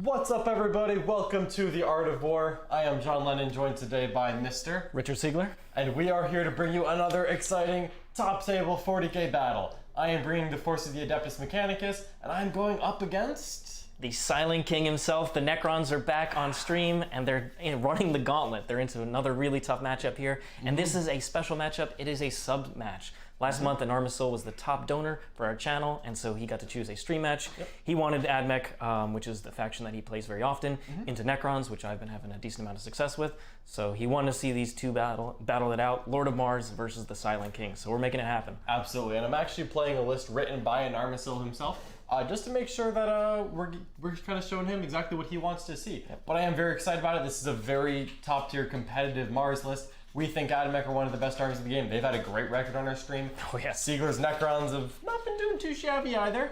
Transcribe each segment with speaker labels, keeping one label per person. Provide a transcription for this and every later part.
Speaker 1: What's up, everybody? Welcome to The Art of War. I am John Lennon, joined today by Mr.
Speaker 2: Richard Siegler.
Speaker 1: And we are here to bring you another exciting top table 40k battle. I am bringing the force of the Adeptus Mechanicus, and I am going up against...
Speaker 2: The Silent King himself. The Necrons are back on stream, and they're running the gauntlet. They're into another really tough matchup here, and this is a special matchup. It is a sub match. Last month, Anarmasil was the top donor for our channel, and so he got to choose a stream match. He wanted Admech, which is the faction that he plays very often, into Necrons, which I've been having a decent amount of success with. So he wanted to see these two battle it out, Lord of Mars versus the Silent King. So we're making it happen.
Speaker 1: Absolutely, and I'm actually playing a list written by Anarmasil himself, just to make sure that we're kind of showing him exactly what he wants to see. But I am very excited about it. This is a very top-tier competitive Mars list. We think Admech are one of the best armies of the game. They've had a great record on our stream.
Speaker 2: Oh yeah.
Speaker 1: Siegler's Necrons have not been doing too shabby either.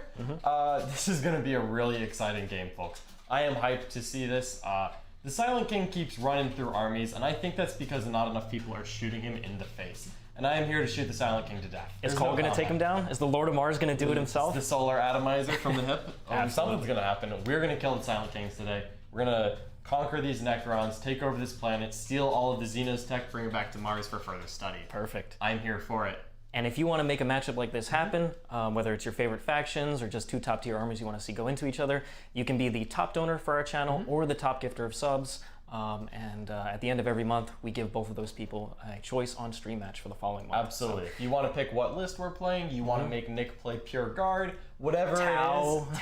Speaker 1: This is going to be a really exciting game, folks. I am hyped to see this. The Silent King keeps running through armies, and I think that's because not enough people are shooting him in the face. And I am here to shoot the Silent King to death.
Speaker 2: Is Cawl going to take him down? Is the Lord of Mars going to do it himself?
Speaker 1: The solar atomizer from the hip? Something's going to happen. We're going to kill the Silent Kings today. We're going to conquer these Necrons, take over this planet, steal all of the Xenos tech, bring it back to Mars for further study.
Speaker 2: Perfect.
Speaker 1: I'm here for it.
Speaker 2: And if you want to make a matchup like this happen, whether it's your favorite factions or just two top-tier armies you want to see go into each other, you can be the top donor for our channel or the top gifter of subs. At the end of every month, we give both of those people a choice on stream match for the following month.
Speaker 1: Absolutely. If you want to pick what list we're playing, you want to make Nick play Pure Guard, whatever it is.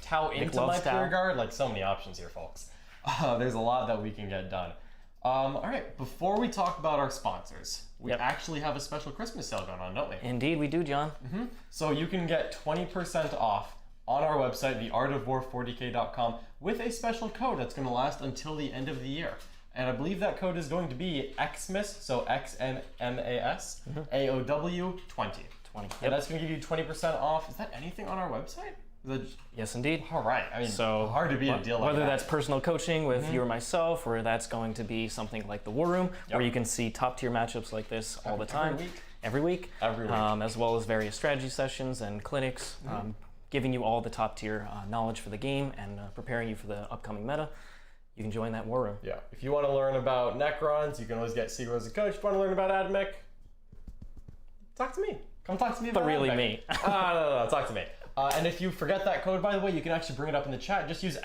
Speaker 1: Tau into my Pure Guard. Like, so many options here, folks. There's a lot that we can get done. All right, before we talk about our sponsors, we actually have a special Christmas sale going on, don't we?
Speaker 2: Indeed, we do, John.
Speaker 1: So you can get 20% off on our website, theartofwar40k.com, with a special code that's going to last until the end of the year. And I believe that code is going to be XMAS, so XNMAS, AOW 20. And that's going to give you 20% off. Is that anything on our website?
Speaker 2: Yes, indeed.
Speaker 1: All right. I mean,
Speaker 2: so
Speaker 1: hard to beat a deal like
Speaker 2: whether
Speaker 1: that.
Speaker 2: that's personal coaching with you or myself, or that's going to be something like the War Room, where you can see top-tier matchups like this all the time. Every week. As well as various strategy sessions and clinics, giving you all the top-tier knowledge for the game and preparing you for the upcoming meta. You can join that War Room. Yeah.
Speaker 1: If you want to learn about Necrons, you can always get Siegler as a coach. If you want to learn about Admech, talk to me. Come talk to me about
Speaker 2: But really
Speaker 1: Admech.
Speaker 2: me.
Speaker 1: No, talk to me. And if you forget that code, by the way, you can actually bring it up in the chat. Just use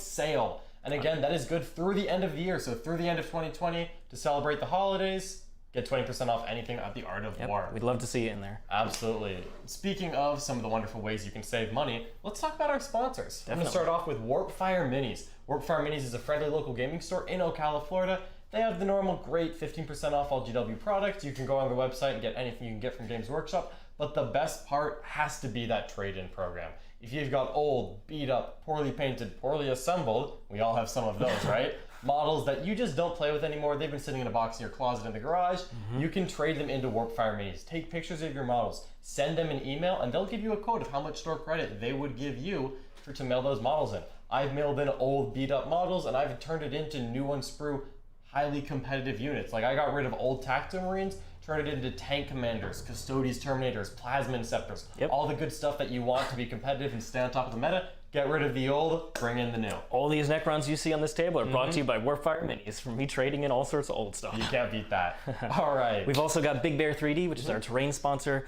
Speaker 1: !sale. And again, that is good through the end of the year. So through the end of 2020, to celebrate the holidays, get 20% off anything at the Art of War.
Speaker 2: We'd love to see you in there.
Speaker 1: Absolutely. Speaking of some of the wonderful ways you can save money, let's talk about our sponsors.
Speaker 2: Definitely.
Speaker 1: I'm going to start off with Warpfire Minis. Warpfire Minis is a friendly local gaming store in Ocala, Florida. They have the normal great 15% off all GW products. You can go on the website and get anything you can get from Games Workshop. But the best part has to be that trade-in program. If you've got old, beat up, poorly painted, poorly assembled, we all have some of those, right? Models that you just don't play with anymore, they've been sitting in a box in your closet in the garage, you can trade them into Warpfire Minis. Take pictures of your models, send them an email, and they'll give you a code of how much store credit they would give you to mail those models in. I've mailed in old, beat up models, and I've turned it into new unsprue, highly competitive units. Like, I got rid of old Tactical Marines, turned it into tank commanders, Custodes Terminators, Plasma Inceptors, all the good stuff that you want to be competitive and stay on top of the meta. Get rid of the old, bring in the new.
Speaker 2: All these Necrons you see on this table are brought to you by Warpfire Minis, from me trading in all sorts of old stuff.
Speaker 1: You can't beat that. All right.
Speaker 2: We've also got Big Bear 3D, which is our terrain sponsor.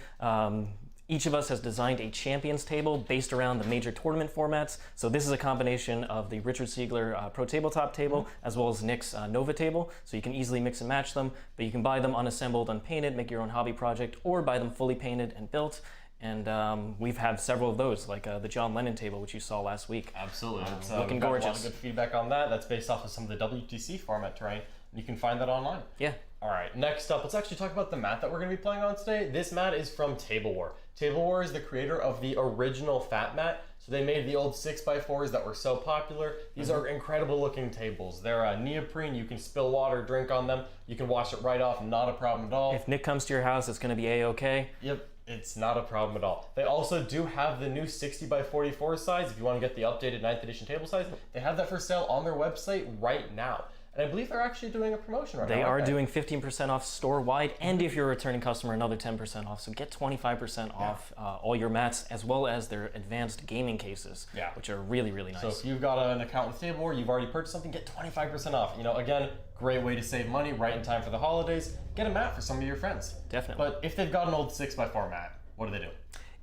Speaker 2: Each of us has designed a champions table based around the major tournament formats. So this is a combination of the Richard Siegler Pro Tabletop table, as well as Nick's Nova table. So you can easily mix and match them, but you can buy them unassembled, unpainted, make your own hobby project, or buy them fully painted and built. And we've had several of those, like the John Lennon table, which you saw last week.
Speaker 1: Absolutely. It's
Speaker 2: looking gorgeous.
Speaker 1: A lot of good feedback on that. That's based off of some of the WTC format terrain. You can find that online.
Speaker 2: Yeah.
Speaker 1: All right, next up, let's actually talk about the mat that we're going to be playing on today. This mat is from Table War. Table War is the creator of the original Fat Mat. So they made the old 6x4s that were so popular. These are incredible looking tables. They're neoprene. You can spill water, drink on them. You can wash it right off, not a problem at all.
Speaker 2: If Nick comes to your house, it's going to be A-okay.
Speaker 1: Yep. It's not a problem at all. They also do have the new 60x44 size. If you want to get the updated 9th edition table size, they have that for sale on their website right now. And I believe they're actually doing a promotion right now.
Speaker 2: They are doing 15% off store-wide, and if you're a returning customer, another 10% off. So get 25% off all your mats, as well as their advanced gaming cases, which are really, really nice.
Speaker 1: So if you've got an account with Table, or you've already purchased something, get 25% off. You know, again, great way to save money right in time for the holidays. Get a mat for some of your friends.
Speaker 2: Definitely.
Speaker 1: But if they've got an old 6x4 mat, what do they do?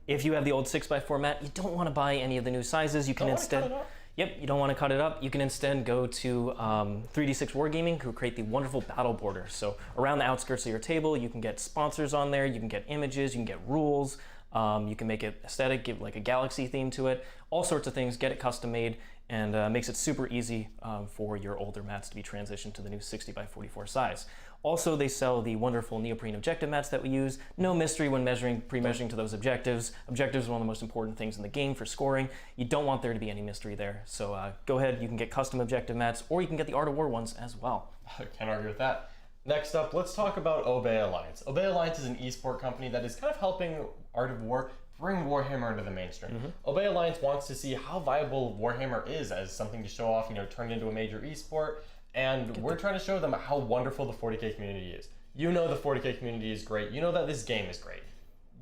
Speaker 2: If you have the old 6x4 mat, you don't want to buy any of the new sizes. You can instead... Yep, you don't want to cut it up. You can instead go to 3D6 Wargaming, who create the wonderful battle border. So around the outskirts of your table, you can get sponsors on there, you can get images, you can get rules, you can make it aesthetic, give like a galaxy theme to it, all sorts of things, get it custom made, and makes it super easy for your older mats to be transitioned to the new 60x44 size. Also, they sell the wonderful neoprene objective mats that we use. No mystery when pre-measuring to those objectives. Objectives are one of the most important things in the game for scoring. You don't want there to be any mystery there. So go ahead, you can get custom objective mats, or you can get the Art of War ones as well.
Speaker 1: I can't argue with that. Next up, let's talk about Obey Alliance. Obey Alliance is an esport company that is kind of helping Art of War bring Warhammer into the mainstream. Obey Alliance wants to see how viable Warhammer is as something to show off, you know, turn into a major esport. And we're trying to show them how wonderful the 40K community is. You know the 40K community is great. You know that this game is great.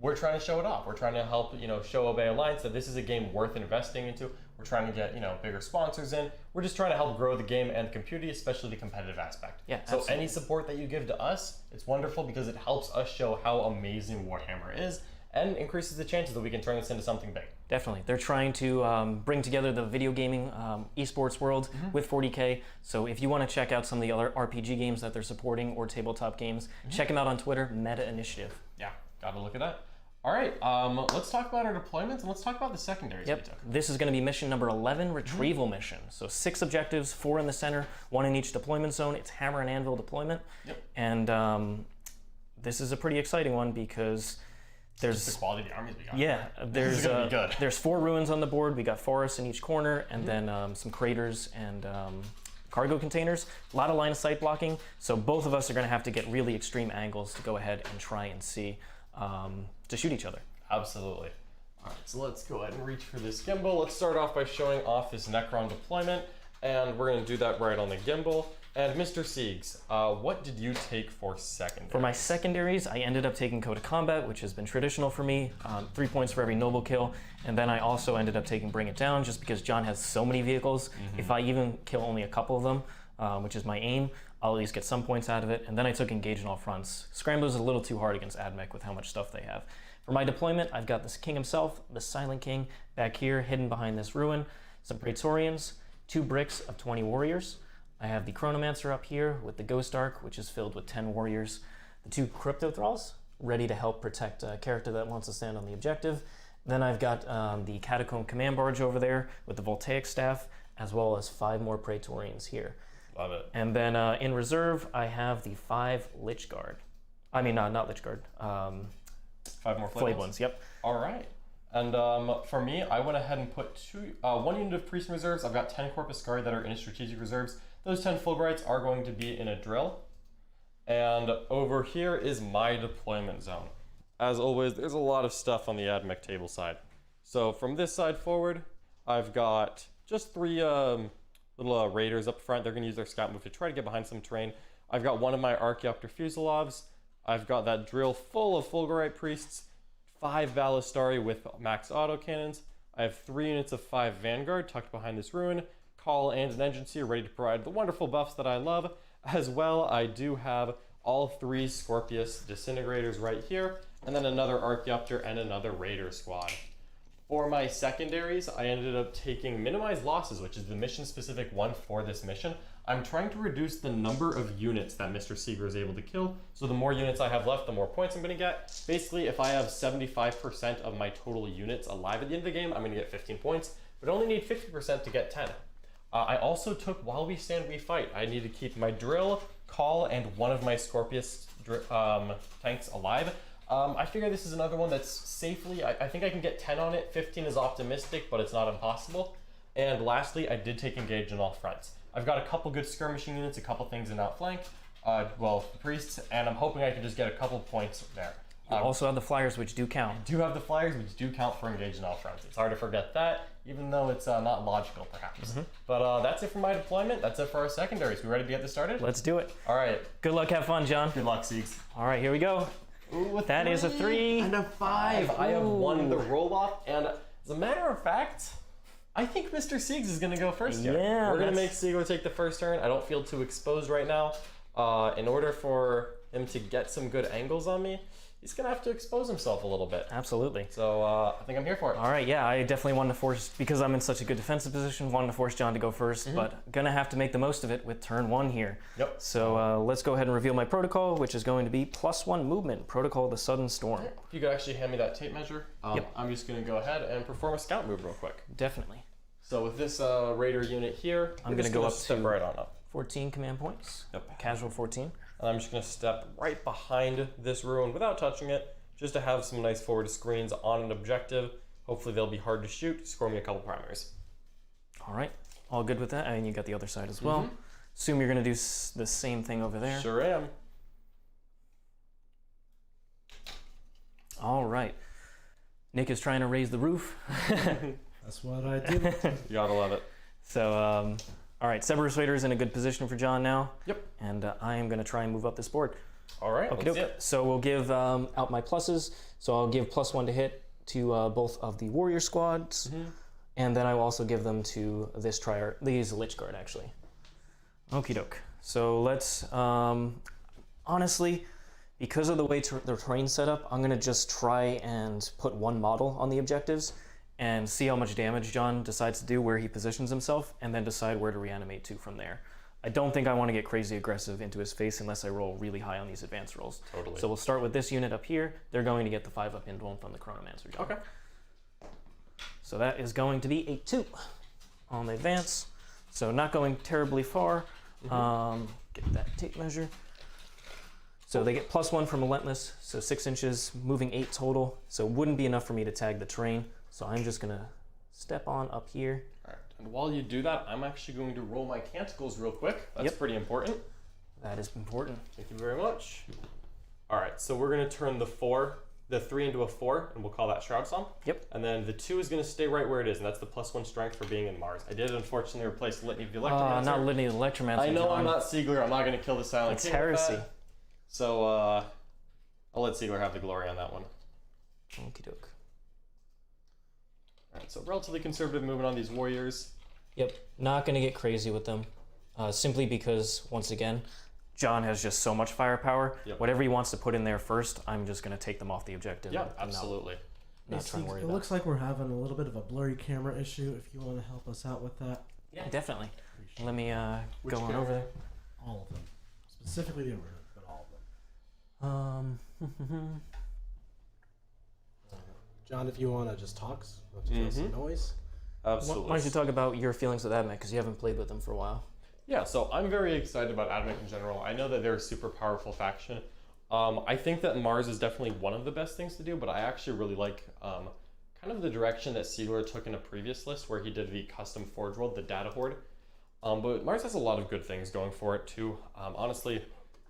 Speaker 1: We're trying to show it off. We're trying to help, you know, show Obey Alliance that this is a game worth investing into. We're trying to get, you know, bigger sponsors in. We're just trying to help grow the game and the community, especially the competitive aspect.
Speaker 2: Yeah,
Speaker 1: so
Speaker 2: absolutely.
Speaker 1: any support that you give to us, it's wonderful because it helps us show how amazing Warhammer is and increases the chances that we can turn this into something big.
Speaker 2: Definitely. They're trying to bring together the video gaming esports world with 40K. So if you want to check out some of the other RPG games that they're supporting or tabletop games, check them out on Twitter, Meta Initiative.
Speaker 1: Yeah, gotta look at that. All right, let's talk about our deployments and let's talk about the secondaries we took.
Speaker 2: This is going to be mission number 11, retrieval mission. So 6 objectives, 4 in the center, 1 in each deployment zone. It's hammer and anvil deployment. And this is a pretty exciting one because there's
Speaker 1: just the quality of the armies we got.
Speaker 2: Yeah, there's 4 ruins on the board. We got forests in each corner, and then some craters and cargo containers. A lot of line of sight blocking. So both of us are going to have to get really extreme angles to go ahead and try and see to shoot each other.
Speaker 1: Absolutely. All right, so let's go ahead and reach for this gimbal. Let's start off by showing off this Necron deployment, and we're going to do that right on the gimbal. And Mr. Siegs, what did you take for secondaries?
Speaker 2: For my secondaries, I ended up taking Code of Combat, which has been traditional for me, 3 points for every noble kill, and then I also ended up taking Bring It Down, just because John has so many vehicles. If I even kill only a couple of them, which is my aim, I'll at least get some points out of it. And then I took Engage in All Fronts. Scrambler is a little too hard against Admech with how much stuff they have. For my deployment, I've got this King himself, the Silent King, back here, hidden behind this ruin, some Praetorians, 2 bricks of 20 warriors. I have the Chronomancer up here with the Ghost Arc, which is filled with 10 warriors. The 2 Crypto Thralls, ready to help protect a character that wants to stand on the objective. Then I've got the Catacomb Command Barge over there with the Voltaic staff, as well as 5 more Praetorians here.
Speaker 1: Love it.
Speaker 2: And then in reserve, I have the 5 Lich Guard. I mean, not Lich Guard.
Speaker 1: 5 more
Speaker 2: Flayed ones, yep.
Speaker 1: All right. And for me, I went ahead and put 1 unit of Priest in reserves. I've got 10 Corpus Guard that are in strategic reserves. Those 10 Fulbrights are going to be in a drill. And over here is my deployment zone. As always, there's a lot of stuff on the Admech table side. So from this side forward, I've got just 3 little raiders up front. They're going to use their scout move to try to get behind some terrain. I've got 1 of my Archaeopter Fusilovs. I've got that drill full of Fulgurite Priests, 5 Valistari with max autocannons. I have 3 units of 5 Vanguard tucked behind this ruin, Cawl and an Agency ready to provide the wonderful buffs that I love. As well, I do have all 3 Scorpius Disintegrators right here, and then another Archaeopter and another Raider squad. For my secondaries, I ended up taking Minimize Losses, which is the mission-specific one for this mission. I'm trying to reduce the number of units that Mr. Siegler is able to kill, so the more units I have left, the more points I'm going to get. Basically, if I have 75% of my total units alive at the end of the game, I'm going to get 15 points, but I only need 50% to get 10. I also took While We Stand, We Fight. I need to keep my Drill, Cawl, and 1 of my Scorpius tanks alive. I figure this is another one that's safely, I think I can get 10 on it. 15 is optimistic, but it's not impossible. And lastly, I did take Engage in All Fronts. I've got a couple good skirmishing units, a couple things in outflank, well, priests, and I'm hoping I can just get a couple points there.
Speaker 2: You also have the flyers, which do count.
Speaker 1: Do have the flyers, which do count for engaging all fronts. It's hard to forget that, even though it's not logical, perhaps. But that's it for my deployment. That's it for our secondaries. We ready to get this started?
Speaker 2: Let's do it.
Speaker 1: All right.
Speaker 2: Good luck, have fun, John.
Speaker 1: Good luck, Siegs.
Speaker 2: All right, here we go.
Speaker 1: Ooh,
Speaker 2: That is a 3.
Speaker 1: and a 5. I have won the roll-off, and as a matter of fact, I think Mr. Siegs is going to go first here.
Speaker 2: Yeah,
Speaker 1: We're going to make Siegler take the first turn. I don't feel too exposed right now. In order for him to get some good angles on me, he's going to have to expose himself a little bit.
Speaker 2: Absolutely.
Speaker 1: So I think I'm here for it.
Speaker 2: All right, yeah, I definitely wanted to force, because I'm in such a good defensive position, wanted to force John to go first, but gonna have to make the most of it with turn 1 here.
Speaker 1: Yep.
Speaker 2: So let's go ahead and reveal my protocol, which is going to be +1 movement, Protocol of the Sudden Storm.
Speaker 1: If you could actually hand me that tape measure, I'm just going to go ahead and perform a scout move real quick.
Speaker 2: Definitely.
Speaker 1: So with this Raider unit here,
Speaker 2: I'm gonna go up
Speaker 1: step
Speaker 2: to
Speaker 1: right on up.
Speaker 2: 14 command points.
Speaker 1: Yep.
Speaker 2: Casual 14.
Speaker 1: And I'm just going to step right behind this ruin without touching it, just to have some nice forward screens on an objective. Hopefully they'll be hard to shoot, score me a couple primaries.
Speaker 2: All right, all good with that, and you got the other side as well. Assume you're gonna do the same thing over there.
Speaker 1: Sure am.
Speaker 2: All right. Nick is trying to raise the roof.
Speaker 3: That's what I do.
Speaker 1: You gotta love it.
Speaker 2: So, all right, Cerberus Raider is in a good position for John now.
Speaker 1: Yep.
Speaker 2: And I am gonna try and move up this board.
Speaker 1: All right, let's see it.
Speaker 2: So we'll give out my pluses. So I'll give +1 to hit to both of the warrior squads, and then I will also give them to this these Lich Guard actually. Okie doke. So let's honestly, because of the way the terrain's set up, I'm gonna just try and put 1 model on the objectives and see how much damage John decides to do, where he positions himself, and then decide where to reanimate to from there. I don't think I want to get crazy aggressive into his face unless I roll really high on these advanced rolls.
Speaker 1: Totally.
Speaker 2: So we'll start with this unit up here. They're going to get the 5-up indwell from the Chronomancer. John.
Speaker 1: Okay.
Speaker 2: So that is going to be a 2 on the advance. So not going terribly far. Get that tape measure. So they get +1 from Relentless, so 6 inches, moving 8 total. So it wouldn't be enough for me to tag the terrain. So I'm just gonna step on up here.
Speaker 1: All right. And while you do that, I'm actually going to roll my canticles real quick. That's pretty important.
Speaker 2: That is important.
Speaker 1: Thank you very much. All right, so we're gonna turn the 3 into a 4, and we'll call that Shroud Song.
Speaker 2: Yep.
Speaker 1: And then the 2 is gonna stay right where it is, and that's the +1 strength for being in Mars. I did unfortunately replace Litany of the Electromancer.
Speaker 2: Not Litany of the Electromancer.
Speaker 1: I know
Speaker 2: John.
Speaker 1: I'm not Siegler. I'm not gonna kill the Silent
Speaker 2: It's
Speaker 1: King with
Speaker 2: heresy.
Speaker 1: that. So I'll let Siegler have the glory on that one.
Speaker 2: Okie doke.
Speaker 1: All right, so relatively conservative movement on these warriors.
Speaker 2: Yep, not gonna get crazy with them, simply because, once again, John has just so much firepower.
Speaker 1: Yep.
Speaker 2: Whatever he wants to put in there first, I'm just gonna take them off the objective.
Speaker 1: Yeah,
Speaker 2: and
Speaker 1: absolutely.
Speaker 2: Not trying to worry
Speaker 3: It
Speaker 2: about.
Speaker 3: looks like we're having a little bit of a blurry camera issue. If you want to help us out with that,
Speaker 2: Yeah, definitely. Let me
Speaker 1: Which
Speaker 2: go on
Speaker 1: camera?
Speaker 2: over there.
Speaker 3: all of them, specifically the overhead, but all of them. John, if you want to just talk, let you some noise.
Speaker 1: Absolutely.
Speaker 2: Why don't you talk about your feelings with Admech, because you haven't played with them for a while.
Speaker 1: Yeah, so I'm very excited about Admech in general. I know that they're a super powerful faction. I think that Mars is definitely one of the best things to do, but I actually really like kind of the direction that Siegler took in a previous list where he did the custom Forge World, the Data Horde. But Mars has a lot of good things going for it too. Honestly,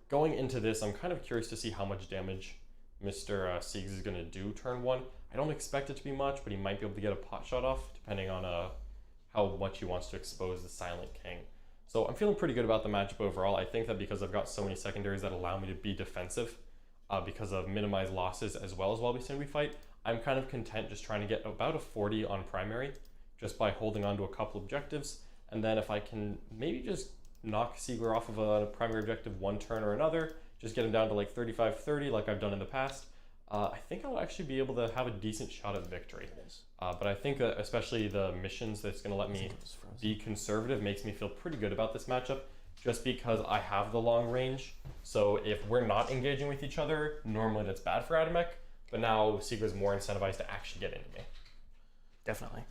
Speaker 1: going into this, I'm kind of curious to see how much damage Mr. Siegs is going to do turn 1. I don't expect it to be much, but he might be able to get a pot shot off depending on how much he wants to expose the Silent King. So I'm feeling pretty good about the matchup overall. I think that because I've got so many secondaries that allow me to be defensive because of minimized losses as well as while we fight, I'm kind of content just trying to get about a 40 on primary just by holding on to a couple objectives. And then if I can maybe just knock Siegler off of a primary objective 1 turn or another, just get him down to like 35-30 like I've done in the past, I think I'll actually be able to have a decent shot at victory. But I think that especially the missions that's going to let me be conservative makes me feel pretty good about this matchup, just because I have the long range. So if we're not engaging with each other, normally that's bad for Admech, but now Siegler's more incentivized to actually get into me.
Speaker 2: Definitely.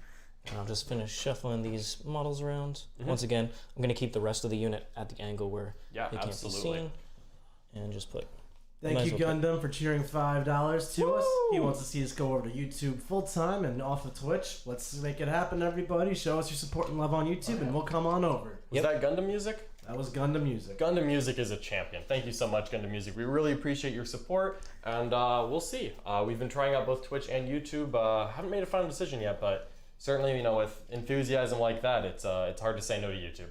Speaker 2: And I'll just finish shuffling these models around. Once again, I'm going to keep the rest of the unit at the angle where they can't be seen. And just put...
Speaker 3: Thank you, Gundam, for cheering $5 to us. He wants to see us go over to YouTube full time and off of Twitch. Let's make it happen, everybody. Show us your support and love on YouTube, and we'll come on over.
Speaker 1: Was that Gundam music?
Speaker 3: That was Gundam Music.
Speaker 1: Gundam Music is a champion. Thank you so much, Gundam Music. We really appreciate your support, and we'll see. We've been trying out both Twitch and YouTube. Haven't made a final decision yet, but certainly, with enthusiasm like that, it's hard to say no to YouTube.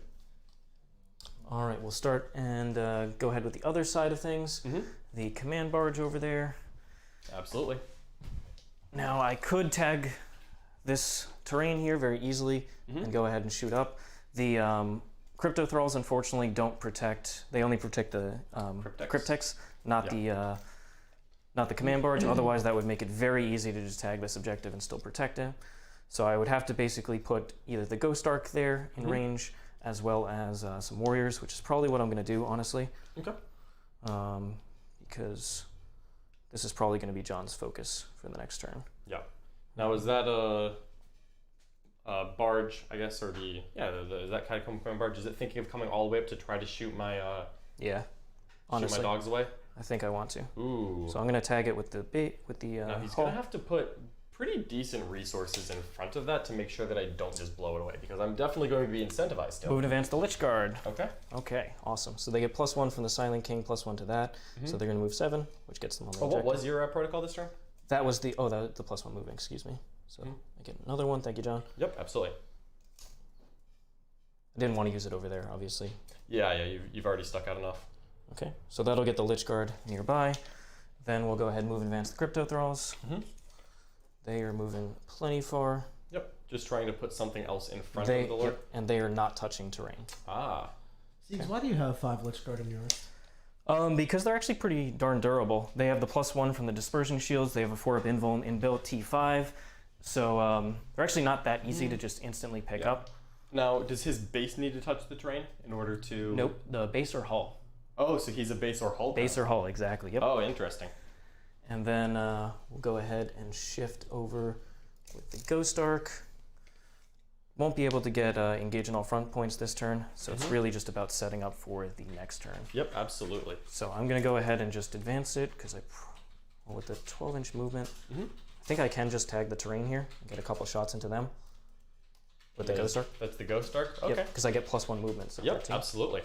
Speaker 2: All right, we'll start and go ahead with the other side of things. The command barge over there.
Speaker 1: Absolutely.
Speaker 2: Now, I could tag this terrain here very easily and go ahead and shoot up. The crypto thralls, unfortunately, don't protect. They only protect the cryptex, not the command barge. Otherwise, that would make it very easy to just tag this objective and still protect it. So I would have to basically put either the Ghost Arc there in range, as well as some warriors, which is probably what I'm going to do, honestly.
Speaker 1: Okay.
Speaker 2: Because this is probably going to be John's focus for the next turn.
Speaker 1: Yeah. Now, is that a barge, I guess, or is that Catacomb command barge? Is it thinking of coming all the way up to try to shoot my
Speaker 2: honestly,
Speaker 1: shoot my dogs away?
Speaker 2: I think I want to.
Speaker 1: Ooh.
Speaker 2: So I'm going to tag it with the
Speaker 1: Now he's
Speaker 2: hull.
Speaker 1: gonna have to put pretty decent resources in front of that to make sure that I don't just blow it away, because I'm definitely going to be incentivized to.
Speaker 2: Move and advance the Lich Guard.
Speaker 1: Okay.
Speaker 2: Okay, awesome. So they get +1 from the Silent King, +1 to that. So they're going to move 7, which gets them on the
Speaker 1: What
Speaker 2: objective.
Speaker 1: was your protocol this turn?
Speaker 2: That was the the +1 moving. Excuse me. So I get another one. Thank you, John.
Speaker 1: Yep, absolutely.
Speaker 2: I didn't want to use it over there, obviously.
Speaker 1: Yeah, you've already stuck out enough.
Speaker 2: Okay, so that'll get the Lich Guard nearby. Then we'll go ahead and move and advance the Crypto Thralls. They are moving plenty far.
Speaker 1: Yep, just trying to put something else in front of the Lord.
Speaker 2: And they are not touching terrain.
Speaker 1: Ah.
Speaker 3: Siegs, why do you have 5 Lich Guard in yours?
Speaker 2: Because they're actually pretty darn durable. They have the +1 from the dispersion shields. They have a 4-up invuln inbuilt T5. So they're actually not that easy to just instantly pick up.
Speaker 1: Now, does his base need to touch the terrain in order to...
Speaker 2: Nope, the base or hull.
Speaker 1: Oh, so he's a base or hull?
Speaker 2: Base or hull, exactly, yep.
Speaker 1: Oh, interesting.
Speaker 2: And then we'll go ahead and shift over with the Ghost Arc. Won't be able to get engage in all front points this turn, so it's really just about setting up for the next turn.
Speaker 1: Yep, absolutely.
Speaker 2: So I'm going to go ahead and just advance it, because with the 12-inch movement, I think I can just tag the terrain here and get a couple shots into them with the Ghost Arc.
Speaker 1: That's the Ghost Arc? Okay.
Speaker 2: Yep, because I get +1 movement. So
Speaker 1: Yep,
Speaker 2: 13.
Speaker 1: absolutely.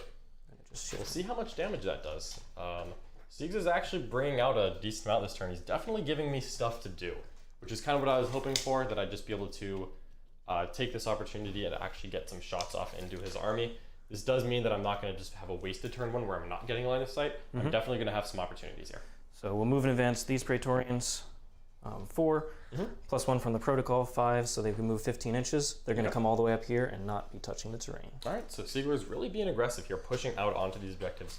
Speaker 2: Just
Speaker 1: We'll see how much damage that does. Siegs is actually bringing out a decent amount this turn. He's definitely giving me stuff to do, which is kind of what I was hoping for, that I'd just be able to take this opportunity and actually get some shots off into his army. This does mean that I'm not going to just have a wasted turn one where I'm not getting line of sight. I'm definitely going to have some opportunities here.
Speaker 2: So we'll move and advance these Praetorians 4, +1 from the protocol 5, so they can move 15 inches. They're going to come all the way up here and not be touching the terrain.
Speaker 1: All right, so Siegler is really being aggressive here, pushing out onto these objectives.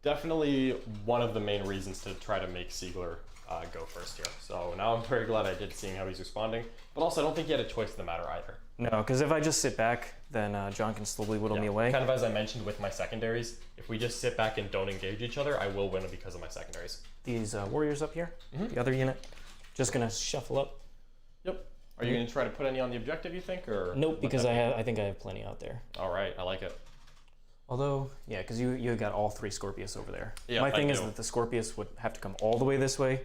Speaker 1: Definitely one of the main reasons to try to make Siegler go first here. So now I'm very glad I did, seeing how he's responding. But also, I don't think he had a choice in the matter either.
Speaker 2: No, because if I just sit back, then John can slowly whittle me away.
Speaker 1: Kind of as I mentioned with my secondaries, if we just sit back and don't engage each other, I will win because of my secondaries.
Speaker 2: These warriors up here, the other unit, just going to shuffle up.
Speaker 1: Yep. Are you going to try to put any on the objective, you think? Or
Speaker 2: nope, because I think I have plenty out there.
Speaker 1: All right, I like it.
Speaker 2: Although, yeah, because you got all 3 Scorpius over there.
Speaker 1: Yeah,
Speaker 2: my thing is that the Scorpius would have to come all the way this way,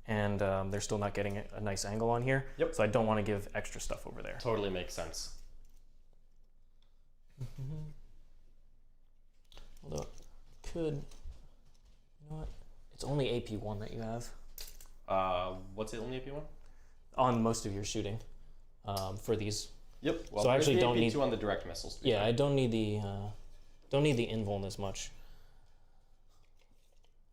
Speaker 2: and they're still not getting a nice angle on here.
Speaker 1: Yep.
Speaker 2: So I don't want to give extra stuff over there.
Speaker 1: Totally makes sense.
Speaker 2: Although, you know what? It's only AP1 that you have.
Speaker 1: What's it, only AP1?
Speaker 2: On most of your shooting for these.
Speaker 1: Yep. Well,
Speaker 2: so I actually don't need
Speaker 1: AP2 on the direct missiles.
Speaker 2: Yeah, I don't need the invuln as much.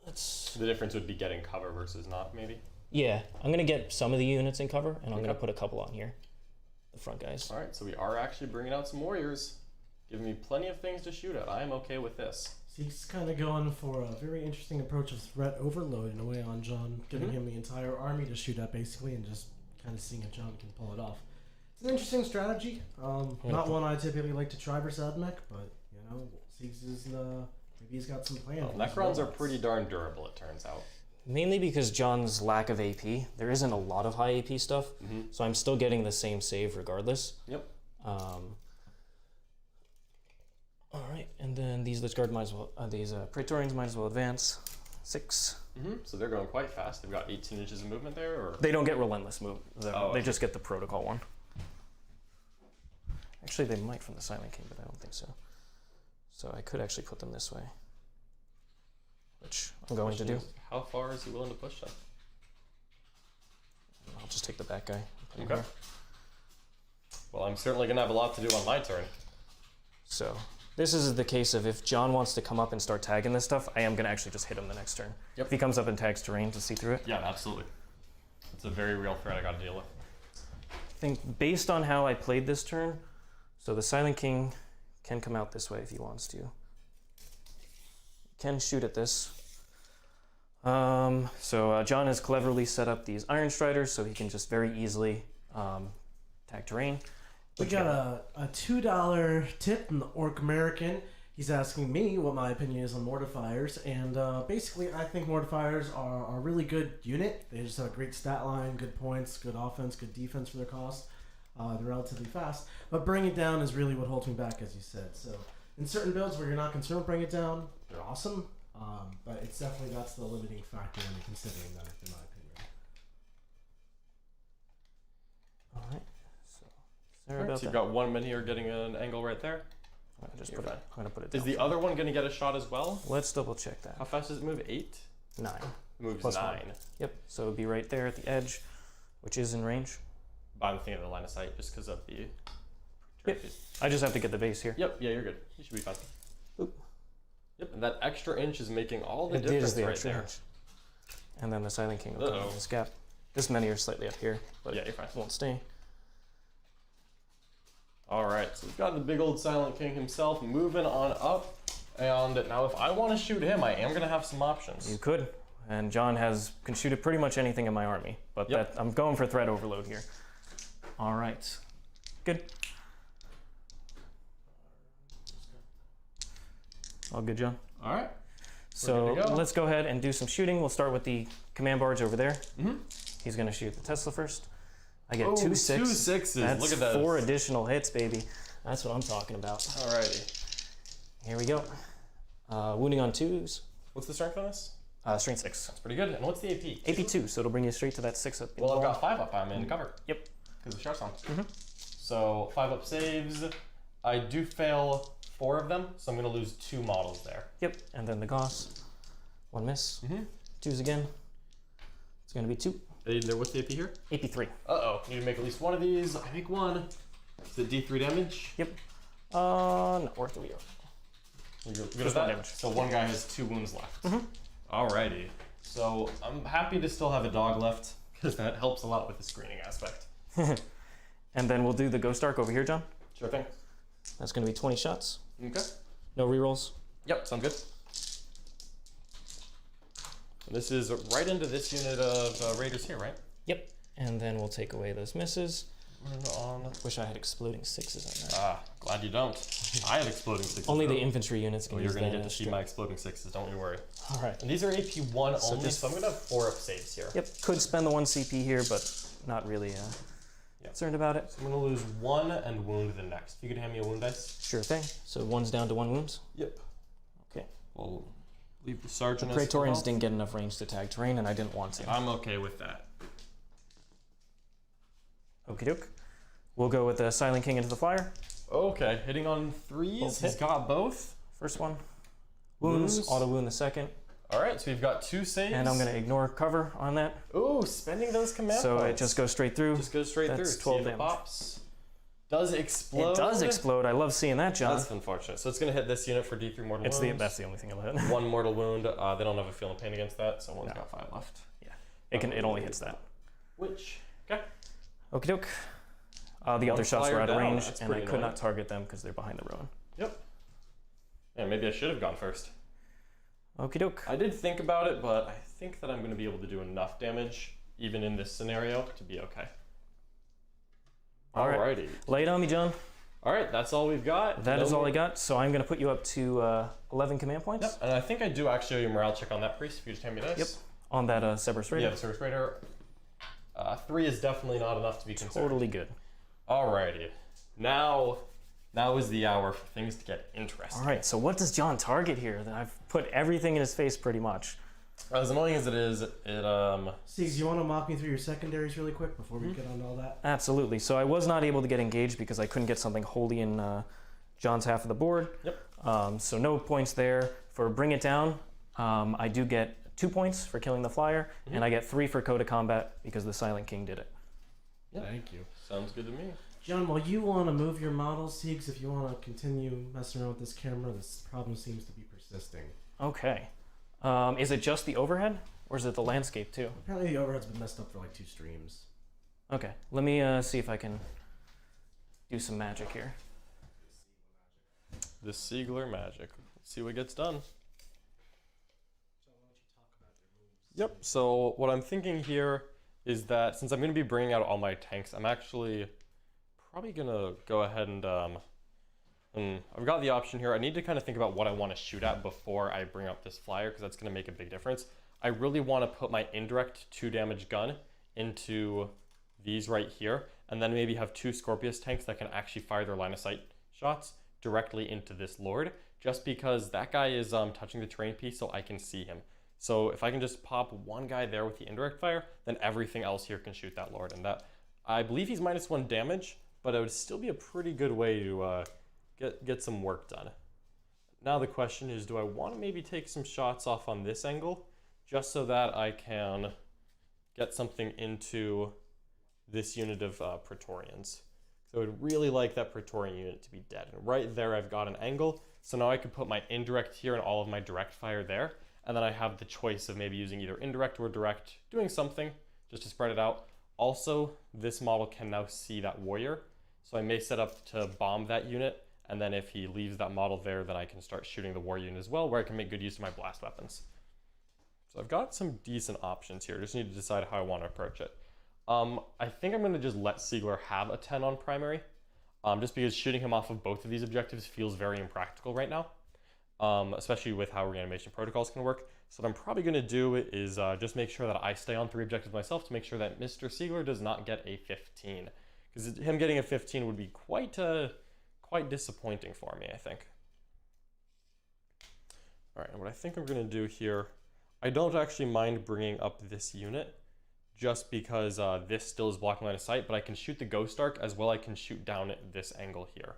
Speaker 1: The difference would be getting cover versus not, maybe.
Speaker 2: Yeah, I'm gonna get some of the units in cover, and I'm gonna put a couple on here, the front guys.
Speaker 1: All right, so we are actually bringing out some warriors, giving me plenty of things to shoot at. I am okay with this.
Speaker 3: He's kind of going for a very interesting approach of threat overload in a way on John, giving him the entire army to shoot at basically, and just kind of seeing if John can pull it off. It's an interesting strategy. Not one I typically like to try versus Admech, but you know, Siegs is maybe he's got some plan.
Speaker 1: Well, Necrons are pretty darn durable, it turns out.
Speaker 2: Mainly because John's lack of AP. There isn't a lot of high AP stuff, so I'm still getting the same save regardless.
Speaker 1: Yep.
Speaker 2: All right, and then these Lich Guard might as well, these Praetorians might as well advance. 6.
Speaker 1: So they're going quite fast. They've got 18 inches of movement there, or
Speaker 2: They don't get relentless move.
Speaker 1: Oh,
Speaker 2: they
Speaker 1: okay.
Speaker 2: just get the protocol one. Actually, they might from the Silent King, but I don't think so. So I could actually put them this way, which I'm going to do.
Speaker 1: How far is he willing to push them?
Speaker 2: I'll just take the back guy.
Speaker 1: Okay. Well, I'm certainly going to have a lot to do on my turn.
Speaker 2: So this is the case of if John wants to come up and start tagging this stuff, I am going to actually just hit him the next turn.
Speaker 1: Yep.
Speaker 2: If he comes up and tags terrain to see through it.
Speaker 1: Yeah, absolutely. It's a very real threat I got to deal with.
Speaker 2: I think based on how I played this turn, so the Silent King can come out this way if he wants to. Can shoot at this. So John has cleverly set up these Iron Striders so he can just very easily tag terrain.
Speaker 3: We got a $2 tip from the Orc American. He's asking me what my opinion is on Mortifiers, and basically I think Mortifiers are a really good unit. They just have a great stat line, good points, good offense, good defense for their cost. They're relatively fast, but bringing it down is really what holds me back, as you said. So in certain builds where you're not concerned with bringing it down, they're awesome, but it's definitely that's the limiting factor when you're considering them, in my opinion.
Speaker 2: All right. Sorry
Speaker 1: Alright,
Speaker 2: about
Speaker 1: so you've
Speaker 2: that.
Speaker 1: got one mini, you're getting an angle right there.
Speaker 2: I'm gonna just
Speaker 1: You're
Speaker 2: put it.
Speaker 1: fine.
Speaker 2: I'm gonna put it
Speaker 1: Is
Speaker 2: down.
Speaker 1: the other one going to get a shot as well?
Speaker 2: Let's double check that.
Speaker 1: How fast does it move? 8?
Speaker 2: 9.
Speaker 1: It moves
Speaker 2: Plus
Speaker 1: 9.
Speaker 2: 1. Yep. So it'd be right there at the edge, which is in range.
Speaker 1: But I'm thinking of the line of sight just because of the...
Speaker 2: Yep. I just have to get the base here.
Speaker 1: Yep, yeah, you're good. You should be fine.
Speaker 2: Oop.
Speaker 1: Yep, and that extra inch is making all the
Speaker 2: It
Speaker 1: difference
Speaker 2: is the
Speaker 1: right
Speaker 2: extra
Speaker 1: there.
Speaker 2: inch. And then the Silent King will come
Speaker 1: Uh-oh.
Speaker 2: in this gap. This many are slightly up here, but
Speaker 1: Yeah, you're fine.
Speaker 2: it won't stay.
Speaker 1: Alright, so we've got the big old Silent King himself moving on up. And now if I want to shoot him, I am going to have some options.
Speaker 2: You could. And John can shoot at pretty much anything in my army. But
Speaker 1: Yep.
Speaker 2: I'm going for threat overload here. All right. Good. All good, John?
Speaker 1: Alright.
Speaker 2: So
Speaker 1: good to go.
Speaker 2: let's go ahead and do some shooting. We'll start with the command barge over there.
Speaker 1: Mm-hmm.
Speaker 2: He's going to shoot the Tesla first. I get
Speaker 1: Oh,
Speaker 2: 2 6.
Speaker 1: 2 sixes.
Speaker 2: That's
Speaker 1: Look at those.
Speaker 2: 4 additional hits, baby. That's what I'm talking about.
Speaker 1: Alrighty.
Speaker 2: Here we go. Wounding on 2s.
Speaker 1: What's the strength on this?
Speaker 2: Strength 6.
Speaker 1: That's pretty good. And what's the AP?
Speaker 2: AP 2, so it'll bring you straight to that 6 up.
Speaker 1: Well, I've got 5 up. I'm in cover.
Speaker 2: Yep.
Speaker 1: Because of Shar's on.
Speaker 2: Mm-hmm.
Speaker 1: So 5 up saves. I do fail 4 of them, so I'm going to lose 2 models there.
Speaker 2: Yep. And then the Gauss. 1 miss.
Speaker 1: Mm-hmm.
Speaker 2: 2s again. It's going to be 2.
Speaker 1: What's the AP here?
Speaker 2: AP 3.
Speaker 1: Uh-oh. Need to make at least one of these. I make 1. Is it D3 damage?
Speaker 2: Yep. No, or 3.
Speaker 1: You're good
Speaker 2: Just
Speaker 1: at
Speaker 2: 1
Speaker 1: that?
Speaker 2: damage.
Speaker 1: So one guy has 2 wounds left.
Speaker 2: Mm-hmm.
Speaker 1: Alrighty. So I'm happy to still have a dog left, because that helps a lot with the screening aspect.
Speaker 2: And then we'll do the Ghost Arc over here, John.
Speaker 1: Sure thing.
Speaker 2: That's going to be 20 shots.
Speaker 1: Okay.
Speaker 2: No rerolls.
Speaker 1: Yep, sounds good. And this is right into this unit of Raiders here, right?
Speaker 2: Yep. And then we'll take away those misses.
Speaker 1: On.
Speaker 2: Wish I had exploding 6s on that.
Speaker 1: Ah, glad you don't. I have exploding 6s.
Speaker 2: Only the
Speaker 1: though.
Speaker 2: infantry units can
Speaker 1: Well,
Speaker 2: use
Speaker 1: you're going to
Speaker 2: the
Speaker 1: get to see
Speaker 2: strip.
Speaker 1: my exploding 6s, don't you worry.
Speaker 2: All right.
Speaker 1: And these are AP 1
Speaker 2: So
Speaker 1: only,
Speaker 2: just-
Speaker 1: so I'm going to have 4 up saves here.
Speaker 2: Yep. Could spend the 1 CP here, but not really concerned about it.
Speaker 1: So I'm going to lose 1 and wound the next. If you could hand me a wound dice.
Speaker 2: Sure thing. So 1's down to 1 wounds.
Speaker 1: Yep.
Speaker 2: Okay.
Speaker 1: We'll leave the sergeant
Speaker 2: The
Speaker 1: as
Speaker 2: Praetorians
Speaker 1: well.
Speaker 2: didn't get enough range to tag terrain, and I didn't want to.
Speaker 1: I'm okay with that.
Speaker 2: Okie doke. We'll go with the Silent King into the flyer.
Speaker 1: Okay, hitting on 3s.
Speaker 2: Both
Speaker 1: He's
Speaker 2: hit.
Speaker 1: got both.
Speaker 2: First one. Wounds.
Speaker 1: Wounds.
Speaker 2: Auto wound the second.
Speaker 1: All right, so we've got 2 saves.
Speaker 2: And I'm going to ignore cover on that.
Speaker 1: Ooh, spending those command
Speaker 2: So
Speaker 1: points.
Speaker 2: it just goes straight through.
Speaker 1: Just goes straight
Speaker 2: That's
Speaker 1: through.
Speaker 2: 12
Speaker 1: See if it
Speaker 2: damage.
Speaker 1: pops. Does explode.
Speaker 2: It does explode. I love seeing that, John.
Speaker 1: That's unfortunate. So it's going to hit this unit for D3 mortal
Speaker 2: That's
Speaker 1: wounds.
Speaker 2: the only thing about it.
Speaker 1: 1 mortal wound. They don't have a feeling pain against that, so one's
Speaker 2: No.
Speaker 1: got 5 left.
Speaker 2: Yeah. It only hits that.
Speaker 1: Which, okay.
Speaker 2: Okie doke. The
Speaker 1: One
Speaker 2: other shots
Speaker 1: flyer
Speaker 2: were out of
Speaker 1: down,
Speaker 2: range,
Speaker 1: that's
Speaker 2: and I
Speaker 1: pretty
Speaker 2: could
Speaker 1: annoying.
Speaker 2: not target them because they're behind the ruin.
Speaker 1: Yep. Yeah, maybe I should have gone first.
Speaker 2: Okie doke.
Speaker 1: I did think about it, but I think that I'm going to be able to do enough damage, even in this scenario, to be okay.
Speaker 2: All right.
Speaker 1: Alrighty.
Speaker 2: Lay it on me, John.
Speaker 1: All right, that's all we've got.
Speaker 2: That is
Speaker 1: No
Speaker 2: all I
Speaker 1: more-
Speaker 2: got. So I'm going to put you up to 11 command points.
Speaker 1: Yep, and I think I do actually owe you a morale check on that priest, if you just hand me this.
Speaker 2: Yep. On that Cerberus Raider.
Speaker 1: Yeah, the Service Raider. 3 is definitely not enough to be concerned.
Speaker 2: Totally good.
Speaker 1: Alrighty. Now is the hour for things to get interesting.
Speaker 2: All right. So what does John target here? I've put everything in his face pretty much.
Speaker 1: As annoying as it is,
Speaker 3: Siegs, you want to mock me through your secondaries really quick before we get on to all that?
Speaker 2: Absolutely. So I was not able to get engaged because I couldn't get something wholly in John's half of the board.
Speaker 1: Yep.
Speaker 2: So no points there. For Bring It Down, I do get 2 points for killing the flyer, and I get 3 for Code of Combat because the Silent King did it.
Speaker 1: Yeah.
Speaker 3: Thank you.
Speaker 1: Sounds good to me.
Speaker 3: John, while you want to move your models, Siegs, if you want to continue messing around with this camera, this problem seems to be persisting.
Speaker 2: Okay. Is it just the overhead, or is it the landscape too?
Speaker 3: Apparently the overhead's been messed up for like 2 streams.
Speaker 2: Okay, let me see if I can do some magic here.
Speaker 1: The Siegler magic. Let's see what gets done. Yep, so what I'm thinking here is that since I'm going to be bringing out all my tanks, I'm actually probably going to go ahead and I've got the option here. I need to kind of think about what I want to shoot at before I bring up this flyer, because that's going to make a big difference. I really want to put my indirect 2 damage gun into these right here, and then maybe have 2 Scorpius tanks that can actually fire their line of sight shots directly into this Lord, just because that guy is touching the terrain piece so I can see him. So if I can just pop one guy there with the indirect fire, then everything else here can shoot that Lord. And that, I believe he's -1 damage, but it would still be a pretty good way to get some work done. Now the question is, do I want to maybe take some shots off on this angle, just so that I can get something into this unit of Praetorians? So I would really like that Praetorian unit to be dead. And right there I've got an angle, so now I can put my indirect here and all of my direct fire there. And then I have the choice of maybe using either indirect or direct, doing something just to spread it out. Also, this model can now see that warrior, so I may set up to bomb that unit, and then if he leaves that model there, then I can start shooting the warrior unit as well, where I can make good use of my blast weapons. So I've got some decent options here, just need to decide how I want to approach it. I think I'm going to just let Siegler have a 10 on primary, just because shooting him off of both of these objectives feels very impractical right now. Especially with how reanimation protocols can work. So what I'm probably going to do is just make sure that I stay on 3 objectives myself to make sure that Mr. Siegler does not get a 15. Because him getting a 15 would be quite disappointing for me, I think. Alright, and what I think I'm going to do here, I don't actually mind bringing up this unit, just because this still is blocking line of sight, but I can shoot the Ghost Arc as well. I can shoot down at this angle here.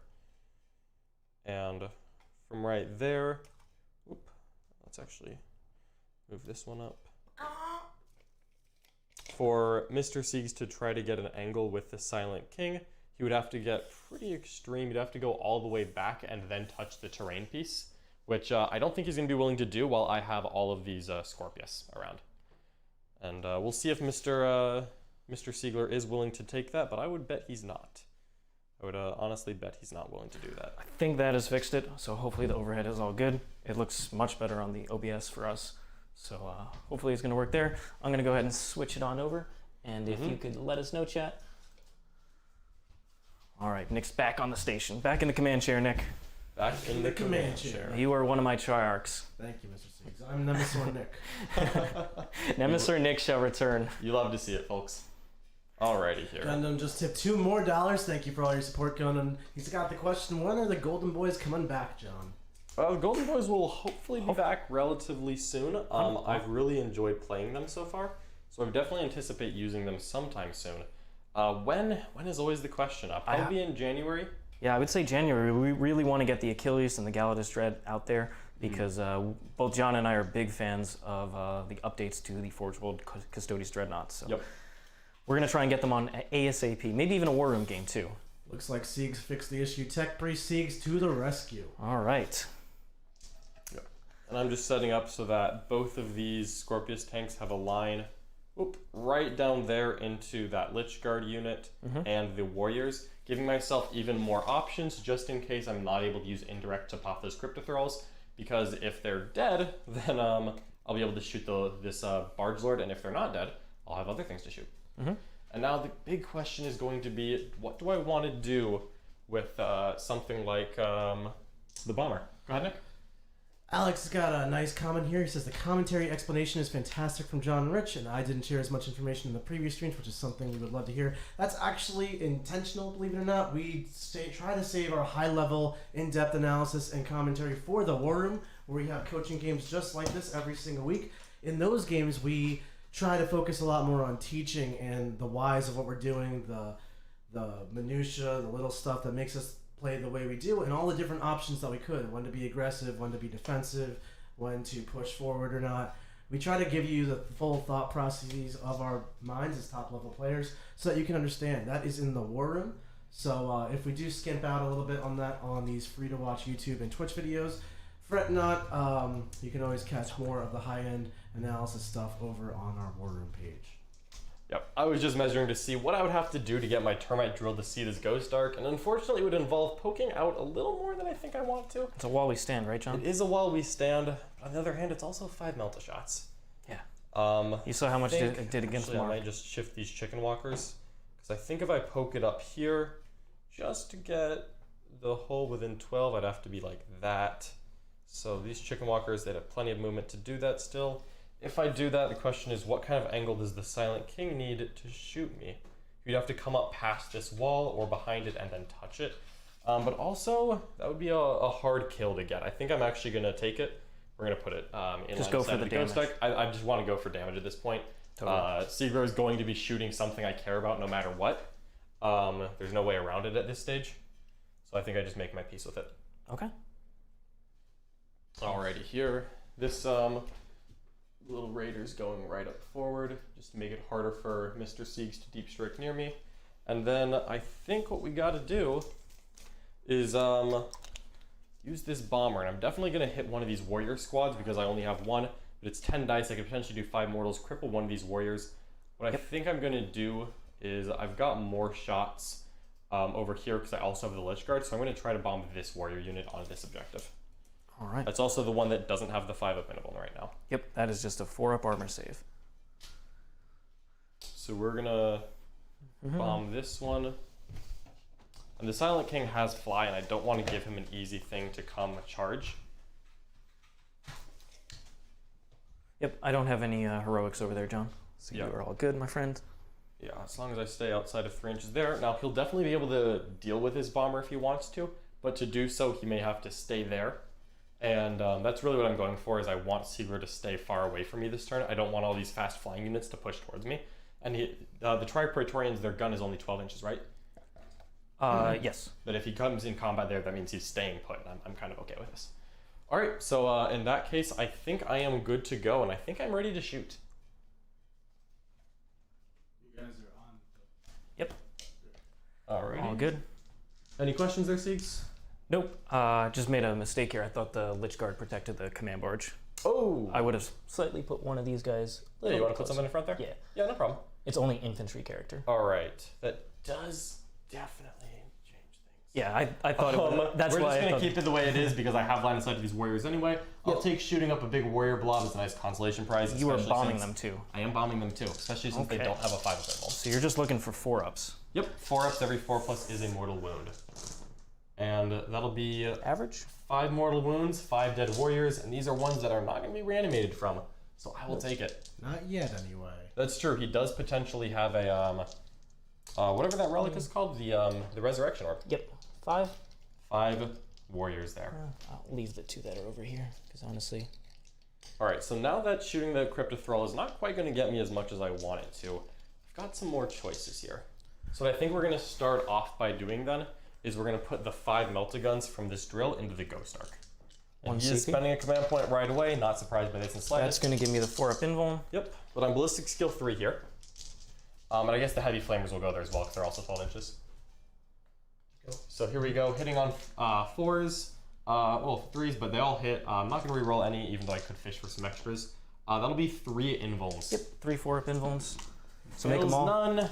Speaker 1: And from right there, let's actually move this one up. For Mr. Siegs to try to get an angle with the Silent King, he would have to get pretty extreme. He'd have to go all the way back and then touch the terrain piece, which I don't think he's going to be willing to do while I have all of these Scorpius around. And we'll see if Mr. Siegler is willing to take that, but I would bet he's not. I would honestly bet he's not willing to do that.
Speaker 2: I think that has fixed it, so hopefully the overhead is all good. It looks much better on the OBS for us, so hopefully it's going to work there. I'm going to go ahead and switch it on over, and if you could let us know, chat. All right, Nick's back on the station. Back in the command chair, Nick.
Speaker 1: Back in the command chair.
Speaker 2: You are one of my triarchs.
Speaker 3: Thank you, Mr. Siegs. I'm Nemesis Nick.
Speaker 2: Nemesis Nick shall return.
Speaker 1: You love to see it, folks. Alrighty here.
Speaker 3: Gundam just tipped $2 more. Thank you for all your support, Gundam. He's got the question, when are the Golden Boys coming back, John?
Speaker 1: Golden Boys will hopefully be back relatively soon. I've really enjoyed playing them so far, so I definitely anticipate using them sometime soon. When is always the question. Probably in January.
Speaker 2: Yeah, I would say January. We really want to get the Achilles and the Galladus Dread out there, because both John and I are big fans of the updates to the Forge World Custodes Dreadnoughts. So.
Speaker 1: Yep.
Speaker 2: We're going to try and get them on ASAP, maybe even a War Room game too.
Speaker 3: Looks like Siegs fixed the issue. Tech Priest Siegs to the rescue.
Speaker 2: All right.
Speaker 1: Yep. And I'm just setting up so that both of these Scorpius tanks have a line right down there into that Lich Guard unit and the Warriors, giving myself even more options just in case I'm not able to use indirect to pop those Cryptothralls, because if they're dead, then I'll be able to shoot this Barge Lord, and if they're not dead, I'll have other things to shoot. And now the big question is going to be, what do I want to do with something like the Bomber? Go ahead, Nick.
Speaker 3: Alex has got a nice comment here. He says, the commentary explanation is fantastic from John and Rich, and I didn't share as much information in the previous streams, which is something we would love to hear. That's actually intentional, believe it or not. We try to save our high-level, in-depth analysis and commentary for the War Room, where we have coaching games just like this every single week. In those games, we try to focus a lot more on teaching and the whys of what we're doing, the minutia, the little stuff that makes us play the way we do, and all the different options that we could, when to be aggressive, when to be defensive, when to push forward or not. We try to give you the full thought processes of our minds as top level players so that you can understand. That is in the war room. So if we do skimp out a little bit on that on these free to watch YouTube and Twitch videos, fret not. You can always catch more of the high end analysis stuff over on our war room page.
Speaker 1: Yep, I was just measuring to see what I would have to do to get my termite drill to see this Ghost Arc, and unfortunately it would involve poking out a little more than I think I want to.
Speaker 2: It's a while we stand, right, John?
Speaker 1: It is a while we stand. On the other hand, it's also 5 melta shots.
Speaker 2: Yeah. You saw how much it did against
Speaker 1: Mark.
Speaker 2: Mark.
Speaker 1: I might just shift these chicken walkers, because I think if I poke it up here, just to get the hole within 12, I'd have to be like that. So these chicken walkers, they'd have plenty of movement to do that still. If I do that, the question is, what kind of angle does the Silent King need to shoot me? You'd have to come up past this wall or behind it and then touch it. But also, that would be a hard kill to get. I think I'm actually going to take it. We're going to put it in
Speaker 2: just
Speaker 1: line
Speaker 2: go
Speaker 1: inside
Speaker 2: for
Speaker 1: of
Speaker 2: the
Speaker 1: Ghost
Speaker 2: damage.
Speaker 1: Deck. I just want to go for damage at this point.
Speaker 2: Totally.
Speaker 1: Siegler is going to be shooting something I care about no matter what. There's no way around it at this stage. So I think I just make my peace with it.
Speaker 2: Okay.
Speaker 1: Alrighty, here. This little raider's going right up forward, just to make it harder for Mr. Siegs to deep strike near me. And then I think what we gotta do is use this bomber, and I'm definitely gonna hit one of these warrior squads because I only have one, but it's 10 dice. I could potentially do 5 mortals, cripple one of these warriors. What I think I'm gonna do is I've got more shots over here because I also have the Lich Guard, so I'm gonna try to bomb this warrior unit on this objective.
Speaker 2: All right.
Speaker 1: That's also the one that doesn't have the 5-up interval right now.
Speaker 2: Yep, that is just a 4-up armor save.
Speaker 1: So we're gonna bomb this one. And the Silent King has fly, and I don't want to give him an easy thing to come charge.
Speaker 2: Yep, I don't have any heroics over there, John. So you are all good, my friend.
Speaker 1: Yeah, as long as I stay outside of 3 inches there. Now, he'll definitely be able to deal with his bomber if he wants to, but to do so, he may have to stay there. And that's really what I'm going for, is I want Siegler to stay far away from me this turn. I don't want all these fast flying units to push towards me. And the Tri-Praetorians, their gun is only 12 inches, right?
Speaker 2: Yes.
Speaker 1: But if he comes in combat there, that means he's staying put, and I'm kind of okay with this. All right, so in that case, I think I am good to go, and I think I'm ready to shoot.
Speaker 3: You guys are on.
Speaker 2: Yep.
Speaker 1: All right.
Speaker 2: All good.
Speaker 1: Any questions there, Siegs?
Speaker 2: Nope. Just made a mistake here. I thought the Lich Guard protected the command barge.
Speaker 1: Oh!
Speaker 2: I would have slightly put one of these guys.
Speaker 1: Yeah, you want to put something in front there?
Speaker 2: Yeah.
Speaker 1: Yeah, no problem.
Speaker 2: It's only infantry character.
Speaker 1: All right. That does definitely change things.
Speaker 2: Yeah, I thought it would. That's
Speaker 1: we're
Speaker 2: why
Speaker 1: just
Speaker 2: I
Speaker 1: going
Speaker 2: thought.
Speaker 1: to keep it the way it is because I have line of sight to these warriors anyway. I'll
Speaker 2: Yep.
Speaker 1: take shooting up a big warrior blob as a nice consolation prize.
Speaker 2: You are
Speaker 1: especially
Speaker 2: bombing
Speaker 1: since
Speaker 2: them too.
Speaker 1: I am bombing them too, especially since they
Speaker 2: Okay.
Speaker 1: don't have a 5-up interval.
Speaker 2: So you're just looking for 4-ups.
Speaker 1: Yep, 4-ups, every 4+ is a mortal wound. And that'll be
Speaker 2: Average?
Speaker 1: 5 mortal wounds, 5 dead warriors, and these are ones that are not going to be reanimated from. So I will take it.
Speaker 3: Not yet, anyway.
Speaker 1: That's true. He does potentially have a whatever that relic is called, the resurrection orb.
Speaker 2: Yep. 5.
Speaker 1: 5 warriors there.
Speaker 2: I'll leave the 2 that are over here because honestly.
Speaker 1: All right. So now that shooting the Crypto Thrall is not quite going to get me as much as I want it to, I've got some more choices here. So what I think we're going to start off by doing then is we're going to put the 5 melta-guns from this drill into the Ghost Arc. And he is spending a command point right away, not surprised by this in slightest.
Speaker 2: That's going to give me the 4-up invuln.
Speaker 1: Yep, but I'm ballistic skill 3 here. And I guess the heavy flamers will go there as well because they're also 12 inches. So here we go, hitting on 4s, well 3s, but they all hit. I'm not going to reroll any, even though I could fish for some extras. That'll be 3 invulns.
Speaker 2: Yep, 3 4-up invulns. So make them all.
Speaker 1: None.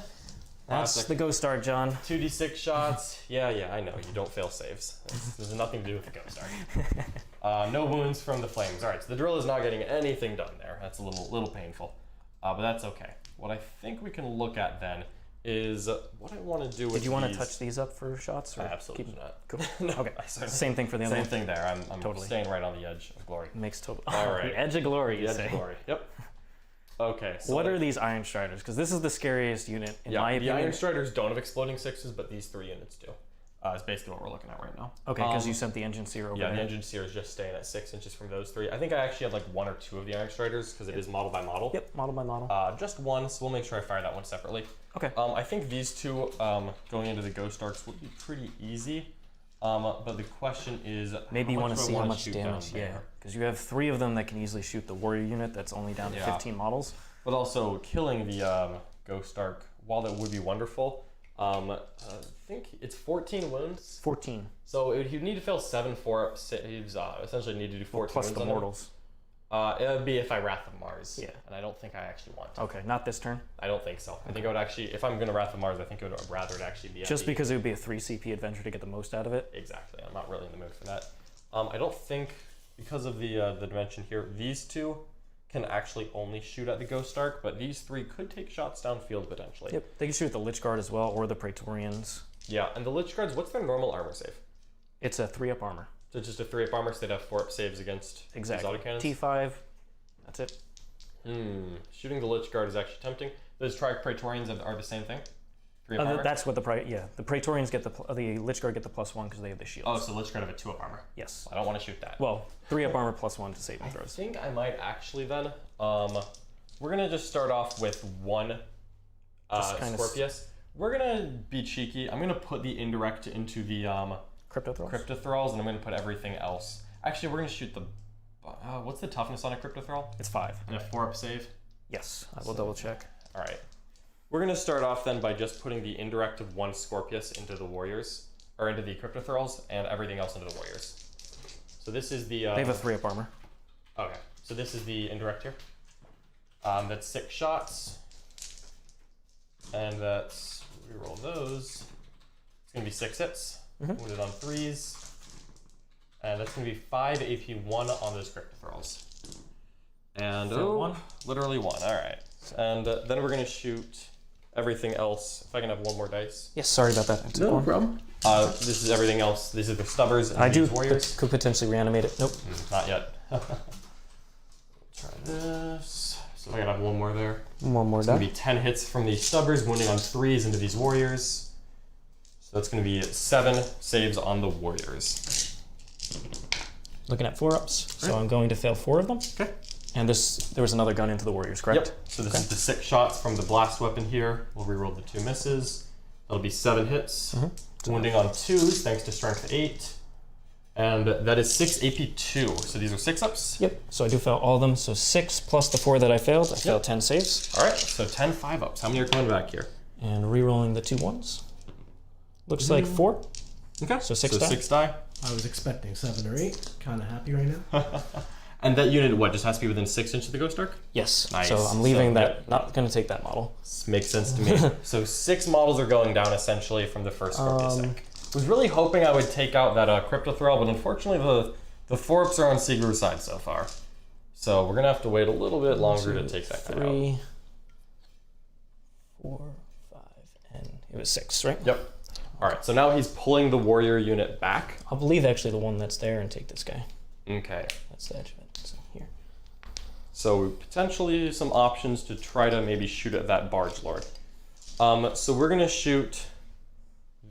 Speaker 2: That's the Ghost Start, John.
Speaker 1: 2d6 shots. Yeah, I know. You don't fail saves. This has nothing to do with the Ghost Start. No wounds from the flames. All right, so the drill is not getting anything done there. That's a little painful, but that's okay. What I think we can look at then is what I want to do with
Speaker 2: Did you want to
Speaker 1: these.
Speaker 2: touch these up for shots? Or
Speaker 1: Absolutely
Speaker 2: keep...
Speaker 1: not.
Speaker 2: Cool.
Speaker 1: No,
Speaker 2: Okay.
Speaker 1: I
Speaker 2: Same thing for the other
Speaker 1: Same
Speaker 2: one.
Speaker 1: thing there. I'm
Speaker 2: Totally.
Speaker 1: staying right on the edge of glory.
Speaker 2: Makes total.
Speaker 1: All right.
Speaker 2: The edge of glory, you
Speaker 1: The edge
Speaker 2: say.
Speaker 1: of glory. Yep. Okay. So
Speaker 2: What are these Iron Striders? Because this is the scariest unit, in my
Speaker 1: the
Speaker 2: opinion.
Speaker 1: Iron Striders don't have exploding 6s, but these 3 units do. Is basically what we're looking at right now.
Speaker 2: Okay, because you sent the Engine Seer over
Speaker 1: Yeah,
Speaker 2: there.
Speaker 1: the Engine Seer is just staying at 6 inches from those 3. I think I actually had like 1 or 2 of the Iron Striders because it is model by model.
Speaker 2: Yep, model by model.
Speaker 1: Just 1, so we'll make sure I fire that one separately.
Speaker 2: Okay.
Speaker 1: I think these 2 going into the Ghost Arcs would be pretty easy. But the question is,
Speaker 2: Maybe you want to see how much
Speaker 1: shoot
Speaker 2: damage,
Speaker 1: down
Speaker 2: yeah.
Speaker 1: there?
Speaker 2: Because you have 3 of them that can easily shoot the warrior unit that's only down to 15 models.
Speaker 1: But also killing the Ghost Arc, while that would be wonderful, I think it's 14 wounds.
Speaker 2: 14.
Speaker 1: So he'd need to fail 7 4-up saves, essentially need to do 14
Speaker 2: Plus
Speaker 1: wounds
Speaker 2: the
Speaker 1: on him.
Speaker 2: mortals.
Speaker 1: It would be if I Wrath of Mars.
Speaker 2: Yeah.
Speaker 1: And I don't think I actually want to.
Speaker 2: Okay, not this turn.
Speaker 1: I don't think so. I think I would actually, if I'm going to Wrath of Mars, I think I would rather it actually be
Speaker 2: Just because it would be a 3 CP adventure to get the most out of it.
Speaker 1: Exactly. I'm not really in the mood for that. I don't think, because of the dimension here, these 2 can actually only shoot at the Ghost Arc, but these 3 could take shots downfield potentially.
Speaker 2: Yep, they can shoot the Lich Guard as well, or the Praetorians.
Speaker 1: Yeah, and the Lich Guards, what's their normal armor save?
Speaker 2: It's a 3-up armor.
Speaker 1: So just a 3-up armor, so they'd have 4-up saves against these autocannons?
Speaker 2: T5, that's it.
Speaker 1: Shooting the Lich Guard is actually tempting. Those Praetorians are the same thing? 3-up armor?
Speaker 2: That's what the Praetorians get the Lich Guard get the +1 because they have the shields.
Speaker 1: Oh, so Lich Guard have a 2-up armor.
Speaker 2: Yes.
Speaker 1: I don't want to shoot that.
Speaker 2: Well, 3-up armor +1 to saving throws.
Speaker 1: I think I might actually then. We're gonna just start off with 1 Scorpius. We're gonna be cheeky. I'm gonna put the indirect into the Cryptothralls, and I'm gonna put everything else. Actually, we're gonna shoot the. What's the toughness on a Cryptothrall?
Speaker 2: It's 5.
Speaker 1: And a 4-up save.
Speaker 2: Yes, I will double check.
Speaker 1: All right. We're gonna start off then by just putting the indirect of 1 Scorpius into the warriors, or into the Cryptothralls, and everything else into the warriors. So this is the.
Speaker 2: They have a 3-up armor.
Speaker 1: Okay, so this is the indirect here. That's 6 shots, and that's reroll those. It's gonna be 6 hits. Wounded on 3s, and that's gonna be 5 AP 1 on those Cryptothralls. And literally 1. All right, and then we're gonna shoot everything else. If I can have 1 more dice.
Speaker 2: Yes, sorry about that.
Speaker 1: No problem. This is everything else. These are the stubbers and these warriors.
Speaker 2: Could potentially reanimate it. Nope.
Speaker 1: Not yet. Try this. So I gotta have 1 more there.
Speaker 2: 1 more
Speaker 1: It's
Speaker 2: die.
Speaker 1: gonna be 10 hits from these stubbers, wounding on 3s into these warriors. So that's gonna be 7 saves on the warriors.
Speaker 2: Looking at 4-ups, so I'm going to fail 4 of them.
Speaker 1: Okay.
Speaker 2: And there was another gun into the warriors, correct?
Speaker 1: Yep. So this is the 6 shots from the blast weapon here. We'll reroll the 2 misses. That'll be 7 hits. Wounding on 2s, thanks to strength 8. And that is 6 AP2. So these are 6-ups?
Speaker 2: Yep. So I do fail all of them. So 6 plus the 4 that I failed. I failed 10 saves.
Speaker 1: All right. So 10 5-ups. How many are coming back here?
Speaker 2: And re-rolling the 2 1s. Looks like 4.
Speaker 1: Okay.
Speaker 2: So 6 die.
Speaker 1: 6 die.
Speaker 3: I was expecting 7 or 8. Kind of happy right now.
Speaker 1: And that unit, what, just has to be within 6 inches of the Ghost Arc?
Speaker 2: Yes.
Speaker 1: Nice.
Speaker 2: So I'm leaving
Speaker 1: So,
Speaker 2: that. Not going to take that model.
Speaker 1: This makes sense to me. So 6 models are going down essentially from the first Scorpius tank. Was really hoping I would take out that Cryptothrall, but unfortunately the 4-ups are on Siegler's side so far. So we're gonna have to wait a little bit longer to take that guy out.
Speaker 2: 3, 4, 5, and it was 6, right?
Speaker 1: Yep. All right. So now he's pulling the warrior unit back.
Speaker 2: I'll believe actually the one that's there and take this guy.
Speaker 1: Okay.
Speaker 2: That's the edge of it. So here.
Speaker 1: So potentially some options to try to maybe shoot at that Barge Lord. So we're gonna shoot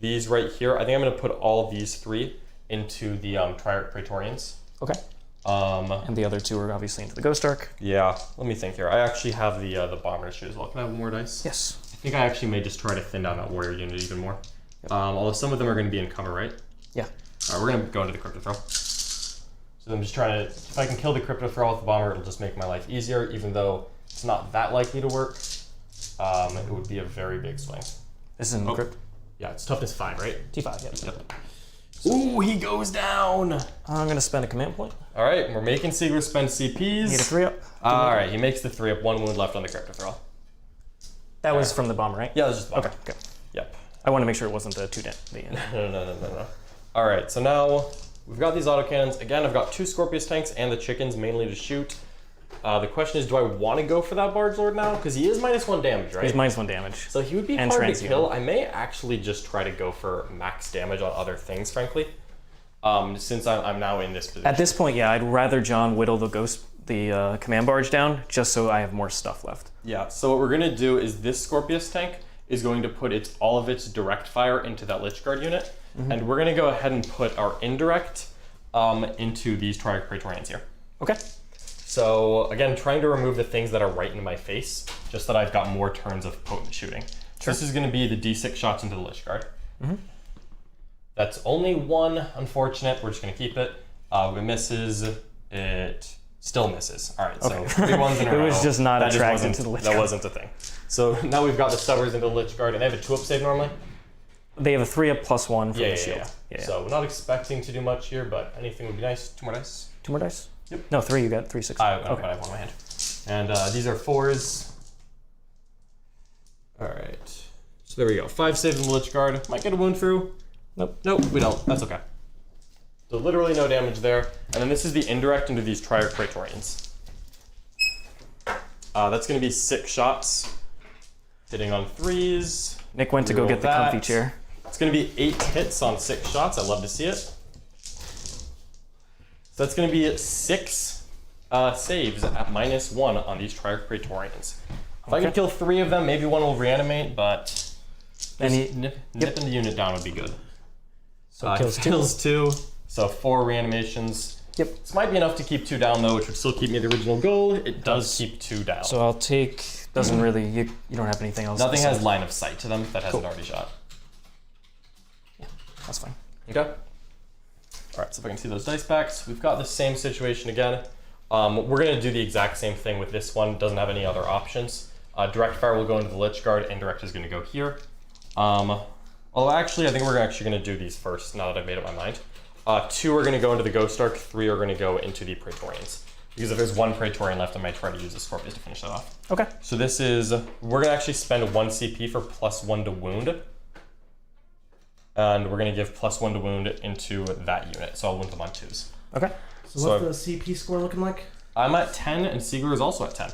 Speaker 1: these right here. I think I'm gonna put all these 3 into the Triarch Praetorians.
Speaker 2: Okay. And the other 2 are obviously into the Ghost Arc.
Speaker 1: Yeah. Let me think here. I actually have the bomber to shoot as well. Can I have 1 more dice?
Speaker 2: Yes.
Speaker 1: I think I actually may just try to thin down that warrior unit even more. Although some of them are gonna be in cover, right?
Speaker 2: Yeah.
Speaker 1: All right. We're gonna go into the Cryptothrall. So I'm just trying to, if I can kill the Cryptothrall with the bomber, it'll just make my life easier, even though it's not that likely to work. It would be a very big swing.
Speaker 2: This is in Crypt.
Speaker 1: Yeah, it's toughness 5, right?
Speaker 2: T5, yep.
Speaker 1: Ooh, he goes down!
Speaker 2: I'm going to spend a command point.
Speaker 1: All right, we're making Siegler spend CPs.
Speaker 2: Need a 3-up.
Speaker 1: All right, he makes the 3-up, 1 wound left on the Cryptothrall.
Speaker 2: That was from the bomber, right?
Speaker 1: Yeah, that was just the bomber.
Speaker 2: Okay, good.
Speaker 1: Yep.
Speaker 2: I want to make sure it wasn't the 2 dent.
Speaker 1: No. All right, so now we've got these autocannons. Again, I've got 2 Scorpius tanks and the chickens mainly to shoot. The question is, do I want to go for that Barge Lord now? Because he is -1 damage, right?
Speaker 2: He's -1 damage.
Speaker 1: So he would be
Speaker 2: And
Speaker 1: hard to
Speaker 2: transient.
Speaker 1: kill. I may actually just try to go for max damage on other things, frankly. Since I'm now in this position.
Speaker 2: At this point, yeah, I'd rather John whittle the command barge down just so I have more stuff left.
Speaker 1: Yeah, so what we're gonna do is this Scorpius tank is going to put all of its direct fire into that Lich Guard unit, and we're gonna go ahead and put our indirect into these Triarch Praetorians here.
Speaker 2: Okay.
Speaker 1: So again, trying to remove the things that are right in my face, just that I've got more turns of potent shooting. So this is gonna be the D6 shots into the Lich Guard. That's only one, unfortunate. We're just gonna keep it. It misses, it still misses. All right, so 3 ones in a row.
Speaker 2: It was just not
Speaker 1: That
Speaker 2: attracted to the Lich
Speaker 1: That
Speaker 2: Guard.
Speaker 1: wasn't a thing. So now we've got the Stubbers into the Lich Guard, and they have a 2-up save normally?
Speaker 2: They have a 3-up +1 for the shield.
Speaker 1: Yeah. So we're not expecting to do much here, but anything would be nice. 2 more dice.
Speaker 2: 2 more dice?
Speaker 1: Yep.
Speaker 2: No, 3. You got 3 6.
Speaker 1: I have one in my hand. And these are 4s. All right. So there we go. 5 saves in the Lich Guard. Might get a wound through.
Speaker 2: Nope.
Speaker 1: Nope, we don't. That's okay. So literally no damage there. And then this is the indirect into these Triarch Praetorians. That's going to be 6 shots. Hitting on 3s.
Speaker 2: Nick went to go
Speaker 1: Reroll
Speaker 2: get the
Speaker 1: that.
Speaker 2: comfy chair.
Speaker 1: It's going to be 8 hits on 6 shots. I love to see it. So that's going to be 6 saves at -1 on these Triarch Praetorians. If I can kill 3 of them, maybe 1 will reanimate, but nipping the unit down would be good.
Speaker 2: So kills 2.
Speaker 1: Kills 2, so 4 reanimations.
Speaker 2: Yep.
Speaker 1: This might be enough to keep 2 down though, which would still keep me the original goal. It does keep 2 down.
Speaker 2: So I'll take. Doesn't really. You don't have anything else.
Speaker 1: Nothing has line of sight to them that hasn't already shot.
Speaker 2: Yeah, that's fine.
Speaker 1: Okay. All right, so if I can see those dice backs, we've got the same situation again. We're gonna do the exact same thing with this one. Doesn't have any other options. Direct fire will go into the Lich Guard. Indirect is gonna go here. Although actually, I think we're actually gonna do these first. Now that I've made up my mind. 2 are gonna go into the Ghost Arc. 3 are gonna go into the Praetorians. Because if there's 1 Praetorian left, I might try to use the Scorpius to finish that off.
Speaker 2: Okay.
Speaker 1: So this is, we're gonna actually spend 1 CP for +1 to wound. And we're gonna give +1 to wound into that unit. So I'll wound them on 2s.
Speaker 2: Okay.
Speaker 3: So what's the CP score looking like?
Speaker 1: I'm at 10 and Siegler is also at 10.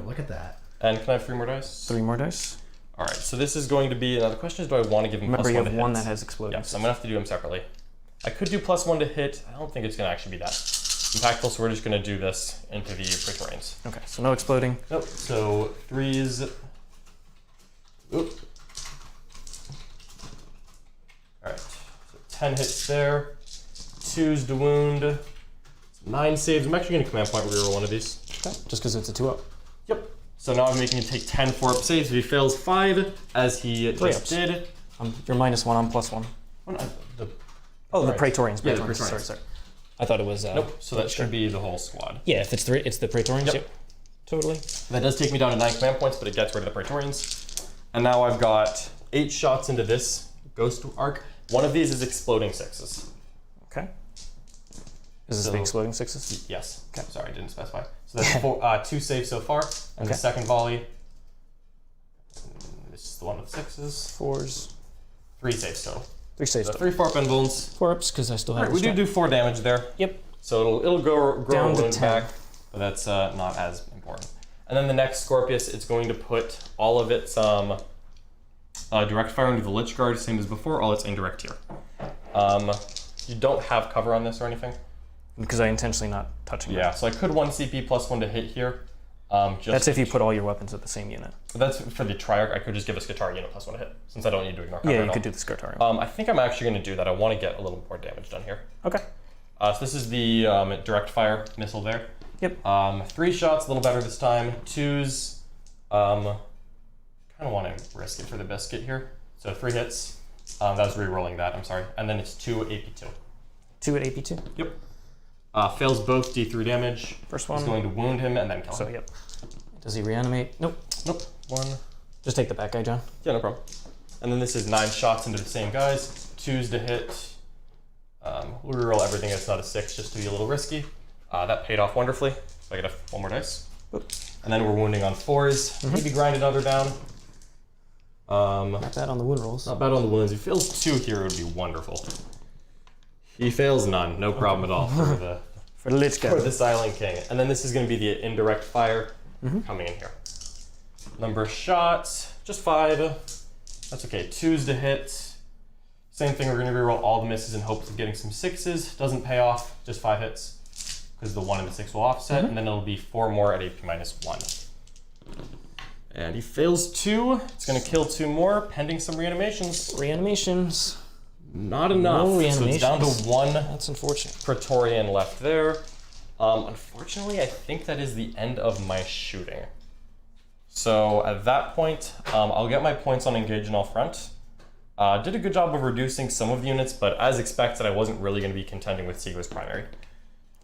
Speaker 3: Look at that.
Speaker 1: And can I have 3 more dice?
Speaker 2: 3 more dice.
Speaker 1: All right, so this is going to be, now the question is, do I want to give him
Speaker 2: Remember, you
Speaker 1: +1
Speaker 2: have
Speaker 1: to
Speaker 2: 1
Speaker 1: hit?
Speaker 2: that has exploding.
Speaker 1: Yeah, so I'm gonna have to do them separately. I could do +1 to hit. I don't think it's gonna actually be that impactful, so we're just gonna do this into the Praetorians.
Speaker 2: Okay, so no exploding.
Speaker 1: Nope, so 3s. Oop. All right, so 10 hits there. 2s to wound. 9 saves. I'm actually gonna command point reroll one of these.
Speaker 2: Okay. Just because it's a 2-up.
Speaker 1: Yep. So now I'm making him take 10 4-up saves. If he fails 5, as he just
Speaker 2: 3-ups.
Speaker 1: did.
Speaker 2: You're -1, I'm +1.
Speaker 1: The
Speaker 2: The Praetorians.
Speaker 1: Yeah, the
Speaker 2: Praetorians.
Speaker 1: Praetorians.
Speaker 2: Sorry. I thought it was.
Speaker 1: Nope, so that should be the whole squad.
Speaker 2: Yeah, if it's 3, it's the Praetorians.
Speaker 1: Yep.
Speaker 2: Totally.
Speaker 1: That does take me down to 9 command points, but it gets rid of the Praetorians. And now I've got 8 shots into this Ghost Arc. One of these is exploding 6s.
Speaker 2: Okay. Is this the exploding 6s?
Speaker 1: Yes.
Speaker 2: Okay.
Speaker 1: Sorry, I didn't specify. So that's 2 saves so far. And the second volley. This is the one with 6s.
Speaker 2: 4s.
Speaker 1: 3 saves total.
Speaker 2: 3 saves.
Speaker 1: So 3 4-up invulns.
Speaker 2: 4-ups because I still have.
Speaker 1: All right, we do 4 damage there.
Speaker 2: Yep.
Speaker 1: So it'll grow
Speaker 2: Down
Speaker 1: a
Speaker 2: to
Speaker 1: wound
Speaker 2: 10.
Speaker 1: back, but that's not as important. And then the next Scorpius, it's going to put all of its direct fire into the Lich Guard, same as before, all its indirect here. You don't have cover on this or anything?
Speaker 2: Because I intentionally not touching it.
Speaker 1: Yeah, so I could 1 CP +1 to hit here.
Speaker 2: That's if you put all your weapons at the same unit.
Speaker 1: That's for the Triarch. I could just give a Scatar unit +1 to hit, since I don't need to ignore cover
Speaker 2: Yeah,
Speaker 1: at
Speaker 2: you
Speaker 1: all.
Speaker 2: could do the Scartarium.
Speaker 1: I think I'm actually going to do that. I want to get a little more damage done here.
Speaker 2: Okay.
Speaker 1: So this is the direct fire missile there.
Speaker 2: Yep.
Speaker 1: 3 shots, a little better this time. 2s, kind of want to risk it for the biscuit here. So 3 hits. That was re-rolling that, I'm sorry. And then it's 2 AP2.
Speaker 2: 2 at AP2.
Speaker 1: Yep. Fails both D3 damage.
Speaker 2: First one.
Speaker 1: Is going to wound him and then kill him.
Speaker 2: So yep. Does he reanimate? Nope.
Speaker 1: Nope. 1.
Speaker 2: Just take the back guy, John.
Speaker 1: Yeah, no problem. And then this is 9 shots into the same guys. 2s to hit. We'll reroll everything that's not a 6 just to be a little risky. That paid off wonderfully. So I get 1 more dice.
Speaker 2: Oop.
Speaker 1: And then we're wounding on 4s. Maybe grind another down.
Speaker 2: Not bad on the wound rolls.
Speaker 1: Not bad on the wounds. If he fails 2 here, it would be wonderful. He fails none. No problem at all
Speaker 2: For the Lich
Speaker 1: for
Speaker 2: Guard.
Speaker 1: the Silent King. And then this is going to be the indirect fire coming in here. Number of shots, just 5. That's okay. 2s to hit. Same thing, we're going to reroll all the misses in hopes of getting some 6s. Doesn't pay off, just 5 hits. Because the 1 and the 6 will offset, and then it'll be 4 more at AP -1. And he fails 2. It's going to kill 2 more, pending some reanimations.
Speaker 2: Reanimations.
Speaker 1: Not enough.
Speaker 2: No
Speaker 1: So it's down to
Speaker 2: reanimations.
Speaker 1: 1
Speaker 2: That's unfortunate.
Speaker 1: Praetorian left there. Unfortunately, I think that is the end of my shooting. So at that point, I'll get my points on engage in all front. Did a good job of reducing some of the units, but as expected, I wasn't really going to be contending with Siegler's primary.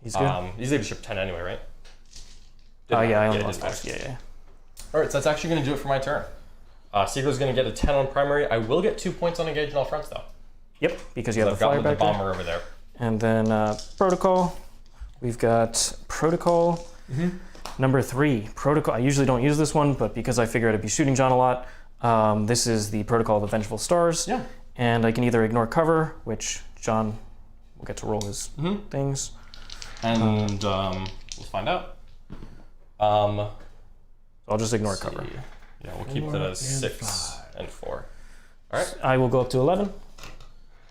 Speaker 2: He's good.
Speaker 1: He's leadership 10 anyway, right?
Speaker 2: Oh yeah, I only
Speaker 1: it
Speaker 2: lost
Speaker 1: didn't
Speaker 2: 5.
Speaker 1: matter.
Speaker 2: Yeah.
Speaker 1: All right, so that's actually going to do it for my turn. Siegler's going to get a 10 on primary. I will get 2 points on engage on all fronts, though.
Speaker 2: Yep, because you have
Speaker 1: I've
Speaker 2: the
Speaker 1: got
Speaker 2: flyer
Speaker 1: the
Speaker 2: back there.
Speaker 1: bomber over there.
Speaker 2: And then protocol. We've got protocol. Number 3, protocol. I usually don't use this one, but because I figured I'd be shooting John a lot, this is the protocol of the Vengeful Stars.
Speaker 1: Yeah.
Speaker 2: And I can either ignore cover, which John will get to roll his things.
Speaker 1: And we'll find out.
Speaker 2: I'll just ignore
Speaker 1: let's
Speaker 2: cover.
Speaker 1: see. Yeah, we'll keep that as 6 and 4. All right.
Speaker 2: I will go up to 11.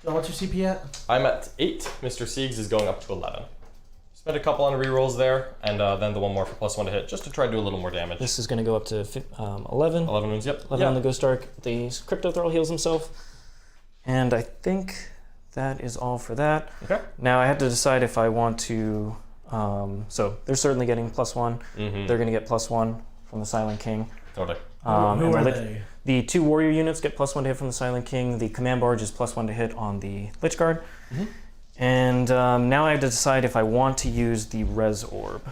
Speaker 3: John, what's your CP at?
Speaker 1: I'm at 8. Mr. Siegs is going up to 11. Spent a couple on rerolls there, and then the one more for +1 to hit, just to try to do a little more damage.
Speaker 2: This is going to go up to 11.
Speaker 1: 11 wounds, yep.
Speaker 2: 11 on the Ghost Arc. The Crypto Thrall heals himself. And I think that is all for that.
Speaker 1: Okay.
Speaker 2: Now I have to decide if I want to... so they're certainly getting +1. They're going to get +1 from the Silent King.
Speaker 1: Totally.
Speaker 3: Who
Speaker 2: and
Speaker 3: are
Speaker 2: the
Speaker 3: they?
Speaker 2: The 2 warrior units get +1 to hit from the Silent King. The Command Barge is +1 to hit on the Lich Guard. And now I have to decide if I want to use the Res Orb.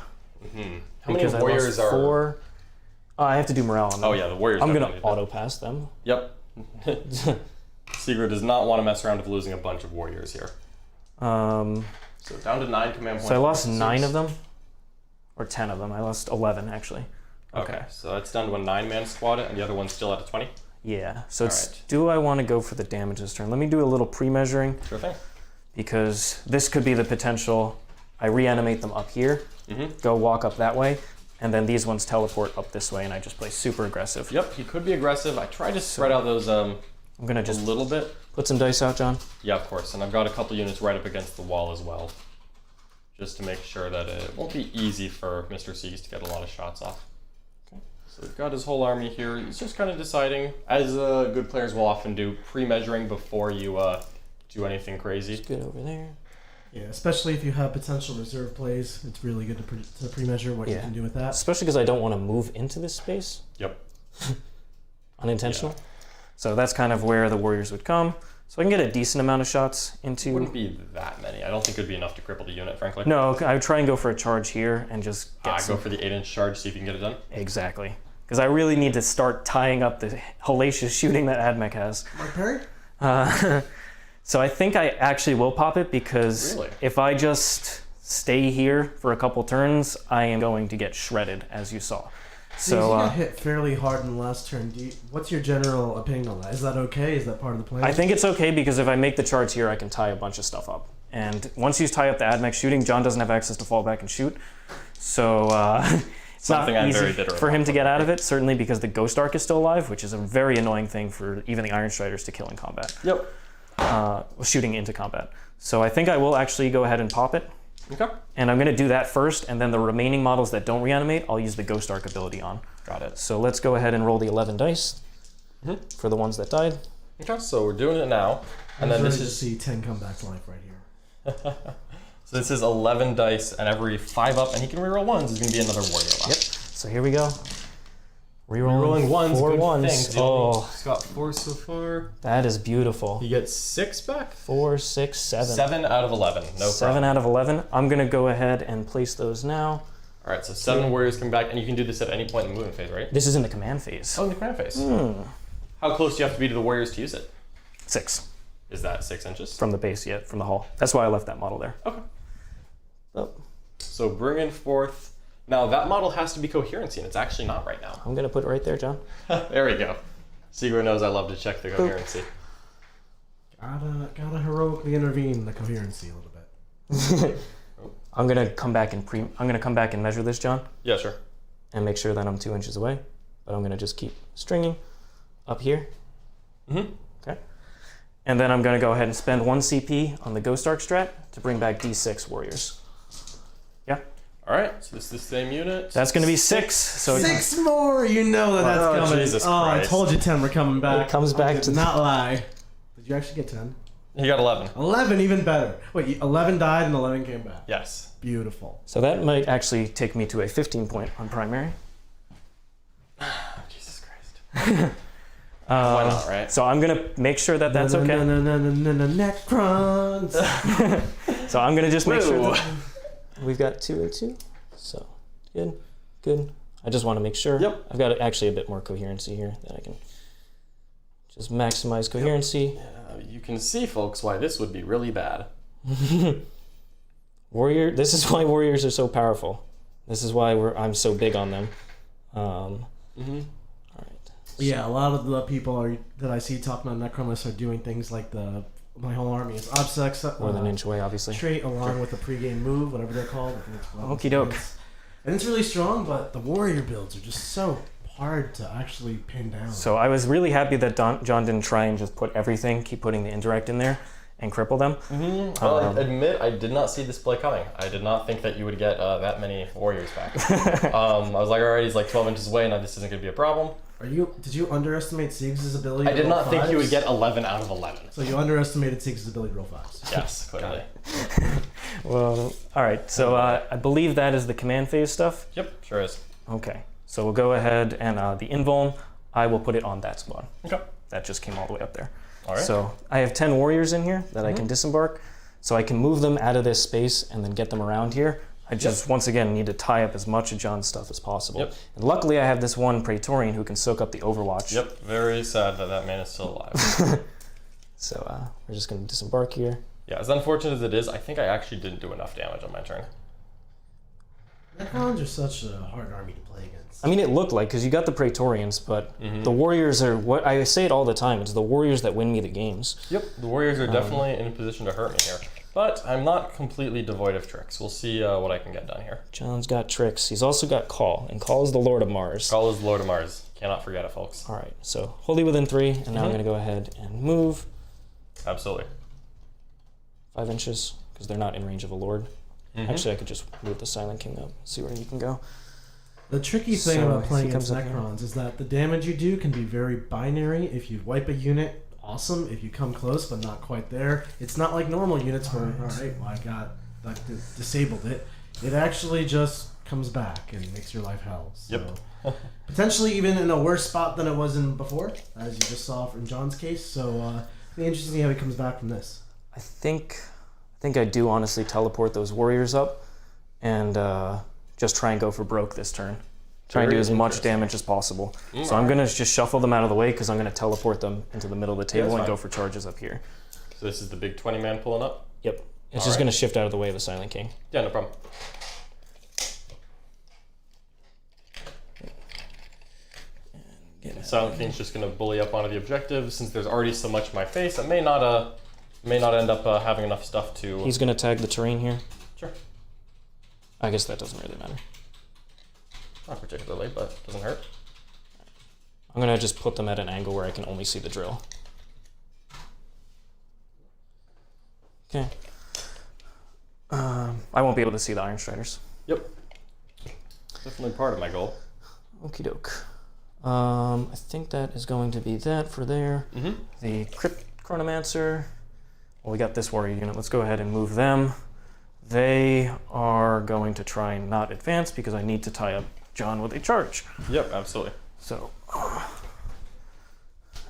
Speaker 1: How many warriors are...
Speaker 2: 4. I have to do morale on them.
Speaker 1: Oh yeah, the warriors.
Speaker 2: I'm going
Speaker 1: definitely
Speaker 2: to
Speaker 1: do that.
Speaker 2: auto-pass them.
Speaker 1: Yep. Siegler does not want to mess around with losing a bunch of warriors here. So down to 9 command points.
Speaker 2: So I lost
Speaker 1: 6.
Speaker 2: 9 of them. Or 10 of them. I lost 11, actually.
Speaker 1: Okay, so that's down to a 9-man squad, and the other one's still at a 20?
Speaker 2: Yeah, so it's,
Speaker 1: Alright.
Speaker 2: do I want to go for the damage this turn? Let me do a little pre-measuring,
Speaker 1: Sure thing.
Speaker 2: because this could be the potential. I reanimate them up here, go walk up that way, and then these ones teleport up this way, and I just play super aggressive.
Speaker 1: Yep, he could be aggressive. I tried to spread out those
Speaker 2: I'm going to just
Speaker 1: a little bit.
Speaker 2: put some dice out, John.
Speaker 1: Yeah, of course, and I've got a couple units right up against the wall as well, just to make sure that it won't be easy for Mr. Siegs to get a lot of shots off. So we've got his whole army here. He's just kind of deciding, as good players will often do, pre-measuring before you do anything crazy.
Speaker 2: Good over there.
Speaker 3: Yeah, especially if you have potential reserve plays, it's really good to pre-measure what you
Speaker 2: Yeah.
Speaker 3: can do with that.
Speaker 2: Especially because I don't want to move into this space.
Speaker 1: Yep.
Speaker 2: Unintentional. So that's kind of where the warriors would come. So I can get a decent amount of shots into...
Speaker 1: Wouldn't be that many. I don't think it would be enough to cripple the unit, frankly.
Speaker 2: No, I would try and go for a charge here and just get
Speaker 1: Go for the 8-inch charge, see if you can get it done.
Speaker 2: Exactly. Because I really need to start tying up the hellacious shooting that Admech has.
Speaker 3: Mark Perry?
Speaker 2: So I think I actually will pop it because
Speaker 1: Really?
Speaker 2: if I just stay here for a couple turns, I am going to get shredded, as you saw.
Speaker 3: So you
Speaker 2: So
Speaker 3: got hit fairly hard in the last turn. What's your general opinion on that? Is that okay? Is that part of the plan?
Speaker 2: I think it's okay because if I make the charge here, I can tie a bunch of stuff up. And once you tie up the Admech shooting, John doesn't have access to fall back and shoot. So it's not
Speaker 1: Something I'm
Speaker 2: easy
Speaker 1: very bitter
Speaker 2: for
Speaker 1: about.
Speaker 2: him to get out of it, certainly because the Ghost Arc is still alive, which is a very annoying thing for even the Iron Striders to kill in combat.
Speaker 1: Yep.
Speaker 2: Shooting into combat. So I think I will actually go ahead and pop it.
Speaker 1: Okay.
Speaker 2: And I'm going to do that first, and then the remaining models that don't reanimate, I'll use the Ghost Arc ability on.
Speaker 1: Got it.
Speaker 2: So let's go ahead and roll the 11 dice for the ones that died.
Speaker 1: Okay, so we're doing it now. And then this
Speaker 3: to
Speaker 1: is
Speaker 3: see 10 come back to life right here.
Speaker 1: so this is 11 dice, and every 5 up, and he can reroll 1s. Is going to be another warrior left.
Speaker 2: Yep. So here we go.
Speaker 1: Rerolling 1s,
Speaker 2: 4
Speaker 1: good
Speaker 2: ones.
Speaker 1: thing.
Speaker 2: Oh,
Speaker 1: He's got 4 so far.
Speaker 2: that is beautiful.
Speaker 1: He gets 6 back.
Speaker 2: 4, 6, 7.
Speaker 1: 7 out of 11. No
Speaker 2: 7
Speaker 1: problem.
Speaker 2: out of 11. I'm going to go ahead and place those now.
Speaker 1: All right, so 7 warriors come back, and you can do this at any point in the movement phase, right?
Speaker 2: This is in the command phase.
Speaker 1: Oh, in the command phase. How close do you have to be to the warriors to use it?
Speaker 2: 6
Speaker 1: Is that 6 inches?
Speaker 2: from the base, yeah, from the hull. That's why I left that model there.
Speaker 1: Okay.
Speaker 2: Oh,
Speaker 1: So bringing forth. Now that model has to be coherency, and it's actually not right now.
Speaker 2: I'm going to put it right there, John.
Speaker 1: There we go. Siegler knows I love to check the coherency.
Speaker 3: Gotta heroically intervene the coherency a little bit.
Speaker 2: I'm going to come back and measure this, John,
Speaker 1: Yeah, sure.
Speaker 2: and make sure that I'm 2 inches away. But I'm going to just keep stringing up here. Okay. And then I'm going to go ahead and spend 1 CP on the Ghost Arc strat to bring back D6 warriors.
Speaker 1: All right, so this is the same unit.
Speaker 2: That's going to be 6. So
Speaker 3: 6 more! You know that's
Speaker 1: Oh,
Speaker 3: coming.
Speaker 1: Jesus
Speaker 3: I
Speaker 1: Christ.
Speaker 3: told you 10 were coming back.
Speaker 2: It comes back
Speaker 3: I did
Speaker 2: to-
Speaker 3: not lie. Did you actually get 10?
Speaker 1: He got 11.
Speaker 3: 11, even better. Wait, 11 died and 11 came back.
Speaker 1: Yes.
Speaker 3: Beautiful.
Speaker 2: So that might actually take me to a 15 point on primary.
Speaker 1: Oh, Jesus Christ. Why not, right?
Speaker 2: So I'm gonna make sure that that's okay.
Speaker 3: Necrons.
Speaker 2: So I'm gonna just make sure
Speaker 1: Whoa.
Speaker 2: that we've got 2 and 2. So good, good. I just want to make sure.
Speaker 1: Yep.
Speaker 2: I've got actually a bit more coherency here that I can just maximize coherency.
Speaker 1: You can see, folks, why this would be really bad.
Speaker 2: Warrior. This is why warriors are so powerful. This is why I'm so big on them. All right.
Speaker 3: Yeah, a lot of the people that I see talking about Necrons are doing things like my whole army is obsects.
Speaker 2: More than an inch away, obviously.
Speaker 3: Trait along with the pregame move, whatever they're called.
Speaker 2: Okie doke.
Speaker 3: And it's really strong, but the warrior builds are just so hard to actually pin down.
Speaker 2: So I was really happy that John didn't try and just put everything, keep putting the indirect in there, and cripple them.
Speaker 1: Well, I admit I did not see this play coming. I did not think that you would get that many warriors back. I was like, alright, he's like 12 inches away, now this isn't going to be a problem.
Speaker 3: Did you underestimate Siegs' ability?
Speaker 1: I did not think
Speaker 3: fives?
Speaker 1: you would get 11 out of 11.
Speaker 3: So you underestimated Siegs' ability to roll 5s.
Speaker 1: Yes, clearly.
Speaker 2: Well, all right. So I believe that is the command phase stuff.
Speaker 1: Yep, sure is.
Speaker 2: Okay. So we'll go ahead and the invuln, I will put it on that squad.
Speaker 1: Okay.
Speaker 2: That just came all the way up there.
Speaker 1: All right.
Speaker 2: So I have 10 warriors in here that I can disembark. So I can move them out of this space and then get them around here. I just, once again, need to tie up as much of John's stuff as possible.
Speaker 1: Yep.
Speaker 2: And luckily I have this one Praetorian who can soak up the Overwatch.
Speaker 1: Yep, very sad that man is still alive.
Speaker 2: So we're just going to disembark here.
Speaker 1: Yeah, as unfortunate as it is, I think I actually didn't do enough damage on my turn.
Speaker 3: Necrons are such a hard army to play against.
Speaker 2: I mean, it looked like, because you got the Praetorians, but the warriors are, what I say it all the time, it's the warriors that win me the games.
Speaker 1: Yep, the warriors are definitely in a position to hurt me here. But I'm not completely devoid of tricks. We'll see what I can get done here.
Speaker 2: John's got tricks. He's also got Cawl, and Cawl is the Lord of Mars.
Speaker 1: Cawl is the Lord of Mars. Cannot forget it, folks.
Speaker 2: All right, so wholly within 3, and now I'm going to go ahead and move
Speaker 1: Absolutely.
Speaker 2: 5 inches, because they're not in range of a Lord. Actually, I could just move the Silent King up, see where you can go.
Speaker 3: The tricky thing
Speaker 2: So
Speaker 3: about
Speaker 2: if
Speaker 3: playing
Speaker 2: he comes
Speaker 3: against
Speaker 2: up here-
Speaker 3: Necrons is that the damage you do can be very binary. If you wipe a unit, awesome. If you come close but not quite there, it's not like normal units where, alright, well, I got disabled it. It actually just comes back and makes your life hell. So potentially even in a worse spot than it was in before, as you just saw from John's case. So it'll be interesting to see how he comes back from this.
Speaker 2: I think I do honestly teleport those warriors up and just try and go for broke this turn. Try and do as much damage as possible. So I'm going to just shuffle them out of the way because I'm going to teleport them into the middle of the table and go for charges up here.
Speaker 1: So this is the big 20-man pulling up?
Speaker 2: Yep. It's just going to shift out of the way of the Silent King.
Speaker 1: Yeah, no problem. Silent King's just going to bully up onto the objective. Since there's already so much in my face, I may not end up having enough stuff to...
Speaker 2: He's going to tag the terrain here.
Speaker 1: Sure.
Speaker 2: I guess that doesn't really matter.
Speaker 1: Not particularly, but it doesn't hurt.
Speaker 2: I'm going to just put them at an angle where I can only see the drill. Okay. I won't be able to see the Iron Striders.
Speaker 1: Yep. Definitely part of my goal.
Speaker 2: Okie doke. I think that is going to be that for there. The Chronomancer. Well, we got this warrior unit. Let's go ahead and move them. They are going to try and not advance because I need to tie up John with a charge.
Speaker 1: Yep, absolutely.
Speaker 2: So,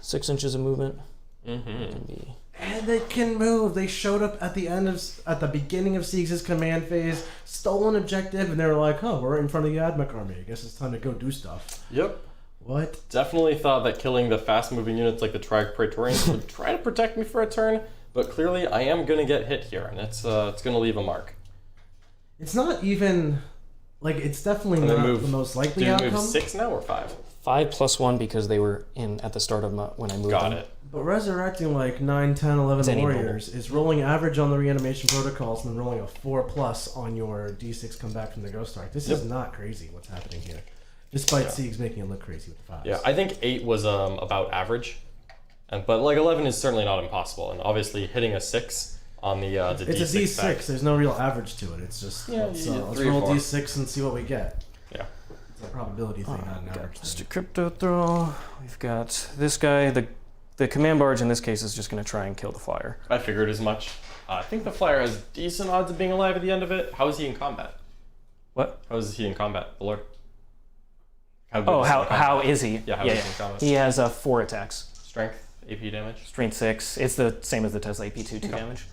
Speaker 2: 6 inches of movement. Can be...
Speaker 3: And they can move. They showed up at the beginning of Siegs' command phase, stole an objective, and they were like, "Oh, we're in front of the Admech army. I guess it's time to go do stuff."
Speaker 1: Yep.
Speaker 3: What?
Speaker 1: Definitely thought that killing the fast-moving units like the Praetorians would try to protect me for a turn, but clearly I am going to get hit here, and it's going to leave a mark.
Speaker 3: It's not even like it's definitely
Speaker 1: And
Speaker 3: not
Speaker 1: move,
Speaker 3: the most likely
Speaker 1: do
Speaker 3: outcome.
Speaker 1: move 6 now or 5?
Speaker 2: 5 plus 1 because they were in at the start of when I moved
Speaker 1: Got
Speaker 2: them.
Speaker 1: it.
Speaker 3: But resurrecting like 9, 10, 11 warriors is rolling average on the reanimation protocols and then rolling a 4+ on your D6 come back from the Ghost Arc. This is not crazy what's happening here. Despite Siegs making it look crazy with the 5s.
Speaker 1: Yeah, I think 8 was about average, but like 11 is certainly not impossible, and obviously hitting a 6 on the
Speaker 3: It's
Speaker 1: D6
Speaker 3: a D6.
Speaker 1: back.
Speaker 3: There's no real average to it. It's just let's
Speaker 1: 3
Speaker 3: roll
Speaker 1: or 4.
Speaker 3: D6 and see what we get.
Speaker 1: Yeah.
Speaker 3: It's a probability thing, not an average thing.
Speaker 2: Mr. Crypto Throw. We've got this guy. The command barge in this case is just going to try and kill the flyer.
Speaker 1: I figured as much. I think the flyer has decent odds of being alive at the end of it. How is he in combat?
Speaker 2: What?
Speaker 1: How is he in combat, the Lord? How good
Speaker 2: Oh,
Speaker 1: is he in combat?
Speaker 2: how is he?
Speaker 1: Yeah, how is he in combat?
Speaker 2: He has 4 attacks.
Speaker 1: Strength, AP damage.
Speaker 2: Strength 6. It's the same as the Tesla AP2, 2 damage.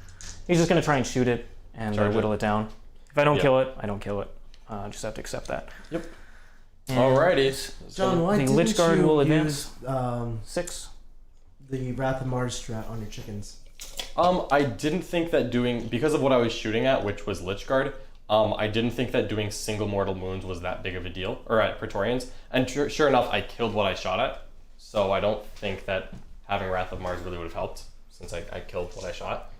Speaker 2: He's just going to try and shoot it and whittle it down. If I don't kill it, I don't kill it. Just have to accept that.
Speaker 1: Yep.
Speaker 2: And
Speaker 1: Alrighty.
Speaker 3: John, why
Speaker 2: the
Speaker 3: didn't
Speaker 2: Lich Guard
Speaker 3: you
Speaker 2: will
Speaker 3: use
Speaker 2: advance. 6.
Speaker 3: the Wrath of Mars strat on your chickens?
Speaker 1: I didn't think that because of what I was shooting at, which was Lich Guard, I didn't think that doing single mortal wounds was that big of a deal, or at Praetorians. And sure enough, I killed what I shot at. So I don't think that having Wrath of Mars really would have helped, since I killed what I shot.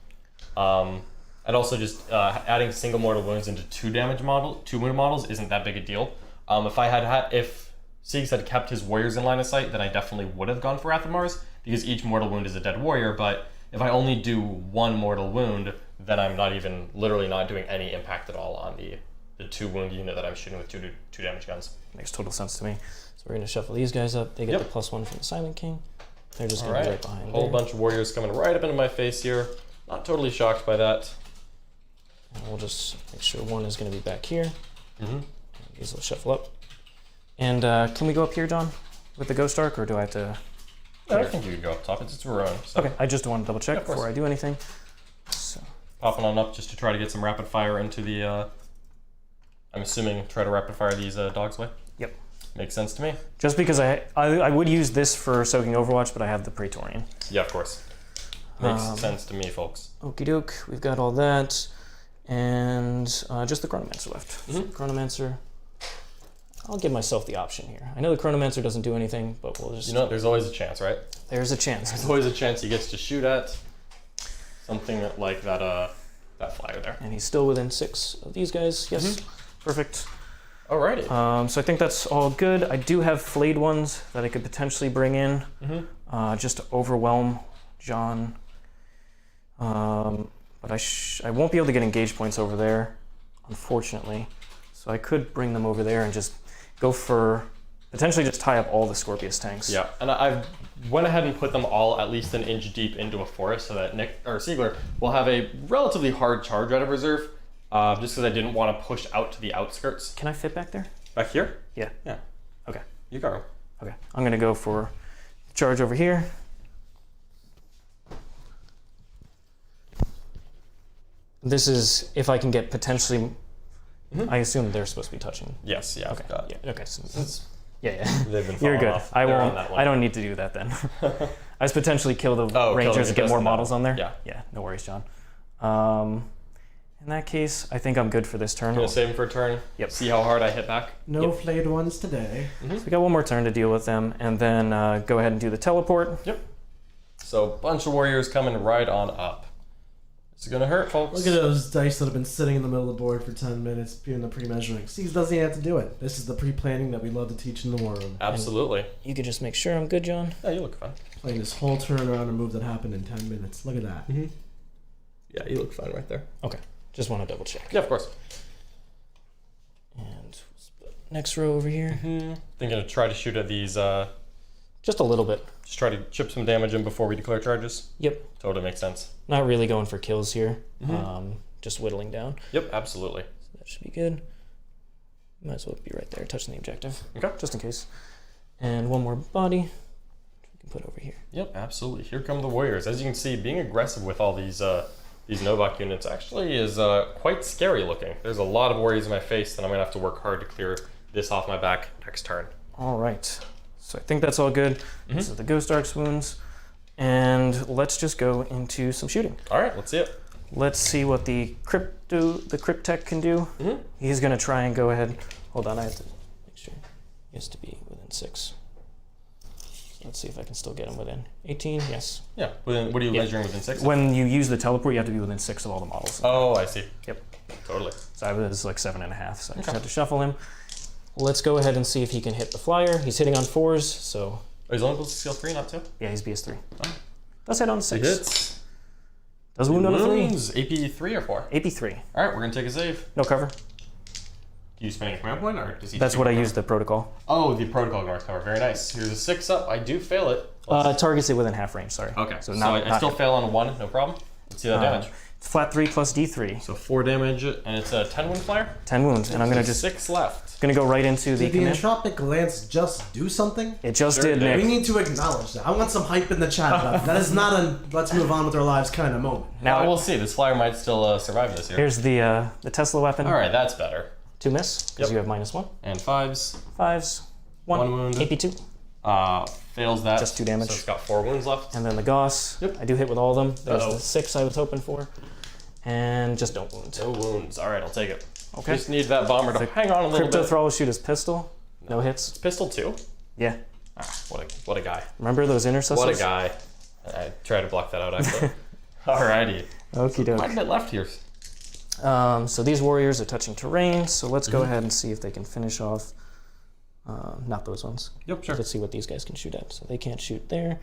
Speaker 1: And also just adding single mortal wounds into 2 wound models isn't that big a deal. If Siegs had kept his warriors in line of sight, then I definitely would have gone for Wrath of Mars, because each mortal wound is a dead warrior. But if I only do 1 mortal wound, then I'm literally not doing any impact at all on the 2 wound unit that I'm shooting with 2 damage guns.
Speaker 2: Makes total sense to me. So we're going to shuffle these guys up. They get the +1 from the Silent King. They're just going to be right behind.
Speaker 1: Whole bunch of warriors coming right up into my face here. Not totally shocked by that.
Speaker 2: And we'll just make sure 1 is going to be back here. These will shuffle up. And can we go up here, John, with the Ghost Arc, or do I have to?
Speaker 1: I think you can go up top. It's Verone. So.
Speaker 2: Okay, I just want to double check before I do anything. So.
Speaker 1: Popping on up just to try to get some rapid fire into the. I'm assuming try to rapid fire these dogs away.
Speaker 2: Yep.
Speaker 1: Makes sense to me.
Speaker 2: Just because I would use this for soaking Overwatch, but I have the Praetorian.
Speaker 1: Yeah, of course. Makes sense to me, folks.
Speaker 2: Okie doke, we've got all that. And just the Chronomancer left. Chronomancer. I'll give myself the option here. I know the Chronomancer doesn't do anything, but we'll just...
Speaker 1: There's always a chance, right?
Speaker 2: There's a chance.
Speaker 1: There's always a chance he gets to shoot at something like that flyer there.
Speaker 2: And he's still within 6 of these guys. Yes, perfect.
Speaker 1: Alrighty.
Speaker 2: So I think that's all good. I do have flayed ones that I could potentially bring in just to overwhelm John. But I won't be able to get engage points over there, unfortunately. So I could bring them over there and just go for, potentially just tie up all the Scorpius tanks.
Speaker 1: Yeah, and I went ahead and put them all at least an inch deep into a forest so that Siegler will have a relatively hard charge out of reserve, just because I didn't want to push out to the outskirts.
Speaker 2: Can I fit back there?
Speaker 1: Back here?
Speaker 2: Yeah.
Speaker 1: Yeah.
Speaker 2: Okay.
Speaker 1: You go.
Speaker 2: Okay, I'm gonna go for charge over here. This is if I can get potentially. I assume they're supposed to be touching.
Speaker 1: Yes. Yeah.
Speaker 2: Okay. Yeah. Okay. So yeah.
Speaker 1: They've been.
Speaker 2: You're good.
Speaker 1: Off.
Speaker 2: I
Speaker 1: They're
Speaker 2: won't.
Speaker 1: on that one.
Speaker 2: I don't need to do that then. I just potentially kill the
Speaker 1: kill
Speaker 2: Rangers
Speaker 1: them
Speaker 2: and get
Speaker 1: just
Speaker 2: more
Speaker 1: in that
Speaker 2: models
Speaker 1: one.
Speaker 2: on there.
Speaker 1: Yeah.
Speaker 2: Yeah. No worries, John. In that case, I think I'm good for this turn.
Speaker 1: Gonna save him for a turn.
Speaker 2: Yep.
Speaker 1: See how hard I hit back.
Speaker 3: No flayed ones today.
Speaker 2: So we got one more turn to deal with them, and then go ahead and do the teleport.
Speaker 1: Yep. So bunch of warriors coming right on up. It's gonna hurt, folks.
Speaker 3: Look at those dice that have been sitting in the middle of the board for 10 minutes doing the pre-measuring. Siegs doesn't have to do it. This is the pre-planning that we love to teach in the war room.
Speaker 1: Absolutely.
Speaker 2: You could just make sure I'm good, John.
Speaker 1: Yeah, you look fine.
Speaker 3: Playing this whole turn around a move that happened in 10 minutes. Look at that.
Speaker 1: Yeah, you look fine right there.
Speaker 2: Okay. Just want to double check.
Speaker 1: Yeah, of course.
Speaker 2: And next row over here.
Speaker 1: Thinking to try to shoot at these.
Speaker 2: Just a little bit.
Speaker 1: Just try to chip some damage in before we declare charges.
Speaker 2: Yep.
Speaker 1: Totally makes sense.
Speaker 2: Not really going for kills here. Just whittling down.
Speaker 1: Yep, absolutely.
Speaker 2: So that should be good. Might as well be right there, touching the objective.
Speaker 1: Okay.
Speaker 2: Just in case. And one more body. We can put over here.
Speaker 1: Yep, absolutely. Here come the warriors. As you can see, being aggressive with all these Novokh units actually is quite scary looking. There's a lot of warriors in my face, and I'm gonna have to work hard to clear this off my back next turn.
Speaker 2: All right. So I think that's all good. This is the Ghost Arc's wounds. And let's just go into some shooting.
Speaker 1: All right, let's see it.
Speaker 2: Let's see what the Cryptech can do. He's gonna try and go ahead. Hold on, I have to make sure. He has to be within 6. Let's see if I can still get him within 18. Yes.
Speaker 1: Yeah. What are you measuring within 6?
Speaker 2: When you use the teleport, you have to be within 6 of all the models.
Speaker 1: Oh, I see.
Speaker 2: Yep.
Speaker 1: Totally.
Speaker 2: So I was like 7.5. So I just have to shuffle him. Let's go ahead and see if he can hit the flyer. He's hitting on 4s, so.
Speaker 1: Oh, he's only supposed to skill 3, not 2?
Speaker 2: Yeah, he's BS3.
Speaker 1: Oh.
Speaker 2: Does hit on 6.
Speaker 1: He hits.
Speaker 2: Does wound on a 3.
Speaker 1: Wounds. AP 3 or 4?
Speaker 2: AP 3.
Speaker 1: All right, we're gonna take a save.
Speaker 2: No cover.
Speaker 1: Do you spend a command point, or does he?
Speaker 2: That's what I used the protocol.
Speaker 1: Oh, the protocol ignores cover. Very nice. Here's a 6 up. I do fail it.
Speaker 2: Targets it within half range. Sorry.
Speaker 1: Okay.
Speaker 2: So
Speaker 1: I still fail on a 1. No problem. Let's see that damage.
Speaker 2: Flat 3 plus D3.
Speaker 1: So 4 damage, and it's a 10 wound flyer?
Speaker 2: 10 wounds, and I'm going to just...
Speaker 1: 6 left.
Speaker 2: Going to go right into the
Speaker 3: Did the
Speaker 2: command.
Speaker 3: entropic lance just do something?
Speaker 2: It just
Speaker 1: Sure
Speaker 2: did,
Speaker 1: did.
Speaker 3: We
Speaker 2: Nick.
Speaker 3: need to acknowledge that. I want some hype in the chat about it. That is not a let's move on with our lives kind of moment.
Speaker 1: Now we'll see. This flyer might still survive this here.
Speaker 2: Here's the Tesla weapon.
Speaker 1: All right, that's better.
Speaker 2: 2 miss, because
Speaker 1: Yep.
Speaker 2: you have -1.
Speaker 1: And 5s.
Speaker 2: 5s. 1.
Speaker 1: One wound.
Speaker 2: AP2.
Speaker 1: Fails that.
Speaker 2: Just 2 damage.
Speaker 1: So it's got 4 wounds left.
Speaker 2: And then the Gauss.
Speaker 1: Yep.
Speaker 2: I do hit with all of them. There's
Speaker 1: Uh-oh.
Speaker 2: the 6 I was hoping for. And just don't wound.
Speaker 1: No wounds. All right, I'll take it.
Speaker 2: Okay.
Speaker 1: Just need that bomber to hang on a little
Speaker 2: Crypto
Speaker 1: bit.
Speaker 2: Thrall will shoot his pistol. No hits.
Speaker 1: Pistol 2?
Speaker 2: Yeah.
Speaker 1: Ah, what a guy.
Speaker 2: Remember those intercessors?
Speaker 1: What a guy. I tried to block that out, actually. Alrighty.
Speaker 2: Okie
Speaker 1: Quite a
Speaker 2: doke.
Speaker 1: bit left here.
Speaker 2: So these warriors are touching terrain, so let's go ahead and see if they can finish off. Not those ones.
Speaker 1: Yep, sure.
Speaker 2: Let's see what these guys can shoot at. So they can't shoot there.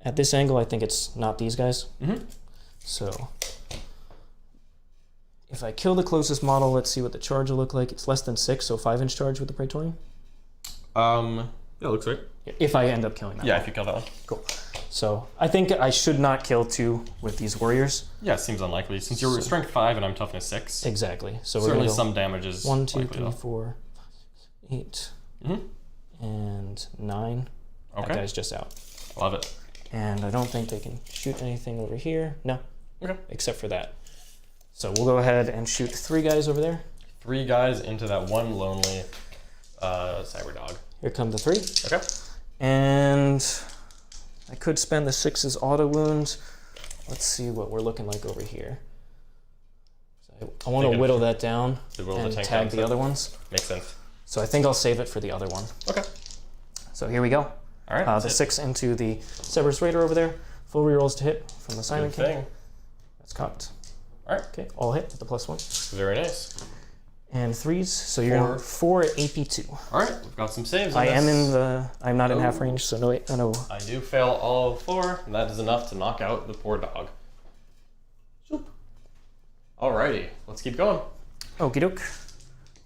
Speaker 2: At this angle, I think it's not these guys.
Speaker 1: Mm-hmm.
Speaker 2: So if I kill the closest model, let's see what the charge will look like. It's less than 6, so 5-inch charge with the Praetorian.
Speaker 1: Yeah, looks right.
Speaker 2: If I end up killing that.
Speaker 1: Yeah, if you kill that one.
Speaker 2: Cool. So I think I should not kill 2 with these warriors.
Speaker 1: Yeah, it seems unlikely. Since you're strength 5 and I'm toughness 6.
Speaker 2: Exactly. So we're
Speaker 1: Certainly
Speaker 2: gonna go
Speaker 1: some damage is
Speaker 2: 1, 2,
Speaker 1: likely
Speaker 2: 3,
Speaker 1: though.
Speaker 2: 4, 8,
Speaker 1: Mm-hmm.
Speaker 2: and 9. That
Speaker 1: Okay.
Speaker 2: guy's just out.
Speaker 1: Love it.
Speaker 2: And I don't think they can shoot anything over here. No.
Speaker 1: Okay.
Speaker 2: Except for that. So we'll go ahead and shoot 3 guys over there.
Speaker 1: 3 guys into that one lonely cyber dog.
Speaker 2: Here come the 3.
Speaker 1: Okay.
Speaker 2: And I could spend the 6's auto wounds. Let's see what we're looking like over here. I want to whittle that down and tag the other ones.
Speaker 1: Makes sense.
Speaker 2: So I think I'll save it for the other one.
Speaker 1: Okay.
Speaker 2: So here we go.
Speaker 1: All right.
Speaker 2: The 6 into the Cerberus Raider over there. Full rerolls to hit from the Silent
Speaker 1: Good
Speaker 2: King.
Speaker 1: thing.
Speaker 2: That's cocked.
Speaker 1: All right.
Speaker 2: Okay, all hit with the +1.
Speaker 1: Very nice.
Speaker 2: And 3s, so you're going 4 AP2.
Speaker 1: All right. We've got some saves.
Speaker 2: I am in the. I'm not in half range, so no. No.
Speaker 1: I do fail all 4, and that is enough to knock out the poor dog. Shoop. Alrighty, let's keep going.
Speaker 2: Okie doke.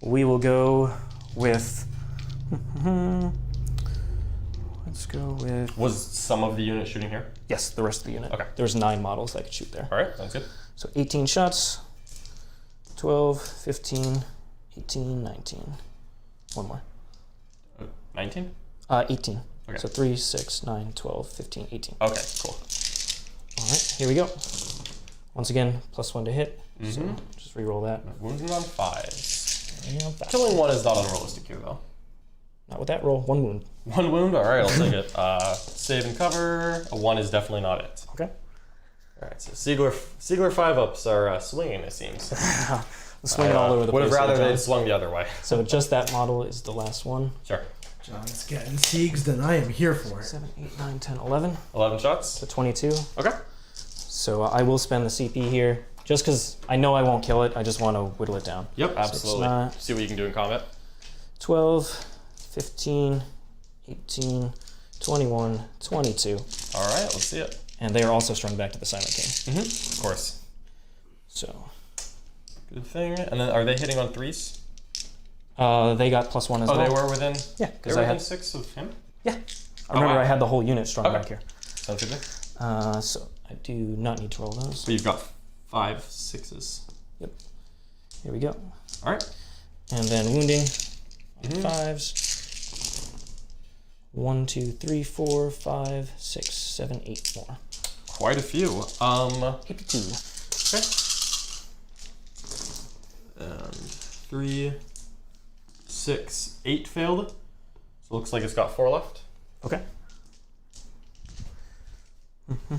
Speaker 2: We will go with. Let's go with.
Speaker 1: Was some of the unit shooting here?
Speaker 2: Yes, the rest of the unit.
Speaker 1: Okay.
Speaker 2: There's 9 models that could shoot there.
Speaker 1: All right, sounds good.
Speaker 2: So 18 shots. 12, 15, 18, 19. One more.
Speaker 1: 19?
Speaker 2: 18.
Speaker 1: Okay.
Speaker 2: So 3, 6, 9, 12, 15, 18.
Speaker 1: Okay, cool.
Speaker 2: All right, here we go. Once again, +1 to hit. So
Speaker 1: Mm-hmm.
Speaker 2: just re-roll that.
Speaker 1: Wounded on 5s.
Speaker 2: Yeah,
Speaker 1: Killing 1 is not unrealistic here, though.
Speaker 2: not with that roll. 1 wound.
Speaker 1: 1 wound? All right, I'll take it. Save and cover. A 1 is definitely not it.
Speaker 2: Okay.
Speaker 1: All right, so Siegler 5-ups are swinging, it seems.
Speaker 2: Swinging all over the
Speaker 1: Would
Speaker 2: place.
Speaker 1: have rather
Speaker 2: there,
Speaker 1: they'd
Speaker 2: John.
Speaker 1: swung the other way.
Speaker 2: So just that model is the last one.
Speaker 1: Sure.
Speaker 3: John's getting sieged and I am here for it.
Speaker 2: 7, 8, 9, 10, 11.
Speaker 1: 11 shots?
Speaker 2: So 22.
Speaker 1: Okay.
Speaker 2: So I will spend the CP here. Just because I know I won't kill it, I just want to whittle it down.
Speaker 1: Yep,
Speaker 2: So
Speaker 1: absolutely.
Speaker 2: it's not-
Speaker 1: See what you can do in combat.
Speaker 2: 12, 15, 18, 21, 22.
Speaker 1: All right, let's see it.
Speaker 2: And they are also strung back to the Silent King.
Speaker 1: Mm-hmm. Of course.
Speaker 2: So
Speaker 1: Good thing. And then are they hitting on 3s?
Speaker 2: they got +1 as
Speaker 1: Oh,
Speaker 2: well.
Speaker 1: they were within.
Speaker 2: Yeah,
Speaker 1: They
Speaker 2: because
Speaker 1: were
Speaker 2: I
Speaker 1: within
Speaker 2: had.
Speaker 1: 6 of him.
Speaker 2: I remember
Speaker 1: wow.
Speaker 2: I had the whole unit strung
Speaker 1: Okay.
Speaker 2: back here.
Speaker 1: Sounds good.
Speaker 2: So I do not need to roll those.
Speaker 1: So you've got 5 6s.
Speaker 2: Here we go.
Speaker 1: All right.
Speaker 2: And then wounding on
Speaker 1: Mhm.
Speaker 2: 5s. 1, 2, 3, 4, 5, 6, 7, 8 more.
Speaker 1: Quite a few.
Speaker 2: AP2.
Speaker 1: Okay. And 3, 6, 8 failed. So it looks like it's got 4 left.
Speaker 2: Okay.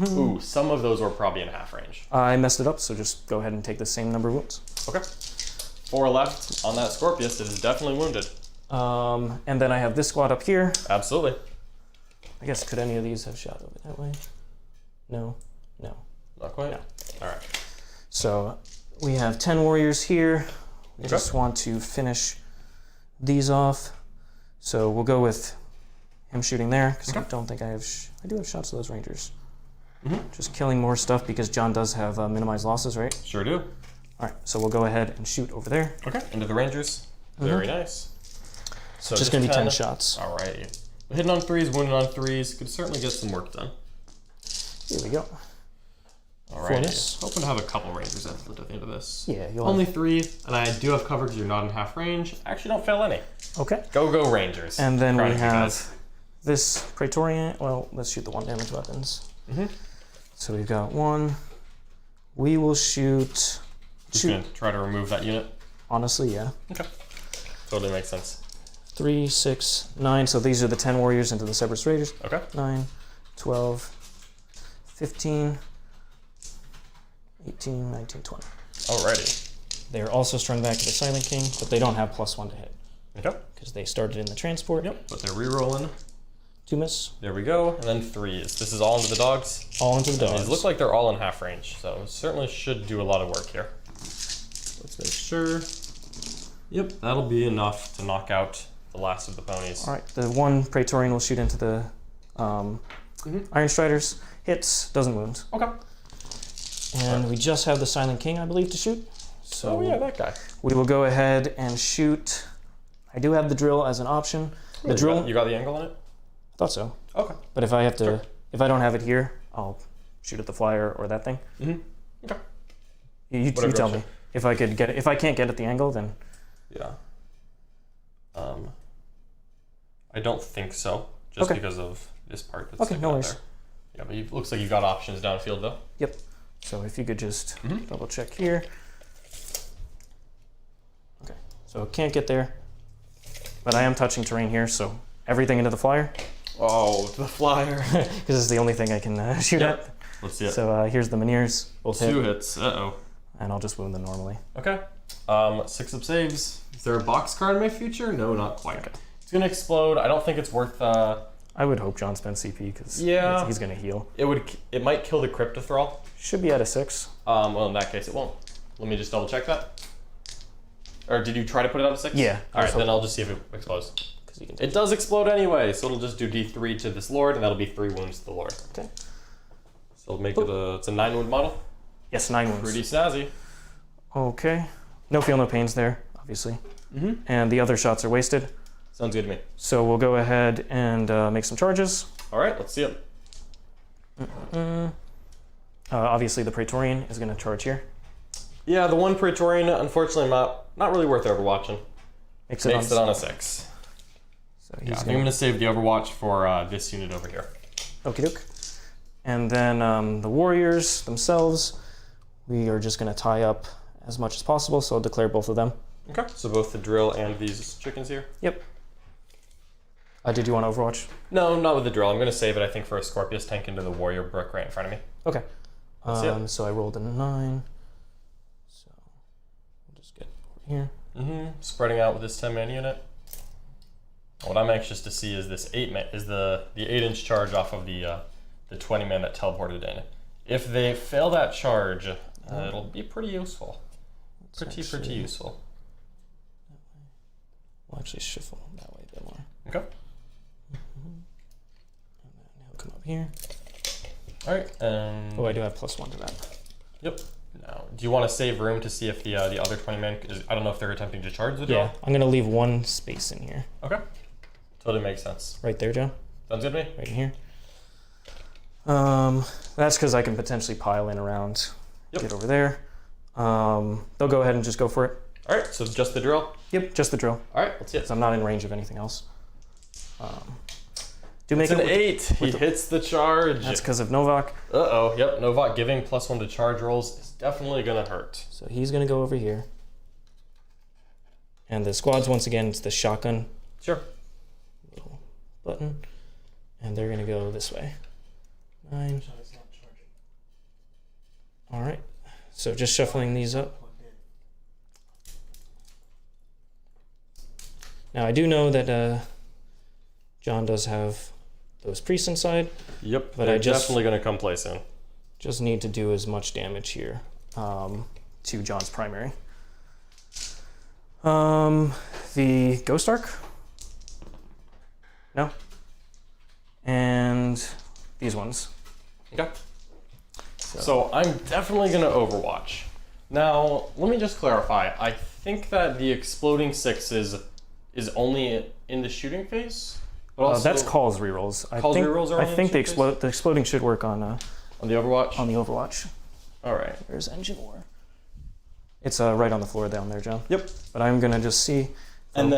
Speaker 1: Ooh, some of those were probably in half range.
Speaker 2: I messed it up, so just go ahead and take the same number of wounds.
Speaker 1: Okay. 4 left on that Scorpius. It is definitely wounded.
Speaker 2: And then I have this squad up here.
Speaker 1: Absolutely.
Speaker 2: I guess could any of these have shot over that way? No. No.
Speaker 1: Not quite.
Speaker 2: No.
Speaker 1: All right.
Speaker 2: So we have 10 warriors here. We
Speaker 1: Okay.
Speaker 2: just want to finish these off. So we'll go with him shooting there, because I
Speaker 1: Okay.
Speaker 2: don't think I have... I do have shots of those rangers.
Speaker 1: Mhm.
Speaker 2: Just killing more stuff because John does have minimized losses, right?
Speaker 1: Sure do.
Speaker 2: All right, so we'll go ahead and shoot over there.
Speaker 1: Okay. Into the Rangers. Very nice. So
Speaker 2: Just going to be 10 shots.
Speaker 1: Alrighty. Hitting on 3s, wounded on 3s. Could certainly get some work done.
Speaker 2: Here we go.
Speaker 1: Alrighty. Hoping to have a couple rangers at the end of this.
Speaker 2: Yeah, you'll
Speaker 1: Only
Speaker 2: have...
Speaker 1: 3, and I do have cover because you're not in half range. Actually, don't fail any.
Speaker 2: Okay.
Speaker 1: Go Rangers.
Speaker 2: And then
Speaker 1: Proud
Speaker 2: we
Speaker 1: of you
Speaker 2: have
Speaker 1: guys.
Speaker 2: this Praetorian. Well, let's shoot the 1 damage weapons.
Speaker 1: Mm-hmm.
Speaker 2: So we've got 1. We will shoot.
Speaker 1: Just gonna try to remove that unit.
Speaker 2: Honestly, yeah.
Speaker 1: Okay. Totally makes sense.
Speaker 2: 3, 6, 9. So these are the 10 warriors into the Cerberus Raiders.
Speaker 1: Okay.
Speaker 2: 9, 12, 15, 18, 19, 20.
Speaker 1: Alrighty.
Speaker 2: They're also strung back to the Silent King, but they don't have +1 to hit
Speaker 1: Okay.
Speaker 2: because they started in the transport.
Speaker 1: Yep. But they're re-rolling.
Speaker 2: 2 miss.
Speaker 1: There we go. And then 3s. This is all into the dogs.
Speaker 2: All into the dogs.
Speaker 1: These look like they're all in half range, so certainly should do a lot of work here. Let's make sure. Yep, that'll be enough to knock out the last of the ponies.
Speaker 2: All right, the 1 Praetorian will shoot into the Iron Striders. Hits, doesn't wound.
Speaker 1: Okay.
Speaker 2: And we just have the Silent King, I believe, to shoot. So
Speaker 1: Oh yeah, that guy.
Speaker 2: we will go ahead and shoot. I do have the drill as an option. The drill.
Speaker 1: You got the angle on it?
Speaker 2: I thought so.
Speaker 1: Okay.
Speaker 2: But if I have to,
Speaker 1: Sure.
Speaker 2: if I don't have it here, I'll shoot at the flyer or that thing.
Speaker 1: Mm-hmm. Okay.
Speaker 2: You
Speaker 1: Whatever
Speaker 2: tell
Speaker 1: option.
Speaker 2: me. If I could get it, if I can't get at the angle, then
Speaker 1: Yeah. I don't think so, just
Speaker 2: Okay.
Speaker 1: because of this part that's
Speaker 2: Okay,
Speaker 1: sticking
Speaker 2: no
Speaker 1: out
Speaker 2: worries.
Speaker 1: there. Yeah, but it looks like you've got options downfield though.
Speaker 2: so if you could just
Speaker 1: Mhm.
Speaker 2: double check here. Okay, so can't get there, but I am touching terrain here, so everything into the flyer
Speaker 1: Oh, the flyer.
Speaker 2: because it's the only thing I can shoot
Speaker 1: Yep.
Speaker 2: at.
Speaker 1: Let's see it.
Speaker 2: So here's the Mineers, both
Speaker 1: 2
Speaker 2: hit,
Speaker 1: hits. Uh-oh.
Speaker 2: and I'll just wound them normally.
Speaker 1: Okay. 6 up saves. Is there a box card in my future? No, not quite.
Speaker 2: Okay.
Speaker 1: It's gonna explode. I don't think it's worth.
Speaker 2: I would hope John spends CP because
Speaker 1: Yeah.
Speaker 2: he's gonna heal.
Speaker 1: It might kill the Cryptothrall.
Speaker 2: Should be at a 6.
Speaker 1: Well, in that case, it won't. Let me just double check that. Or did you try to put it on a 6?
Speaker 2: Yeah, I
Speaker 1: All
Speaker 2: was
Speaker 1: right, then
Speaker 2: hoping.
Speaker 1: I'll just see if it explodes.
Speaker 2: Because you can.
Speaker 1: It does explode anyway, so it'll just do D3 to this Lord, and that'll be 3 wounds to the Lord.
Speaker 2: Okay.
Speaker 1: So it'll make it's a 9 wound model.
Speaker 2: Yes, 9 wounds.
Speaker 1: Pretty snazzy.
Speaker 2: Okay. No feel, no pains there, obviously.
Speaker 1: Mm-hmm.
Speaker 2: And the other shots are wasted.
Speaker 1: Sounds good to me.
Speaker 2: So we'll go ahead and make some charges.
Speaker 1: All right, let's see it.
Speaker 2: Obviously, the Praetorian is going to charge here.
Speaker 1: Yeah, the 1 Praetorian, unfortunately, not really worth overwatching.
Speaker 2: Makes
Speaker 1: Makes it on a 6.
Speaker 2: So
Speaker 1: Yeah, I
Speaker 2: he's
Speaker 1: think I'm
Speaker 2: going
Speaker 1: gonna save the Overwatch for this unit over here.
Speaker 2: Okie doke. And then the warriors themselves, we are just going to tie up as much as possible. So I'll declare both of them.
Speaker 1: Okay. So both the drill and these chickens here.
Speaker 2: Did you want Overwatch?
Speaker 1: No, not with the drill. I'm gonna save it. I think for a Scorpius tank into the warrior brick right in front of me.
Speaker 2: Okay.
Speaker 1: That's it.
Speaker 2: So I rolled a 9. So we'll just get over here.
Speaker 1: Mm-hmm. Spreading out with this 10-man unit. What I'm anxious to see is this 8-man is the 8-inch charge off of the 20-man that teleported in. If they fail that charge, it'll be pretty useful. Pretty useful.
Speaker 2: We'll actually shuffle that way a bit more.
Speaker 1: Okay.
Speaker 2: And then he'll come up here.
Speaker 1: All right.
Speaker 2: Oh, I do have +1 to that.
Speaker 1: Yep. Now, do you want to save room to see if the other 20-man? I don't know if they're attempting to charge the drill.
Speaker 2: Yeah, I'm gonna leave 1 space in here.
Speaker 1: Okay. Totally makes sense.
Speaker 2: Right there, Joe.
Speaker 1: Sounds good to me.
Speaker 2: Right in here. That's because I can potentially pile in around.
Speaker 1: Yep.
Speaker 2: Get over there. They'll go ahead and just go for it.
Speaker 1: All right. So just the drill.
Speaker 2: Yep, just the drill.
Speaker 1: All right. Let's see it.
Speaker 2: Because I'm not in range of anything else. Do
Speaker 1: It's
Speaker 2: make
Speaker 1: an
Speaker 2: it.
Speaker 1: 8. He hits the charge.
Speaker 2: That's because of Novokh.
Speaker 1: Uh-oh. Yep. Novokh giving +1 to charge rolls is definitely gonna hurt.
Speaker 2: So he's gonna go over here. And the squads, once again, it's the shotgun
Speaker 1: Sure.
Speaker 2: little button. And they're gonna go this way. 9. All right. So just shuffling these up. Now I do know that John does have those priests inside.
Speaker 1: Yep.
Speaker 2: But
Speaker 1: They're
Speaker 2: I just-
Speaker 1: definitely gonna come play soon.
Speaker 2: Just need to do as much damage here to John's primary. The Ghost Arc? No. And these ones.
Speaker 1: Okay. So I'm definitely gonna Overwatch. Now, let me just clarify. I think that the exploding 6 is only in the shooting phase. But also
Speaker 2: That's Call's rerolls.
Speaker 1: Call's rerolls are
Speaker 2: I
Speaker 1: on
Speaker 2: think
Speaker 1: the
Speaker 2: the exploding should work on
Speaker 1: on the Overwatch.
Speaker 2: the Overwatch.
Speaker 1: All right.
Speaker 2: There's engine war. It's right on the floor down there, John.
Speaker 1: Yep.
Speaker 2: But I'm gonna just see.
Speaker 1: And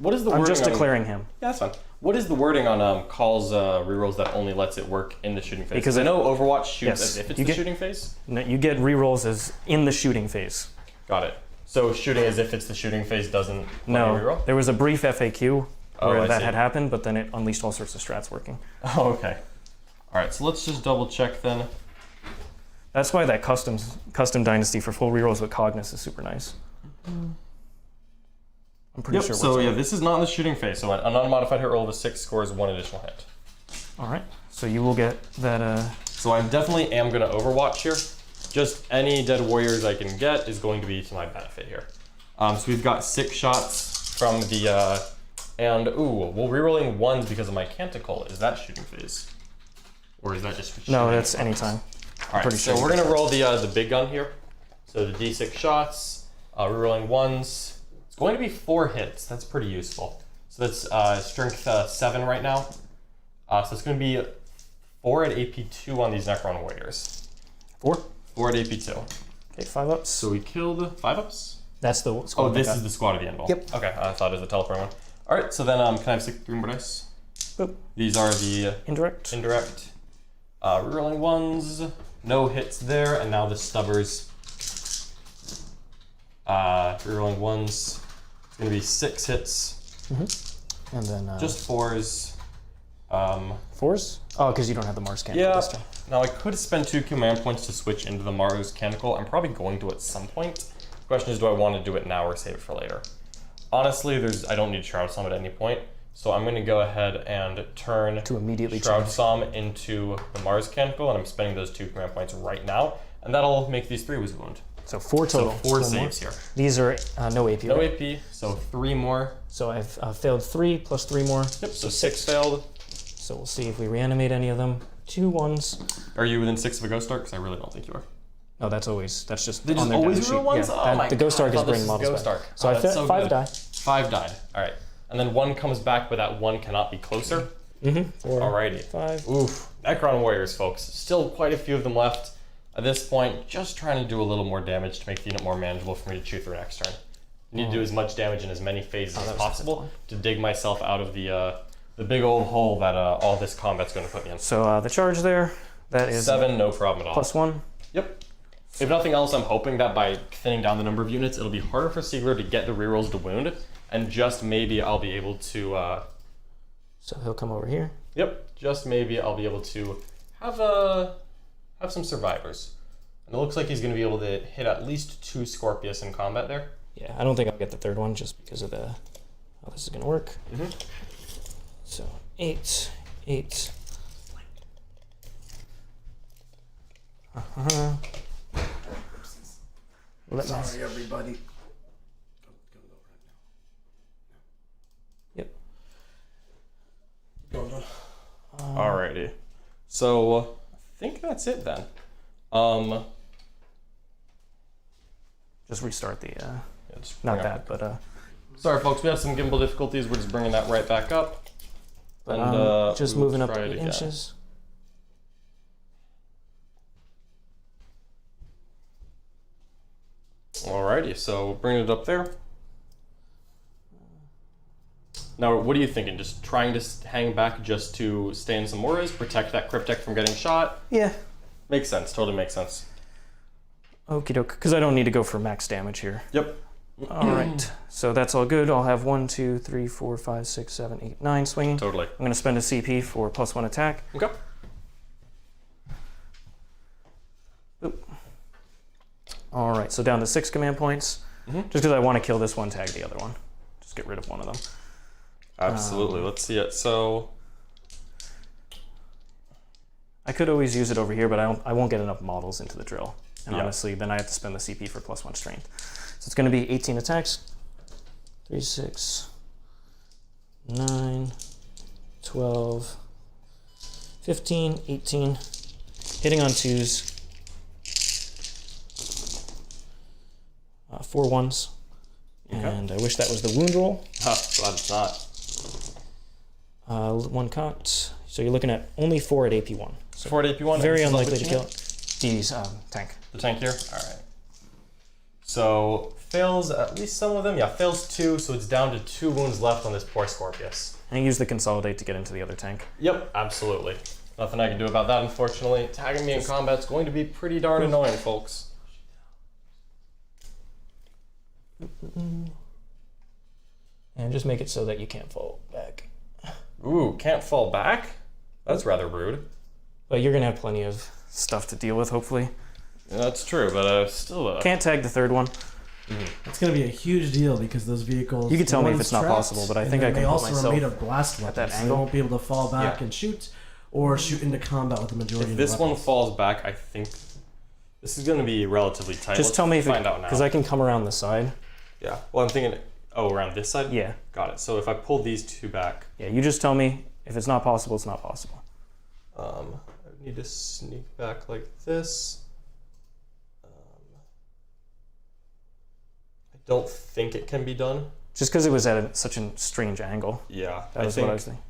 Speaker 1: what is the wording?
Speaker 2: I'm just
Speaker 1: on,
Speaker 2: declaring him.
Speaker 1: Yeah, that's fine. What is the wording on Call's rerolls that only lets it work in the shooting phase?
Speaker 2: Because
Speaker 1: I know Overwatch shoots
Speaker 2: yes,
Speaker 1: as if it's
Speaker 2: you
Speaker 1: the
Speaker 2: get-
Speaker 1: shooting phase.
Speaker 2: No, you get rerolls as in the shooting phase.
Speaker 1: Got it. So shooting as if it's the shooting phase doesn't let you
Speaker 2: No,
Speaker 1: reroll?
Speaker 2: there was a brief FAQ where
Speaker 1: I
Speaker 2: that
Speaker 1: see.
Speaker 2: had happened, but then it unleashed all sorts of strats working.
Speaker 1: Oh, okay. All right, so let's just double check then.
Speaker 2: That's why that custom dynasty for full rerolls with Cognus is super nice. I'm pretty
Speaker 1: Yep,
Speaker 2: sure.
Speaker 1: so
Speaker 2: what's
Speaker 1: yeah,
Speaker 2: on.
Speaker 1: this is not in the shooting phase. So an unmodified hit roll of a 6 scores 1 additional hit.
Speaker 2: All right, so you will get that.
Speaker 1: So I definitely am going to Overwatch here. Just any dead warriors I can get is going to be to my benefit here. So we've got 6 shots from the, and ooh, well, rerolling 1s because of my Catacomb. Is that shooting phase? Or is that just shooting?
Speaker 2: No, that's anytime.
Speaker 1: All right,
Speaker 2: pretty
Speaker 1: so
Speaker 2: sure.
Speaker 1: we're gonna roll the big gun here. So the D6 shots, rerolling 1s. It's going to be 4 hits. That's pretty useful. So that's strength 7 right now. So it's going to be 4 at AP2 on these Necron warriors.
Speaker 2: 4.
Speaker 1: 4 at AP2.
Speaker 2: Okay, 5 ups.
Speaker 1: So we killed 5 ups.
Speaker 2: That's the squad.
Speaker 1: Oh, this
Speaker 2: that
Speaker 1: is the squad of the Anvil.
Speaker 2: Yep.
Speaker 1: Okay, I thought it was the teleport one. All right, so then can I have 3 more dice?
Speaker 2: Boop.
Speaker 1: These are the
Speaker 2: Indirect.
Speaker 1: indirect. Rerolling 1s. No hits there, and now the stubbers. Rerolling 1s. It's going to be 6 hits.
Speaker 2: And then
Speaker 1: Just 4s.
Speaker 2: 4s? Oh, because you don't have the Mars cannon
Speaker 1: Yeah.
Speaker 2: this time.
Speaker 1: Now I could spend 2 command points to switch into the Mars Canonical. I'm probably going to at some point. The question is, do I want to do it now or save it for later? Honestly, I don't need Shroud Psalm at any point, so I'm going to go ahead and turn
Speaker 2: To immediately
Speaker 1: Shroud
Speaker 2: change.
Speaker 1: Psalm into the Mars Canonical, and I'm spending those 2 command points right now, and that'll make these 3 Wizard Wound.
Speaker 2: So 4 total.
Speaker 1: So 4
Speaker 2: One more.
Speaker 1: saves here.
Speaker 2: These are no AP.
Speaker 1: No
Speaker 2: right?
Speaker 1: AP, so 3 more.
Speaker 2: So I've failed 3 plus 3 more.
Speaker 1: Yep, so 6 failed.
Speaker 2: So we'll see if we reanimate any of them. 2 1s.
Speaker 1: Are you within 6 of a Ghost Arc? Because I really don't think you are.
Speaker 2: No, that's just
Speaker 1: They
Speaker 2: on
Speaker 1: just
Speaker 2: their
Speaker 1: always
Speaker 2: data
Speaker 1: reroll
Speaker 2: sheet.
Speaker 1: ones?
Speaker 2: Yeah,
Speaker 1: Oh
Speaker 2: that-
Speaker 1: my
Speaker 2: the Ghost
Speaker 1: God, I
Speaker 2: Arc is
Speaker 1: thought this
Speaker 2: bringing
Speaker 1: was
Speaker 2: models
Speaker 1: Ghost
Speaker 2: back.
Speaker 1: Arc.
Speaker 2: So
Speaker 1: Oh,
Speaker 2: I
Speaker 1: that's
Speaker 2: failed
Speaker 1: so
Speaker 2: 5
Speaker 1: good.
Speaker 2: die.
Speaker 1: 5 died. All right. And then 1 comes back, but that 1 cannot be closer.
Speaker 2: 4.
Speaker 1: Alrighty.
Speaker 2: 5.
Speaker 1: Oof. Necron warriors, folks. Still quite a few of them left. At this point, just trying to do a little more damage to make the unit more manageable for me to chew through next turn. I need to do as much damage in as many phases as
Speaker 2: that was
Speaker 1: possible to dig myself out of the big old hole that all this combat's going to put me in.
Speaker 2: So the charge there, that is
Speaker 1: 7, no problem at all.
Speaker 2: +1.
Speaker 1: Yep. If nothing else, I'm hoping that by thinning down the number of units, it'll be harder for Siegler to get the rerolls to wound, and just maybe I'll be able to,
Speaker 2: So he'll come over here.
Speaker 1: yep, just maybe I'll be able to have some survivors. And it looks like he's going to be able to hit at least 2 Scorpius in combat there.
Speaker 2: Yeah, I don't think I'll get the 3rd one just because of how this is going to work. So 8, 8.
Speaker 3: Sorry, everybody.
Speaker 2: Yep.
Speaker 1: Alrighty. So I think that's it then.
Speaker 2: Just restart the,
Speaker 1: Yeah, just
Speaker 2: not
Speaker 1: bring up-
Speaker 2: that, but
Speaker 1: Sorry, folks. We have some gimbal difficulties. We're just bringing that right back up. And
Speaker 2: just
Speaker 1: we'll
Speaker 2: moving up
Speaker 1: try it
Speaker 2: 8
Speaker 1: again.
Speaker 2: inches.
Speaker 1: Alrighty, so bringing it up there. Now, what are you thinking? Just trying to hang back just to stay in some auras, protect that Cryptek from getting shot?
Speaker 2: Yeah.
Speaker 1: Makes sense. Totally makes sense.
Speaker 2: Okie doke, because I don't need to go for max damage here.
Speaker 1: Yep.
Speaker 2: All right, so that's all good. I'll have 1, 2, 3, 4, 5, 6, 7, 8, 9 swinging.
Speaker 1: Totally.
Speaker 2: I'm going to spend a CP for +1 attack.
Speaker 1: Okay.
Speaker 2: All right, so down to 6 command points. Just because I want to kill this one, tag the other one. Just get rid of one of them.
Speaker 1: Absolutely. Let's see it. So
Speaker 2: I could always use it over here, but I won't get enough models into the drill. And
Speaker 1: Yeah.
Speaker 2: honestly, then I have to spend the CP for +1 strength. So it's going to be 18 attacks. 3, 6, 9, 12, 15, 18. Hitting on 2s. 4 1s.
Speaker 1: Okay.
Speaker 2: And I wish that was the wound roll.
Speaker 1: glad it's not.
Speaker 2: 1 cocked. So you're looking at only 4 at AP1. So
Speaker 1: 4 at AP1.
Speaker 2: very
Speaker 1: and
Speaker 2: unlikely to
Speaker 1: switching
Speaker 2: kill
Speaker 1: it?
Speaker 2: it. These tank.
Speaker 1: The tank here? Alright. So, fails at least some of them. Yeah, fails 2, so it's down to 2 wounds left on this poor Scorpius.
Speaker 2: And use the consolidate to get into the other tank.
Speaker 1: Yep, absolutely. Nothing I can do about that, unfortunately. Tagging me in combat's going to be pretty darn annoying, folks.
Speaker 2: And just make it so that you can't fall back.
Speaker 1: Ooh, can't fall back? That's rather rude.
Speaker 2: But you're gonna have plenty of stuff to deal with, hopefully.
Speaker 1: Yeah, that's true, but still...
Speaker 2: Can't tag the third one.
Speaker 3: It's going to be a huge deal because those vehicles...
Speaker 2: You could tell me if
Speaker 3: one's
Speaker 2: it's not
Speaker 3: trapped,
Speaker 2: possible, but I
Speaker 3: and
Speaker 2: think I
Speaker 3: then
Speaker 2: can
Speaker 3: they
Speaker 2: put
Speaker 3: also
Speaker 2: myself
Speaker 3: are made of blast weapons.
Speaker 2: that
Speaker 3: so
Speaker 2: angle.
Speaker 3: They won't be able to fall back
Speaker 1: Yeah.
Speaker 3: and shoot, or shoot into combat with the majority
Speaker 1: If
Speaker 3: of the
Speaker 1: this one
Speaker 3: weapons.
Speaker 1: falls back, I think this is going to be relatively tight.
Speaker 2: Just
Speaker 1: Let's
Speaker 2: tell me if
Speaker 1: find out now.
Speaker 2: because I can come around the side.
Speaker 1: Yeah. Well, I'm thinking... Oh, around this side?
Speaker 2: Yeah.
Speaker 1: Got it. So if I pull these 2 back...
Speaker 2: Yeah, you just tell me if it's not possible, it's not possible.
Speaker 1: I need to sneak back like this. I don't think it can be done.
Speaker 2: Just because it was at such a strange angle.
Speaker 1: Yeah,
Speaker 2: That was what I was thinking.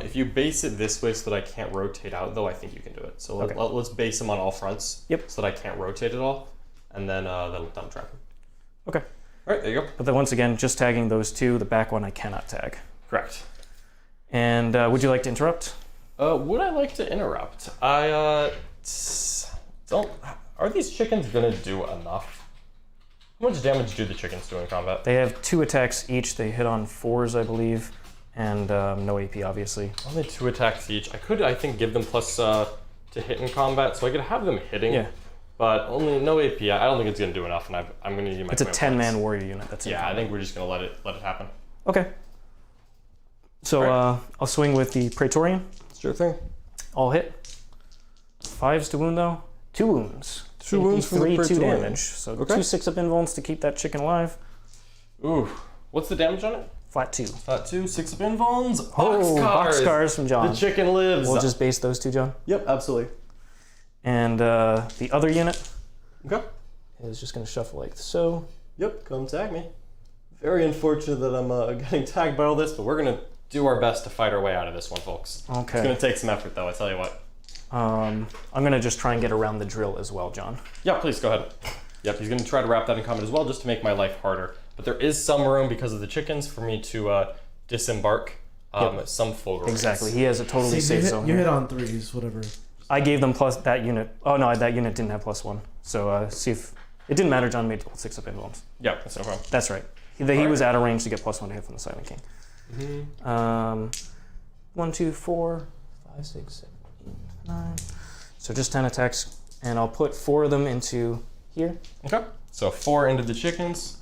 Speaker 1: If you base it this way so that I can't rotate out, though, I think you can do it. So
Speaker 2: Okay.
Speaker 1: let's base them on all fronts.
Speaker 2: Yep.
Speaker 1: So that I can't rotate at all, and then dump trap him.
Speaker 2: Okay.
Speaker 1: All right, there you go.
Speaker 2: But then once again, just tagging those 2. The back one I cannot tag.
Speaker 1: Correct.
Speaker 2: And would you like to interrupt?
Speaker 1: Would I like to interrupt? I don't. Are these chickens gonna do enough? How much damage do the chickens do in combat?
Speaker 2: They have 2 attacks each. They hit on 4s, I believe, and no AP, obviously.
Speaker 1: Only 2 attacks each. I could, I think, give them plus to hit in combat, so I could have them hitting.
Speaker 2: Yeah.
Speaker 1: But only no AP. I don't think it's gonna do enough, and I'm gonna need my.
Speaker 2: It's a
Speaker 1: command
Speaker 2: 10-man
Speaker 1: points.
Speaker 2: warrior unit. That's in
Speaker 1: Yeah, I
Speaker 2: combat.
Speaker 1: think we're just gonna let it happen.
Speaker 2: Okay. So
Speaker 1: Alright.
Speaker 2: I'll swing with the Praetorian.
Speaker 1: Sure thing.
Speaker 2: All hit. 5s to wound though. 2 wounds.
Speaker 1: 2 wounds from the
Speaker 2: 3 2
Speaker 1: Praetorian.
Speaker 2: damage. So
Speaker 1: Okay.
Speaker 2: 2 6-up invulns to keep that chicken alive.
Speaker 1: Ooh, what's the damage on it?
Speaker 2: Flat 2.
Speaker 1: Flat 2, 6 up invulns.
Speaker 2: Boxcars from John.
Speaker 1: The chicken lives.
Speaker 2: We'll just base those 2, John.
Speaker 1: Yep, absolutely.
Speaker 2: And the other unit
Speaker 1: Okay.
Speaker 2: is just going to shuffle like so.
Speaker 1: Yep, come tag me. Very unfortunate that I'm getting tagged by all this, but we're gonna do our best to fight our way out of this one, folks. It's
Speaker 2: Okay.
Speaker 1: gonna take some effort, though. I tell you what.
Speaker 2: I'm going to just try and get around the drill as well, John.
Speaker 1: Yeah, please go ahead. Yep, he's gonna try to wrap that in combat as well, just to make my life harder. But there is some room because of the chickens for me to disembark some fulgurates.
Speaker 2: Exactly. He has a totally
Speaker 3: See,
Speaker 2: safe
Speaker 3: you
Speaker 2: zone
Speaker 3: hit, you
Speaker 2: here.
Speaker 3: hit on 3s, whatever.
Speaker 2: I gave them plus that unit. Oh no, that unit didn't have +1. So see if it didn't matter. John made 6 up invulns.
Speaker 1: Yeah, that's no problem.
Speaker 2: That's right. He was out of range to get +1 to hit from the Silent King.
Speaker 1: Mm-hmm.
Speaker 2: 1, 2, 4, 5, 6, 7, 8, 9. So just 10 attacks, and I'll put 4 of them into here.
Speaker 1: Okay. So 4 into the chickens.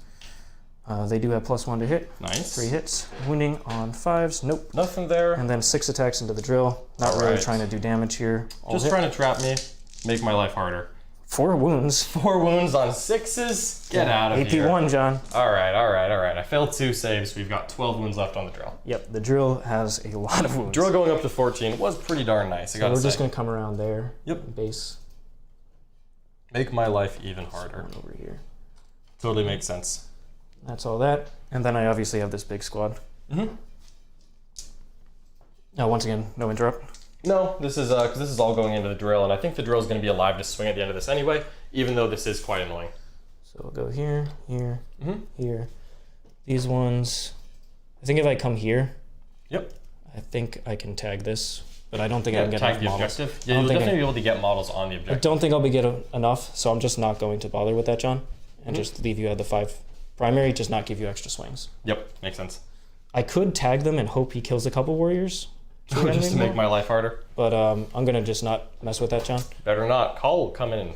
Speaker 2: They do have +1 to hit.
Speaker 1: Nice.
Speaker 2: 3 hits. Wounding on 5s. Nope.
Speaker 1: Nothing there.
Speaker 2: And then 6 attacks into the drill. Not really
Speaker 1: Alright.
Speaker 2: trying to do damage here. All
Speaker 1: Just
Speaker 2: hit.
Speaker 1: trying to trap me, make my life harder.
Speaker 2: 4 wounds.
Speaker 1: 4 wounds on 6s. Get out of here.
Speaker 2: AP1, John.
Speaker 1: All right. I failed 2 saves. We've got 12 wounds left on the drill.
Speaker 2: Yep, the drill has a lot of wounds.
Speaker 1: Drill going up to 14 was pretty darn nice. I
Speaker 2: So
Speaker 1: gotta
Speaker 2: we're
Speaker 1: say.
Speaker 2: just gonna come around there.
Speaker 1: Yep.
Speaker 2: Base
Speaker 1: Make my life even harder.
Speaker 2: one over here.
Speaker 1: Totally makes sense.
Speaker 2: That's all that. And then I obviously have this big squad.
Speaker 1: Mm-hmm.
Speaker 2: Now, once again, no interrupt.
Speaker 1: No, this is because this is all going into the drill, and I think the drill is going to be alive to swing at the end of this anyway, even though this is quite annoying.
Speaker 2: So we'll go here, here,
Speaker 1: Mm-hmm.
Speaker 2: here. These ones, I think if I come here,
Speaker 1: Yep.
Speaker 2: I think I can tag this, but I don't think I can get
Speaker 1: tag
Speaker 2: enough
Speaker 1: the
Speaker 2: models.
Speaker 1: objective.
Speaker 2: I
Speaker 1: Yeah,
Speaker 2: don't
Speaker 1: you'll
Speaker 2: think
Speaker 1: definitely be able to get models on the
Speaker 2: I
Speaker 1: objective.
Speaker 2: don't think I'll be getting enough, so I'm just not going to bother with that, John, and
Speaker 1: Mhm.
Speaker 2: just leave you at the 5 primary, just not give you extra swings.
Speaker 1: Yep, makes sense.
Speaker 2: I could tag them and hope he kills a couple warriors.
Speaker 1: Just to make my life harder.
Speaker 2: But I'm gonna just not mess with that, John.
Speaker 1: Better not. Cawl will come in and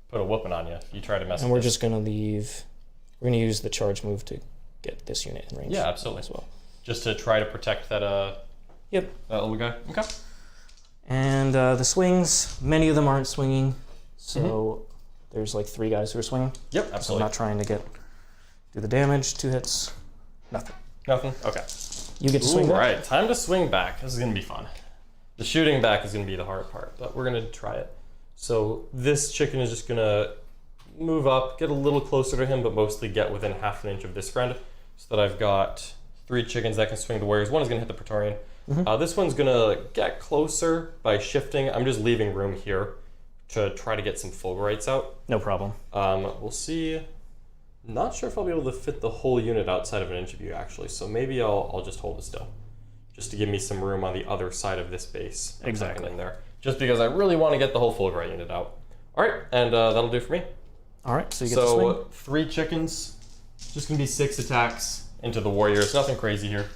Speaker 1: put a whooping on you if you try to mess
Speaker 2: And
Speaker 1: with
Speaker 2: we're
Speaker 1: this.
Speaker 2: just gonna leave. We're gonna use the charge move to get this unit in range.
Speaker 1: Yeah, absolutely.
Speaker 2: As well.
Speaker 1: Just to try to protect that
Speaker 2: Yep.
Speaker 1: that little guy. Okay.
Speaker 2: And the swings, many of them aren't swinging, so
Speaker 1: Mm-hmm.
Speaker 2: there's like 3 guys who are swinging.
Speaker 1: Yep,
Speaker 2: So I'm
Speaker 1: absolutely.
Speaker 2: not trying to do the damage. 2 hits, nothing.
Speaker 1: Nothing. Okay.
Speaker 2: You get to swing
Speaker 1: Ooh,
Speaker 2: back.
Speaker 1: right, time to swing back. This is gonna be fun. The shooting back is gonna be the hard part, but we're gonna try it. So this chicken is just gonna move up, get a little closer to him, but mostly get within half an inch of this friend, so that I've got 3 chickens that can swing the warriors. One is gonna hit the Praetorian.
Speaker 2: Mhm.
Speaker 1: This one's gonna get closer by shifting. I'm just leaving room here to try to get some Fulgurites out.
Speaker 2: No problem.
Speaker 1: We'll see. Not sure if I'll be able to fit the whole unit outside of an inch of you, actually. So maybe I'll just hold it still, just to give me some room on the other side of this base.
Speaker 2: Exactly.
Speaker 1: In there, just because I really want to get the whole Fulgurite unit out. All right, and that'll do for me.
Speaker 2: All right, so you get to swing.
Speaker 1: 3 chickens. Just gonna be 6 attacks into the warriors. Nothing crazy here.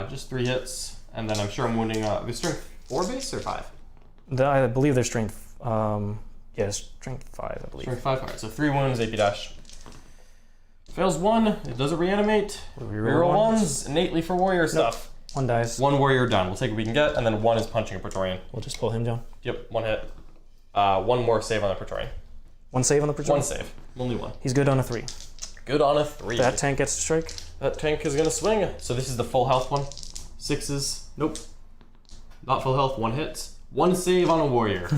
Speaker 1: Just 3 hits, and then I'm sure I'm wounding. The strength 4 base or 5?
Speaker 2: I believe their strength. Yeah, strength 5, I believe.
Speaker 1: Strength 5. All right, so 3 wounds. AP dash. Fails 1. It doesn't reanimate. Reroll ones innately for warrior stuff.
Speaker 2: 1 dice.
Speaker 1: 1 warrior down. We'll take what we can get, and then 1 is punching a Praetorian.
Speaker 2: We'll just pull him down.
Speaker 1: Yep, 1 hit. 1 more save on the Praetorian.
Speaker 2: 1 save on the Praetorian?
Speaker 1: 1 save. Only 1.
Speaker 2: He's good on a 3.
Speaker 1: Good on a 3.
Speaker 2: That tank gets to strike.
Speaker 1: That tank is gonna swing. So this is the full health one. 6s. Nope. Not full health. 1 hit. 1 save on a warrior.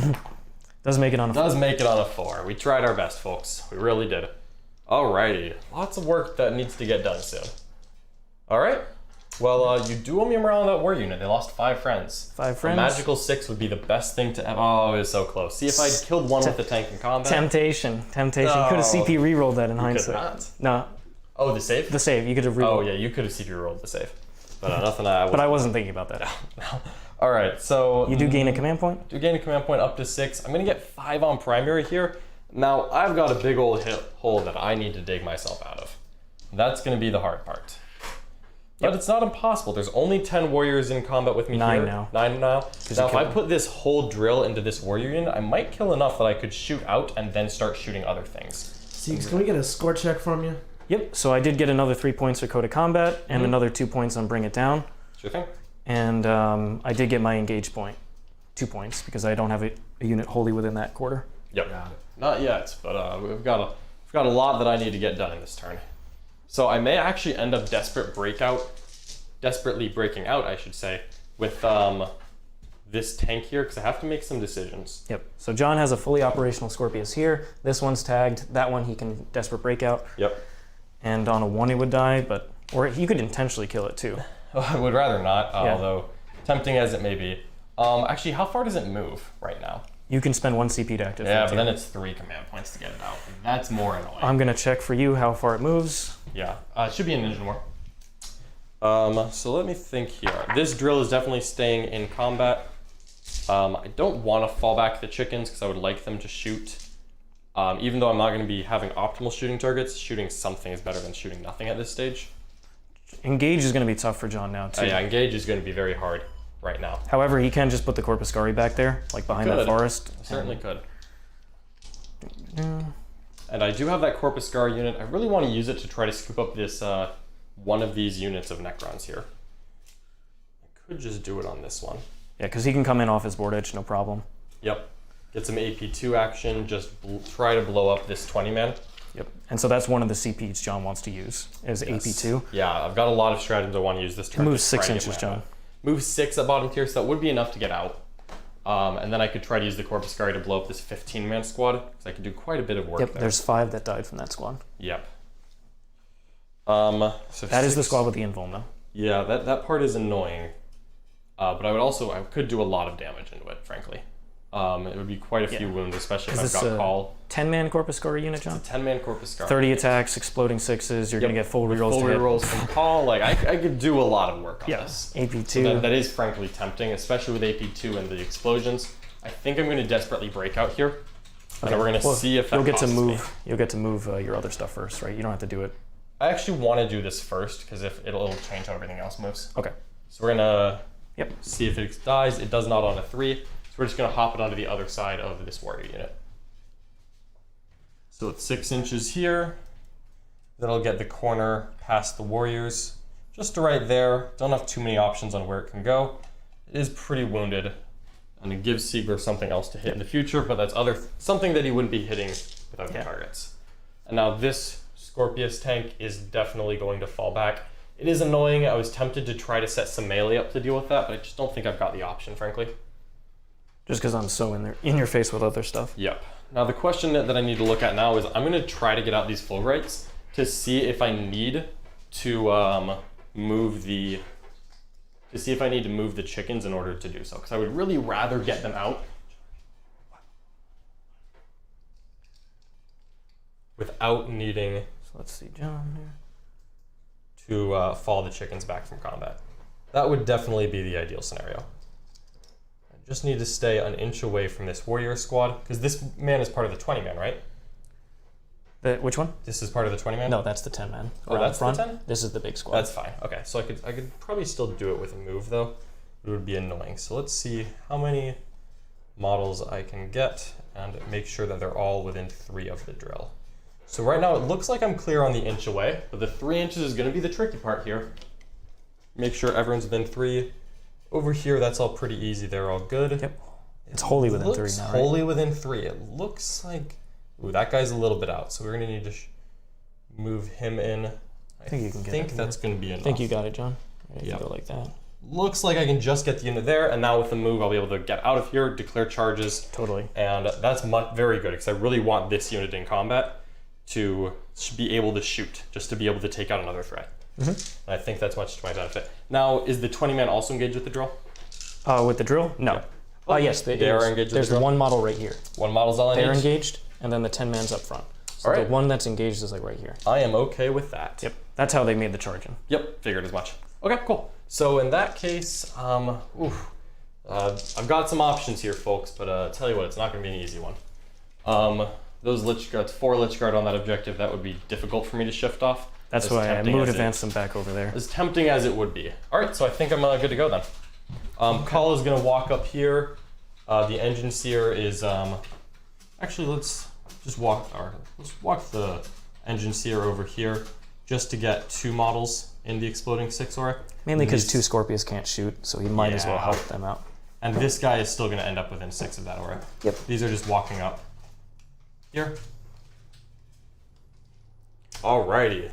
Speaker 2: Does make it on a 4.
Speaker 1: Does make it on a 4. We tried our best, folks. We really did. Alrighty. Lots of work that needs to get done soon. Alright. Well, you dual me around that war unit. They lost 5 friends.
Speaker 2: 5 friends.
Speaker 1: A magical 6 would be the best thing to ever. Oh, it was so close. See if I'd killed 1 with the tank in combat.
Speaker 2: Temptation. Temptation.
Speaker 1: No.
Speaker 2: Could have CP rerolled that in
Speaker 1: Could
Speaker 2: hindsight.
Speaker 1: not.
Speaker 2: No,
Speaker 1: Oh, the save?
Speaker 2: the save. You could have rerolled.
Speaker 1: Oh, yeah, you could have CP rolled the save. But nothing I
Speaker 2: But I wasn't thinking about that.
Speaker 1: Alright, so.
Speaker 2: You do gain a command point?
Speaker 1: Do gain a command point up to 6. I'm going to get 5 on primary here. Now, I've got a big old hole that I need to dig myself out of. That's going to be the hard part. But it's not impossible. There's only 10 warriors in combat with me
Speaker 2: 9
Speaker 1: here.
Speaker 2: now.
Speaker 1: 9 now. Now, if I
Speaker 2: them.
Speaker 1: put this whole drill into this warrior unit, I might kill enough that I could shoot out and then start shooting other things.
Speaker 3: Siegs, can we get a score check from you?
Speaker 2: Yep. So I did get another 3 points for Code of Combat and another 2 points on Bring It Down.
Speaker 1: Sure thing.
Speaker 2: And I did get my engage point. 2 points because I don't have a unit wholly within that quarter.
Speaker 1: Yep. Not yet, but we've got a lot that I need to get done in this turn. So I may actually end up desperately breaking out, I should say, with this tank here, because I have to make some decisions.
Speaker 2: Yep. So John has a fully operational Scorpius here. This one's tagged. That one he can desperate breakout.
Speaker 1: Yep.
Speaker 2: And on a 1 he would die, or he could intentionally kill it too.
Speaker 1: I would rather not,
Speaker 2: Yeah.
Speaker 1: although tempting as it may be. Actually, how far does it move right now?
Speaker 2: You can spend 1 CP to activate.
Speaker 1: Yeah, but then it's 3 command points to get it out. That's more annoying.
Speaker 2: I'm gonna check for you how far it moves.
Speaker 1: Yeah, it should be in Ninja War. So let me think here. This drill is definitely staying in combat. I don't want to fall back the chickens because I would like them to shoot. Even though I'm not going to be having optimal shooting targets, shooting something is better than shooting nothing at this stage.
Speaker 2: Engage is gonna be tough for John now too.
Speaker 1: Yeah, engage is going to be very hard right now.
Speaker 2: However, he can just put the Corpuscari back there, like behind that
Speaker 1: Could.
Speaker 2: forest.
Speaker 1: Certainly could. And I do have that Corpus Scar unit. I really want to use it to try to scoop up this one of these units of Necrons here. I could just do it on this one.
Speaker 2: Yeah, because he can come in off his board edge, no problem.
Speaker 1: Yep. Get some AP2 action, just try to blow up this 20-man.
Speaker 2: Yep. And so that's one of the CPs John wants to use, is AP2.
Speaker 1: Yeah, I've got a lot of stratagems I want to use this turn.
Speaker 2: Move
Speaker 1: to try
Speaker 2: 6
Speaker 1: to get
Speaker 2: inches,
Speaker 1: my
Speaker 2: John.
Speaker 1: Move 6 at bottom tier, so that would be enough to get out. And then I could try to use the Corpus Scar to blow up this 15-man squad, because I could do quite a bit of work
Speaker 2: Yep,
Speaker 1: there.
Speaker 2: there's 5 that died from that squad.
Speaker 1: Yep. So
Speaker 2: That is the
Speaker 1: 6
Speaker 2: squad with the invuln, though.
Speaker 1: Yeah, that part is annoying. But I could do a lot of damage into it, frankly. It would be quite a few wounds, especially if I've got Cawl.
Speaker 2: 10-man Corpuscari unit, John?
Speaker 1: It's a 10-man Corpus Scar.
Speaker 2: 30 attacks, exploding 6s, you're going to get full rerolls
Speaker 1: Full
Speaker 2: to hit.
Speaker 1: rerolls from Cawl. Like, I could do a lot of work on this.
Speaker 2: AP2.
Speaker 1: So that is frankly tempting, especially with AP2 and the explosions. I think I'm going to desperately break out here. And we're going to see if that
Speaker 2: you'll get to
Speaker 1: costs
Speaker 2: move.
Speaker 1: me.
Speaker 2: You'll get to move your other stuff first, right? You don't have to do it.
Speaker 1: I actually want to do this first, because if it'll change how everything else moves.
Speaker 2: Okay.
Speaker 1: So we're going to
Speaker 2: Yep.
Speaker 1: see if it dies. It does not on a 3. So we're just going to hop it onto the other side of this warrior unit. So it's 6 inches here. Then I'll get the corner past the warriors. Just to right there. Don't have too many options on where it can go. It is pretty wounded. And it gives Siegler something else to hit in the future, but that's something that he wouldn't be hitting with other targets. And now this Scorpius tank is definitely going to fall back. It is annoying. I was tempted to try to set some melee up to deal with that, but I just don't think I've got the option, frankly.
Speaker 2: Just because I'm so in your face with other stuff.
Speaker 1: Yep. Now the question that I need to look at now is I'm going to try to get out these Fulgurites to see if I need to move the chickens in order to do so, because I would really rather get them out without needing
Speaker 2: So let's see, John here.
Speaker 1: to fall the chickens back from combat. That would definitely be the ideal scenario. I just need to stay an inch away from this warrior squad, because this man is part of the 20 man, right?
Speaker 2: Which one?
Speaker 1: This is part of the 20 man?
Speaker 2: No, that's the 10 man.
Speaker 1: Oh, that's the 10?
Speaker 2: This is the big squad.
Speaker 1: That's fine. Okay, so I could probably still do it with a move though. It would be annoying. So let's see how many models I can get and make sure that they're all within 3 of the drill. So right now it looks like I'm clear on the inch away, but the 3 inches is going to be the tricky part here. Make sure everyone's within 3. Over here, that's all pretty easy. They're all good.
Speaker 2: Yep. It's wholly within 3 now, right?
Speaker 1: Wholly within 3. It looks like... Ooh, that guy's a little bit out, so we're going to need to move him in.
Speaker 2: I think you can get it.
Speaker 1: That's going to be enough.
Speaker 2: I think you got it, John. If
Speaker 1: Yep.
Speaker 2: you go like that.
Speaker 1: Looks like I can just get the unit there, and now with the move, I'll be able to get out of here, declare charges.
Speaker 2: Totally.
Speaker 1: And that's very good, because I really want this unit in combat to be able to shoot, just to be able to take out another threat. And I think that's much to my benefit. Now, is the 20 man also engaged with the drill?
Speaker 2: With the drill? No.
Speaker 1: Yeah.
Speaker 2: Oh, yes,
Speaker 1: they are engaged with the
Speaker 2: There's
Speaker 1: drill?
Speaker 2: one model right here.
Speaker 1: One model's all
Speaker 2: They're
Speaker 1: engaged?
Speaker 2: engaged, and then the 10 man's up front. So
Speaker 1: All right.
Speaker 2: the one that's engaged is like right here.
Speaker 1: I am okay with that.
Speaker 2: Yep. That's how they made the charge in.
Speaker 1: Yep, figured as much. Okay, cool. So in that case, I've got some options here, folks, but tell you what, it's not going to be an easy one. Those Lich Guards, 4 Lich Guard on that objective, that would be difficult for me to shift off.
Speaker 2: That's
Speaker 1: As
Speaker 2: why I
Speaker 1: tempting
Speaker 2: moved
Speaker 1: as it-
Speaker 2: advance them back over there.
Speaker 1: As tempting as it would be. All right, so I think I'm good to go then. Cawl is going to walk up here. The Engine Seer is, actually let's walk the Engine Seer over here just to get 2 models in the Exploding 6 Aura.
Speaker 2: Mainly because
Speaker 1: These-
Speaker 2: 2 Scorpius can't shoot, so he might as well
Speaker 1: Yeah.
Speaker 2: help them out.
Speaker 1: And this guy is still going to end up within 6 of that aura.
Speaker 2: Yep.
Speaker 1: These are just walking up here. Alrighty.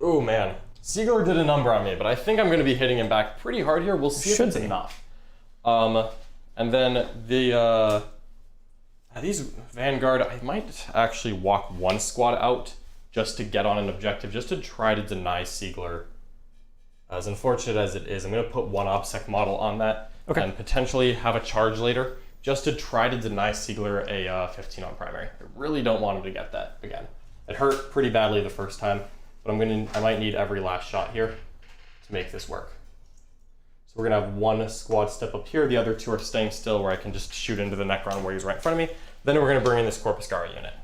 Speaker 1: Oh man. Siegler did a number on me, but I think I'm going to be hitting him back pretty hard here. We'll see if
Speaker 2: Should
Speaker 1: it's
Speaker 2: be.
Speaker 1: enough. And then these Vanguard, I might actually walk 1 squad out just to get on an objective, just to try to deny Siegler. As unfortunate as it is, I'm going to put 1 OBSEC model on that.
Speaker 2: Okay.
Speaker 1: And potentially have a charge later, just to try to deny Siegler a 15 on primary. I really don't want him to get that again. It hurt pretty badly the first time, but I might need every last shot here to make this work. So we're gonna have 1 squad step up here, the other 2 are staying still where I can just shoot into the Necron where he's right in front of me. Then we're gonna bring in this Corpuscara unit.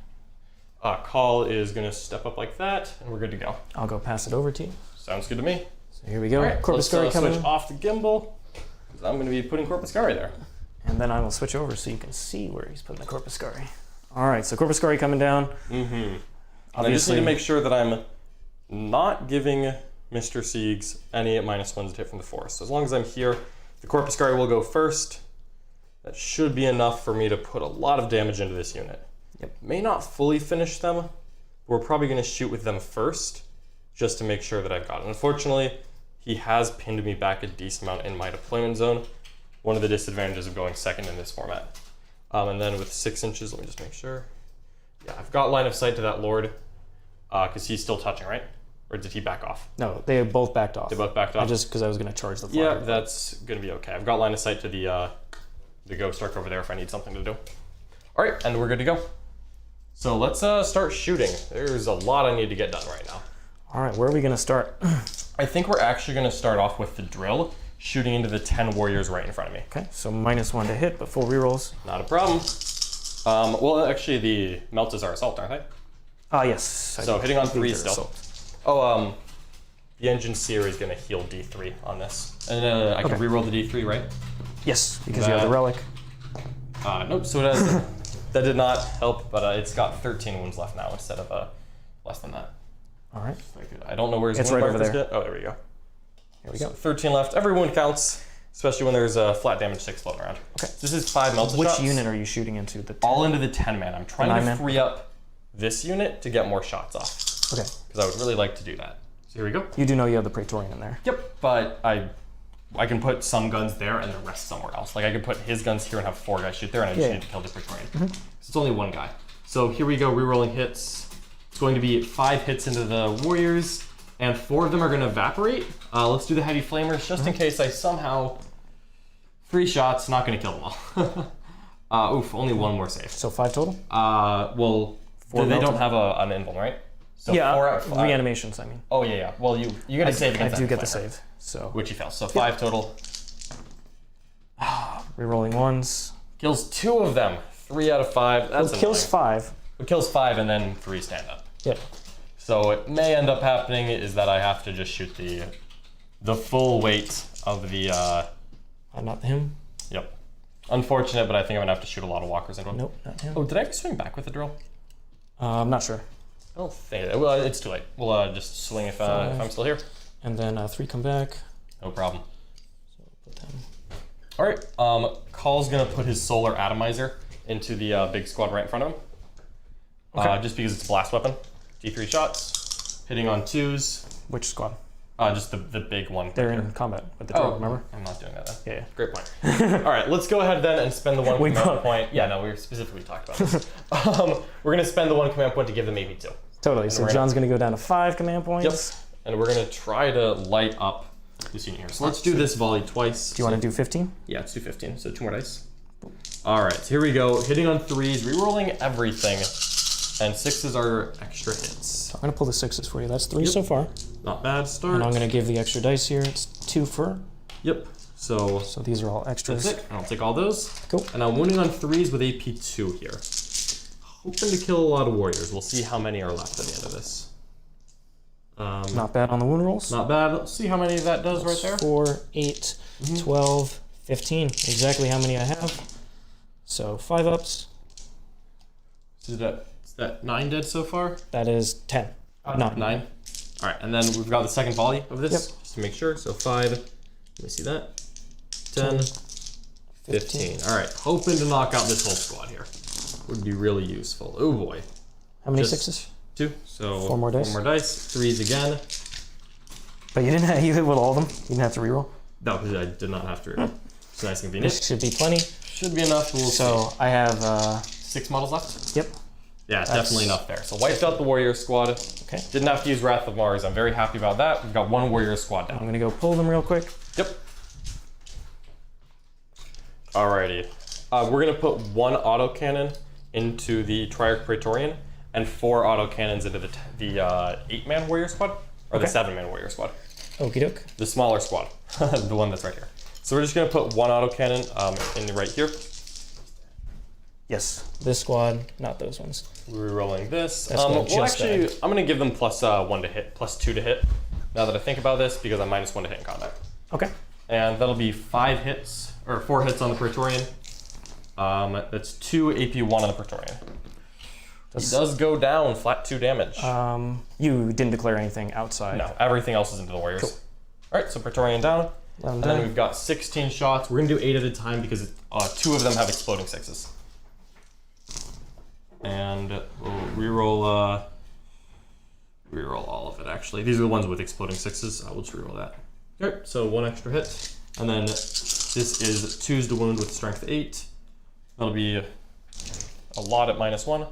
Speaker 1: Cawl is gonna step up like that, and we're good to go.
Speaker 2: I'll go pass it over to you.
Speaker 1: Sounds good to me.
Speaker 2: So here we go.
Speaker 1: All right,
Speaker 2: Corpus
Speaker 1: let's
Speaker 2: coming.
Speaker 1: switch off the gimbal, because I'm gonna be putting Corpuscara there.
Speaker 2: And then I will switch over so you can see where he's putting the Corpuscari. All right, so Corpuscari coming down.
Speaker 1: And I just need to make sure that I'm not giving Mr. Siegs any -1s to hit from the forest. So as long as I'm here, the Corpuscari will go first. That should be enough for me to put a lot of damage into this unit.
Speaker 2: Yep.
Speaker 1: May not fully finish them, but we're probably going to shoot with them first, just to make sure that I've got it. Unfortunately, he has pinned me back a decent amount in my deployment zone. One of the disadvantages of going second in this format. And then with 6 inches, let me just make sure. Yeah, I've got line of sight to that Lord, because he's still touching, right? Or did he back off?
Speaker 2: No, they both backed off.
Speaker 1: They both backed off?
Speaker 2: Because I was going to charge the flyer.
Speaker 1: Yeah, that's going to be okay. I've got line of sight to the Ghost Arc over there if I need something to do. All right, and we're good to go. So let's start shooting. There's a lot I need to get done right now.
Speaker 2: All right, where are we going to start?
Speaker 1: I think we're actually going to start off with the drill, shooting into the 10 warriors right in front of me.
Speaker 2: Okay, so -1 to hit, but full rerolls.
Speaker 1: Not a problem. Well, actually, the melts are assault, aren't they?
Speaker 2: Yes.
Speaker 1: So hitting on 3
Speaker 2: believe
Speaker 1: still.
Speaker 2: they're assault.
Speaker 1: Oh, the Engine Seer is going to heal D3 on this. And I can
Speaker 2: Okay.
Speaker 1: reroll the D3, right?
Speaker 2: Yes, because you have the relic.
Speaker 1: Nope, so it has, that did not help, but it's got 13 wounds left now instead of less than that.
Speaker 2: All right,
Speaker 1: I don't know where his
Speaker 2: It's
Speaker 1: wound
Speaker 2: right over
Speaker 1: markers
Speaker 2: there.
Speaker 1: get. Oh, there we go.
Speaker 2: here we
Speaker 1: So
Speaker 2: go.
Speaker 1: 13 left. Every wound counts, especially when there's flat damage 6 floating around.
Speaker 2: Okay.
Speaker 1: So this is 5 melted
Speaker 2: Which
Speaker 1: shots.
Speaker 2: unit are you shooting into? The
Speaker 1: All into the 10 man. I'm trying to
Speaker 2: 9-man?
Speaker 1: free up this unit to get more shots off,
Speaker 2: Okay.
Speaker 1: because I would really like to do that. So here we go.
Speaker 2: You do know you have the Praetorian in there.
Speaker 1: Yep, but I can put some guns there and the rest somewhere else. Like I could put his guns here and have 4 guys shoot there, and I just
Speaker 2: Yeah.
Speaker 1: need to kill the Praetorian. So it's only 1 guy. So here we go, rerolling hits. It's going to be 5 hits into the warriors, and 4 of them are going to evaporate. Let's do the heavy flamers just in case I somehow 3 shots, not going to kill them all. Oof, only 1 more save.
Speaker 2: So 5 total.
Speaker 1: Well,
Speaker 2: 4
Speaker 1: They don't
Speaker 2: melted.
Speaker 1: have an invuln, right? So
Speaker 2: Yeah,
Speaker 1: 4 out of 5.
Speaker 2: reanimations, I mean.
Speaker 1: Oh, yeah. Well, you get a save against
Speaker 2: I do
Speaker 1: that
Speaker 2: get the
Speaker 1: flavor,
Speaker 2: save, so.
Speaker 1: which he fails. So 5 total.
Speaker 2: Rerolling ones.
Speaker 1: Kills 2 of them. 3 out of 5. That's
Speaker 2: Well, kills
Speaker 1: annoying.
Speaker 2: 5.
Speaker 1: It kills 5 and then 3 stand up.
Speaker 2: Yep.
Speaker 1: So it may end up happening is that I have to just shoot the full weight of the.
Speaker 2: Not him.
Speaker 1: Yep. Unfortunate, but I think I'm gonna have to shoot a lot of walkers into him.
Speaker 2: Nope, not him.
Speaker 1: Oh, did I swing back with the drill?
Speaker 2: I'm not sure.
Speaker 1: I don't think. Well, it's too late. We'll just swing if I'm still here.
Speaker 2: And then 3 come back.
Speaker 1: No problem.
Speaker 2: So put them.
Speaker 1: All right. Call's gonna put his solar atomizer into the big squad right in front of him.
Speaker 2: Okay.
Speaker 1: Just because it's a blast weapon. D3 shots, hitting on 2s.
Speaker 2: Which squad?
Speaker 1: Just the big one.
Speaker 2: They're
Speaker 1: right
Speaker 2: in
Speaker 1: here.
Speaker 2: combat with the drill, remember?
Speaker 1: I'm not doing that then.
Speaker 2: Yeah.
Speaker 1: Great point. All right, let's go ahead then and spend the 1
Speaker 2: We
Speaker 1: command
Speaker 2: both-
Speaker 1: point. Yeah, no, we specifically talked about this. We're gonna spend the 1 command point to give them AP 2.
Speaker 2: Totally. So
Speaker 1: we're gonna-
Speaker 2: John's going to go down to 5 command points.
Speaker 1: And we're gonna try to light up this unit here. So let's do this volley twice.
Speaker 2: Do you want to do 15?
Speaker 1: Yeah, let's do 15. So 2 more dice. All right, so here we go. Hitting on 3s, rerolling everything, and 6s are extra hits.
Speaker 2: I'm going to pull the 6s for you. That's 3 so far.
Speaker 1: Not bad start.
Speaker 2: And I'm going to give the extra dice here. It's 2 for.
Speaker 1: Yep. So
Speaker 2: So these are all extras.
Speaker 1: that's it. I'll take all those.
Speaker 2: Cool.
Speaker 1: And I'm winning on 3s with AP 2 here. Hoping to kill a lot of warriors. We'll see how many are left at the end of this.
Speaker 2: Not bad on the wound rolls.
Speaker 1: Not bad. Let's see how many that does right there.
Speaker 2: 4, 8, 12, 15. Exactly how many I have. So 5 ups.
Speaker 1: Is that 9 dead so far?
Speaker 2: That is 10. 9.
Speaker 1: 9. All right, and then we've got the second volley of this,
Speaker 2: Yep.
Speaker 1: just to make sure. So 5. Let me see that. 10, 15. All right, hoping to knock out this whole squad here. Would be really useful. Oh boy.
Speaker 2: How many
Speaker 1: Just-
Speaker 2: 6s?
Speaker 1: 2. So
Speaker 2: 4 more dice.
Speaker 1: 4 more dice. 3s again.
Speaker 2: But you didn't have, you hit with all of them? You didn't have to reroll?
Speaker 1: No, because I did not have to. It's nice and convenient.
Speaker 2: This should be plenty.
Speaker 1: Should be enough. We'll
Speaker 2: So I have,
Speaker 1: 6 models left.
Speaker 2: yep.
Speaker 1: Yeah, definitely enough there. So wiped out the warrior squad.
Speaker 2: Okay.
Speaker 1: Didn't have to use Wrath of Mars. I'm very happy about that. We've got 1 warrior squad
Speaker 2: I'm
Speaker 1: down.
Speaker 2: going to go pull them real quick.
Speaker 1: Yep. Alrighty. We're gonna put 1 autocannon into the Triarch Praetorian and 4 autocannons into the 8-man warrior squad or the
Speaker 2: Okay.
Speaker 1: 7-man warrior squad.
Speaker 2: Okie doke.
Speaker 1: The smaller squad, the one that's right here. So we're just gonna put 1 autocannon in right here.
Speaker 2: Yes. This squad, not those ones.
Speaker 1: We're rolling this.
Speaker 2: That's gonna
Speaker 1: Well,
Speaker 2: just
Speaker 1: actually,
Speaker 2: bag.
Speaker 1: I'm gonna give them plus 1 to hit, plus 2 to hit. Now that I think about this, because I'm minus 1 to hit in combat.
Speaker 2: Okay.
Speaker 1: And that'll be 5 hits, or 4 hits on the Praetorian. That's 2 AP1 on the Praetorian. He does go down, flat 2 damage.
Speaker 2: You didn't declare anything outside.
Speaker 1: No, everything else is into the warriors.
Speaker 2: Cool.
Speaker 1: Alright, so Praetorian down. And then
Speaker 2: down.
Speaker 1: we've got 16 shots. We're gonna do 8 at a time because 2 of them have exploding 6s. And we'll reroll all of it actually. These are the ones with exploding 6s. We'll just reroll that. Okay, so 1 extra hit. And then this is 2s to wound with strength 8. That'll be a lot at -1.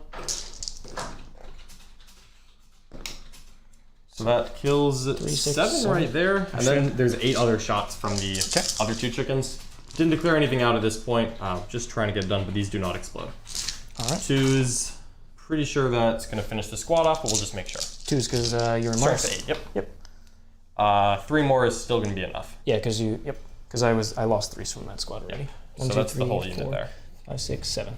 Speaker 1: So that kills
Speaker 2: 6,
Speaker 1: 7
Speaker 2: 7.
Speaker 1: right there. And then there's 8 other shots from the other 2 chickens. Didn't declare anything out at this point. Just trying to get it done, but these do not explode.
Speaker 2: All right.
Speaker 1: 2s, pretty sure that's going to finish the squad off, but we'll just make sure.
Speaker 2: 2s because you're in
Speaker 1: Strength
Speaker 2: Mars.
Speaker 1: 8, yep.
Speaker 2: Yep.
Speaker 1: 3 more is still going to be enough.
Speaker 2: Yeah, because I lost 3s from that squad already.
Speaker 1: So that's the whole unit there.
Speaker 2: 5, 6, 7.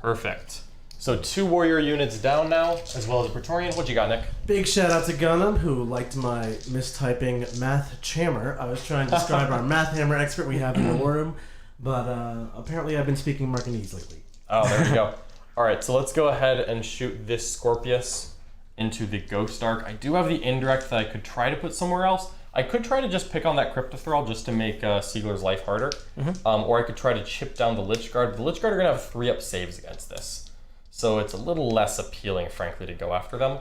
Speaker 1: Perfect. So 2 warrior units down now, as well as a Praetorian. What you got, Nick?
Speaker 3: Big shout out to Gunham, who liked my mistyping math chammer. I was trying to describe our math hammer expert we have in the war room, but apparently I've been speaking Marcanese lately.
Speaker 1: Oh, there we go. All right, so let's go ahead and shoot this Scorpius into the Ghost Arc. I do have the indirect that I could try to put somewhere else. I could try to just pick on that Cryptothrall just to make Siegler's life harder. Or I could try to chip down the Lich Guard. The Lich Guard are going to have 3-up saves against this. So it's a little less appealing, frankly, to go after them.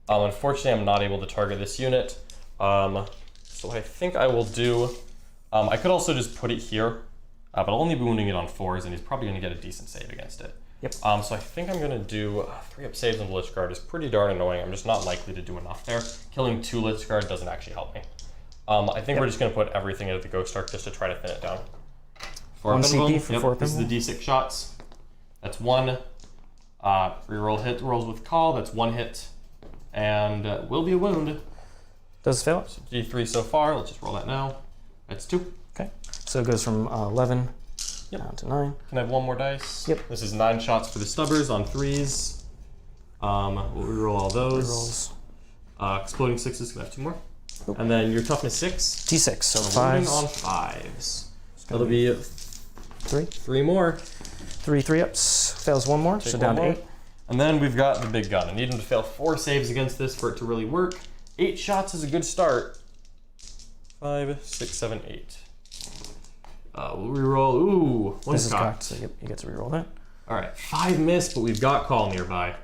Speaker 1: Unfortunately, I'm not able to target this unit. So I think I will do... I could also just put it here, but I'll only be wounding it on 4s, and he's probably going to get a decent save against it.
Speaker 2: Yep.
Speaker 1: So I think I'm going to do 3-up saves on the Lich Guard is pretty darn annoying. I'm just not likely to do enough there. Killing 2 Lich Guard doesn't actually help me. I think we're just going to put everything into the Ghost Arc just to try to thin it down.
Speaker 2: 1 CP for 4
Speaker 1: This is the D6 shots. That's 1, Reroll hit rolls with Cawl, that's 1 hit. And will be a wound.
Speaker 2: Does fail?
Speaker 1: So D3 so far, let's just roll that now. That's 2.
Speaker 2: Okay. So it goes from 11 down to 9.
Speaker 1: Can I have 1 more dice?
Speaker 2: Yep.
Speaker 1: This is 9 shots for the stubbers on 3s. We'll reroll all those.
Speaker 2: Rerolls.
Speaker 1: Exploding 6s, can I have 2 more? And then your toughness 6.
Speaker 2: D6, so
Speaker 1: Wounding
Speaker 2: 5s.
Speaker 1: on 5s. That'll be
Speaker 2: 3.
Speaker 1: 3 more.
Speaker 2: 3 3-ups. Fails 1 more, so
Speaker 1: Take
Speaker 2: down
Speaker 1: 1
Speaker 2: to
Speaker 1: more.
Speaker 2: 8.
Speaker 1: And then we've got the big gun. I need him to fail 4 saves against this for it to really work. 8 shots is a good start. 5, 6, 7, 8. We'll reroll. Ooh, 1
Speaker 2: This is
Speaker 1: cocked.
Speaker 2: cocked, so you get to reroll that.
Speaker 1: All right, 5 miss, but we've got Cawl nearby.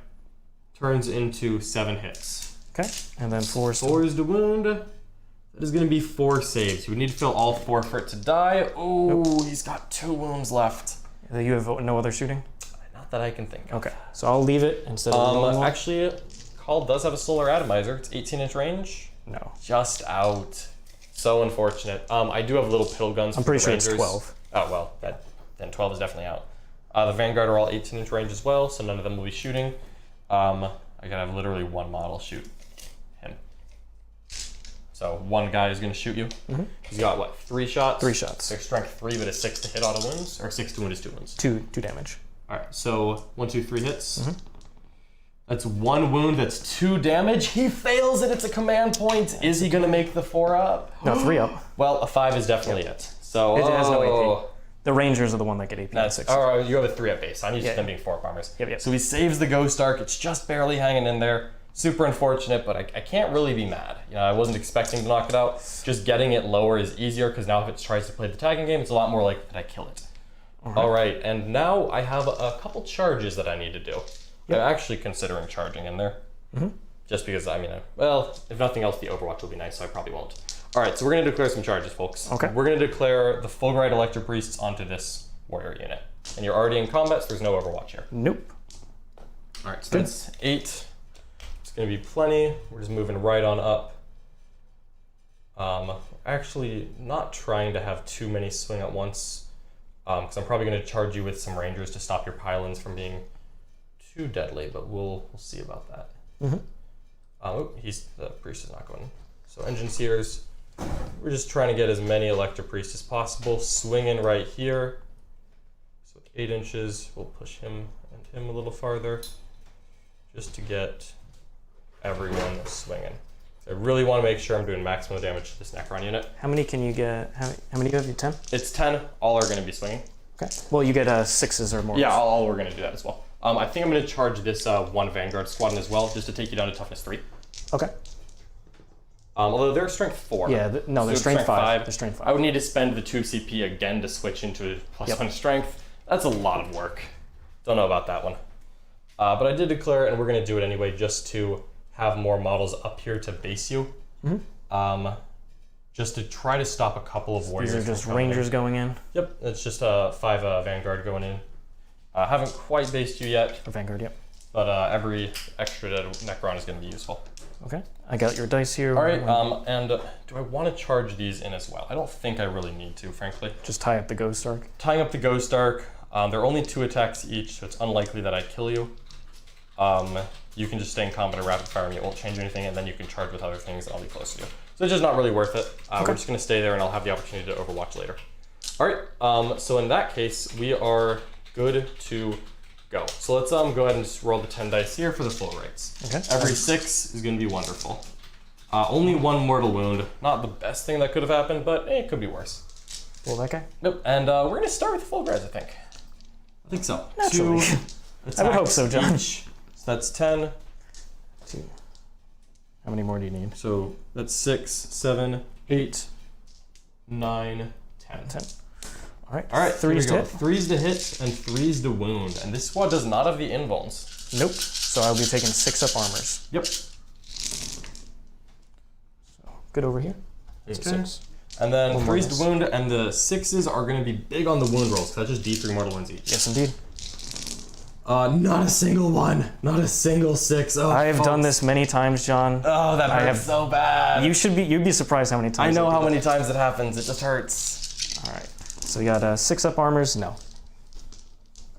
Speaker 1: Turns into 7 hits.
Speaker 2: Okay, and then 4 is
Speaker 1: 4 is the wound. That is going to be 4 saves. You would need to fill all 4 for it to die. Oh, he's got 2 wounds left.
Speaker 2: You have no other shooting?
Speaker 1: Not that I can think of.
Speaker 2: Okay, so I'll leave it instead of rolling one.
Speaker 1: Actually, Cawl does have a solar atomizer. It's 18-inch range.
Speaker 2: No.
Speaker 1: Just out. So unfortunate. I do have little piddle guns.
Speaker 2: I'm
Speaker 1: for
Speaker 2: pretty
Speaker 1: the
Speaker 2: sure
Speaker 1: Rangers.
Speaker 2: it's 12.
Speaker 1: Oh, well, then 12 is definitely out. The Vanguard are all 18-inch range as well, so none of them will be shooting. I gotta have literally 1 model shoot him. So 1 guy is gonna shoot you. He's got what, 3 shots?
Speaker 2: 3 shots.
Speaker 1: Their strength 3, but a 6 to hit auto wounds, or 6 to wound is 2 wounds.
Speaker 2: 2 damage.
Speaker 1: All right, so 1, 2, 3 hits. That's 1 wound. That's 2 damage. He fails it. It's a command point. Is he gonna make the 4 up?
Speaker 2: No, 3 up.
Speaker 1: Well, a 5 is definitely it. So
Speaker 2: It has no AP. The Rangers are the one that get AP.
Speaker 1: That's
Speaker 2: 6.
Speaker 1: oh, you have a 3 up base. I'm used to
Speaker 2: Yeah.
Speaker 1: them being 4 up armors.
Speaker 2: Yep.
Speaker 1: So he saves the Ghost Arc. It's just barely hanging in there. Super unfortunate, but I can't really be mad. You know, I wasn't expecting to knock it out. Just getting it lower is easier because now if it tries to play the tagging game, it's a lot more like, did I kill it? All right, and now I have a couple charges that I need to do.
Speaker 2: Yep.
Speaker 1: I'm actually considering charging in there. Just because, I mean, well, if nothing else, the Overwatch will be nice, so I probably won't. All right, so we're going to declare some charges, folks.
Speaker 2: Okay.
Speaker 1: We're going to declare the Fulgurite Electro Priests onto this warrior unit. And you're already in combat, so there's no Overwatch here.
Speaker 2: Nope.
Speaker 1: All right, so that's 8. It's going to be plenty. We're just moving right on up. Actually, not trying to have too many swing at once, because I'm probably going to charge you with some Rangers to stop your pylons from being too deadly, but we'll see about that. Oh, the priest is not going. So engine seers, we're just trying to get as many Electro Priests as possible. Swinging right here. So 8 inches, we'll push him and him a little farther, just to get everyone swinging. So I really want to make sure I'm doing maximum damage to this Necron unit.
Speaker 2: How many can you get? How many do you have? 10?
Speaker 1: It's 10. All are going to be swinging.
Speaker 2: Okay. Well, you get 6s or more.
Speaker 1: Yeah, all we're going to do that as well. I think I'm going to charge this 1 Vanguard squadron as well, just to take you down to toughness 3.
Speaker 2: Okay.
Speaker 1: Although they're strength 4.
Speaker 2: Yeah, no, they're
Speaker 1: So
Speaker 2: strength 5. They're strength 5.
Speaker 1: I would need to spend the 2 CP again to switch into +1 strength. That's a lot of work. Don't know about that one. But I did declare it, and we're going to do it anyway, just to have more models up here to base you. Just to try to stop a couple of warriors.
Speaker 2: These are just
Speaker 1: from coming in.
Speaker 2: Rangers going in.
Speaker 1: Yep, it's just 5 Vanguard going in. Haven't quite based you yet,
Speaker 2: Or Vanguard, yep.
Speaker 1: but every extra Necron is going to be useful.
Speaker 2: Okay. I got your dice here.
Speaker 1: All right, and do I want to charge these in as well? I don't think I really need to, frankly.
Speaker 2: Just tie up the Ghost Arc.
Speaker 1: Tying up the Ghost Arc, they're only 2 attacks each, so it's unlikely that I kill you. You can just stay in combat and rapid fire me, it won't change anything, and then you can charge with other things and I'll be close to you. So it's just not really worth it. We're just going to stay there and I'll have the opportunity to Overwatch later. All right, so in that case, we are good to go. So let's go ahead and just roll the 10 dice here for the full rights.
Speaker 2: Okay.
Speaker 1: Every 6 is going to be wonderful. Only 1 mortal wound. Not the best thing that could have happened, but it could be worse.
Speaker 2: Roll that guy.
Speaker 1: Nope. And we're going to start with the full guys, I think. I think so.
Speaker 2: Naturally.
Speaker 1: 2
Speaker 2: I would hope so, John.
Speaker 1: each. So that's 10.
Speaker 2: 2. How many more do you need?
Speaker 1: So that's 6, 7, 8, 9, 10.
Speaker 2: 10. All right.
Speaker 1: All right,
Speaker 2: 3's to hit.
Speaker 1: 3's to hit and 3's to wound. And this squad does not have the invulns.
Speaker 2: Nope. So I'll be taking 6 up armors.
Speaker 1: Yep.
Speaker 2: So good over here.
Speaker 1: Okay.
Speaker 2: 6.
Speaker 1: And then
Speaker 2: One more
Speaker 1: 3's
Speaker 2: miss.
Speaker 1: to wound, and the 6s are going to be big on the wound rolls. So that's just D3 mortal wounds each.
Speaker 2: Yes, indeed.
Speaker 1: Not a single one. Not a single 6. Oh,
Speaker 2: I have
Speaker 1: folks.
Speaker 2: done this many times, John.
Speaker 1: Oh, that hurts so bad.
Speaker 2: You'd be surprised how many
Speaker 1: I
Speaker 2: times.
Speaker 1: know
Speaker 2: I do
Speaker 1: how
Speaker 2: that.
Speaker 1: many times it happens. It just hurts.
Speaker 2: All right. So we got 6 up armors. No.
Speaker 1: All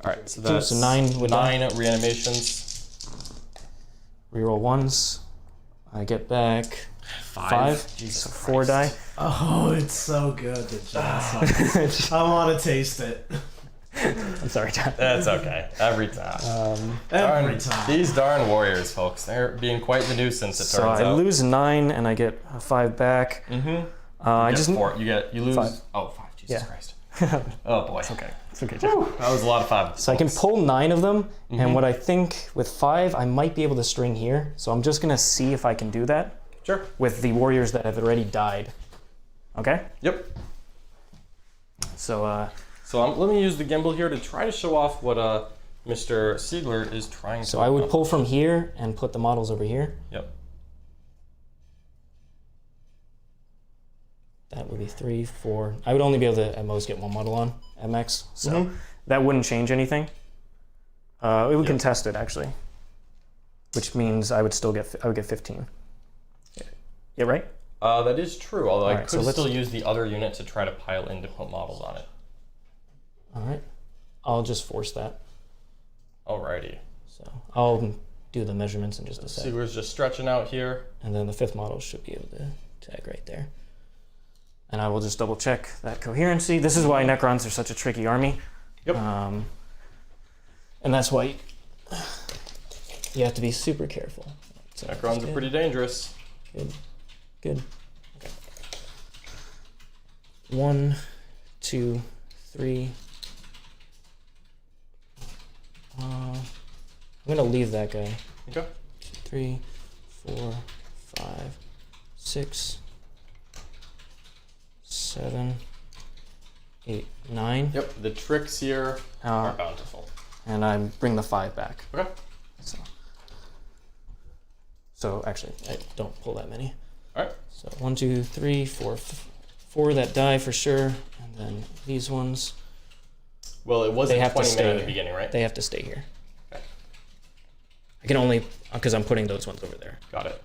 Speaker 1: All right, so that's
Speaker 2: so 9 with
Speaker 1: 9 reanimations.
Speaker 2: Reroll 1s. I get back 5.
Speaker 1: Jesus
Speaker 2: So 4 die.
Speaker 3: Oh, it's so good, the jazz. I want to taste it.
Speaker 2: I'm sorry, John.
Speaker 1: That's okay. Every time.
Speaker 3: Every time.
Speaker 1: These darn warriors, folks. They're being quite the nuisance, it
Speaker 2: So
Speaker 1: turns
Speaker 2: I
Speaker 1: out.
Speaker 2: lose 9 and I get a 5 back. I
Speaker 1: You
Speaker 2: just
Speaker 1: get 4. You lose...
Speaker 2: 5.
Speaker 1: Oh, 5. Jesus
Speaker 2: Yeah.
Speaker 1: Christ. Oh, boy.
Speaker 2: Okay. It's okay, John.
Speaker 1: That was a lot of 5.
Speaker 2: So I can pull 9 of them, and what I think with 5, I might be able to string here. So I'm just gonna see if I can do that
Speaker 1: Sure.
Speaker 2: with the warriors that have already died. Okay?
Speaker 1: Yep.
Speaker 2: So
Speaker 1: So let me use the gimbal here to try to show off what Mr. Siegler is trying to...
Speaker 2: so I would pull from here and put the models over here.
Speaker 1: Yep.
Speaker 2: That would be 3, 4. I would only be able to at most get 1 model on Admech, so that wouldn't change anything. We would contest it actually, which means I would still get 15. Yeah, right.
Speaker 1: That is true, although I
Speaker 2: Alright,
Speaker 1: could
Speaker 2: so
Speaker 1: still use the other unit to try to pile in to put models on it.
Speaker 2: All right, I'll just force that.
Speaker 1: Alrighty.
Speaker 2: So I'll do the measurements in just a sec,
Speaker 1: Siegler's just stretching out here.
Speaker 2: and then the 5th model should be able to tag right there. And I will just double check that coherency. This is why Necrons are such a tricky army.
Speaker 1: Yep.
Speaker 2: And that's why you have to be super careful. So
Speaker 1: Necrons are pretty dangerous.
Speaker 2: Good. Good. Okay. 1, 2, 3. I'm gonna leave that guy.
Speaker 1: Okay.
Speaker 2: 2, 3, 4, 5, 6, 7, 8, 9.
Speaker 1: Yep, the tricks here are bountiful.
Speaker 2: And I bring the 5 back.
Speaker 1: Okay.
Speaker 2: So actually, I don't pull that many.
Speaker 1: Alright.
Speaker 2: So 1, 2, 3, 4, 4 that die for sure, and then these ones.
Speaker 1: Well, it was
Speaker 2: They
Speaker 1: a
Speaker 2: have to
Speaker 1: 20
Speaker 2: stay
Speaker 1: minute at
Speaker 2: here.
Speaker 1: the beginning, right?
Speaker 2: They have to stay here.
Speaker 1: Okay.
Speaker 2: I can only because I'm putting those ones over there.
Speaker 1: Got it.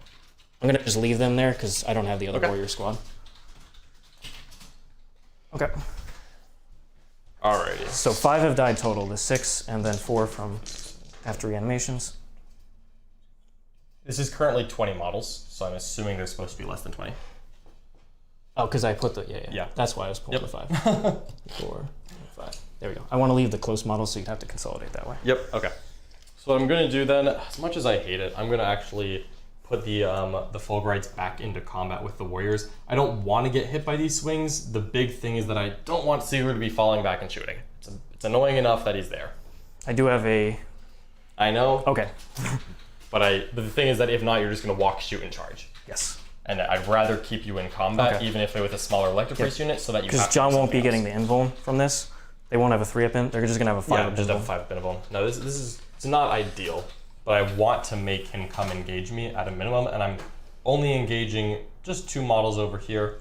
Speaker 2: I'm gonna just leave them there because I don't have the other warrior squad. Okay.
Speaker 1: Alrighty.
Speaker 2: So 5 have died total. The 6 and then 4 from after reanimations.
Speaker 1: This is currently 20 models, so I'm assuming there's supposed to be less than 20.
Speaker 2: Oh, because I put the
Speaker 1: Yeah.
Speaker 2: That's why I was pulling the 5. 4, 5. There we go. I want to leave the close models so you'd have to consolidate that way.
Speaker 1: Yep. Okay. So what I'm gonna do then, as much as I hate it, I'm gonna actually put the Fulgurites back into combat with the warriors. I don't want to get hit by these swings. The big thing is that I don't want Siegler to be falling back and shooting. It's annoying enough that he's there.
Speaker 2: I do have a.
Speaker 1: I know.
Speaker 2: Okay.
Speaker 1: But the thing is that if not, you're just gonna walk, shoot, and charge.
Speaker 2: Yes.
Speaker 1: And I'd rather keep you in combat, even if they're with a smaller electrophase unit, so that you have
Speaker 2: Because
Speaker 1: to
Speaker 2: John
Speaker 1: do
Speaker 2: won't be
Speaker 1: something
Speaker 2: getting the invuln from this. They won't have a 3-up in. They're just gonna have a 5-up
Speaker 1: just have
Speaker 2: invuln.
Speaker 1: a 5 pinable. No, this is it's not ideal, but I want to make him come engage me at a minimum, and I'm only engaging just 2 models over here,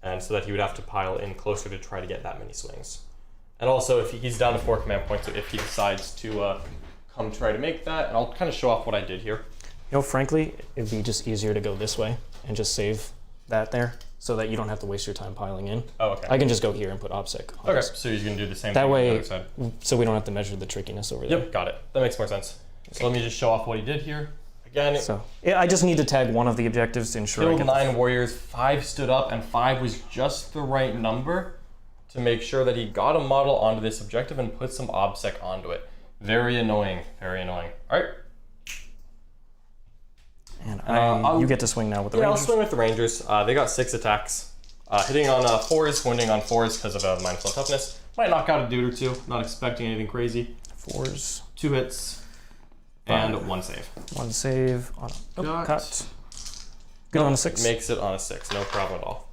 Speaker 1: and so that he would have to pile in closer to try to get that many swings. And also, if he's down to 4 command points, so if he decides to come try to make that, and I'll kind of show off what I did here.
Speaker 2: You know, frankly, it'd be just easier to go this way and just save that there, so that you don't have to waste your time piling in.
Speaker 1: Oh, okay.
Speaker 2: I can just go here and put OPSEC on
Speaker 1: Okay,
Speaker 2: this.
Speaker 1: so he's gonna do the same
Speaker 2: That
Speaker 1: thing on the
Speaker 2: way,
Speaker 1: other side.
Speaker 2: so we don't have to measure the trickiness over there.
Speaker 1: Yep, got it. That makes more sense. So let me just show off what he did here. Again,
Speaker 2: So yeah, I just need to tag one of the objectives to ensure I
Speaker 1: killed
Speaker 2: get
Speaker 1: 9 warriors, 5 stood up, and 5 was just the right number to make sure that he got a model onto this objective and put some OBSEC onto it. Very annoying, very annoying. All right.
Speaker 2: And you get to swing now with the
Speaker 1: I'll
Speaker 2: Rangers.
Speaker 1: swing with the Rangers. They got 6 attacks. Hitting on 4s, wounding on 4s because of mindful toughness. Might knock out a dude or 2, not expecting anything crazy.
Speaker 2: 4s.
Speaker 1: 2 hits, and 1 save.
Speaker 2: 1 save on a cut. Good on a 6.
Speaker 1: Makes it on a 6, no problem at all.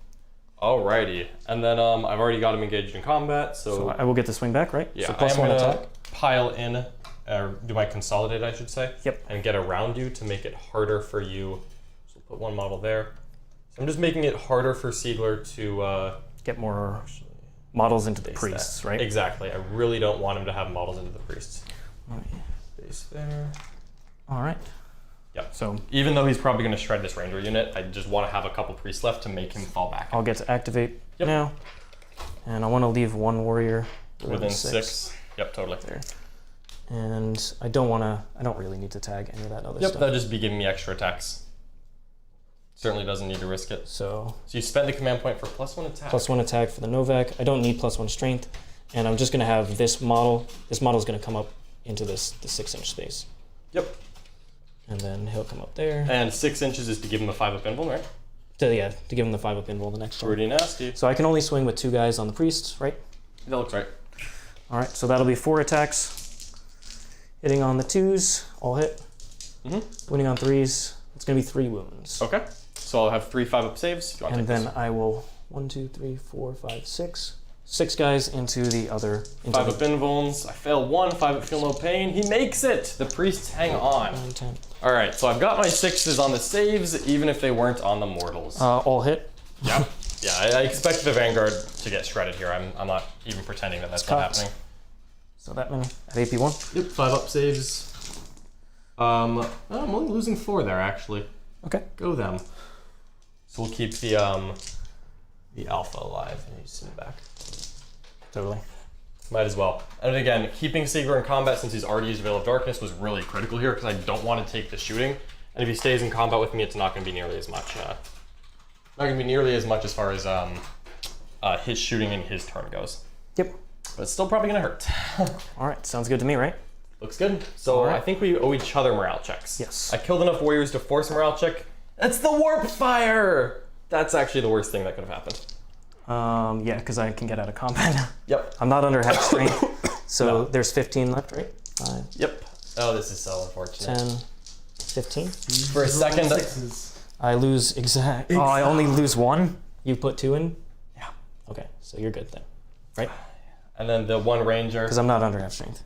Speaker 1: Alrighty, and then I've already got him engaged in combat,
Speaker 2: So I will get the swing back, right?
Speaker 1: yeah,
Speaker 2: So plus
Speaker 1: I am
Speaker 2: 1
Speaker 1: gonna
Speaker 2: attack.
Speaker 1: pile in, or do my consolidate, I should say.
Speaker 2: Yep.
Speaker 1: And get around you to make it harder for you. So put 1 model there. So I'm just making it harder for Siegler to
Speaker 2: Get more models into the
Speaker 1: base
Speaker 2: priests,
Speaker 1: that.
Speaker 2: right?
Speaker 1: Exactly. I really don't want him to have models into the priests. Base there.
Speaker 2: All right.
Speaker 1: Yeah.
Speaker 2: So
Speaker 1: Even though he's probably going to shred this ranger unit, I just want to have a couple priests left to make him fall back.
Speaker 2: I'll get to activate
Speaker 1: Yep.
Speaker 2: now. And I want to leave 1 warrior
Speaker 1: Within 6. Yep, totally.
Speaker 2: there. And I don't really need to tag any of that other
Speaker 1: Yep,
Speaker 2: stuff.
Speaker 1: that'll just be giving me extra attacks. Certainly doesn't need to risk it.
Speaker 2: So
Speaker 1: you spend the command point for +1 attack.
Speaker 2: +1 attack for the Novokh. I don't need +1 strength. And I'm just gonna have this model. This model's gonna come up into the 6-inch space.
Speaker 1: Yep.
Speaker 2: And then he'll come up there.
Speaker 1: And 6 inches is to give him a 5-up invuln, right?
Speaker 2: To give him the 5-up invul the next turn.
Speaker 1: Pretty nasty.
Speaker 2: So I can only swing with 2 guys on the priest, right?
Speaker 1: That looks right.
Speaker 2: All right, so that'll be 4 attacks. Hitting on the 2s, all hit. Winning on 3s, it's gonna be 3 wounds.
Speaker 1: Okay. So I'll have 3 5-up saves. If you want to
Speaker 2: And
Speaker 1: take
Speaker 2: then
Speaker 1: this.
Speaker 2: I will 1, 2, 3, 4, 5, 6. 6 guys into the other.
Speaker 1: 5-up invulns. I fail 1. 5-up feel no pain. He makes it. The priests hang on.
Speaker 2: 9, 10.
Speaker 1: All right. So I've got my 6s on the saves, even if they weren't on the mortals.
Speaker 2: All hit.
Speaker 1: Yeah. Yeah. I expect the Vanguard to get shredded here. I'm not even pretending that that's not
Speaker 2: cocked.
Speaker 1: happening.
Speaker 2: So that many at AP1.
Speaker 1: Yep. 5-up saves. I'm only losing 4 there actually.
Speaker 2: Okay.
Speaker 1: Go them. So we'll keep the alpha alive and you send it back.
Speaker 2: Totally.
Speaker 1: Might as well. And again, keeping Siegler in combat since he's already used Veil of Darkness was really critical here because I don't want to take the shooting. And if he stays in combat with me, it's not going to be nearly as much. Not going to be nearly as much as far as his shooting in his turn goes.
Speaker 2: Yep.
Speaker 1: But it's still probably going to hurt.
Speaker 2: All right, sounds good to me, right?
Speaker 1: Looks good. So
Speaker 2: right.
Speaker 1: I think we owe each other morale checks.
Speaker 2: Yes.
Speaker 1: I killed enough warriors to force a morale check. That's the warp fire! That's actually the worst thing that could have happened.
Speaker 2: Yeah, because I can get out of combat.
Speaker 1: Yep.
Speaker 2: I'm not under half strength, so
Speaker 1: No.
Speaker 2: there's 15 left, right? 5,
Speaker 1: Yep. Oh, this is so unfortunate.
Speaker 2: 10, 15.
Speaker 1: For a second,
Speaker 3: 6s.
Speaker 2: I lose exact. Oh, I only lose 1. You put 2 in.
Speaker 1: Yeah.
Speaker 2: Okay, so you're good then, right?
Speaker 1: And then the one ranger.
Speaker 2: Because I'm not under half strength.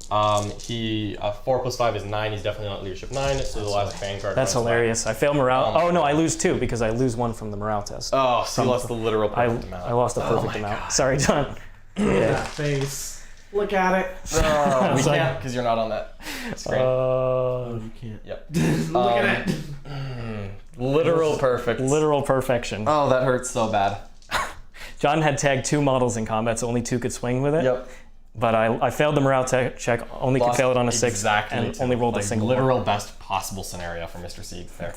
Speaker 1: He 4 + 5 is 9. He's definitely not leadership 9. So the last Vanguard.
Speaker 2: That's
Speaker 1: runs
Speaker 2: hilarious. I fail morale.
Speaker 1: Oh
Speaker 2: Oh no, I lose 2 because I lose 1 from the morale test.
Speaker 1: Oh, so you lost the literal perfect amount.
Speaker 2: I lost the perfect
Speaker 1: my
Speaker 2: amount.
Speaker 1: God.
Speaker 2: Sorry, John.
Speaker 3: That face. Look at it.
Speaker 1: Oh, we
Speaker 2: It's like-
Speaker 1: can't because you're not on that screen.
Speaker 3: Oh, you can't.
Speaker 1: Yep.
Speaker 3: Look at it.
Speaker 1: Literal perfect.
Speaker 2: Literal perfection.
Speaker 1: Oh, that hurts so bad.
Speaker 2: John had tagged 2 models in combat, so only 2 could swing with it.
Speaker 1: Yep.
Speaker 2: But I failed the morale check, only could
Speaker 1: Lost
Speaker 2: fail it on a 6,
Speaker 1: exactly
Speaker 2: and
Speaker 1: to
Speaker 2: only rolled
Speaker 1: like
Speaker 2: a single
Speaker 1: literal best possible scenario for Mr. Sieg there.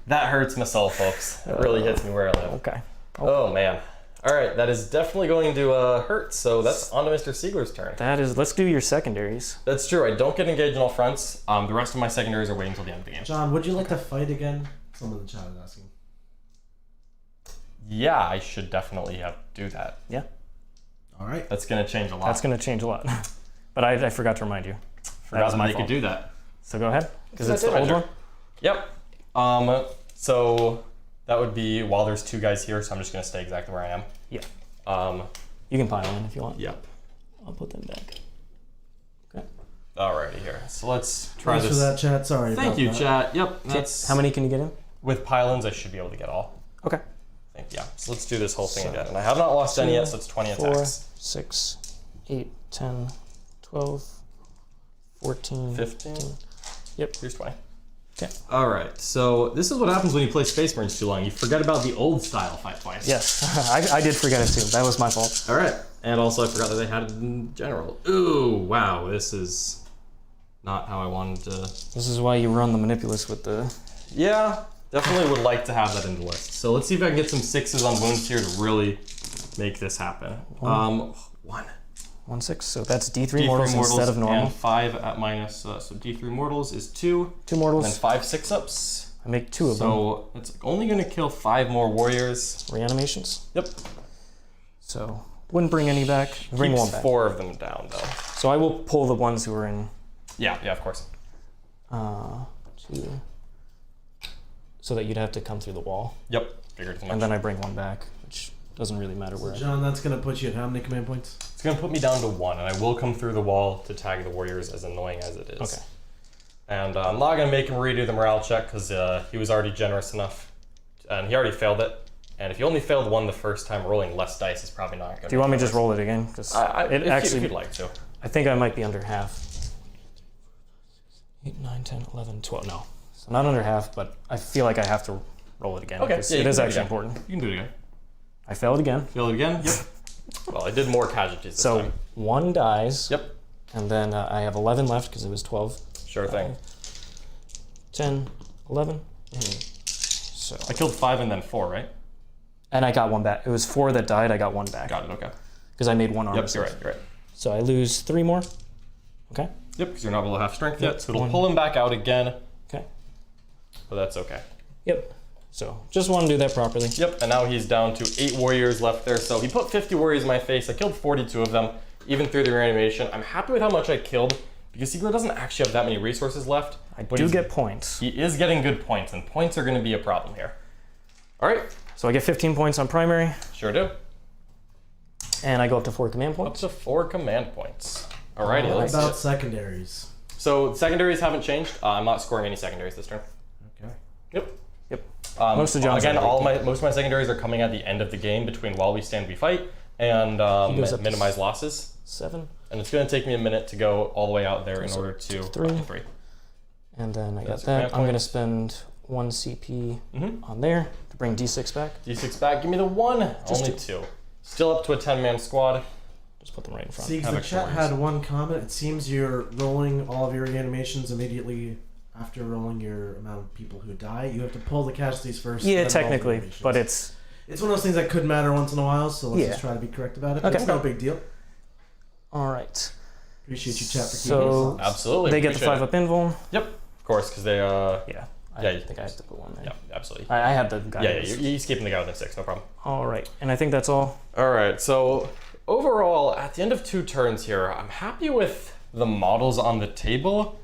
Speaker 1: That hurts my soul, folks. It really hits me where I live.
Speaker 2: Okay.
Speaker 1: Oh man. All right, that is definitely going to hurt. So that's on to Mr. Siegler's turn.
Speaker 2: That is, let's do your secondaries.
Speaker 1: That's true. I don't get engaged on all fronts. The rest of my secondaries are waiting until the end of the game.
Speaker 3: John, would you like to fight again? Someone in the chat is asking.
Speaker 1: Yeah, I should definitely do that.
Speaker 2: Yeah,
Speaker 3: All right.
Speaker 1: That's gonna change a lot.
Speaker 2: that's going to change a lot. But I forgot to remind you.
Speaker 1: Forgot
Speaker 2: was
Speaker 1: that
Speaker 2: my
Speaker 1: they could
Speaker 2: fault.
Speaker 1: do that.
Speaker 2: So go ahead, because
Speaker 1: That's
Speaker 2: it's the
Speaker 1: it,
Speaker 2: old
Speaker 1: Roger.
Speaker 2: one.
Speaker 1: Yep. So that would be while there's 2 guys here, so I'm just gonna stay exactly where I am.
Speaker 2: Yeah.
Speaker 1: Um,
Speaker 2: You can pile in if you want.
Speaker 1: yep.
Speaker 2: I'll put them back. Okay.
Speaker 1: Alrighty here. So let's try
Speaker 3: Thanks
Speaker 1: this.
Speaker 3: for that, chat. Sorry.
Speaker 1: Thank
Speaker 3: about
Speaker 1: you,
Speaker 3: that.
Speaker 1: chat. Yep. That's
Speaker 2: How many can you get in?
Speaker 1: with pylons. I should be able to get all.
Speaker 2: Okay.
Speaker 1: I think, yeah. So let's do this whole thing
Speaker 2: So,
Speaker 1: again. And I have not lost any yet, so it's 20
Speaker 2: 4,
Speaker 1: attacks.
Speaker 2: 6, 8, 10, 12, 14,
Speaker 1: 15.
Speaker 2: Yep.
Speaker 1: Here's 20.
Speaker 2: Okay.
Speaker 1: All right. So this is what happens when you play Space Marines too long. You forget about the old style fight twice.
Speaker 2: Yes, I did forget it too. That was my fault.
Speaker 1: All right. And also I forgot that they had it in general. Ooh, wow. This is not how I wanted to.
Speaker 2: This is why you run the manipulus with the.
Speaker 1: Yeah, definitely would like to have that in the list. So let's see if I can get some 6s on wounds here to really make this happen. 1.
Speaker 2: 1, 6. So that's D3,
Speaker 1: D3
Speaker 2: mortals instead of normal.
Speaker 1: and 5 at minus. So D3 mortals is 2.
Speaker 2: 2
Speaker 1: And
Speaker 2: mortals.
Speaker 1: then 5 6-ups.
Speaker 2: I make 2 of them.
Speaker 1: So it's only going to kill 5 more warriors.
Speaker 2: Reanimations.
Speaker 1: Yep.
Speaker 2: So wouldn't bring any back. Bring
Speaker 1: Keeps
Speaker 2: 1 back.
Speaker 1: 4 of them down though.
Speaker 2: So I will pull the ones who are in.
Speaker 1: Yeah, of course.
Speaker 2: 2. So that you'd have to come through the wall,
Speaker 1: Yep. Figured as much.
Speaker 2: and then I bring 1 back, which doesn't really matter where.
Speaker 3: John, that's gonna put you at how many command points?
Speaker 1: It's going to put me down to 1, and I will come through the wall to tag the warriors, as annoying as it is.
Speaker 2: Okay.
Speaker 1: And I'm not going to make him redo the morale check because he was already generous enough, and he already failed it. And if you only failed 1 the first time, rolling less dice is probably not going to.
Speaker 2: Do you want me to just roll it again? Because
Speaker 1: if you'd like to.
Speaker 2: I think I might be under half. 8, 9, 10, 11, 12. No. So not under half, but I feel like I have to roll it again.
Speaker 1: Okay,
Speaker 2: Because
Speaker 1: yeah, you
Speaker 2: it
Speaker 1: can
Speaker 2: is
Speaker 1: do it
Speaker 2: actually
Speaker 1: again.
Speaker 2: important.
Speaker 1: You can do it again.
Speaker 2: I failed again.
Speaker 1: Fail it again? Yep. Well, I did more casualties this
Speaker 2: So
Speaker 1: time.
Speaker 2: 1 dies.
Speaker 1: Yep.
Speaker 2: And then I have 11 left because it was 12.
Speaker 1: Sure thing.
Speaker 2: 10, 11.
Speaker 1: Mm-hmm.
Speaker 2: So
Speaker 1: I killed 5 and then 4, right?
Speaker 2: and I got one back. It was 4 that died. I got 1 back.
Speaker 1: Got it. Okay.
Speaker 2: Because I made 1 armor.
Speaker 1: Yep. You're right. You're right.
Speaker 2: So I lose 3 more. Okay.
Speaker 1: Yep. Because you're not below half strength yet, so it'll
Speaker 2: 1.
Speaker 1: pull him back out again.
Speaker 2: Okay.
Speaker 1: But that's okay.
Speaker 2: Yep. So just want to do that properly.
Speaker 1: Yep. And now he's down to 8 warriors left there. So he put 50 warriors in my face. I killed 42 of them, even through the reanimation. I'm happy with how much I killed because Siegler doesn't actually have that many resources left.
Speaker 2: I do get points.
Speaker 1: He is getting good points, and points are going to be a problem here. All right.
Speaker 2: So I get 15 points on primary,
Speaker 1: Sure do.
Speaker 2: and I go up to 4 command
Speaker 1: Up
Speaker 2: points.
Speaker 1: to 4 command points. Alrighty,
Speaker 3: What
Speaker 1: let's
Speaker 3: about
Speaker 1: see.
Speaker 3: secondaries?
Speaker 1: So secondaries haven't changed. I'm not scoring any secondaries this turn.
Speaker 3: Okay.
Speaker 1: Yep.
Speaker 2: Yep.
Speaker 1: Most
Speaker 2: of John's
Speaker 1: again,
Speaker 2: are
Speaker 1: most of my secondaries are coming at the end of the game between while we stand, we fight, and
Speaker 2: goes up to
Speaker 1: minimize losses.
Speaker 2: 7.
Speaker 1: And it's going to take me a minute to go all the way out there in order to
Speaker 2: 3.
Speaker 1: 3.
Speaker 2: And then I got
Speaker 1: That's your
Speaker 2: that.
Speaker 1: command
Speaker 2: I'm going to
Speaker 1: points.
Speaker 2: spend 1 CP
Speaker 1: Mm-hmm.
Speaker 2: on there to bring D6 back.
Speaker 1: D6 back. Give me the 1.
Speaker 2: Just
Speaker 1: Only 2. Still up to a 10-man squad.
Speaker 2: Just put them right in front.
Speaker 3: Siegs,
Speaker 1: Have
Speaker 3: the
Speaker 1: extra
Speaker 3: chat
Speaker 1: warriors.
Speaker 3: had one comment. It seems you're rolling all of your reanimations immediately after rolling your amount of people who die. You have to pull the casualties first.
Speaker 2: Yeah,
Speaker 3: then roll the
Speaker 2: technically,
Speaker 3: reanimations.
Speaker 2: but it's
Speaker 3: It's one of those things that could matter once in a while, so let's
Speaker 2: Yeah.
Speaker 3: just try to be correct about it.
Speaker 2: Okay.
Speaker 3: It's no big deal.
Speaker 2: all right.
Speaker 3: Appreciate you, chat, for keeping
Speaker 2: So
Speaker 3: us.
Speaker 1: Absolutely.
Speaker 2: they get the
Speaker 1: appreciate
Speaker 2: 5 up invul.
Speaker 1: Yep. Of course, because they
Speaker 2: Yeah. I
Speaker 1: Yeah,
Speaker 2: think I have to put 1 there.
Speaker 1: yeah, absolutely.
Speaker 2: I have the guy.
Speaker 1: Yeah, he's keeping the guy within 6, no problem.
Speaker 2: All right, and I think that's all.
Speaker 1: All right, so overall, at the end of 2 turns here, I'm happy with the models on the table.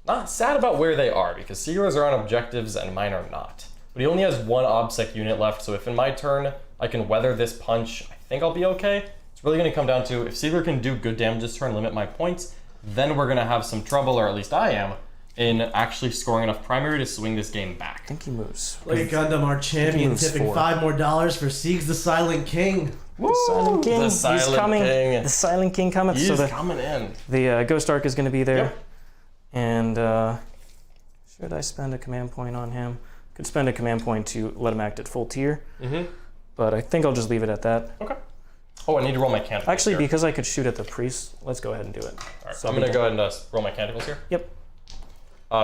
Speaker 1: Not sad about where they are, because Sieglers are on objectives and mine are not. But he only has 1 OBSEC unit left, so if in my turn I can weather this punch, I think I'll be okay. It's really going to come down to, if Siegler can do good damage this turn, limit my points, then we're going to have some trouble, or at least I am, in actually scoring enough primary to swing this game
Speaker 2: I
Speaker 1: back.
Speaker 2: think he moves.
Speaker 3: Look at Gundam, our champion,
Speaker 2: moves
Speaker 3: tipping
Speaker 2: 4.
Speaker 3: 5 more dollars for Siegs the Silent King.
Speaker 2: The Silent King.
Speaker 1: The
Speaker 2: He's
Speaker 1: Silent
Speaker 2: coming.
Speaker 1: King.
Speaker 2: The Silent King coming.
Speaker 1: He's
Speaker 2: So
Speaker 1: coming in.
Speaker 2: the Ghost Arc is going to be there.
Speaker 1: Yep.
Speaker 2: And should I spend a command point on him? Could spend a command point to let him act at full tier,
Speaker 1: Mm-hmm.
Speaker 2: but I think I'll just leave it at that.
Speaker 1: Okay. Oh, I need to roll my canticles
Speaker 2: Actually,
Speaker 1: here.
Speaker 2: because I could shoot at the priest, let's go ahead and do it.
Speaker 1: All right,
Speaker 2: so
Speaker 1: I'm going to go ahead and roll my canticles here.
Speaker 2: Yep.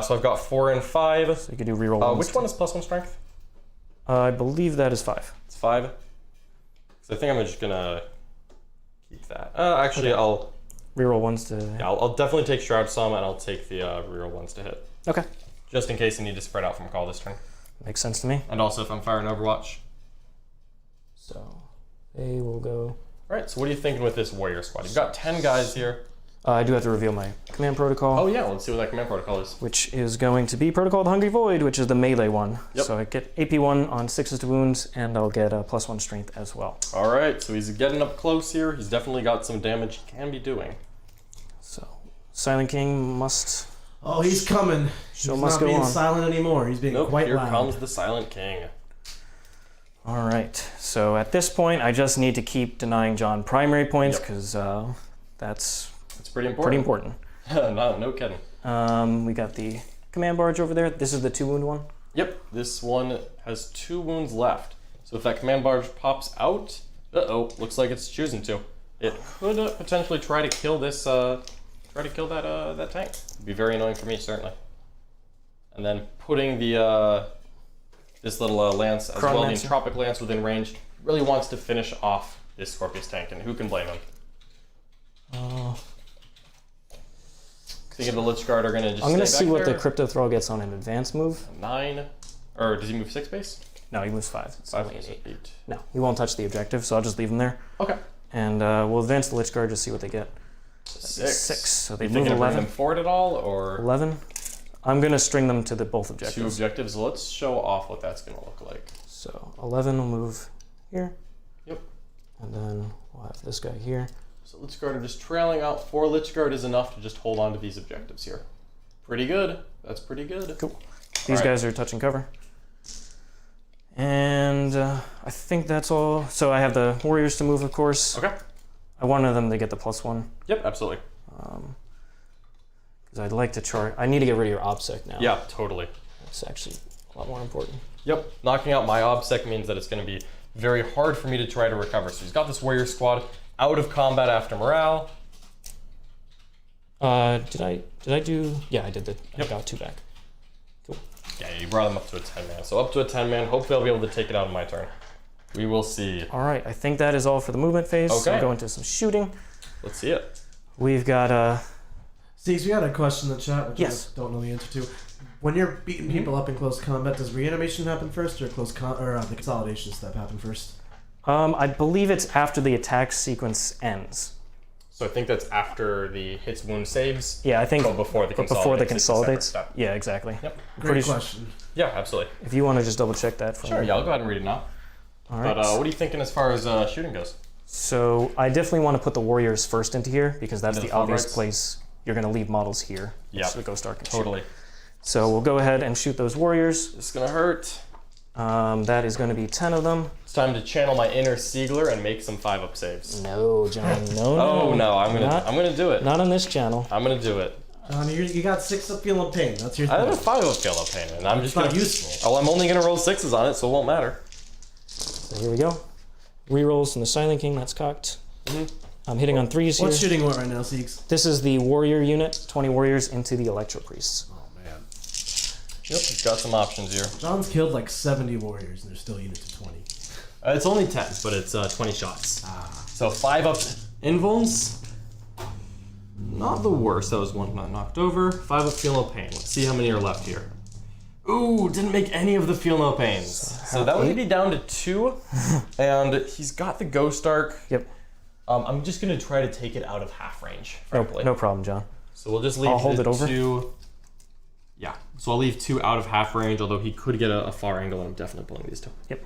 Speaker 1: So I've got 4 and 5.
Speaker 2: So you could do reroll ones.
Speaker 1: Which one is +1 strength?
Speaker 2: I believe that is 5.
Speaker 1: It's 5. So I think I'm just gonna keep that. Actually,
Speaker 2: Okay.
Speaker 1: I'll
Speaker 2: Reroll ones to.
Speaker 1: I'll definitely take Shroud Some, and I'll take the reroll ones to hit,
Speaker 2: Okay.
Speaker 1: just in case I need to spread out from Cawl this turn.
Speaker 2: Makes sense to me.
Speaker 1: And also if I'm firing Overwatch.
Speaker 2: So they will go.
Speaker 1: All right. So what are you thinking with this warrior squad? You've got 10 guys here.
Speaker 2: I do have to reveal my command protocol.
Speaker 1: Oh yeah. Let's see what that command protocol is.
Speaker 2: Which is going to be Protocol of the Hungry Void, which is the melee one.
Speaker 1: Yep.
Speaker 2: So I get AP1 on 6s to wounds, and I'll get a +1 strength as well.
Speaker 1: All right. So he's getting up close here. He's definitely got some damage he can be doing.
Speaker 2: So Silent King must.
Speaker 3: Oh, he's coming.
Speaker 2: Show
Speaker 3: He's
Speaker 2: must
Speaker 3: not
Speaker 2: go
Speaker 3: being
Speaker 2: on.
Speaker 3: silent anymore. He's being
Speaker 1: Nope.
Speaker 3: quite
Speaker 1: Here
Speaker 3: loud.
Speaker 1: comes the Silent King.
Speaker 2: All right. So at this point, I just need to keep denying John primary points
Speaker 1: Yep.
Speaker 2: because that's
Speaker 1: It's pretty
Speaker 2: pretty
Speaker 1: important.
Speaker 2: important.
Speaker 1: No kidding.
Speaker 2: We got the command barge over there. This is the 2 wound one.
Speaker 1: Yep, this one has 2 wounds left. So if that command barge pops out, looks like it's choosing to. It could potentially try to kill this, try to kill that tank. It'd be very annoying for me, certainly. And then putting the this little lance as well, the
Speaker 2: Chronomancer.
Speaker 1: entropic lance within range, really wants to finish off this Scorpius tank, and who can blame him? Think of the Lich Guard are gonna just.
Speaker 2: I'm gonna
Speaker 1: stay
Speaker 2: see
Speaker 1: back
Speaker 2: what the
Speaker 1: there.
Speaker 2: Crypto Thrall gets on an advanced move.
Speaker 1: 9, or does he move 6 base?
Speaker 2: No, he moves 5. It's
Speaker 1: 5
Speaker 2: only an
Speaker 1: is
Speaker 2: 8.
Speaker 1: 8.
Speaker 2: No, he won't touch the objective, so I'll just leave him there.
Speaker 1: Okay.
Speaker 2: And we'll advance the Lich Guard, just see what they get.
Speaker 1: 6.
Speaker 2: So they
Speaker 1: You
Speaker 2: move
Speaker 1: thinking of bringing
Speaker 2: 11.
Speaker 1: them forward at all, or
Speaker 2: 11. I'm gonna string them to the both
Speaker 1: 2
Speaker 2: objectives.
Speaker 1: objectives? Let's show off what that's gonna look like.
Speaker 2: So 11 will move here.
Speaker 1: Yep.
Speaker 2: And then we'll have this guy here.
Speaker 1: So Lich Guard are just trailing out. 4 Lich Guard is enough to just hold on to these objectives here. Pretty good. That's pretty good.
Speaker 2: Cool. These
Speaker 1: Alright.
Speaker 2: guys are touch and cover. And I think that's all. So I have the warriors to move, of course.
Speaker 1: Okay.
Speaker 2: I wanted them to get the +1.
Speaker 1: Yep, absolutely.
Speaker 2: Because I'd like to chart. I need to get rid of your OBSEC now.
Speaker 1: Yeah, totally.
Speaker 2: It's actually a lot more important.
Speaker 1: Yep, knocking out my OBSEC means that it's going to be very hard for me to try to recover. So he's got this warrior squad out of combat after morale.
Speaker 2: Did I do? Yeah, I did. I got 2 back. Cool.
Speaker 1: Yeah, you brought them up to a 10 man. So up to a 10 man. Hopefully I'll be able to take it out on my turn. We will see.
Speaker 2: All right, I think that is all for the movement phase.
Speaker 1: Okay.
Speaker 2: So we'll go into some shooting.
Speaker 1: Let's see it.
Speaker 2: We've got
Speaker 3: Siegs, we got a question in the chat, which
Speaker 2: Yes.
Speaker 3: I don't know the answer to. When you're beating people up in close combat, does reanimation happen first, or the consolidation step happen first?
Speaker 2: I believe it's after the attack sequence ends.
Speaker 1: So I think that's after the hits, wound, saves.
Speaker 2: Yeah, I think
Speaker 1: But before the
Speaker 2: but
Speaker 1: consolidates.
Speaker 2: before the
Speaker 1: it's a
Speaker 2: consolidates.
Speaker 1: separate step.
Speaker 2: Yeah, exactly.
Speaker 1: Yep.
Speaker 3: Great
Speaker 2: Pretty
Speaker 3: question.
Speaker 1: Yeah, absolutely.
Speaker 2: If you want to just double check that for
Speaker 1: Sure,
Speaker 2: me.
Speaker 1: yeah, I'll go ahead and read it now.
Speaker 2: All right.
Speaker 1: But what are you thinking as far as shooting goes?
Speaker 2: So I definitely want to put the warriors first into here because that's
Speaker 1: Into
Speaker 2: the
Speaker 1: the
Speaker 2: obvious
Speaker 1: far rights?
Speaker 2: place you're going to leave models here.
Speaker 1: Yep.
Speaker 2: So the Ghost Arc can shoot.
Speaker 1: Totally.
Speaker 2: So we'll go ahead and shoot those warriors.
Speaker 1: This is gonna hurt.
Speaker 2: That is going to be 10 of them.
Speaker 1: It's time to channel my inner Siegler and make some 5-up saves.
Speaker 2: No, John. No.
Speaker 1: Oh no, I'm
Speaker 2: Not-
Speaker 1: gonna do it.
Speaker 2: Not on this channel.
Speaker 1: I'm gonna do it.
Speaker 3: You got 6 up feeling pain. That's your
Speaker 1: I have a
Speaker 3: thing.
Speaker 1: 5-up feel of pain, and I'm just
Speaker 3: not
Speaker 1: gonna.
Speaker 3: useful.
Speaker 1: Oh, I'm only gonna roll 6s on it, so it won't matter.
Speaker 2: So here we go. Rerolls from the Silent King. That's cocked.
Speaker 1: Mhm.
Speaker 2: I'm hitting on 3s here.
Speaker 3: What's shooting what right now, Siegs?
Speaker 2: This is the warrior unit. 20 warriors into the Electro Priests.
Speaker 3: Oh man.
Speaker 1: Yep, he's got some options here.
Speaker 3: John's killed like 70 warriors, and there's still units of 20.
Speaker 1: It's only 10, but it's 20 shots.
Speaker 3: Ah.
Speaker 1: So 5-up invulns. Not the worst. That was one not knocked over. 5-up feel no pain. Let's see how many are left here. Ooh, didn't make any of the feel no pains. So that would be down to 2, and he's got the Ghost Arc.
Speaker 2: Yep.
Speaker 1: I'm just gonna try to take it out of half range, frankly.
Speaker 2: No problem, John.
Speaker 1: So we'll just leave
Speaker 2: I'll hold
Speaker 1: the
Speaker 2: it over.
Speaker 1: 2. Yeah. So I'll leave 2 out of half range, although he could get a far angle, and I'm definitely pulling these 2.
Speaker 2: Yep.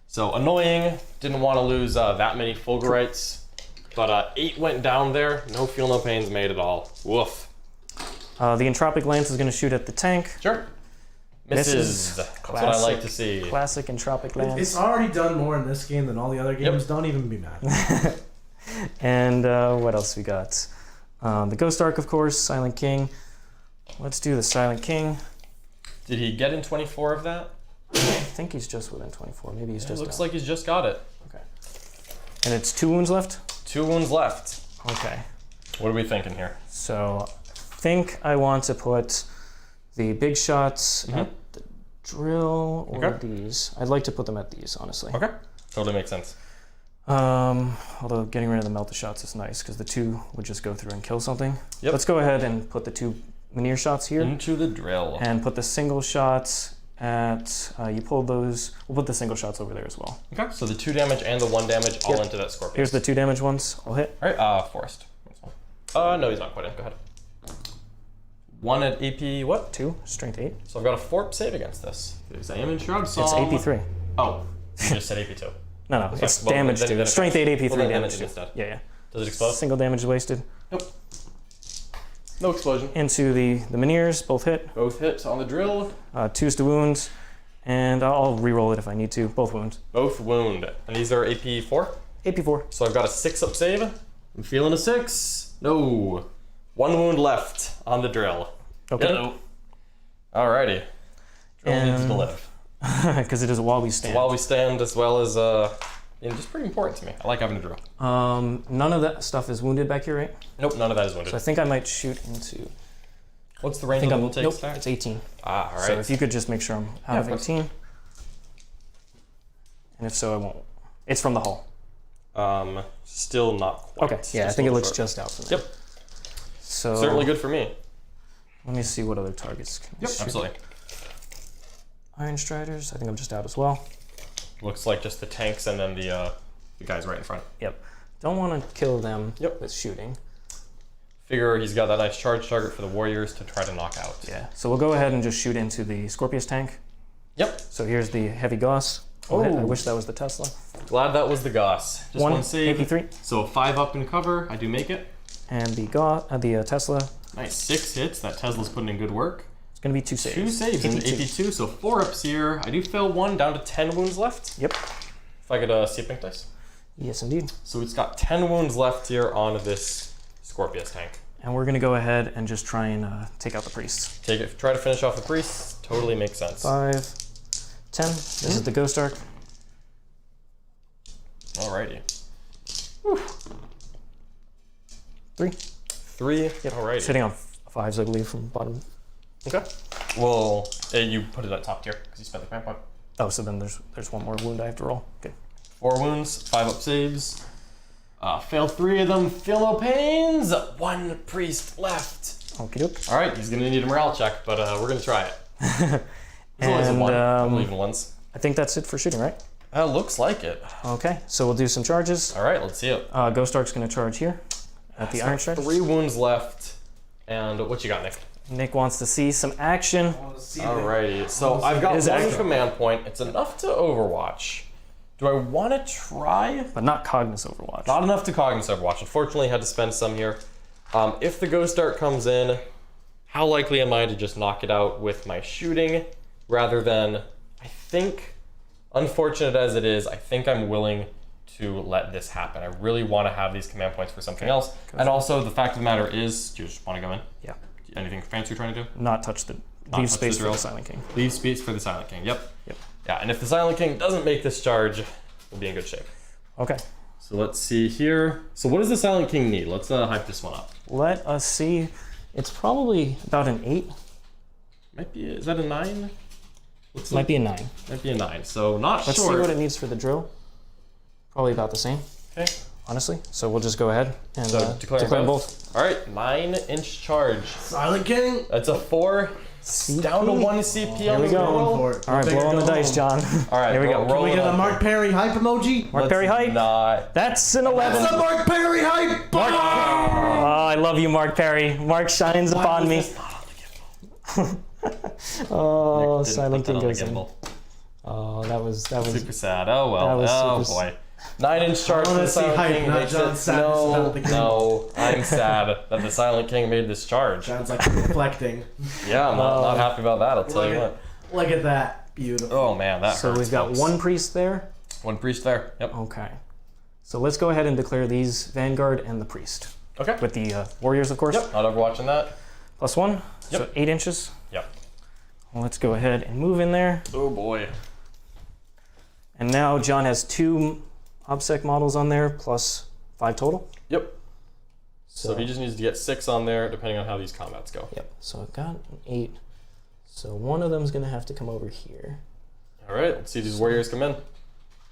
Speaker 1: So annoying. Didn't want to lose that many Fulgurites, but 8 went down there. No feel no pains made at all. Woof.
Speaker 2: The Entropic Lance is going to shoot at the tank.
Speaker 1: Sure. Misses. That's what I like to see.
Speaker 2: Classic Entropic Lance.
Speaker 3: It's already done more in this game than all the other games.
Speaker 1: Yep.
Speaker 3: Don't even be mad.
Speaker 2: And what else we got? The Ghost Arc, of course. Silent King. Let's do the Silent King.
Speaker 1: Did he get in 24 of that?
Speaker 2: I think he's just within 24. Maybe he's
Speaker 1: It
Speaker 2: just
Speaker 1: looks
Speaker 2: out.
Speaker 1: like he's just got it.
Speaker 2: Okay. And it's 2 wounds left?
Speaker 1: 2 wounds left.
Speaker 2: Okay.
Speaker 1: What are we thinking here?
Speaker 2: So I think I want to put the big shots at the drill or
Speaker 1: Okay.
Speaker 2: these. I'd like to put them at these, honestly.
Speaker 1: Okay. Totally makes sense.
Speaker 2: Although getting rid of the melt shots is nice because the 2 would just go through and kill something.
Speaker 1: Yep.
Speaker 2: Let's go ahead and put the 2 Veneer shots here
Speaker 1: Into the drill.
Speaker 2: and put the single shots at, you pulled those, we'll put the single shots over there as well.
Speaker 1: Okay. So the 2 damage and the 1 damage all
Speaker 2: Yep.
Speaker 1: into that Scorpion.
Speaker 2: Here's the 2 damage ones. I'll hit.
Speaker 1: All right. Forest. No, he's not quite in. Go ahead. 1 at AP. What?
Speaker 2: 2, strength 8.
Speaker 1: So I've got a 4 save against this. Because I am in Shroud
Speaker 2: It's
Speaker 1: Psalm.
Speaker 2: AP3.
Speaker 1: Oh, you just said AP2.
Speaker 2: No,
Speaker 1: Sorry,
Speaker 2: it's
Speaker 1: well,
Speaker 2: damage
Speaker 1: then-
Speaker 2: 2.
Speaker 1: then
Speaker 2: Strength 8, AP3
Speaker 1: well, then
Speaker 2: damage
Speaker 1: it
Speaker 2: 2.
Speaker 1: instead.
Speaker 2: Yeah, yeah.
Speaker 1: Does it explode?
Speaker 2: Single damage wasted.
Speaker 1: Nope. No explosion.
Speaker 2: Into the Veneers, both hit.
Speaker 1: Both hits on the drill.
Speaker 2: 2s to wounds. And I'll re-roll it if I need to. Both wounds.
Speaker 1: Both wound. And these are AP4.
Speaker 2: AP4.
Speaker 1: So I've got a 6-up save. I'm feeling a 6. No. 1 wound left on the drill.
Speaker 2: Okay.
Speaker 1: Uh-oh. Alrighty. Drill needs to
Speaker 2: And-
Speaker 1: live.
Speaker 2: Because it is a while we stand.
Speaker 1: While we stand, as well as, just pretty important to me. I like having a drill.
Speaker 2: None of that stuff is wounded back here, right?
Speaker 1: Nope, none of that is
Speaker 2: So I
Speaker 1: wounded.
Speaker 2: think I might shoot into.
Speaker 1: What's the
Speaker 2: I
Speaker 1: range
Speaker 2: think
Speaker 1: of the
Speaker 2: I'm.
Speaker 1: Voltaic
Speaker 2: Nope,
Speaker 1: stack?
Speaker 2: it's 18.
Speaker 1: Alright.
Speaker 2: So if you could just make sure I'm out
Speaker 1: Yeah,
Speaker 2: of
Speaker 1: of course.
Speaker 2: 18. And if so, I won't. It's from the hull.
Speaker 1: Still not quite.
Speaker 2: Okay. Yeah, I
Speaker 1: Just
Speaker 2: think
Speaker 1: a
Speaker 2: it
Speaker 1: little
Speaker 2: looks
Speaker 1: short.
Speaker 2: just out from there.
Speaker 1: Yep.
Speaker 2: So
Speaker 1: Certainly good for me.
Speaker 2: let me see what other targets can we
Speaker 1: Yep,
Speaker 2: shoot.
Speaker 1: absolutely.
Speaker 2: Iron Striders. I think I'm just out as well.
Speaker 1: Looks like just the tanks and then the guys right in front.
Speaker 2: Don't want to kill them
Speaker 1: Yep.
Speaker 2: with shooting.
Speaker 1: Figure he's got that nice charge target for the warriors to try to knock out.
Speaker 2: Yeah. So we'll go ahead and just shoot into the Scorpius tank.
Speaker 1: Yep.
Speaker 2: So here's the heavy Gauss. I
Speaker 1: Oh.
Speaker 2: wish that was the Tesla.
Speaker 1: Glad that was the Gauss. Just one save.
Speaker 2: AP3.
Speaker 1: So 5 up in cover. I do make it.
Speaker 2: And the Tesla.
Speaker 1: Nice. 6 hits. That Tesla's putting in good work.
Speaker 2: It's going to be 2 saves.
Speaker 1: 2 saves into
Speaker 2: AP2.
Speaker 1: AP2. So 4 ups here. I do fail 1 down to 10 wounds left.
Speaker 2: Yep.
Speaker 1: If I could see a pink dice.
Speaker 2: Yes, indeed.
Speaker 1: So it's got 10 wounds left here on this Scorpius tank.
Speaker 2: And we're going to go ahead and just try and take out the priests.
Speaker 1: Take it. Try to finish off the priest. Totally makes sense.
Speaker 2: 5, 10. This is the Ghost Arc.
Speaker 1: Alrighty.
Speaker 2: 3.
Speaker 1: 3.
Speaker 2: Yep.
Speaker 1: Alrighty.
Speaker 2: Sitting on 5s, I believe, from bottom.
Speaker 1: Okay. Well, you put it at top tier because you spent the command point.
Speaker 2: Oh, so then there's one more wound I have to roll. Good.
Speaker 1: 4 wounds, 5 up saves. Failed 3 of them. Feel no pains. 1 priest left.
Speaker 2: Okie doke.
Speaker 1: All right, he's gonna need a morale check, but we're gonna try it. It's always a 1. I believe in ones.
Speaker 2: I think that's it for shooting, right?
Speaker 1: Looks like it.
Speaker 2: Okay, so we'll do some charges.
Speaker 1: All right, let's see it.
Speaker 2: Ghost Arc's gonna charge here at the Iron Strike.
Speaker 1: 3 wounds left. And what you got, Nick?
Speaker 2: Nick wants to see some action.
Speaker 1: Alrighty, so I've got 1 command point. It's enough to Overwatch. Do I want to try?
Speaker 2: But not Cogniz Overwatch.
Speaker 1: Not enough to Cogniz Overwatch. Unfortunately, I had to spend some here. If the Ghost Dart comes in, how likely am I to just knock it out with my shooting rather than, I think, unfortunate as it is, I think I'm willing to let this happen. I really want to have these command points for something else. And also, the fact of the matter is, do you just want to go in?
Speaker 2: Yeah.
Speaker 1: Anything fancy you're trying to do?
Speaker 2: Not touch the... Leave space for the Silent King.
Speaker 1: Leave space for the Silent King, yep.
Speaker 2: Yep.
Speaker 1: Yeah, and if the Silent King doesn't make this charge, we'll be in good shape.
Speaker 2: Okay.
Speaker 1: So let's see here. So what does the Silent King need? Let's hype this one up.
Speaker 2: Let us see. It's probably about an 8.
Speaker 1: Might be, is that a 9?
Speaker 2: Might be a 9.
Speaker 1: Might be a 9, so not
Speaker 2: Let's
Speaker 1: sure.
Speaker 2: see what it needs for the drill. Probably about the same.
Speaker 1: Okay.
Speaker 2: Honestly. So we'll just go ahead and
Speaker 1: So
Speaker 2: declare both.
Speaker 1: All right, 9-inch charge.
Speaker 3: Silent King.
Speaker 1: That's a 4. Down to 1 CP
Speaker 2: Here
Speaker 1: on
Speaker 2: we
Speaker 1: the
Speaker 2: go.
Speaker 1: roll.
Speaker 2: All right, blow on the dice, John.
Speaker 1: All right,
Speaker 2: here we go.
Speaker 1: roll
Speaker 3: Can we
Speaker 1: it
Speaker 3: get a
Speaker 1: up.
Speaker 3: Mark Perry hype emoji?
Speaker 2: Mark Perry hype.
Speaker 1: Not.
Speaker 2: That's an 11.
Speaker 3: That's a Mark Perry hype.
Speaker 2: Oh, I love you, Mark Perry. Mark shines upon me. Oh, Silent King goes in. Oh, that was
Speaker 1: Super sad. Oh well.
Speaker 2: was
Speaker 1: Oh
Speaker 2: super
Speaker 1: boy. 9-inch charge for the
Speaker 3: see
Speaker 1: Silent
Speaker 3: hype,
Speaker 1: King
Speaker 3: not
Speaker 1: makes
Speaker 3: John's
Speaker 1: it.
Speaker 3: sadness about the game.
Speaker 1: No, I'm sad that the Silent King made this charge.
Speaker 3: Sounds like reflecting.
Speaker 1: Yeah, I'm not happy about that. I'll tell you what.
Speaker 3: Look at that. Beautiful.
Speaker 1: Oh man, that
Speaker 2: So
Speaker 1: hurts,
Speaker 2: we've got
Speaker 1: folks.
Speaker 2: 1 priest there.
Speaker 1: 1 priest there. Yep.
Speaker 2: Okay. So let's go ahead and declare these Vanguard and the priest.
Speaker 1: Okay.
Speaker 2: With the warriors, of course.
Speaker 1: Yep. Not overwatching that.
Speaker 2: +1. So
Speaker 1: Yep.
Speaker 2: 8 inches.
Speaker 1: Yep.
Speaker 2: Well, let's go ahead and move in there.
Speaker 1: Oh boy.
Speaker 2: And now John has 2 OBSEC models on there, plus 5 total.
Speaker 1: Yep. So he just needs to get 6 on there, depending on how these combats go.
Speaker 2: Yep. So I've got an 8. So one of them's gonna have to come over here.
Speaker 1: All right. Let's see these warriors come in.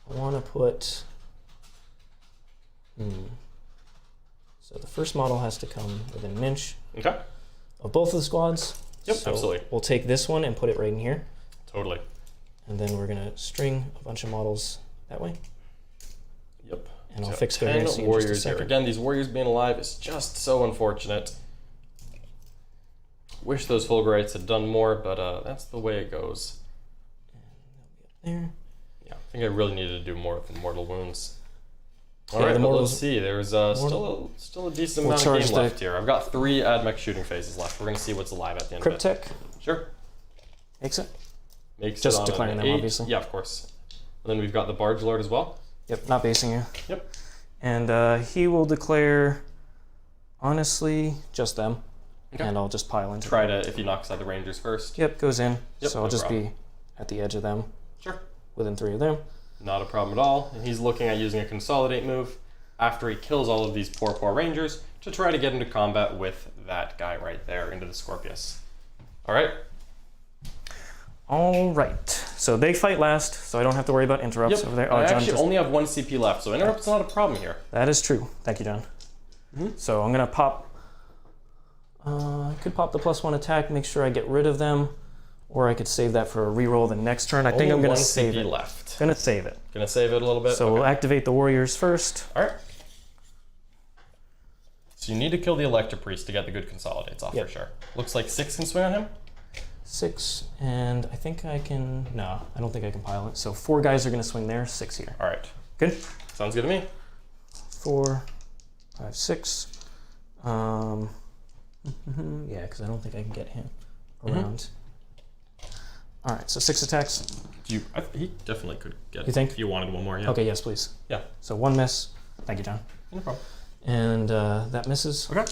Speaker 2: I want to put. So the first model has to come within an inch
Speaker 1: Okay.
Speaker 2: of both of the squads.
Speaker 1: Yep.
Speaker 2: So
Speaker 1: Absolutely.
Speaker 2: We'll take this one and put it right in here,
Speaker 1: Totally.
Speaker 2: and then we're gonna string a bunch of models that way.
Speaker 1: Yep.
Speaker 2: And I'll
Speaker 1: So
Speaker 2: fix their
Speaker 1: 10
Speaker 2: AC in just a
Speaker 1: warriors here.
Speaker 2: second.
Speaker 1: Again, these warriors being alive is just so unfortunate. Wish those Fulgurites had done more, but that's the way it goes.
Speaker 2: There.
Speaker 1: Yeah, I think I really needed to do more with the mortal wounds. All
Speaker 2: Yeah,
Speaker 1: right,
Speaker 2: the
Speaker 1: but
Speaker 2: mortals-
Speaker 1: let's see. There's still a decent
Speaker 2: We'll
Speaker 1: amount of
Speaker 2: charge
Speaker 1: game
Speaker 2: the-
Speaker 1: left here. I've got 3 Admech shooting phases left. We're gonna see what's alive at the end of it.
Speaker 2: Cryptech
Speaker 1: Sure.
Speaker 2: makes it.
Speaker 1: Makes
Speaker 2: Just
Speaker 1: it on
Speaker 2: declaring
Speaker 1: an
Speaker 2: them,
Speaker 1: 8.
Speaker 2: obviously.
Speaker 1: Yeah, of course. And then we've got the Barge Lord as well.
Speaker 2: Yep. Not basing you.
Speaker 1: Yep.
Speaker 2: And he will declare, honestly, just them.
Speaker 1: Okay.
Speaker 2: And I'll just pile into
Speaker 1: Try
Speaker 2: them.
Speaker 1: to, if he knocks out the Rangers first.
Speaker 2: Yep, goes in.
Speaker 1: Yep,
Speaker 2: So I'll
Speaker 1: no
Speaker 2: just
Speaker 1: problem.
Speaker 2: be at the edge of them,
Speaker 1: Sure.
Speaker 2: within 3 of them.
Speaker 1: Not a problem at all. And he's looking at using a consolidate move after he kills all of these poor Rangers to try to get into combat with that guy right there into the Scorpius. All right.
Speaker 2: All right. So they fight last, so I don't have to worry about interrupts over there. Oh,
Speaker 1: I
Speaker 2: John
Speaker 1: actually
Speaker 2: just...
Speaker 1: only have 1 CP left, so interrupt's not a problem here.
Speaker 2: That is true. Thank you, John. So I'm gonna pop. I could pop the +1 attack, make sure I get rid of them, or I could save that for a reroll the next turn. I think I'm
Speaker 1: Only
Speaker 2: gonna
Speaker 1: 1
Speaker 2: save
Speaker 1: CP
Speaker 2: it.
Speaker 1: left.
Speaker 2: Gonna save it.
Speaker 1: Gonna save it a little bit.
Speaker 2: So
Speaker 1: okay.
Speaker 2: we'll activate the warriors first.
Speaker 1: All right. So you need to kill the Elector Priest to get the good consolidates off
Speaker 2: Yep.
Speaker 1: for sure. Looks like 6 can swing on him.
Speaker 2: 6, and I think I can. No, I don't think I can pile it. So 4 guys are gonna swing there. 6 here.
Speaker 1: All right.
Speaker 2: Good.
Speaker 1: Sounds good to me.
Speaker 2: 4, 5, 6. Yeah, because I don't think I can get him around. All right, so 6 attacks.
Speaker 1: He definitely could get.
Speaker 2: You think?
Speaker 1: If you wanted one more, yeah.
Speaker 2: Okay, yes, please.
Speaker 1: Yeah.
Speaker 2: So 1 miss. Thank you, John.
Speaker 1: No problem.
Speaker 2: And that misses.
Speaker 1: Okay.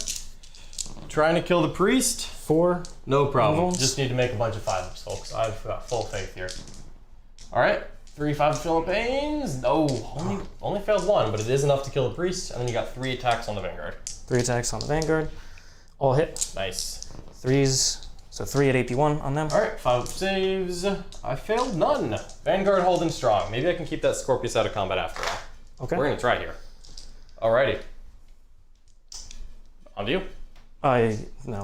Speaker 1: Trying to kill the priest.
Speaker 2: 4.
Speaker 1: No problem.
Speaker 2: Revolves.
Speaker 1: Just need to make a bunch of 5-ups, folks. I've got full faith here. All right. 3-5 Philippines. No, only failed 1, but it is enough to kill the priest. And then you got 3 attacks on the Vanguard.
Speaker 2: 3 attacks on the Vanguard. All hit.
Speaker 1: Nice.
Speaker 2: 3s. So 3 at AP1 on them.
Speaker 1: All right, 5 saves. I failed none. Vanguard holding strong. Maybe I can keep that Scorpius out of combat after all.
Speaker 2: Okay.
Speaker 1: We're gonna try here. Alrighty. On to you.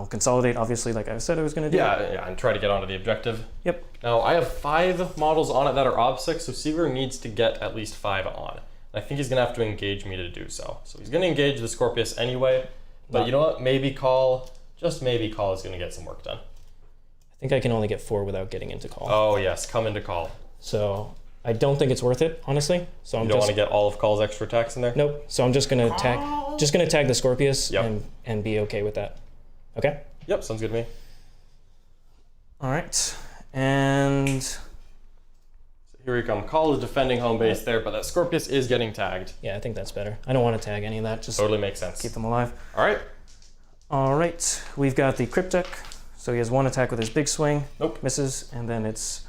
Speaker 2: Consolidate, obviously, like I said I was going to do.
Speaker 1: Yeah, and try to get onto the objective.
Speaker 2: Yep.
Speaker 1: Now, I have 5 models on it that are obsec, so Siegler needs to get at least 5 on. I think he's going to have to engage me to do so. So he's going to engage the Scorpius anyway, but you know what? Maybe Cawl, just maybe Cawl is going to get some work done.
Speaker 2: I think I can only get 4 without getting into Cawl.
Speaker 1: Oh yes, come into Cawl.
Speaker 2: So I don't think it's worth it, honestly. So
Speaker 1: You don't want to get all of Call's extra attacks in there?
Speaker 2: Nope. So I'm just going to tag the Scorpius
Speaker 1: Yep.
Speaker 2: and be okay with that. Okay?
Speaker 1: Yep, sounds good to me.
Speaker 2: All right. And
Speaker 1: So here we come. Cawl is defending home base there, but that Scorpius is getting tagged.
Speaker 2: yeah, I think that's better. I don't want to tag any of that. Just
Speaker 1: Totally makes sense.
Speaker 2: keep them alive.
Speaker 1: All right.
Speaker 2: All right. We've got the Cryptek. So he has 1 attack with his big swing.
Speaker 1: Nope.
Speaker 2: Misses. And then it's,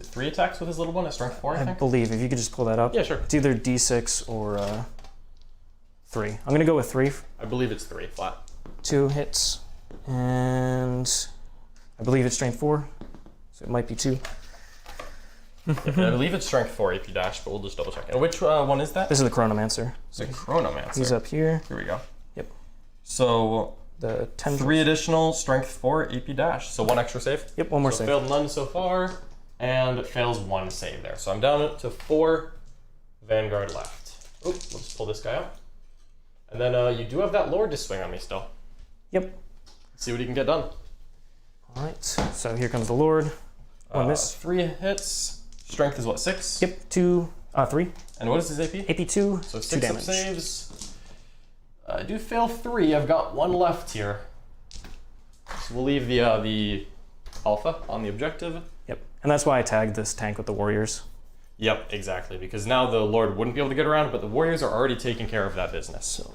Speaker 1: 3 attacks with his little one at strength 4, I
Speaker 2: I
Speaker 1: think?
Speaker 2: believe, if you could just pull that up.
Speaker 1: Yeah, sure.
Speaker 2: It's either D6 or 3. I'm going to go with 3.
Speaker 1: I believe it's 3 flat.
Speaker 2: 2 hits. And I believe it's strength 4. So it might be 2.
Speaker 1: I believe it's strength 4 AP dash, but we'll just double check. And which one is that?
Speaker 2: This is the Chronomancer.
Speaker 1: The Chronomancer.
Speaker 2: He's up here.
Speaker 1: Here we go.
Speaker 2: Yep.
Speaker 1: So
Speaker 2: The 10.
Speaker 1: 3 additional strength 4 AP dash. So 1 extra save.
Speaker 2: Yep, 1 more
Speaker 1: So
Speaker 2: save.
Speaker 1: failed none so far, and it fails 1 save there. So I'm down to 4 Vanguard left. Oh, we'll just pull this guy out. And then you do have that Lord to swing on me still.
Speaker 2: Yep.
Speaker 1: Let's see what he can get done.
Speaker 2: All right. So here comes the Lord. 1 miss.
Speaker 1: 3 hits. Strength is what, 6?
Speaker 2: Yep. 3.
Speaker 1: And what is his AP?
Speaker 2: AP2.
Speaker 1: So
Speaker 2: 2
Speaker 1: 6 up
Speaker 2: damage.
Speaker 1: saves. I do fail 3. I've got 1 left here. So we'll leave the alpha on the objective.
Speaker 2: Yep. And that's why I tagged this tank with the warriors.
Speaker 1: Yep, exactly. Because now the Lord wouldn't be able to get around, but the warriors are already taking care of that business.
Speaker 2: So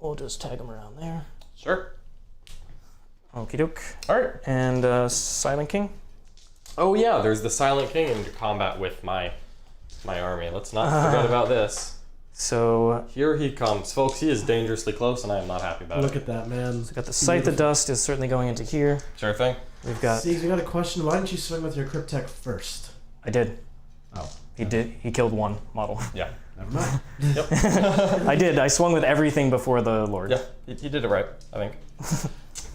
Speaker 2: we'll just tag them around there.
Speaker 1: Sure.
Speaker 2: Okie doke.
Speaker 1: All right.
Speaker 2: And Silent King.
Speaker 1: Oh yeah, there's the Silent King in combat with my army. Let's not forget about this.
Speaker 2: So
Speaker 1: Here he comes, folks. He is dangerously close, and I am not happy about
Speaker 3: Look
Speaker 1: it.
Speaker 3: at that, man.
Speaker 2: we've got the Scythe of Dust is certainly going into here.
Speaker 1: Sure thing.
Speaker 2: We've got.
Speaker 3: See, we got a question. Why didn't you swing with your Cryptek first?
Speaker 2: I did.
Speaker 3: Oh.
Speaker 2: He did. He killed 1 model.
Speaker 1: Yeah.
Speaker 3: Never mind.
Speaker 1: Yep.
Speaker 2: I did. I swung with everything before the Lord.
Speaker 1: Yeah, he did it right, I think.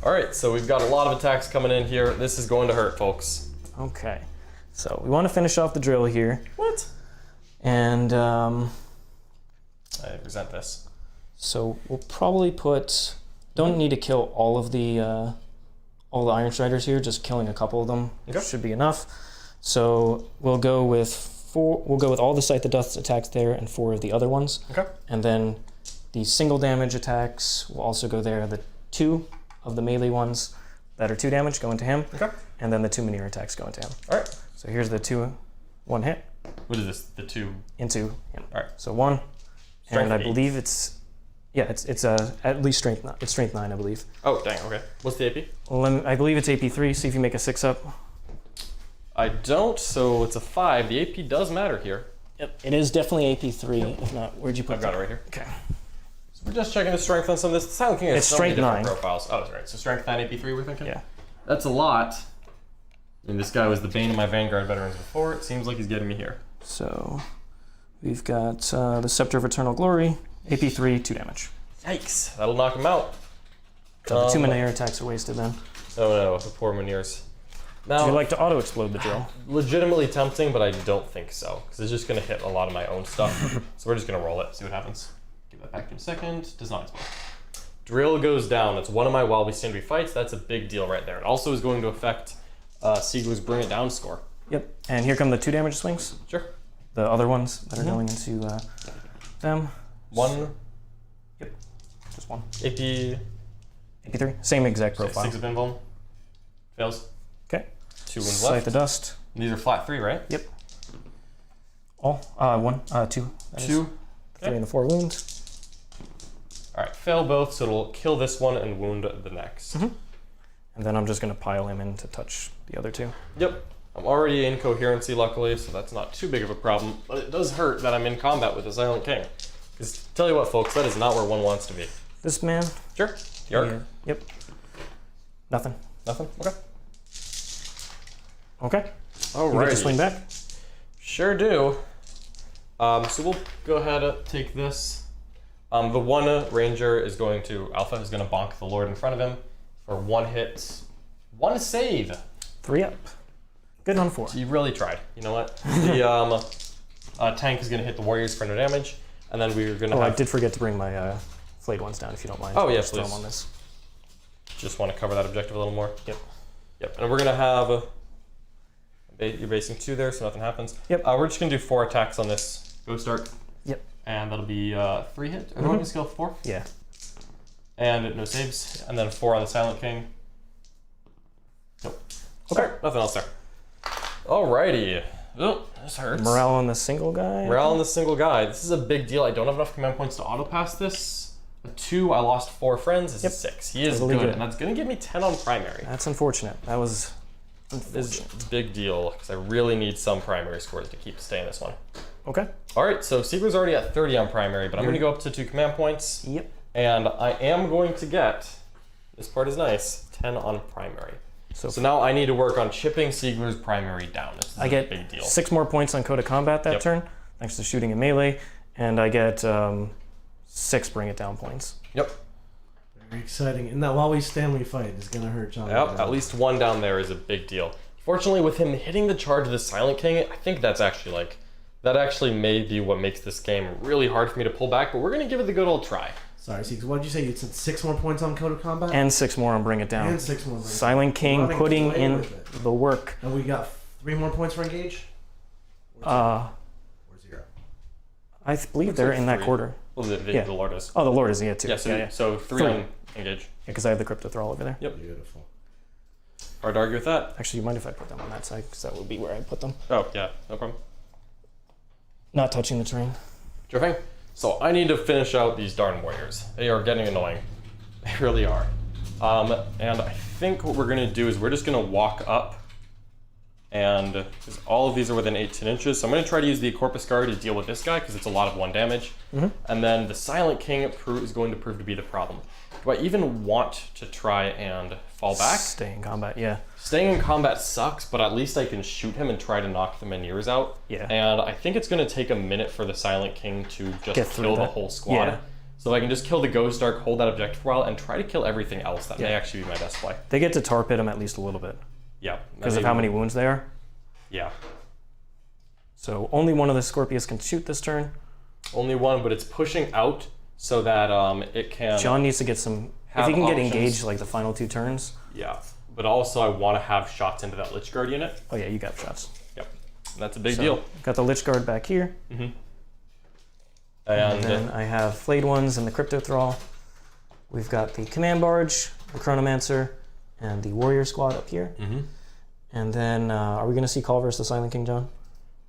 Speaker 1: All right, so we've got a lot of attacks coming in here. This is going to hurt, folks.
Speaker 2: Okay. So we want to finish off the drill here.
Speaker 1: What?
Speaker 2: And
Speaker 1: I resent this.
Speaker 2: so we'll probably put. Don't need to kill all the Iron Striders here. Just killing a couple of them
Speaker 1: Okay.
Speaker 2: should be enough. So we'll go with 4. We'll go with all the Scythe of Dust attacks there and 4 of the other ones.
Speaker 1: Okay.
Speaker 2: And then the single damage attacks will also go there. The 2 of the melee ones that are 2 damage go into him.
Speaker 1: Okay.
Speaker 2: And then the 2 Manir attacks go into him.
Speaker 1: All right.
Speaker 2: So here's the 2, 1 hit
Speaker 1: What is this? The 2.
Speaker 2: into him.
Speaker 1: All right.
Speaker 2: So 1.
Speaker 1: Strength
Speaker 2: And I
Speaker 1: 8.
Speaker 2: believe it's at least strength 9. It's strength 9, I believe.
Speaker 1: Oh, dang. Okay. What's the AP?
Speaker 2: I believe it's AP3. See if you make a 6 up.
Speaker 1: I don't, so it's a 5. The AP does matter here.
Speaker 2: Yep. It is definitely AP3. If not, where'd you put
Speaker 1: I've got it right here.
Speaker 2: Okay.
Speaker 1: So we're just checking the strength on some of this. The Silent King has
Speaker 2: It's
Speaker 1: so many
Speaker 2: strength
Speaker 1: different
Speaker 2: 9.
Speaker 1: profiles. Oh, that's right. So strength 9, AP3 we're thinking?
Speaker 2: Yeah.
Speaker 1: That's a lot. And this guy was the bane of my Vanguard veterans before. It seems like he's getting me here.
Speaker 2: So we've got the Scepter of Eternal Glory. AP3, 2 damage.
Speaker 1: Yikes. That'll knock him out.
Speaker 2: So the 2 Manir attacks are wasted then.
Speaker 1: Oh no, the poor Muniers. Now,
Speaker 2: Would you like to auto-explode the drill?
Speaker 1: legitimately tempting, but I don't think so. Because it's just going to hit a lot of my own stuff. So we're just going to roll it, see what happens. Give that back in a second. Does not explode. Drill goes down. It's one of my while we stand we fights. That's a big deal right there. It also is going to affect Siegler's Bring It Down score.
Speaker 2: Yep. And here come the 2 damage swings.
Speaker 1: Sure.
Speaker 2: The other ones that are going into them.
Speaker 1: 1
Speaker 2: Just 1.
Speaker 1: AP.
Speaker 2: AP3. Same exact profile.
Speaker 1: 6 of invuln. Fails.
Speaker 2: Okay.
Speaker 1: 2 wounds
Speaker 2: Scythe
Speaker 1: left.
Speaker 2: of Dust.
Speaker 1: These are flat 3, right?
Speaker 2: Yep. All. 1. 2. That is
Speaker 1: 2.
Speaker 2: 3 and the 4 wounds.
Speaker 1: Alright, fail both, so it'll kill this one and wound the next.
Speaker 2: And then I'm just going to pile him in to touch the other 2.
Speaker 1: Yep. I'm already in coherency, luckily, so that's not too big of a problem. But it does hurt that I'm in combat with the Silent King. Because, tell you what, folks, that is not where one wants to be.
Speaker 2: This man.
Speaker 1: Sure. Yark.
Speaker 2: Yep. Nothing.
Speaker 1: Nothing? Okay.
Speaker 2: Okay.
Speaker 1: All
Speaker 2: You
Speaker 1: right.
Speaker 2: get to swing back.
Speaker 1: Sure do. So we'll go ahead and take this. The one ranger is going to, Alpha is going to bonk the Lord in front of him for 1 hit, 1 save.
Speaker 2: 3 up. Good on 4.
Speaker 1: You really tried. You know what? The tank is going to hit the warriors for no damage, and then we're going to
Speaker 2: I did forget to bring my flayed ones down if you don't mind.
Speaker 1: Oh, yeah,
Speaker 2: Just throw
Speaker 1: please.
Speaker 2: them on this.
Speaker 1: Just want to cover that objective a little more.
Speaker 2: Yep.
Speaker 1: Yep, and we're going to have, you're basing 2 there, so nothing happens.
Speaker 2: Yep.
Speaker 1: We're just going to do 4 attacks on this Ghost Arc.
Speaker 2: Yep.
Speaker 1: And that'll be 3 hit. Everyone can skill 4.
Speaker 2: Yeah.
Speaker 1: And no saves. And then 4 on the Silent King. Nope. Okay, nothing else there. Alrighty. Oh, this hurts.
Speaker 2: Morale on the single guy.
Speaker 1: Morale on the single guy. This is a big deal. I don't have enough command points to auto pass this. A 2, I lost 4 friends. This is 6. He is
Speaker 2: Totally
Speaker 1: good,
Speaker 2: good.
Speaker 1: and that's going to give me 10 on primary.
Speaker 2: That's unfortunate. That was
Speaker 1: This is a big deal because I really need some primary scores to keep staying this one.
Speaker 2: okay.
Speaker 1: All right, so Siegler's already at 30 on primary, but I'm going to go up to 2 command points.
Speaker 2: Yep.
Speaker 1: And I am going to get, this part is nice, 10 on primary. So now I need to work on chipping Siegler's primary down. This is
Speaker 2: I
Speaker 1: a
Speaker 2: get
Speaker 1: big deal.
Speaker 2: 6 more points on Code of Combat that turn, thanks to shooting and melee, and I get 6 bring it down points.
Speaker 1: Yep.
Speaker 3: Very exciting. And that while we stand, we fight is gonna hurt John.
Speaker 1: Yep, at least 1 down there is a big deal. Fortunately, with him hitting the charge of the Silent King, I think that's actually like, that actually may be what makes this game really hard for me to pull back, but we're going to give it the good old try.
Speaker 3: Sorry, Siegs, what did you say? You said 6 more points on Code of Combat?
Speaker 2: And 6 more on Bring It Down.
Speaker 3: And 6 more.
Speaker 2: Silent King
Speaker 3: Running
Speaker 2: putting
Speaker 3: away
Speaker 2: in
Speaker 3: with it.
Speaker 2: the work.
Speaker 3: And we got 3 more points for Engage?
Speaker 2: Uh,
Speaker 3: Or 0?
Speaker 2: I believe they're
Speaker 1: like
Speaker 2: in that
Speaker 1: 3.
Speaker 2: quarter.
Speaker 1: Well, the
Speaker 2: Yeah.
Speaker 1: Lord is.
Speaker 2: Oh, the Lord is here too.
Speaker 1: Yeah, so,
Speaker 2: yeah.
Speaker 1: so 3
Speaker 2: 3.
Speaker 1: on engage.
Speaker 2: Yeah, because I have the Crypto Thrall over there.
Speaker 1: Yep.
Speaker 3: Beautiful.
Speaker 1: Hard to argue with that.
Speaker 2: Actually, you mind if I put them on that side? Because that would be where I put them.
Speaker 1: Oh, yeah, no problem.
Speaker 2: Not touching the terrain.
Speaker 1: Sure thing. So I need to finish out these darn warriors. They are getting annoying. They really are. And I think what we're going to do is we're just going to walk up. And because all of these are within 18 inches, so I'm going to try to use the Corpus Guard to deal with this guy because it's a lot of 1 damage. And then the Silent King is going to prove to be the problem. Do I even want to try and fall back?
Speaker 2: Stay in combat, yeah.
Speaker 1: Staying in combat sucks, but at least I can shoot him and try to knock the Menhirs out.
Speaker 2: Yeah.
Speaker 1: And I think it's going to take a minute for the Silent King to
Speaker 2: Get
Speaker 1: just
Speaker 2: through
Speaker 1: kill the
Speaker 2: that.
Speaker 1: whole squad.
Speaker 2: Yeah.
Speaker 1: So if I can just kill the Ghost Arc, hold that objective for a while, and try to kill everything else, that may actually be my best play.
Speaker 2: They get to tar pit him at least a little bit.
Speaker 1: Yeah.
Speaker 2: Because of how many wounds they are.
Speaker 1: Yeah.
Speaker 2: So only one of the Scorpius can shoot this turn.
Speaker 1: Only 1, but it's pushing out so that it can...
Speaker 2: John needs to get some... If
Speaker 1: have
Speaker 2: he can get
Speaker 1: options.
Speaker 2: engaged like the final 2 turns.
Speaker 1: Yeah. But also I want to have shots into that Lich Guard unit.
Speaker 2: Oh yeah, you got shots.
Speaker 1: Yep. That's a big
Speaker 2: So,
Speaker 1: deal.
Speaker 2: Got the Lich Guard back here. And then I have Flayed Ones and the Crypto Thrall. We've got the Command Barge, the Chronomancer, and the Warrior Squad up here. And then, are we going to see Cawl versus the Silent King, John?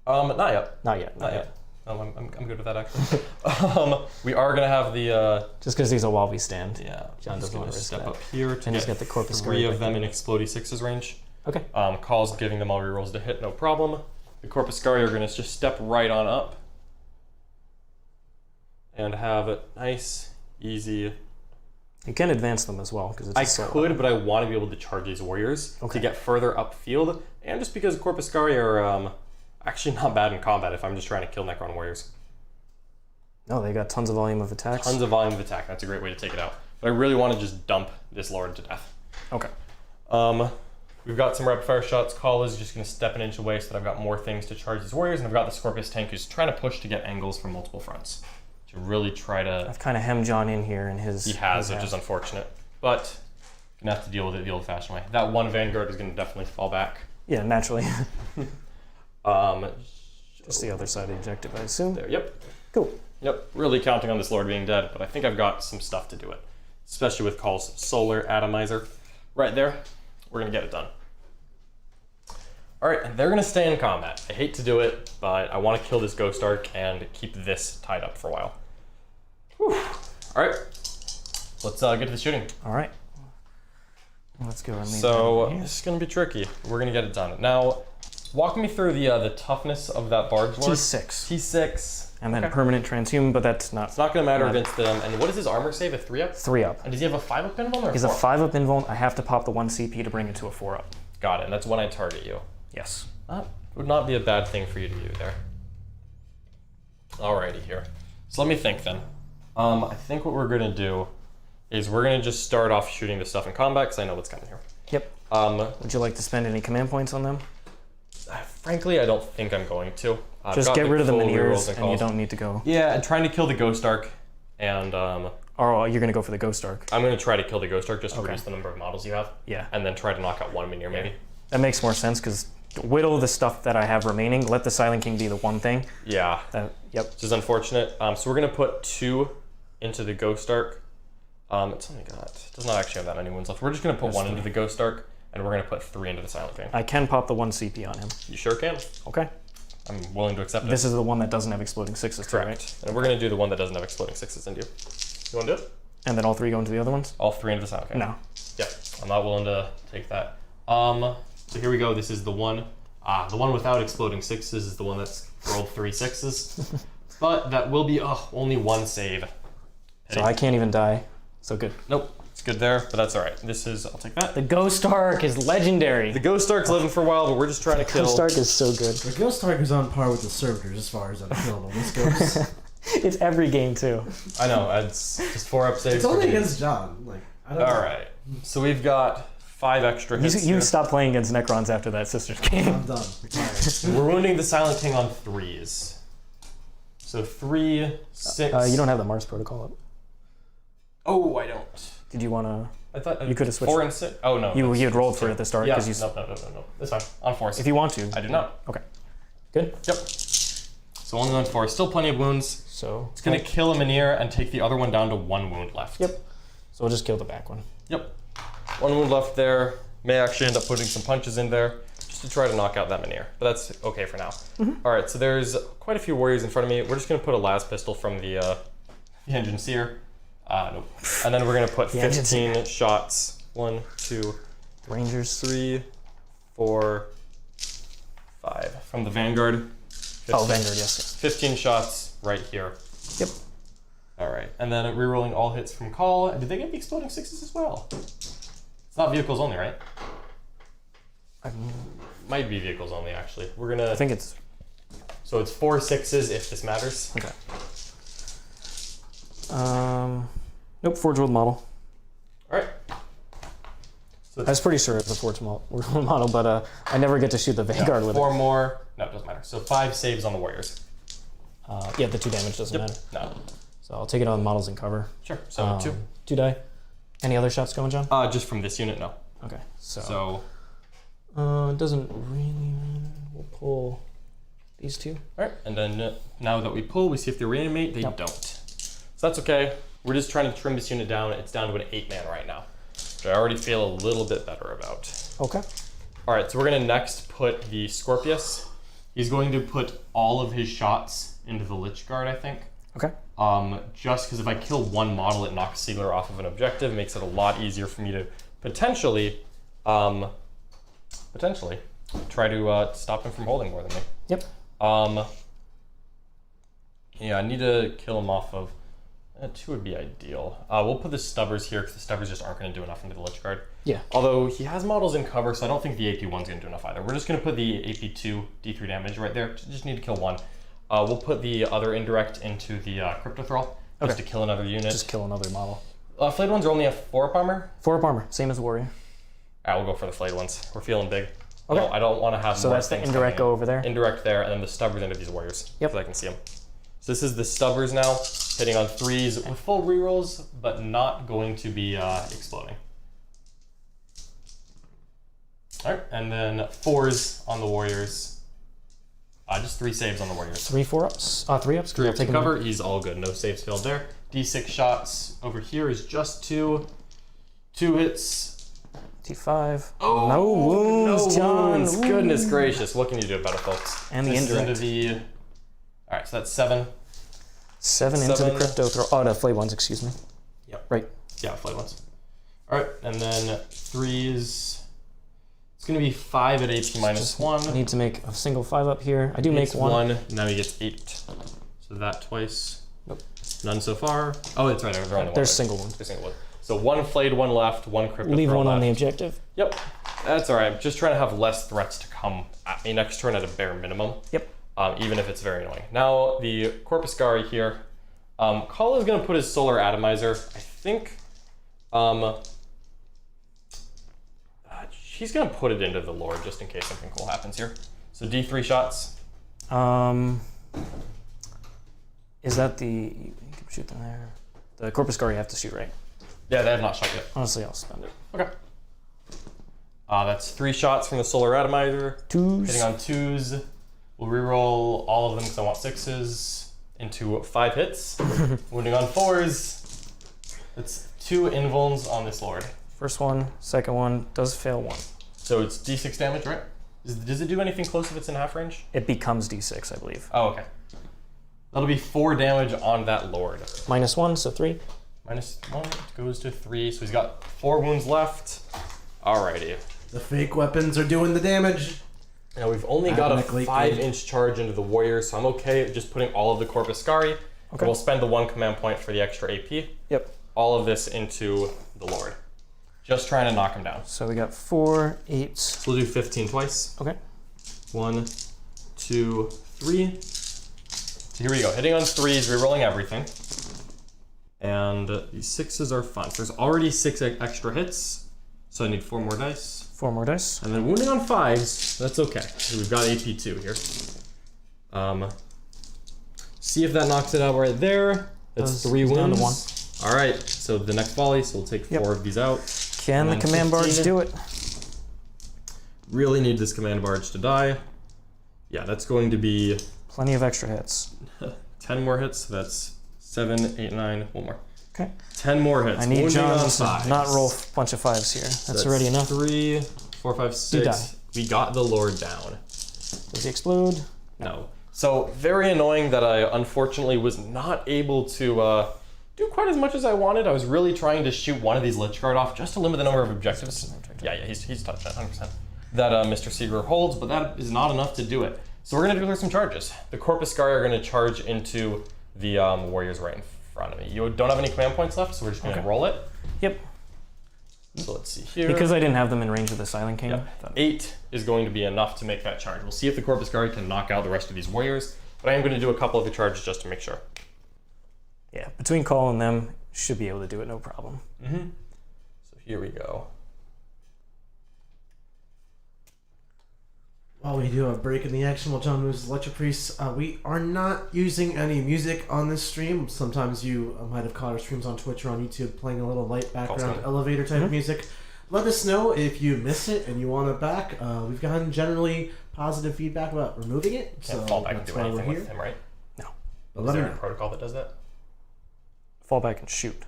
Speaker 1: Not yet.
Speaker 2: Not yet.
Speaker 1: Not yet. I'm good with that actually. We are gonna have the
Speaker 2: Just because he's a Walby stand.
Speaker 1: yeah.
Speaker 2: John
Speaker 1: I'm just
Speaker 2: doesn't
Speaker 1: gonna
Speaker 2: want to risk
Speaker 1: step
Speaker 2: that.
Speaker 1: up here to
Speaker 2: And he's
Speaker 1: get
Speaker 2: got the Corpus
Speaker 1: 3
Speaker 2: Guard
Speaker 1: of them in Explodey 6's range.
Speaker 2: Okay.
Speaker 1: Call's giving them all rerolls to hit, no problem. The Corpus Scari are gonna just step right on up and have a nice, easy.
Speaker 2: You can advance them as well because it's.
Speaker 1: I
Speaker 2: a solo.
Speaker 1: could, but I want to be able to charge these warriors
Speaker 2: Okay.
Speaker 1: to get further upfield, and just because Corpus Scari are actually not bad in combat if I'm just trying to kill Necron warriors.
Speaker 2: No, they got tons of volume of attacks.
Speaker 1: Tons of volume of attack. That's a great way to take it out. But I really want to just dump this Lord to death.
Speaker 2: Okay.
Speaker 1: We've got some rapid fire shots. Cawl is just going to step an inch away so that I've got more things to charge these warriors, and I've got the Scorpius tank who's trying to push to get angles from multiple fronts to really try to.
Speaker 2: I've kind of hemmed John in here in his.
Speaker 1: He has,
Speaker 2: his
Speaker 1: which
Speaker 2: half.
Speaker 1: is unfortunate, but gonna have to deal with it the old-fashioned way. That 1 Vanguard is going to definitely fall back.
Speaker 2: Yeah, naturally. Just the other side of the objective, I assume.
Speaker 1: There. Yep.
Speaker 2: Cool.
Speaker 1: Yep. Really counting on this Lord being dead, but I think I've got some stuff to do it, especially with Call's Solar Atomizer. Right there. We're gonna get it done. All right, they're gonna stay in combat. I hate to do it, but I want to kill this Ghost Arc and keep this tied up for a while. Whew. All right, let's get to the shooting.
Speaker 2: All right. Let's go and leave that
Speaker 1: So
Speaker 2: over here.
Speaker 1: this is gonna be tricky. We're gonna get it done. Now, Walk me through the toughness of that Barge Lord.
Speaker 2: T6.
Speaker 1: T6.
Speaker 2: And then permanent transhume, but that's not.
Speaker 1: It's not going to matter against them. And what is his armor save? A 3-up?
Speaker 2: 3-up.
Speaker 1: And does he have a 5-up invuln or a
Speaker 2: He's
Speaker 1: 4?
Speaker 2: a 5-up invuln. I have to pop the 1 CP to bring it to a 4-up.
Speaker 1: Got it. And that's when I target you.
Speaker 2: Yes.
Speaker 1: That would not be a bad thing for you to do there. Alrighty here. So let me think then. I think what we're going to do is we're going to just start off shooting the stuff in combat because I know what's coming here.
Speaker 2: Yep. Would you like to spend any command points on them?
Speaker 1: Frankly, I don't think I'm going to.
Speaker 2: Just get rid of the
Speaker 1: full
Speaker 2: Miniers,
Speaker 1: rerolls
Speaker 2: and you don't need to go.
Speaker 1: Yeah, and trying to kill the Ghost Arc, and
Speaker 2: Or you're going to go for the Ghost Arc.
Speaker 1: I'm going to try to kill the Ghost Arc just to reduce the number of models you have.
Speaker 2: Yeah.
Speaker 1: And then try to knock out 1 Minier maybe.
Speaker 2: That makes more sense, because whittle the stuff that I have remaining. Let the Silent King be the one thing.
Speaker 1: Yeah.
Speaker 2: Yep.
Speaker 1: Which is unfortunate. So we're going to put 2 into the Ghost Arc. It's only got... It does not actually have that many wounds left. We're just going to put 1 into the Ghost Arc, and we're going to put 3 into the Silent King.
Speaker 2: I can pop the 1 CP on him.
Speaker 1: You sure can.
Speaker 2: Okay.
Speaker 1: I'm willing to accept it.
Speaker 2: This is the one that doesn't have exploding 6s, too, right?
Speaker 1: And we're going to do the one that doesn't have exploding 6s into you. You want to do it?
Speaker 2: And then all 3 go into the other ones?
Speaker 1: All 3 into the Silent King.
Speaker 2: No.
Speaker 1: Yeah, I'm not willing to take that. So here we go. This is the one. The one without exploding 6s is the one that's rolled 3 6s. But that will be only 1 save.
Speaker 2: So I can't even die. So good.
Speaker 1: Nope. It's good there, but that's all right. This is, I'll take that.
Speaker 2: The Ghost Arc is legendary.
Speaker 1: The Ghost Arc's living for a while, but we're just trying to kill.
Speaker 2: Ghost Arc is so good.
Speaker 3: The Ghost Arc is on par with the Servitors as far as unkillable this goes.
Speaker 2: It's every game, too.
Speaker 1: I know. It's just 4-up saves.
Speaker 3: It's only against John. Like, I don't know.
Speaker 1: All right. So we've got 5 extra hits
Speaker 2: You
Speaker 1: here.
Speaker 2: stop playing against Necrons after that Sisters game.
Speaker 3: I'm done. Retired.
Speaker 1: We're wounding the Silent King on 3s. So 3, 6.
Speaker 2: You don't have the Mars protocol up.
Speaker 1: Oh, I don't.
Speaker 2: Did you want to?
Speaker 1: I thought
Speaker 2: You could have switched.
Speaker 1: 4 and 6. Oh no.
Speaker 2: You had rolled for it at the start.
Speaker 1: Yeah.
Speaker 2: 'cause you,
Speaker 1: No. That's fine. On 4s.
Speaker 2: If you want to.
Speaker 1: I do not.
Speaker 2: Okay. Good.
Speaker 1: Yep. So only on 4. Still plenty of wounds.
Speaker 2: So
Speaker 1: It's gonna kill a Minier and take the other one down to 1 wound left.
Speaker 2: Yep. So we'll just kill the back one.
Speaker 1: Yep. 1 wound left there. May actually end up putting some punches in there just to try to knock out that Minier, but that's okay for now. All right. So there's quite a few warriors in front of me. We're just gonna put a las pistol from the engine seer. Nope. And then we're gonna put 15 shots. 1, 2,
Speaker 2: Rangers.
Speaker 1: 3, 4, 5 from the Vanguard. 15,
Speaker 2: Oh, Vanguard, yes.
Speaker 1: 15 shots right here.
Speaker 2: Yep.
Speaker 1: All right, and then rerolling all hits from Cawl. Did they get the exploding 6s as well? It's not vehicles only, right? Might be vehicles only, actually. We're gonna.
Speaker 2: I think it's.
Speaker 1: So it's 4 6s if this matters.
Speaker 2: Okay. Nope, Forge World model.
Speaker 1: All right. So
Speaker 2: I was pretty sure it was a Forge World model, but I never get to shoot the Vanguard with
Speaker 1: 4 more. No, it doesn't matter. So 5 saves on the warriors.
Speaker 2: it. Yeah, the 2 damage doesn't matter.
Speaker 1: No.
Speaker 2: So I'll take it on models and cover.
Speaker 1: Sure. So 2.
Speaker 2: 2 die. Any other shots going, John?
Speaker 1: Just from this unit, no.
Speaker 2: Okay.
Speaker 1: So.
Speaker 2: It doesn't really matter. We'll pull these 2.
Speaker 1: All right, and then now that we pull, we see if they reanimate. They don't. So that's okay. We're just trying to trim this unit down. It's down to an 8-man right now, which I already feel a little bit better about.
Speaker 2: Okay.
Speaker 1: All right, so we're gonna next put the Scorpius. He's going to put all of his shots into the Lich Guard, I think.
Speaker 2: Okay.
Speaker 1: Just because if I kill 1 model, it knocks Siegler off of an objective, makes it a lot easier for me to potentially try to stop him from holding more than me.
Speaker 2: Yep.
Speaker 1: Yeah, I need to kill him off of 2 would be ideal. We'll put the Stubbers here because the Stubbers just aren't going to do enough into the Lich Guard.
Speaker 2: Yeah.
Speaker 1: Although he has models in cover, so I don't think the AP1's going to do enough either. We're just going to put the AP2 D3 damage right there. Just need to kill 1. We'll put the other indirect into the Crypto Thrall just to kill another unit.
Speaker 2: Just kill another model.
Speaker 1: Flayed ones are only a 4-up armor.
Speaker 2: 4-up armor, same as Warrior.
Speaker 1: Alright, we'll go for the Flayed ones. We're feeling big.
Speaker 2: Okay.
Speaker 1: No, I don't want to have
Speaker 2: So
Speaker 1: more
Speaker 2: that's the
Speaker 1: things
Speaker 2: indirect
Speaker 1: coming
Speaker 2: go
Speaker 1: in.
Speaker 2: over there?
Speaker 1: Indirect there, and then the Stubbers into these warriors.
Speaker 2: Yep.
Speaker 1: So I can see them. So this is the Stubbers now, hitting on 3s with full rerolls, but not going to be exploding. Alright, and then 4s on the warriors. Just 3 saves on the warriors.
Speaker 2: 3 4-ups? 3-ups?
Speaker 1: 3 ups to cover, he's all good. No saves failed there. D6 shots over here is just 2. 2 hits.
Speaker 2: T5.
Speaker 1: Oh,
Speaker 2: no wounds,
Speaker 1: no
Speaker 2: John.
Speaker 1: wounds.
Speaker 2: Ooh.
Speaker 1: Goodness gracious. What can you do about it, folks?
Speaker 2: And the
Speaker 1: This is
Speaker 2: indirect.
Speaker 1: into the... Alright, so that's 7.
Speaker 2: 7 into the
Speaker 1: 7.
Speaker 2: Crypto Throw. Oh, no, Flay ones, excuse me.
Speaker 1: Yep.
Speaker 2: Right.
Speaker 1: Yeah, flight ones. Alright, and then 3s. It's It's going to be 5 at AP minus
Speaker 2: Just
Speaker 1: 1.
Speaker 2: need to make a single 5 up here. I do make
Speaker 1: Makes
Speaker 2: one.
Speaker 1: Now he gets 8. So that twice.
Speaker 2: Nope.
Speaker 1: None so far. Oh, it's right. They're on the
Speaker 2: There's
Speaker 1: one.
Speaker 2: single one.
Speaker 1: There's single one. So 1 flayed, 1 left, 1 crypto.
Speaker 2: Leave one
Speaker 1: left.
Speaker 2: on the objective.
Speaker 1: Yep. That's all right. I'm just trying to have less threats to come at me next turn at a bare minimum.
Speaker 2: Yep.
Speaker 1: Even if it's very annoying. Now the Corpuscari here. Cawl is going to put his Solar Atomizer. I think he's going to put it into the Lord just in case something cool happens here. So D3 shots.
Speaker 2: Is that the... You can shoot them there. The Corpuscari you have to shoot, right?
Speaker 1: Yeah, they have not shot yet.
Speaker 2: Honestly, I'll spend it.
Speaker 1: Okay. That's 3 shots from the Solar Atomizer.
Speaker 2: 2s.
Speaker 1: Hitting on 2s. We'll reroll all of them because I want 6s into 5 hits. Wounding on 4s. That's 2 invulns on this Lord.
Speaker 2: First one, second one, does fail 1.
Speaker 1: So it's D6 damage, right? Does it do anything close if it's in half range?
Speaker 2: It becomes D6, I believe.
Speaker 1: Oh, okay. That'll be 4 damage on that Lord.
Speaker 2: Minus 1, so 3.
Speaker 1: Minus 1 goes to 3, so he's got 4 wounds left. Alrighty.
Speaker 3: The fake weapons are doing the damage.
Speaker 1: Now we've only got a
Speaker 3: Admech
Speaker 1: 5-inch charge into the warrior, so I'm okay just putting all of the Corpuscari.
Speaker 2: Okay.
Speaker 1: We'll spend the 1 command point for the extra AP.
Speaker 2: Yep.
Speaker 1: All of this into the Lord. Just trying to knock him down.
Speaker 2: So we got 4, 8.
Speaker 1: So we'll do 15 twice.
Speaker 2: Okay.
Speaker 1: 1, 2, 3. So here we go. Hitting on 3s, rerolling everything. And these 6s are fun. So there's already 6 extra hits. So I need 4 more dice.
Speaker 2: 4 more dice.
Speaker 1: And then wounding on 5s, that's okay. So we've got AP2 here. See if that knocks it out right there. That's 3 wounds.
Speaker 2: Down to 1.
Speaker 1: All right, so the next volley, so we'll take 4 of these out.
Speaker 2: Can the
Speaker 1: And
Speaker 2: command barge
Speaker 1: 15.
Speaker 2: do it?
Speaker 1: Really need this command barge to die. Yeah, that's going to be
Speaker 2: Plenty of extra hits.
Speaker 1: 10 more hits. So that's 7, 8, 9, 1 more.
Speaker 2: Okay.
Speaker 1: 10 more hits.
Speaker 2: I need
Speaker 1: Wounding
Speaker 2: John
Speaker 1: on
Speaker 2: to
Speaker 1: 5s.
Speaker 2: not roll a bunch of 5s here. That's already enough.
Speaker 1: 3, 4, 5, 6. We got the Lord down.
Speaker 2: Does he explode?
Speaker 1: No. So very annoying that I unfortunately was not able to do quite as much as I wanted. I was really trying to shoot one of these Lich Guard off just to limit the number of objectives. Yeah, he's touched that 100%. That Mr. Siegler holds, but that is not enough to do it. So we're going to declare some charges. The Corpuscari are going to charge into the warriors right in front of me. You don't have any command points left, so we're just going to roll it.
Speaker 2: Yep.
Speaker 1: So let's see here.
Speaker 2: Because I didn't have them in range of the Silent King.
Speaker 1: Yeah. 8 is going to be enough to make that charge. We'll see if the Corpuscari can knock out the rest of these warriors, but I am going to do a couple of the charges just to make sure.
Speaker 2: Yeah, between Cawl and them, should be able to do it, no problem.
Speaker 1: So here we go.
Speaker 3: While we do a break in the action while John moves Electric Priest, we are not using any music on this stream. Sometimes you might have caught our streams on Twitch or on YouTube playing a little light background elevator type of music. Let us know if you miss it and you want it back. We've gotten generally positive feedback about removing it.
Speaker 1: Can't
Speaker 3: so
Speaker 1: fall back and
Speaker 3: that's
Speaker 1: do
Speaker 3: why we're
Speaker 1: anything
Speaker 3: here.
Speaker 1: with him, right?
Speaker 2: No.
Speaker 3: But
Speaker 1: Is
Speaker 3: let me
Speaker 1: there
Speaker 3: know.
Speaker 1: a protocol that does that?
Speaker 2: Fall back and shoot.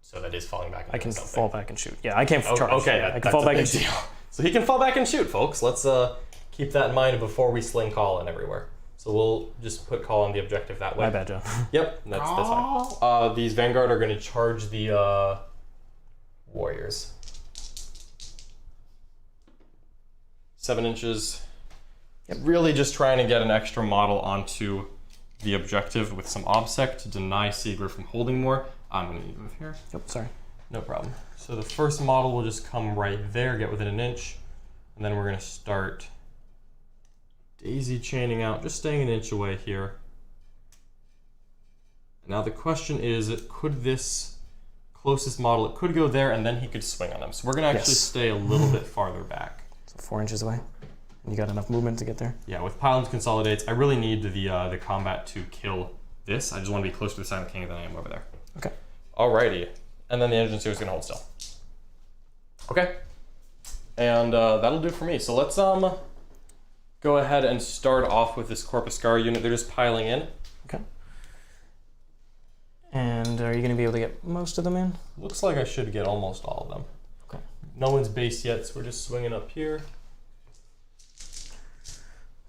Speaker 1: So that is falling back and
Speaker 2: I
Speaker 1: doing
Speaker 2: can
Speaker 1: something.
Speaker 2: fall back and shoot. Yeah, I can't
Speaker 1: Oh,
Speaker 2: charge.
Speaker 1: okay,
Speaker 2: I can
Speaker 1: that's
Speaker 2: fall
Speaker 1: a
Speaker 2: back
Speaker 1: big
Speaker 2: and shoot.
Speaker 1: deal. So he can fall back and shoot, folks. Let's keep that in mind before we sling Cawl in everywhere. So we'll just put Cawl on the objective that way.
Speaker 2: My bad, John.
Speaker 1: Yep, that's fine. These Vanguard are going to charge the warriors. 7 inches.
Speaker 2: Yep.
Speaker 1: Really just trying to get an extra model onto the objective with some OBSEC to deny Siegler from holding more. I'm going to move here.
Speaker 2: Yep, sorry.
Speaker 1: No problem. So the first model will just come right there, get within an inch, and then we're going to start daisy chaining out, just staying an inch away here. Now the question is, could this closest model, it could go there and then he could swing on them. So we're going to actually stay a little bit farther back.
Speaker 2: So 4 inches away. You got enough movement to get there?
Speaker 1: Yeah, with Pylons Consolidates, I really need the combat to kill this. I just want to be closer to the Silent King than I am over there.
Speaker 2: Okay.
Speaker 1: Alrighty. And then the engine series is going to hold still. Okay. And that'll do it for me. So let's go ahead and start off with this Corpuscari unit. They're just piling in.
Speaker 2: Okay. And are you going to be able to get most of them in?
Speaker 1: Looks like I should get almost all of them.
Speaker 2: Okay.
Speaker 1: No one's based yet, so we're just swinging up here.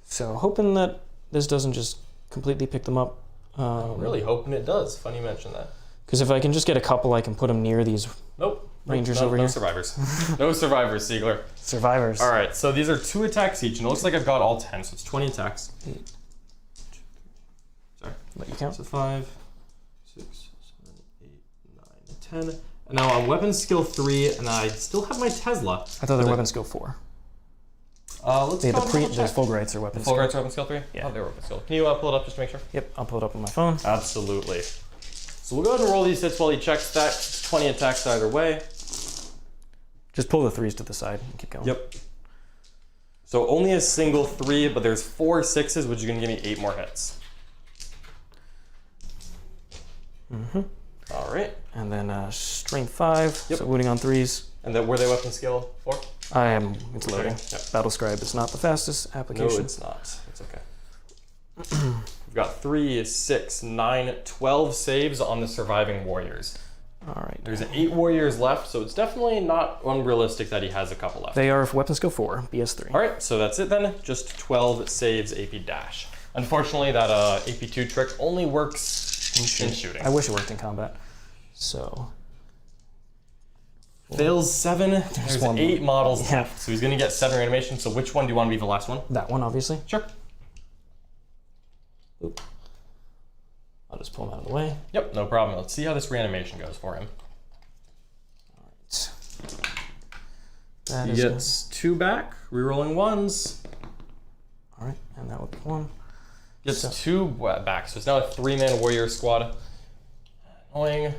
Speaker 2: So hoping that this doesn't just completely pick them up.
Speaker 1: I'm really hoping it does. Funny you mention that.
Speaker 2: Because if I can just get a couple, I can put them near these
Speaker 1: Nope.
Speaker 2: Rangers
Speaker 1: no,
Speaker 2: over
Speaker 1: no
Speaker 2: here.
Speaker 1: survivors. No survivors, Siegler.
Speaker 2: Survivors.
Speaker 1: All right, so these are 2 attacks each, and it looks like I've got all 10, so it's 20 attacks. Sorry.
Speaker 2: Let you count.
Speaker 1: So 5, 6, 7, 8, 9, 10. And now on weapon skill 3, and I still have my Tesla.
Speaker 2: I thought they were weapon skill 4.
Speaker 1: Let's
Speaker 2: Yeah,
Speaker 1: go
Speaker 2: the
Speaker 1: double check.
Speaker 2: Fulgurites are weapon skill.
Speaker 1: Fulgurites are weapon skill 3?
Speaker 2: Yeah.
Speaker 1: Oh, they're weapon skill. Can you pull it up just to make sure?
Speaker 2: Yep, I'll pull it up on my phone.
Speaker 1: Absolutely. So we'll go ahead and roll these hits while he checks that. 20 attacks either way.
Speaker 2: Just pull the 3s to the side and keep going.
Speaker 1: Yep. So only a single 3, but there's 4 6s, which is going to give me 8 more hits.
Speaker 2: Mm-hmm.
Speaker 1: All right.
Speaker 2: And then strength 5,
Speaker 1: Yep.
Speaker 2: so wounding on 3s.
Speaker 1: And then were they weapon skill 4?
Speaker 2: It's loading.
Speaker 1: Yep.
Speaker 2: Battle Scribe is not the fastest
Speaker 1: No,
Speaker 2: application.
Speaker 1: it's not. It's okay. We've got 3, 6, 9, 12 saves on the surviving warriors.
Speaker 2: All right.
Speaker 1: There's 8 warriors left, so it's definitely not unrealistic that he has a couple left.
Speaker 2: They are weapon skill 4, BS3.
Speaker 1: All right, so that's it then. Just 12 saves AP dash. Unfortunately, that AP2 trick only works in shooting.
Speaker 2: I wish it worked in combat. So.
Speaker 1: Fails 7. There's
Speaker 2: one
Speaker 1: 8 models
Speaker 2: Yeah.
Speaker 1: left, so he's going to get 7 reanimation. So which one do you want to be the last one?
Speaker 2: That one, obviously.
Speaker 1: Sure.
Speaker 2: Oop. I'll just pull him out of the way.
Speaker 1: Yep, no problem. Let's see how this reanimation goes for him.
Speaker 2: That
Speaker 1: He
Speaker 2: is
Speaker 1: gets 2 back, rerolling 1s.
Speaker 2: All right, and that would be 1.
Speaker 1: Gets
Speaker 2: So-
Speaker 1: 2 back, so it's now a 3-man warrior squad. Annoying.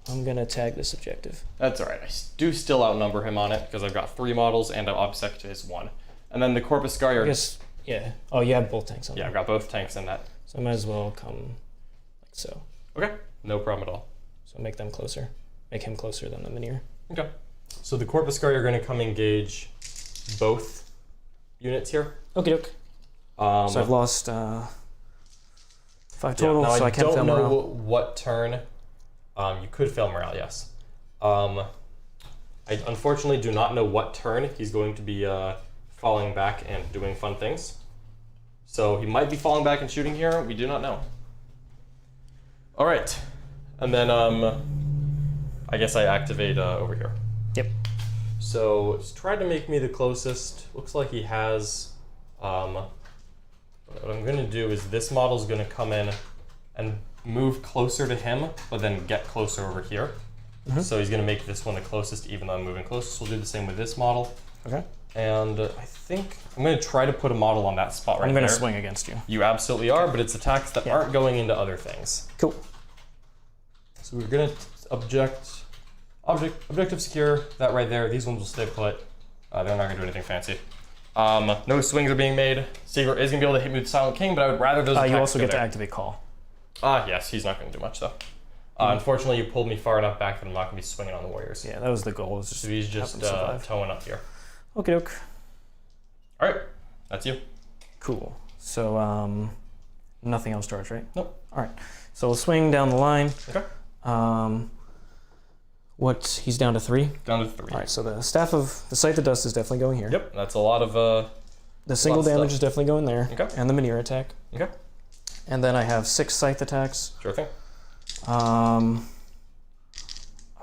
Speaker 2: I'm gonna tag this objective.
Speaker 1: That's alright. I do still outnumber him on it because I've got 3 models and I'm obsec to his 1. And then the Corpus
Speaker 2: I
Speaker 1: Scarier.
Speaker 2: guess, yeah. Oh, you have both tanks on
Speaker 1: Yeah,
Speaker 2: there.
Speaker 1: I've got both tanks in that.
Speaker 2: So I might as well come like so.
Speaker 1: Okay, no problem at all.
Speaker 2: So make them closer. Make him closer than the Minier.
Speaker 1: Okay. So the Corpus Scarier are going to come engage both units here.
Speaker 2: Okie doke. So I've lost 5 total,
Speaker 1: now
Speaker 2: so I can't
Speaker 1: don't
Speaker 2: fail
Speaker 1: know
Speaker 2: morale.
Speaker 1: what turn. You could fail morale, yes. I unfortunately do not know what turn he's going to be falling back and doing fun things. So he might be falling back and shooting here. We do not know. All right, and then I guess I activate over here.
Speaker 2: Yep.
Speaker 1: So it's tried to make me the closest. Looks like he has. What I'm going to do is this model's going to come in and move closer to him, but then get closer over here.
Speaker 2: Mhm.
Speaker 1: So he's going to make this one the closest, even though I'm moving closest. So we'll do the same with this model.
Speaker 2: Okay.
Speaker 1: And I think I'm going to try to put a model on that spot right
Speaker 2: I'm gonna
Speaker 1: there.
Speaker 2: swing against you.
Speaker 1: You absolutely are, but it's attacks that
Speaker 2: Yeah.
Speaker 1: aren't going into other things.
Speaker 2: Cool.
Speaker 1: So we're going to objective secure, that right there. These ones will stay put. They're not going to do anything fancy. No swings are being made. Siegler is going to be able to hit me with Silent King, but I would rather those attacks
Speaker 2: You also
Speaker 1: go
Speaker 2: get to
Speaker 1: there.
Speaker 2: activate Cawl.
Speaker 1: Yes, he's not going to do much though. Unfortunately, you pulled me far enough back that I'm not going to be swinging on the Warriors.
Speaker 2: Yeah, that was the goal. Was just
Speaker 1: So he's just
Speaker 2: have them survive.
Speaker 1: towing up here.
Speaker 2: Okie doke.
Speaker 1: All right, that's you.
Speaker 2: Cool. So nothing else charged, right?
Speaker 1: Nope.
Speaker 2: All right. So we'll swing down the line.
Speaker 1: Okay.
Speaker 2: He's down to 3.
Speaker 1: Down to 3.
Speaker 2: All right. So the staff of the Scythe of Dust is definitely going here.
Speaker 1: Yep, that's a lot of.
Speaker 2: The single
Speaker 1: Lots of
Speaker 2: damage
Speaker 1: stuff.
Speaker 2: is definitely going there.
Speaker 1: Okay.
Speaker 2: And the Minier attack.
Speaker 1: Okay.
Speaker 2: And then I have 6 Scythe attacks.
Speaker 1: Sure thing.
Speaker 2: I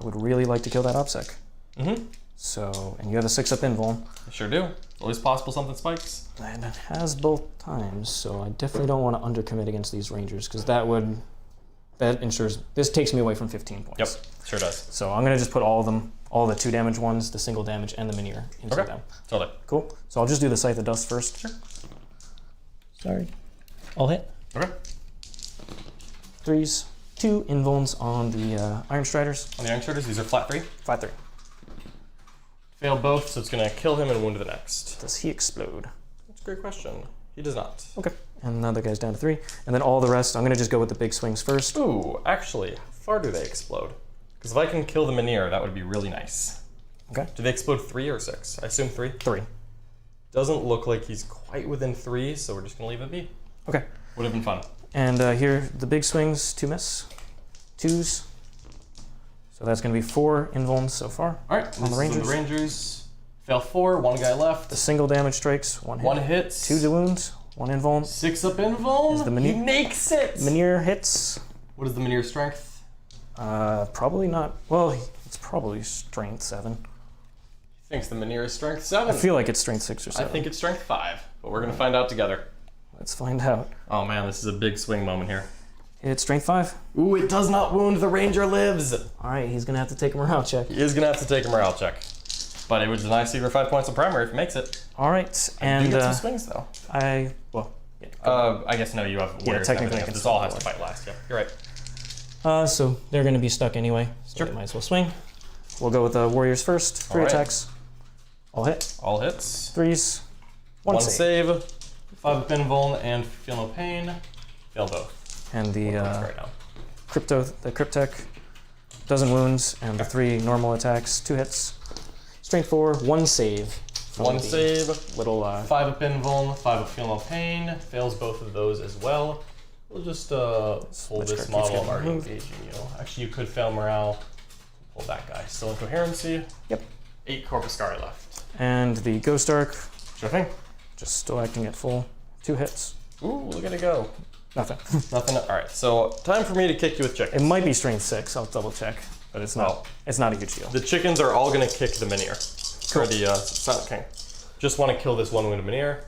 Speaker 2: would really like to kill that OBSEC.
Speaker 1: Mm-hmm.
Speaker 2: So, and you have a 6-up invuln.
Speaker 1: I sure do. Always possible something spikes.
Speaker 2: And it has both times, so I definitely don't want to undercommit against these Rangers, because that ensures, this takes me away from 15 points.
Speaker 1: Yep, sure does.
Speaker 2: So I'm going to just put all of them, all the 2 damage ones, the single damage, and the Minier into
Speaker 1: Okay.
Speaker 2: them.
Speaker 1: Totally.
Speaker 2: Cool. So I'll just do the Scythe of Dust first.
Speaker 1: Sure.
Speaker 2: Sorry. I'll hit.
Speaker 1: Okay.
Speaker 2: 3s. 2 invulns on the Iron Striders.
Speaker 1: On the Iron Shredders, these are flat 3.
Speaker 2: 5-3.
Speaker 1: Fail both, so it's going to kill him and wound the next.
Speaker 2: Does he explode?
Speaker 1: That's a great question. He does not.
Speaker 2: Okay. And the other guy's down to 3. And then all the rest, I'm going to just go with the big swings first.
Speaker 1: Ooh, actually, how far do they explode? Because if I can kill the Minier, that would be really nice.
Speaker 2: Okay.
Speaker 1: Do they explode 3 or 6? I assume 3.
Speaker 2: 3.
Speaker 1: Doesn't look like he's quite within 3, so we're just going to leave it be.
Speaker 2: Okay.
Speaker 1: Would have been fun.
Speaker 2: And here, the big swings, 2 miss. 2s. So that's going to be 4 invulns so far.
Speaker 1: All right,
Speaker 2: On the
Speaker 1: this is
Speaker 2: Rangers.
Speaker 1: the Rangers. Fail 4, 1 guy left.
Speaker 2: The single damage strikes, 1 hit.
Speaker 1: 1 hits.
Speaker 2: 2 wounds, 1 invuln.
Speaker 1: 6 up invuln.
Speaker 2: Is the
Speaker 1: He makes it.
Speaker 2: Minier hits.
Speaker 1: What is the Minier strength?
Speaker 2: Probably not. Well, it's probably strength 7.
Speaker 1: Thinks the Minier is strength
Speaker 2: I
Speaker 1: 7.
Speaker 2: feel like it's strength 6 or 7.
Speaker 1: I think it's strength 5, but we're gonna find out together.
Speaker 2: Let's find out.
Speaker 1: Oh man, this is a big swing moment here.
Speaker 2: It's strength 5.
Speaker 1: Ooh, it does not wound. The Ranger lives.
Speaker 2: All right, he's gonna have to take a morale check.
Speaker 1: He is gonna have to take a morale check, but it would deny Siegler 5 points on primary if he makes it.
Speaker 2: All right,
Speaker 1: I
Speaker 2: and
Speaker 1: do get some swings though.
Speaker 2: I
Speaker 1: I guess no, you have warriors.
Speaker 2: technically I can
Speaker 1: this all
Speaker 2: swing
Speaker 1: has to fight last. Yeah, you're right.
Speaker 2: so they're gonna be stuck anyway. So
Speaker 1: Sure.
Speaker 2: they might as well swing. We'll go with the warriors first. 3
Speaker 1: All right.
Speaker 2: attacks. All hit.
Speaker 1: All hits.
Speaker 2: 3s. 1
Speaker 1: One
Speaker 2: save.
Speaker 1: save. 5 pin vuln and feel no pain. Fail both.
Speaker 2: And the
Speaker 1: Right now.
Speaker 2: cryptech doesn't wounds, and the 3 normal attacks. 2 hits. Strength 4. 1 save. from
Speaker 1: One
Speaker 2: the
Speaker 1: save.
Speaker 2: Little
Speaker 1: 5 of pin vuln. 5 of feel no pain. Fails both of those as well. We'll just pull
Speaker 2: Which
Speaker 1: this
Speaker 2: card
Speaker 1: model.
Speaker 2: keeps
Speaker 1: I'm already
Speaker 2: getting moved?
Speaker 1: engaging you. Actually, you could fail morale. Pull that guy. Still in coherency.
Speaker 2: Yep.
Speaker 1: 8 Corpuscari left.
Speaker 2: And the Ghost Arc,
Speaker 1: Sure thing.
Speaker 2: just still acting at full. 2 hits.
Speaker 1: Ooh, look at it go.
Speaker 2: Nothing.
Speaker 1: Nothing. All right, so time for me to kick you with chickens.
Speaker 2: It might be strength 6. I'll double check, but it's not.
Speaker 1: Well,
Speaker 2: It's not a huge deal.
Speaker 1: the chickens are all gonna kick the Minier.
Speaker 2: Cool.
Speaker 1: Or the Silent King. Just want to kill this 1 wounded Minier.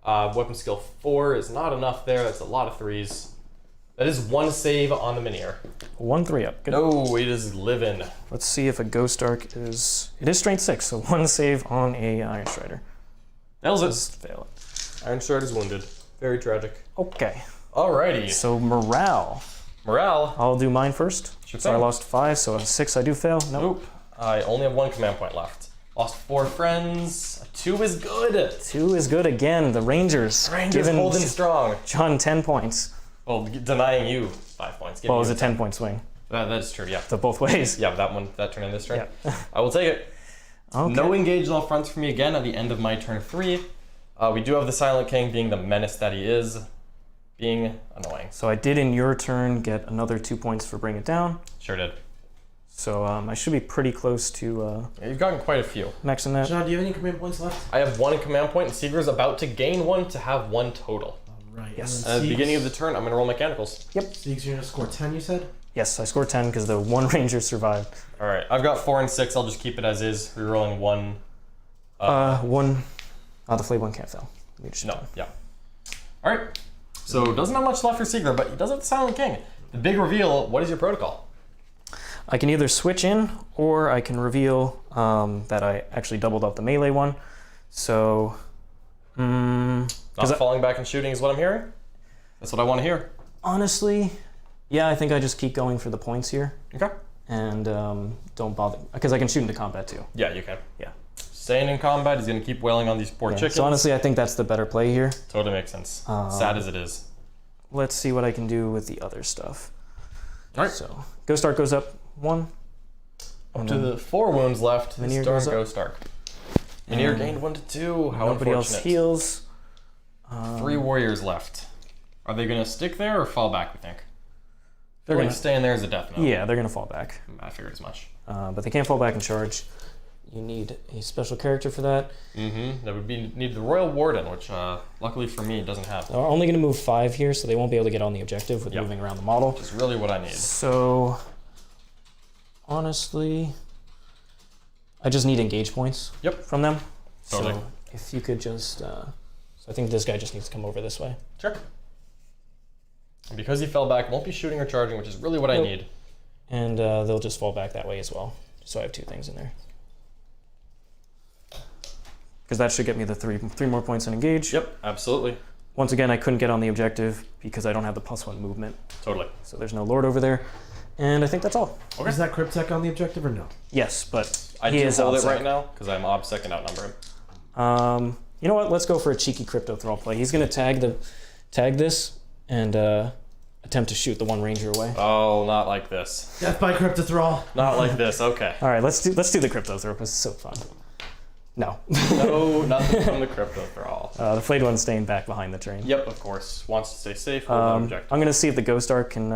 Speaker 1: Weapon skill 4 is not enough there. That's a lot of 3s. That is 1 save on the Minier.
Speaker 2: 1 3 up. Good.
Speaker 1: No, it is living.
Speaker 2: Let's see if a Ghost Arc is. It is strength 6, so 1 save on a Iron Strider.
Speaker 1: Nails it.
Speaker 2: Just fail it.
Speaker 1: Iron Shard is wounded. Very tragic.
Speaker 2: Okay.
Speaker 1: Alrighty.
Speaker 2: So morale.
Speaker 1: Morale.
Speaker 2: I'll do mine first.
Speaker 1: Sure
Speaker 2: So I
Speaker 1: thing.
Speaker 2: lost 5, so a 6 I do fail. Nope.
Speaker 1: Nope. I only have 1 command point left. Lost 4 friends. A 2 is good.
Speaker 2: 2 is good again. The Rangers.
Speaker 1: Rangers
Speaker 2: giving
Speaker 1: holding strong.
Speaker 2: John 10 points.
Speaker 1: Well, denying you 5 points.
Speaker 2: Well, it was a 10-point swing.
Speaker 1: That's true, yeah.
Speaker 2: So both ways.
Speaker 1: Yeah, that turn and this turn.
Speaker 2: Yeah.
Speaker 1: I will take it.
Speaker 2: Okay.
Speaker 1: No engaged all fronts for me again at the end of my turn 3. We do have the Silent King being the menace that he is, being annoying.
Speaker 2: So I did in your turn get another 2 points for Bring It Down.
Speaker 1: Sure did.
Speaker 2: So I should be pretty close to
Speaker 1: Yeah, you've gotten quite a few.
Speaker 2: maxing that.
Speaker 3: John, do you have any command points left?
Speaker 1: I have 1 command point, and Siegler's about to gain 1 to have 1 total.
Speaker 3: Right.
Speaker 2: Yes.
Speaker 1: At the beginning of the turn, I'm going to roll mechanicals.
Speaker 3: Siegs, you're gonna score 10. You said.
Speaker 2: Yes, I scored 10 because the 1 Ranger survived.
Speaker 1: All right, I've got 4 and 6. I'll just keep it as is. Rerolling 1.
Speaker 2: 1. Oh, the Flayed one can't fail. Leadership
Speaker 1: No,
Speaker 2: time.
Speaker 1: yeah. All right. So doesn't have much left for Siegler, but he does have the Silent King. The big reveal. What is your protocol?
Speaker 2: I can either switch in or I can reveal that I actually doubled up the melee one. So,
Speaker 1: Not falling back and shooting is what I'm hearing. That's what I want to hear.
Speaker 2: honestly, yeah, I think I just keep going for the points here
Speaker 1: Okay.
Speaker 2: and don't bother because I can shoot into combat too.
Speaker 1: Yeah, you can.
Speaker 2: Yeah.
Speaker 1: Staying in combat, he's going to keep wailing on these poor
Speaker 2: Yeah,
Speaker 1: chickens.
Speaker 2: so honestly, I think that's the better play here.
Speaker 1: Totally makes sense. Sad as it is.
Speaker 2: Let's see what I can do with the other stuff.
Speaker 1: All right.
Speaker 2: So, Ghost Arc goes up 1.
Speaker 1: Up to the 4 wounds left. This
Speaker 2: Minier
Speaker 1: darn
Speaker 2: goes up.
Speaker 1: Ghost Arc. Minier
Speaker 2: And
Speaker 1: gained 1 to 2. How
Speaker 2: Nobody else
Speaker 1: unfortunate.
Speaker 2: heals.
Speaker 1: 3 warriors left. Are they going to stick there or fall back, we think?
Speaker 2: They're
Speaker 1: Going
Speaker 2: gonna
Speaker 1: to stay in there as a death note.
Speaker 2: Yeah, they're gonna fall back.
Speaker 1: I figured as much.
Speaker 2: But they can't fall back and charge. You need a special character for that.
Speaker 1: That would need the Royal Warden, which luckily for me doesn't have.
Speaker 2: They're only going to move 5 here, so they won't be able to get on the objective with
Speaker 1: Yep.
Speaker 2: moving around the model.
Speaker 1: Which is really what I need.
Speaker 2: So, honestly, I just need engage points
Speaker 1: Yep.
Speaker 2: from them.
Speaker 1: Totally.
Speaker 2: So, if you could just... so I think this guy just needs to come over this way.
Speaker 1: Sure. And because he fell back, won't be shooting or charging, which is really what I
Speaker 2: Nope.
Speaker 1: need.
Speaker 2: And they'll just fall back that way as well. So I have 2 things in there. Because that should get me the 3 more points in engage.
Speaker 1: Yep, absolutely.
Speaker 2: Once again, I couldn't get on the objective because I don't have the +1 movement.
Speaker 1: Totally.
Speaker 2: So there's no Lord over there. And I think that's all.
Speaker 1: Okay.
Speaker 3: Is that Cryptech on the objective or no?
Speaker 2: Yes, but
Speaker 1: I
Speaker 2: he
Speaker 1: do
Speaker 2: is
Speaker 1: hold it
Speaker 2: outside.
Speaker 1: right now because I'm OBSEC and outnumber him.
Speaker 2: You know what? Let's go for a cheeky crypto thrall play. He's gonna tag this and attempt to shoot the 1 ranger away.
Speaker 1: Oh, not like this.
Speaker 3: Death by Cryptothrall.
Speaker 1: Not like this. Okay.
Speaker 2: All right, let's do the crypto throw because it's so fun. No,
Speaker 1: No, nothing from the crypto thrall.
Speaker 2: the flayed one's staying back behind the train.
Speaker 1: Yep, of course. Wants to stay safe. Hold no objective.
Speaker 2: I'm gonna see if the Ghost Arc can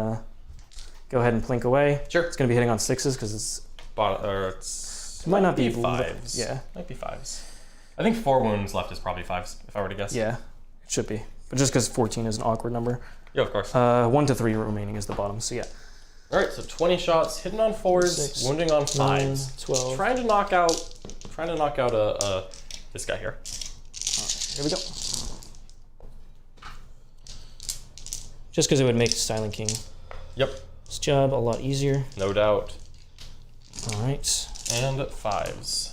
Speaker 2: go ahead and plink away.
Speaker 1: Sure.
Speaker 2: It's gonna be hitting on 6s because it's
Speaker 1: It
Speaker 2: might not be
Speaker 1: 5s.
Speaker 2: Yeah,
Speaker 1: Might be 5s. I think 4 wounds left is probably 5s, if I were to guess.
Speaker 2: yeah, it should be. But just because 14 is an awkward number.
Speaker 1: Yeah, of course.
Speaker 2: 1 to 3 remaining is the bottom. So yeah.
Speaker 1: All right, so 20 shots, hitting on 4s,
Speaker 2: 6,
Speaker 1: wounding on 5s.
Speaker 2: 9, 12.
Speaker 1: Trying to knock out this guy here.
Speaker 2: Here we go. Just because it would make Silent King's
Speaker 1: Yep,
Speaker 2: job a lot easier.
Speaker 1: no doubt.
Speaker 2: All right.
Speaker 1: And 5s.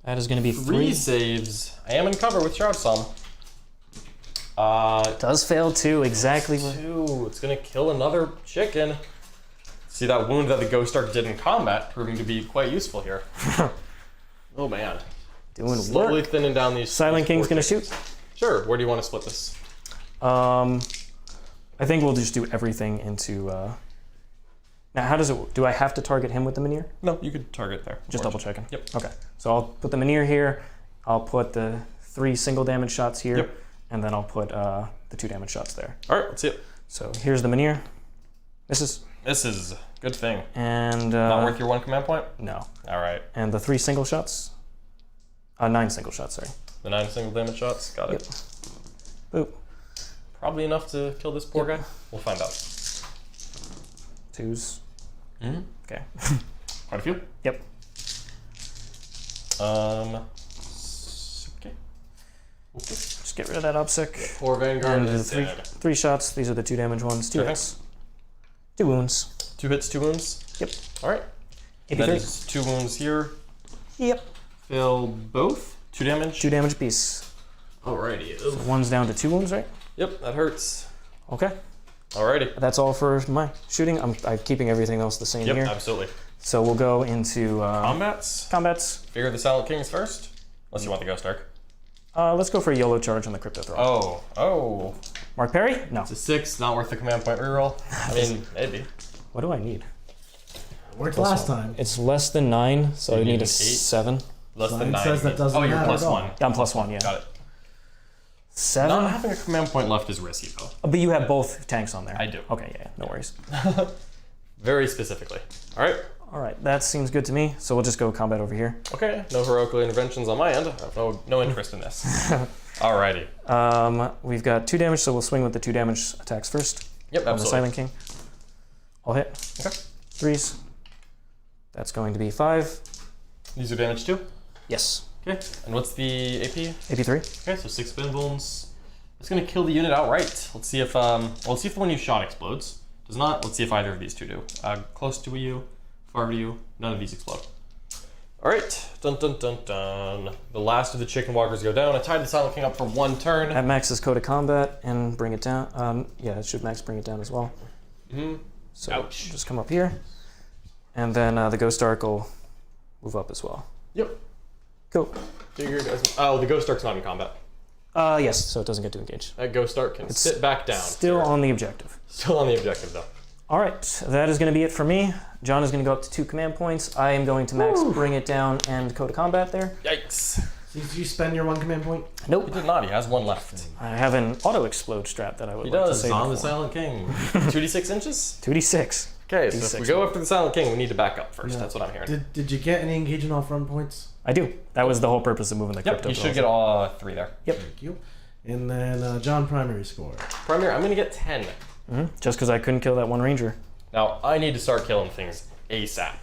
Speaker 2: That is going to be
Speaker 1: 3
Speaker 2: 3.
Speaker 1: saves. I am in cover with Shroud Psalm.
Speaker 2: Does fail too, exactly.
Speaker 1: 2. It's gonna kill another chicken. See that wound that the Ghost Arc did in combat, proving to be quite useful here. Oh man.
Speaker 2: Doing
Speaker 1: Slowly
Speaker 2: work.
Speaker 1: thinning down these.
Speaker 2: Silent King's
Speaker 1: four
Speaker 2: going to
Speaker 1: chickens.
Speaker 2: shoot.
Speaker 1: Sure. Where do you want to split this?
Speaker 2: I think we'll just do everything into... Now, how does it... Do I have to target him with the Menhir?
Speaker 1: No, you could target there.
Speaker 2: Just double checking.
Speaker 1: Yep.
Speaker 2: Okay. So I'll put the Menhir here. I'll put the 3 single damage shots here.
Speaker 1: Yep.
Speaker 2: And then I'll put the 2 damage shots there.
Speaker 1: All right, let's see it.
Speaker 2: So here's the Menhir. This is...
Speaker 1: Good thing.
Speaker 2: And...
Speaker 1: Not worth your 1 command point?
Speaker 2: No.
Speaker 1: All right.
Speaker 2: And the 3 single shots. 9 single shots, sorry.
Speaker 1: The 9 single damage shots. Got it.
Speaker 2: Boop.
Speaker 1: Probably enough to kill this poor guy. We'll find out.
Speaker 2: 2s.
Speaker 1: Mm-hmm.
Speaker 2: Okay.
Speaker 1: Quite a few.
Speaker 2: Yep.
Speaker 1: Okay.
Speaker 2: Just get rid of that OPSEC.
Speaker 1: Poor Vanguard
Speaker 2: And the
Speaker 1: is
Speaker 2: 3
Speaker 1: dead.
Speaker 2: shots. These are the 2 damage ones. 2
Speaker 1: Okay.
Speaker 2: hits. 2 wounds.
Speaker 1: 2 hits, 2 wounds.
Speaker 2: Yep.
Speaker 1: All right. That
Speaker 2: 83.
Speaker 1: is 2 wounds here.
Speaker 2: Yep.
Speaker 1: Fill both. 2 damage.
Speaker 2: 2 damage apiece.
Speaker 1: Alrighty.
Speaker 2: So one's down to 2 wounds, right?
Speaker 1: Yep, that hurts.
Speaker 2: Okay.
Speaker 1: Alrighty.
Speaker 2: That's all for my shooting. I'm keeping everything else the same
Speaker 1: Yep,
Speaker 2: here.
Speaker 1: absolutely.
Speaker 2: So we'll go into
Speaker 1: Combats.
Speaker 2: combats.
Speaker 1: Figure the Silent Kings first. Unless you want the Ghost Arc.
Speaker 2: Let's go for a YOLO charge on the Crypto Throne.
Speaker 1: Oh.
Speaker 2: Mark Perry? No.
Speaker 1: It's a 6, not worth the command point reroll. I mean, maybe.
Speaker 2: What do I need?
Speaker 3: Worked last time.
Speaker 2: It's less than 9, so I
Speaker 1: You
Speaker 2: need
Speaker 1: need
Speaker 2: a
Speaker 1: an 8.
Speaker 2: 7.
Speaker 1: Less than
Speaker 3: Sign
Speaker 1: 9.
Speaker 3: says that doesn't
Speaker 1: oh, you're
Speaker 3: matter
Speaker 1: plus
Speaker 3: at all.
Speaker 1: 1.
Speaker 2: Yeah, I'm plus 1, yeah.
Speaker 1: Got it.
Speaker 2: 7?
Speaker 1: Not having a command point left is risky, though.
Speaker 2: But you have both tanks on there.
Speaker 1: I do.
Speaker 2: Okay, yeah, no worries.
Speaker 1: Very specifically. Alright.
Speaker 2: Alright, that seems good to me. So we'll just go combat over here.
Speaker 1: Okay, no heroic interventions on my end. I have no interest in this. Alrighty.
Speaker 2: We've got 2 damage, so we'll swing with the 2 damage attacks first.
Speaker 1: Yep,
Speaker 2: On the
Speaker 1: absolutely.
Speaker 2: Silent King. I'll hit.
Speaker 1: Okay.
Speaker 2: 3s. That's going to be 5.
Speaker 1: These are damage too?
Speaker 2: Yes.
Speaker 1: Okay. And what's the AP?
Speaker 2: AP3.
Speaker 1: Okay, so 6 spin wounds. It's gonna kill the unit outright. Let's see if let's see if the one you shot explodes. Does not. Let's see if either of these two do. Close to you, far to you. None of these explode. All right. Dun dun dun dun. The last of the chicken walkers go down. I tied the Silent King up for 1 turn.
Speaker 2: At max's code of combat and bring it down. Yeah, it should max bring it down as well.
Speaker 1: Mm-hmm.
Speaker 2: So
Speaker 1: Ouch.
Speaker 2: just come up here, and then the Ghost Arc will move up as well.
Speaker 1: Yep.
Speaker 2: Cool.
Speaker 1: Figured. Oh, the Ghost Arc's not in combat.
Speaker 2: Yes, so it doesn't get to engage.
Speaker 1: That Ghost Arc can sit back down.
Speaker 2: Still
Speaker 1: sir.
Speaker 2: on the objective.
Speaker 1: Still on the objective though.
Speaker 2: All right, that is going to be it for me. John is going to go up to 2 command points. I am going to max bring it down and code of combat there.
Speaker 1: Yikes.
Speaker 3: Did you spend your 1 command point?
Speaker 1: He
Speaker 2: Nope.
Speaker 1: did not. He has 1 left.
Speaker 2: I have an auto explode strat that I would
Speaker 1: He
Speaker 2: like to
Speaker 1: does
Speaker 2: say.
Speaker 1: on the Silent King. 2d6 inches.
Speaker 2: 2d6.
Speaker 1: Okay, so if
Speaker 2: D6
Speaker 1: we go after the Silent King, we need to back up first.
Speaker 3: Yeah.
Speaker 1: That's what I'm hearing.
Speaker 3: Did you get any engagement off run points?
Speaker 2: I do. That was the whole purpose of moving the
Speaker 1: Yep,
Speaker 2: crypto.
Speaker 1: you should
Speaker 2: throne.
Speaker 1: get all 3 there.
Speaker 2: Yep.
Speaker 3: Thank you. And then John primary score.
Speaker 1: Primary, I'm gonna get 10.
Speaker 2: Just because I couldn't kill that 1 ranger.
Speaker 1: Now, I need to start killing things ASAP.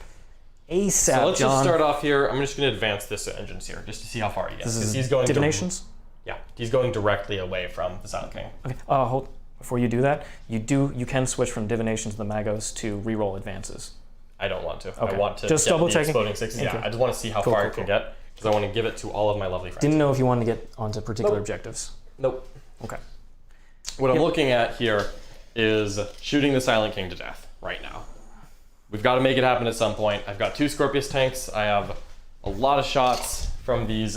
Speaker 2: ASAP,
Speaker 1: So let's
Speaker 2: John.
Speaker 1: just start off here. I'm just gonna advance this engines here, just to see how far he gets.
Speaker 2: This
Speaker 1: 'cause
Speaker 2: is
Speaker 1: he's going
Speaker 2: divinations?
Speaker 1: Yeah, he's going directly away from the Silent King.
Speaker 2: Okay. Hold. Before you do that, you can switch from divination to the Magos to reroll advances.
Speaker 1: I don't want to.
Speaker 2: Okay.
Speaker 1: I want to
Speaker 2: Just
Speaker 1: get
Speaker 2: double
Speaker 1: the
Speaker 2: checking.
Speaker 1: exploding 6s. Yeah,
Speaker 2: Okay.
Speaker 1: I just want to see how
Speaker 2: Cool,
Speaker 1: far
Speaker 2: cool,
Speaker 1: it can
Speaker 2: cool.
Speaker 1: get, because I want to give it to all of my lovely friends.
Speaker 2: Didn't know if you wanted to get onto particular
Speaker 1: Nope.
Speaker 2: objectives.
Speaker 1: Nope.
Speaker 2: Okay.
Speaker 1: What I'm looking at here is shooting the Silent King to death right now. We've got to make it happen at some point. I've got 2 Scorpius tanks. I have a lot of shots from these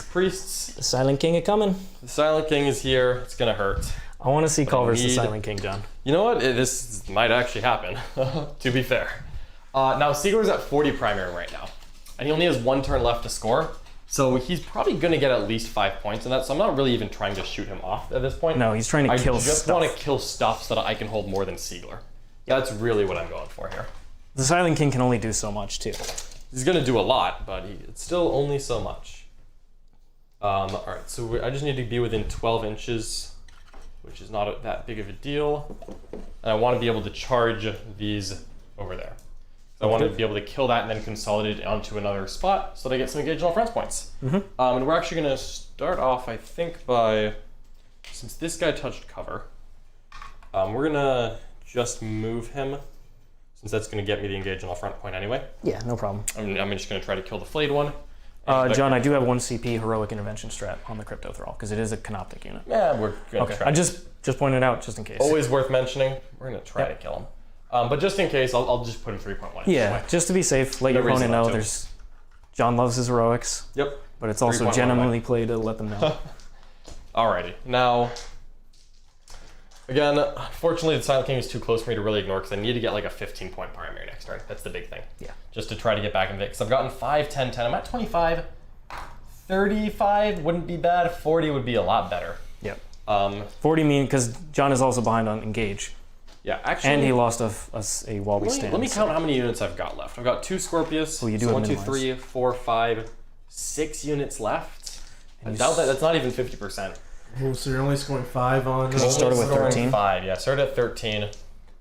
Speaker 1: priests.
Speaker 2: The Silent King is coming.
Speaker 1: The Silent King is here. It's gonna hurt.
Speaker 2: I want to see Cawl versus the
Speaker 1: need-
Speaker 2: Silent King, John.
Speaker 1: You know what? This might actually happen, to be fair. Now, Siegler's at 40 primary right now, and he only has 1 turn left to score, so he's probably going to get at least 5 points in that, so I'm not really even trying to shoot him off at this point.
Speaker 2: No, he's trying to kill
Speaker 1: I just
Speaker 2: stuff.
Speaker 1: want to kill stuff so that I can hold more than Siegler. That's really what I'm going for here.
Speaker 2: The Silent King can only do so much, too.
Speaker 1: He's going to do a lot, but it's still only so much. All right, so I just need to be within 12 inches which is not that big of a deal. And I want to be able to charge these over there. So I want to be able to kill that and then consolidate it onto another spot so that I get some engagement on front points. And we're actually going to start off, I think, by, since this guy touched cover, we're going to just move him, since that's going to get me the engagement on front point anyway.
Speaker 2: Yeah, no problem.
Speaker 1: I'm just going to try to kill the flayed one.
Speaker 2: John, I do have 1 CP heroic intervention strat on the crypto thrall because it is a canoptic unit.
Speaker 1: Yeah, we're going to try.
Speaker 2: I just pointed out just in case.
Speaker 1: Always worth mentioning. We're going to try to kill him. But just in case, I'll just put him 3.1.
Speaker 2: Yeah, just to be safe, let your opponent know there's. John loves his heroics.
Speaker 1: Yep.
Speaker 2: But it's also genuinely played to let them know.
Speaker 1: Alrighty. Now, again, unfortunately, the Silent King is too close for me to really ignore because I need to get like a 15-point primary next turn. That's the big thing. Yeah. Just to try to get back in it. Because I've gotten 5, 10, 10. I'm at 25. 35 wouldn't be bad. 40 would be a lot better.
Speaker 2: Yep. 40 mean because John is also behind on engage.
Speaker 1: Yeah, actually.
Speaker 2: And he lost us a while we stand.
Speaker 1: Let me count how many units I've got left. I've got 2 Scorpius.
Speaker 2: Oh, you do
Speaker 1: so
Speaker 2: have
Speaker 1: 1, 2, 3, 4, 5, 6 units left. I doubt that. That's not even 50%.
Speaker 3: Oh, so you're only scoring 5 on.
Speaker 2: Because you started with 13.
Speaker 1: 5, yeah. Started at 13.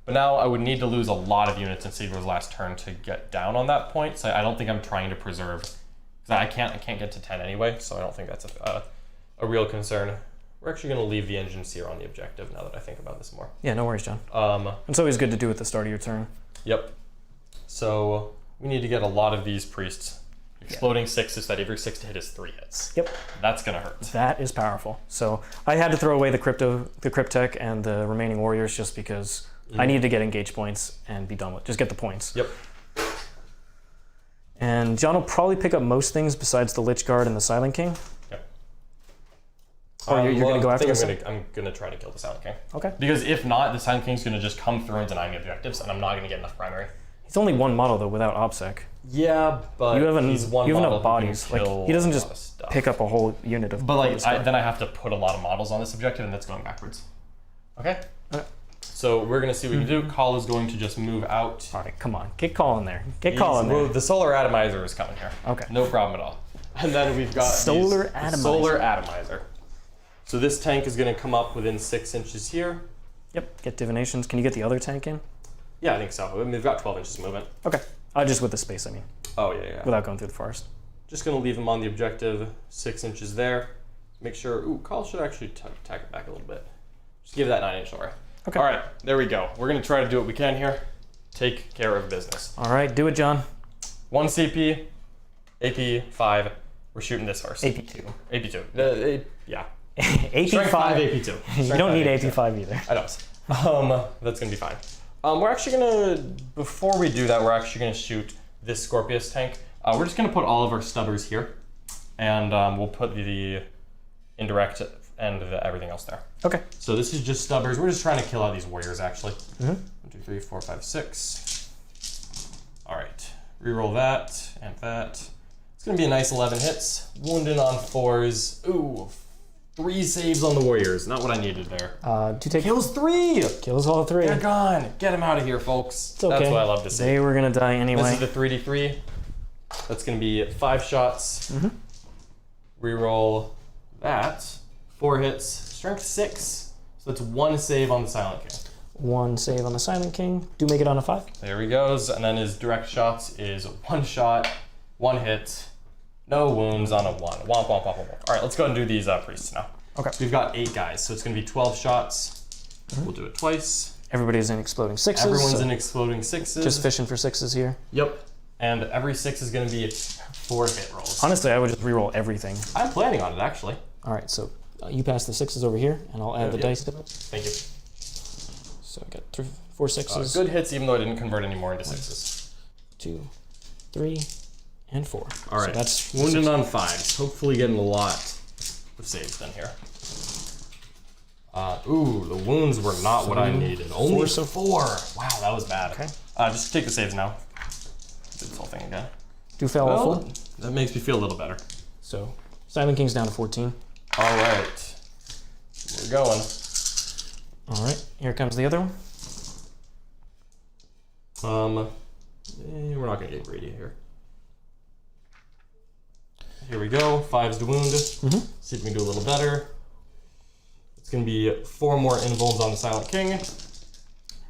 Speaker 1: But now I would need to lose a lot of units in Siegler's last turn to get down on that point. So I don't think I'm trying to preserve. Because I can't get to 10 anyway. So I don't think that's a real concern. We're actually going to leave the engines here on the objective now that I think about this more.
Speaker 2: Yeah, no worries, John. It's always good to do at the start of your turn.
Speaker 1: Yep. So we need to get a lot of these priests. Exploding 6s, so that every 6 to hit is 3 hits.
Speaker 2: Yep.
Speaker 1: That's going to hurt.
Speaker 2: That is powerful. So I had to throw away the Cryptech and the remaining warriors just because I needed to get engage points and be done with. Just get the points.
Speaker 1: Yep.
Speaker 2: And John will probably pick up most things besides the Lich Guard and the Silent King. Oh, you're going to go after this?
Speaker 1: I'm going to try to kill the Silent King.
Speaker 2: Okay.
Speaker 1: Because if not, the Silent King's going to just come through and deny me objectives, and I'm not going to get enough primary.
Speaker 2: He's only 1 model, though, without OBSEC.
Speaker 1: Yeah, but
Speaker 2: you have
Speaker 1: he's one
Speaker 2: you have
Speaker 1: model
Speaker 2: enough bodies. Like, he doesn't just pick up a whole unit of.
Speaker 1: But like, then I have to put a lot of models on this objective, and that's going backwards. Okay. So we're gonna see what we can do. Cawl is going to just move out.
Speaker 2: All right, come on, get Cawl in there. Get Cawl in there.
Speaker 1: The solar atomizer is coming here.
Speaker 2: Okay.
Speaker 1: No problem at all. And then we've got
Speaker 2: solar atomizer.
Speaker 1: Solar atomizer. So this tank is gonna come up within 6 inches here.
Speaker 2: Yep. Get divinations. Can you get the other tank in?
Speaker 1: Yeah, I think so. I mean, we've got 12 inches of movement.
Speaker 2: Okay. Just with the space, I mean.
Speaker 1: Oh yeah.
Speaker 2: Without going through the forest.
Speaker 1: Just gonna leave him on the objective, 6 inches there. Make sure. Ooh, Cawl should actually tack it back a little bit. Just give that 9-inch over.
Speaker 2: Okay.
Speaker 1: All right, there we go. We're gonna try to do what we can here. Take care of business.
Speaker 2: All right, do it, John.
Speaker 1: 1 CP, AP 5. We're shooting this first.
Speaker 2: AP2.
Speaker 1: AP2. Yeah.
Speaker 2: AP5.
Speaker 1: 5, AP2.
Speaker 2: You don't need AP5 either.
Speaker 1: I don't. That's gonna be fine. We're actually gonna, before we do that, we're actually gonna shoot this Scorpius tank. We're just gonna put all of our stubbers here, and we'll put the indirect and everything else there.
Speaker 2: Okay.
Speaker 1: So this is just stubbers. We're just trying to kill out these warriors, actually. 1, 2, 3, 4, 5, 6. All right. Reroll that and that. It's gonna be a nice 11 hits. Wounded on 4s. Ooh, 3 saves on the warriors. Not what I needed there.
Speaker 2: Do you take
Speaker 1: kills 3?
Speaker 2: Kills all 3.
Speaker 1: They're gone. Get them out of here, folks.
Speaker 2: It's okay.
Speaker 1: That's what I love to see.
Speaker 2: They were gonna die anyway.
Speaker 1: This is the 3d3. That's gonna be 5 shots. Reroll that. 4 hits. Strength 6. So that's 1 save on the Silent King.
Speaker 2: 1 save on the Silent King. Do make it on a 5.
Speaker 1: There he goes. And then his direct shots is 1 shot, 1 hit, no wounds on a 1. Womp, womp, womp, womp. All right, let's go and do these priests now.
Speaker 2: Okay.
Speaker 1: We've got 8 guys, so it's going to be 12 shots. We'll do it twice.
Speaker 2: Everybody's in exploding 6s.
Speaker 1: Everyone's in exploding 6s.
Speaker 2: Just fishing for 6s here.
Speaker 1: Yep. And every 6 is going to be 4 hit rolls.
Speaker 2: Honestly, I would just reroll everything.
Speaker 1: I'm planning on it, actually.
Speaker 2: All right, so you pass the 6s over here, and I'll add the dice to it.
Speaker 1: Thank you.
Speaker 2: So I got 4 6s.
Speaker 1: Good hits, even though I didn't convert any more into 6s.
Speaker 2: 2, 3, and 4.
Speaker 1: All right.
Speaker 2: So that's
Speaker 1: wounded on 5s. Hopefully getting a lot of saves done here. Ooh, the wounds were not what I needed. Only 4. Wow, that was bad.
Speaker 2: Okay.
Speaker 1: Just take the saves now. Do this whole thing again.
Speaker 2: Do fail all 4.
Speaker 1: That makes me feel a little better.
Speaker 2: So Silent King's down to 14.
Speaker 1: All right. We're going.
Speaker 2: All right, here comes the other one.
Speaker 1: We're not gonna get greedy here. Here we go. 5s to wound. See if we can do a little better. It's going to be 4 more invulns on the Silent King.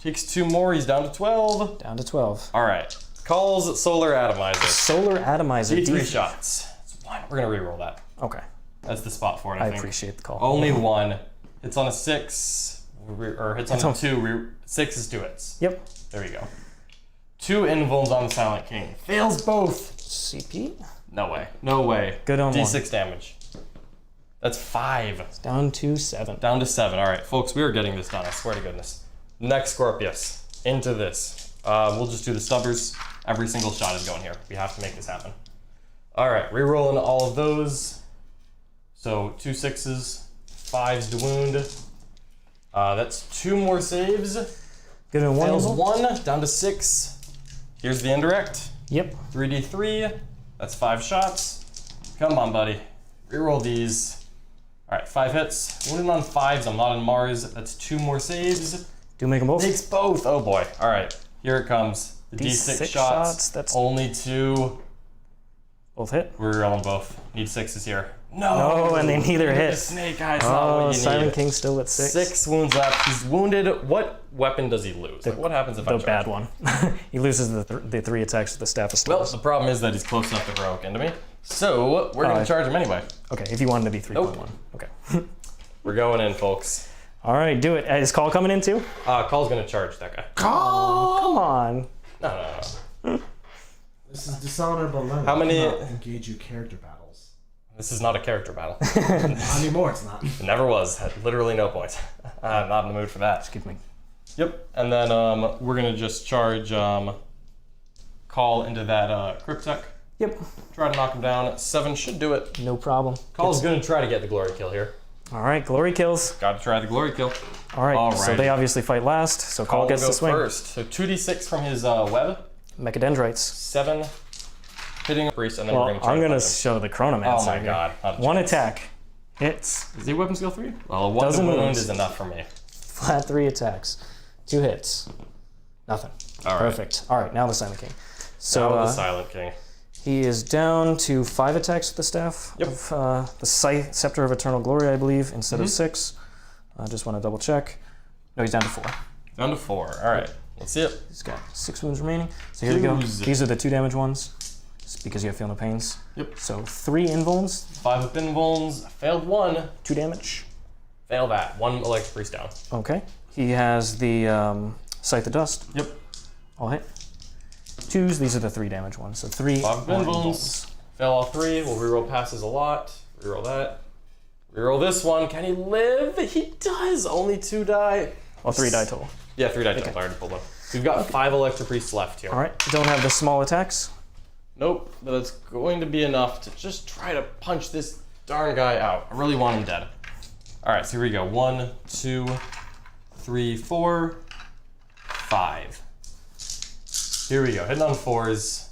Speaker 1: Takes 2 more, he's down to 12.
Speaker 2: Down to 12.
Speaker 1: All right. Calls Solar Atomizer.
Speaker 2: Solar Atomizer.
Speaker 1: D3 shots. It's 1. We're going to reroll that.
Speaker 2: Okay.
Speaker 1: That's the spot for it, I think.
Speaker 2: appreciate the call.
Speaker 1: Only 1. Hits on a 6, or hits on a 2. 6 is 2 hits.
Speaker 2: Yep.
Speaker 1: There you go. 2 invulns on the Silent King. Fails both.
Speaker 2: CP?
Speaker 1: No way. No way.
Speaker 2: Good on
Speaker 1: D6
Speaker 2: one.
Speaker 1: damage. That's 5.
Speaker 2: It's down to 7.
Speaker 1: Down to 7. All right, folks, we are getting this done. I swear to goodness. Next Scorpius. Into this. We'll just do the stubbers. Every single shot is going here. We have to make this happen. All right, rerolling all of those. So 2 6s, 5s to wound. That's 2 more saves.
Speaker 2: Good on one.
Speaker 1: Fails 1, down to 6. Here's the indirect.
Speaker 2: Yep.
Speaker 1: 3d3. That's 5 shots. Come on, buddy. Reroll these. All right, 5 hits. Wounded on 5s. I'm not on Mars. That's 2 more saves.
Speaker 2: Do make them both.
Speaker 1: Takes both. Oh boy. All right, here it comes. The D6 shots.
Speaker 2: That's
Speaker 1: only 2.
Speaker 2: both hit.
Speaker 1: We're rerolling both. Need 6s here. No.
Speaker 2: No, and they neither hit.
Speaker 1: The snake eyes. Not what you
Speaker 2: Silent
Speaker 1: need.
Speaker 2: King still at 6.
Speaker 1: 6 wounds left. He's wounded. What weapon does he lose? Like, what happens if I
Speaker 2: The
Speaker 1: charge
Speaker 2: bad
Speaker 1: him?
Speaker 2: one. He loses the 3 attacks with the Staff of
Speaker 1: Well,
Speaker 2: Stars.
Speaker 1: the problem is that he's close enough to heroic into me. So we're gonna charge him anyway.
Speaker 2: Okay, if you wanted to be 3.1.
Speaker 1: Nope.
Speaker 2: Okay.
Speaker 1: We're going in, folks.
Speaker 2: All right, do it. Is Cawl coming in too?
Speaker 1: Call's gonna charge that guy.
Speaker 2: Oh, come on.
Speaker 1: No.
Speaker 3: This is dishonorable.
Speaker 1: How many-
Speaker 3: engage you character battles?
Speaker 1: This is not a character battle.
Speaker 3: Not anymore. It's not.
Speaker 1: It never was. Had literally no points. I'm not in the mood for that.
Speaker 2: Excuse me.
Speaker 1: Yep. And then we're gonna just charge Cawl into that Cryptek.
Speaker 2: Yep.
Speaker 1: Try to knock him down. 7 should do it.
Speaker 2: No problem.
Speaker 1: Call's gonna try to get the glory kill here.
Speaker 2: All right, glory kills.
Speaker 1: Got to try the glory kill.
Speaker 2: All right, so
Speaker 1: Alrighty.
Speaker 2: they obviously fight last, so Cawl
Speaker 1: Cawl
Speaker 2: gets
Speaker 1: will
Speaker 2: the
Speaker 1: go
Speaker 2: swing.
Speaker 1: first. So 2d6 from his web.
Speaker 2: Mechadendrites.
Speaker 1: 7 hitting a priest, and then
Speaker 2: Well,
Speaker 1: we're gonna try
Speaker 2: I'm
Speaker 1: to
Speaker 2: gonna
Speaker 1: punch him.
Speaker 2: show the Chronomancer
Speaker 1: Oh my
Speaker 2: here.
Speaker 1: god. Not a
Speaker 2: 1
Speaker 1: chance.
Speaker 2: attack. Hits.
Speaker 1: Is he weapon skill 3? Well, 1
Speaker 2: Doesn't
Speaker 1: wound
Speaker 2: wound.
Speaker 1: is enough for me.
Speaker 2: Flat 3 attacks. 2 hits. Nothing.
Speaker 1: All right.
Speaker 2: Perfect. All right, now the Silent King. So
Speaker 1: Now the Silent King.
Speaker 2: he is down to 5 attacks with the staff
Speaker 1: Yep.
Speaker 2: of the Scepter of Eternal Glory, I believe, instead of 6. I just want to double check. No, he's down to 4.
Speaker 1: Down to 4. All right. Let's see it.
Speaker 2: He's got 6 wounds remaining. So here we go.
Speaker 1: Twos.
Speaker 2: These are the 2 damage ones. It's because you have Feel No Pains.
Speaker 1: Yep.
Speaker 2: So 3 invulns,
Speaker 1: 5 with invulns. Failed 1.
Speaker 2: 2 damage.
Speaker 1: Fail that. 1 electric priest down.
Speaker 2: Okay. He has the Scythe of Dust.
Speaker 1: Yep.
Speaker 2: All hit. 2s, these are the 3 damage ones. So 3
Speaker 1: 5
Speaker 2: more
Speaker 1: invulns. Fail all 3. We'll reroll passes a lot. Reroll that. Reroll this one. Can he live? He does. Only 2 die.
Speaker 2: Well, 3 die total.
Speaker 1: Yeah, 3 die total. I already pulled one. We've got 5 electric priests left here.
Speaker 2: All right. Don't have the small attacks.
Speaker 1: Nope, but it's going to be enough to just try to punch this darn guy out. I really want him dead. All right, so here we go. 1, 2, 3, 4, 5. Here we go. Hitting on 4s.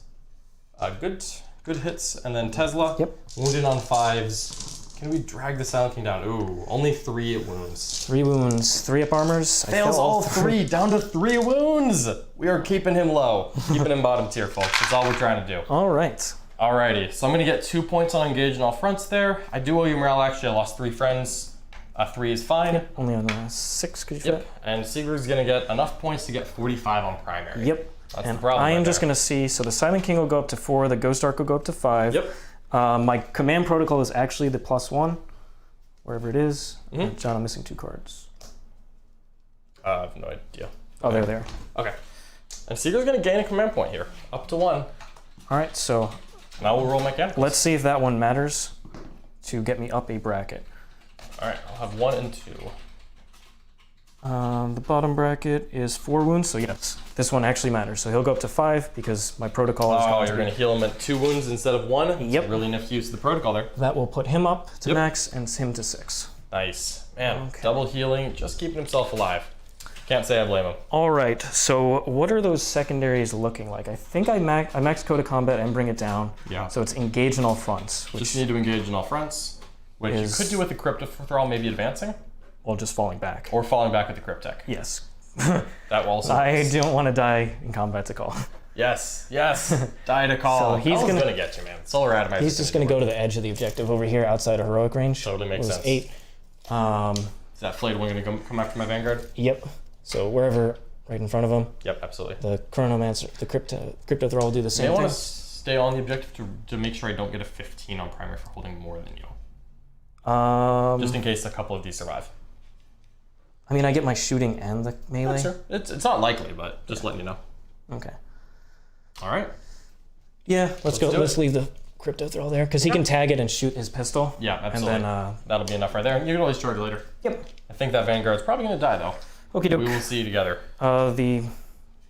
Speaker 1: Good hits, and then Tesla.
Speaker 2: Yep.
Speaker 1: Wounded on 5s. Can we drag the Silent King down? Ooh, only 3 wounds.
Speaker 2: 3 wounds, 3 up armors. I
Speaker 1: Fails
Speaker 2: fail
Speaker 1: all 3, down to 3 wounds. We are keeping him low, keeping him bottom tier, folks. That's all we're trying to do.
Speaker 2: All right.
Speaker 1: Alrighty, so I'm gonna get 2 points on engage in all fronts there. I do owe you morale, actually. I lost 3 friends. 3 is fine.
Speaker 2: Only on the 6, could you
Speaker 1: Yep.
Speaker 2: fit?
Speaker 1: And Siegler's gonna get enough points to get 45 on primary.
Speaker 2: Yep.
Speaker 1: That's
Speaker 2: And
Speaker 1: the problem.
Speaker 2: I am
Speaker 1: right
Speaker 2: just
Speaker 1: there.
Speaker 2: going to see, so the Silent King will go up to 4, the Ghost Arc will go up to 5.
Speaker 1: Yep.
Speaker 2: My command protocol is actually the +1, wherever it is.
Speaker 1: Mhm.
Speaker 2: John, I'm missing 2 cards.
Speaker 1: I have no idea.
Speaker 2: Oh, they're there.
Speaker 1: Okay. And Siegler's gonna gain a command point here, up to 1.
Speaker 2: All right, so
Speaker 1: Now we'll roll mechanical.
Speaker 2: let's see if that one matters to get me up a bracket.
Speaker 1: Alright, I'll have 1 and 2.
Speaker 2: The bottom bracket is 4 wounds, so yes, this one actually matters. So he'll go up to 5 because my protocol is
Speaker 1: Oh,
Speaker 2: going
Speaker 1: you're
Speaker 2: to
Speaker 1: gonna
Speaker 2: be...
Speaker 1: heal him at 2 wounds instead of 1?
Speaker 2: Yep.
Speaker 1: Really nifty use of the protocol there.
Speaker 2: That will put him up to
Speaker 1: Yep.
Speaker 2: max and him to 6.
Speaker 1: Nice. Man,
Speaker 2: Okay.
Speaker 1: double healing, just keeping himself alive. Can't say I blame him.
Speaker 2: All right, so what are those secondaries looking like? I think I max Code of Combat and bring it down.
Speaker 1: Yeah.
Speaker 2: So it's engage in all fronts, which
Speaker 1: Just need to engage in all fronts, which
Speaker 2: is-
Speaker 1: you could do with the Crypto Thrall, maybe advancing,
Speaker 2: well, just falling back.
Speaker 1: or falling back with the Cryptek.
Speaker 2: Yes.
Speaker 1: That will also
Speaker 2: I
Speaker 1: works.
Speaker 2: don't want to die in combat to Call.
Speaker 1: Yes, yes. Die to Call.
Speaker 2: So he's
Speaker 1: Call's
Speaker 2: gonna-
Speaker 1: get you, man. Solar Atomizer.
Speaker 2: He's just going to go to the edge of the objective over here outside of heroic range.
Speaker 1: Totally makes
Speaker 2: It was
Speaker 1: sense.
Speaker 2: 8.
Speaker 1: Is that flayed one going to come after my Vanguard?
Speaker 2: Yep. So wherever, right in front of him.
Speaker 1: Yep, absolutely.
Speaker 2: The Chronomancer, the Crypto Thrall will do the same
Speaker 1: I
Speaker 2: thing.
Speaker 1: want to stay on the objective to make sure I don't get a 15 on primary for holding more than you. Just in case a couple of these survive.
Speaker 2: I mean, I get my shooting and the melee.
Speaker 1: Sure. It's not likely, but just letting you know.
Speaker 2: Okay.
Speaker 1: All right.
Speaker 2: Yeah, let's go.
Speaker 1: do
Speaker 2: Let's
Speaker 1: it.
Speaker 2: leave the Crypto Thrall there because he can tag it and shoot his pistol.
Speaker 1: Yeah, absolutely.
Speaker 2: And then,
Speaker 1: that'll be enough right there. You can always charge later.
Speaker 2: yep.
Speaker 1: I think that Vanguard's probably going to die, though.
Speaker 2: Okie doke.
Speaker 1: We will see you together.
Speaker 2: The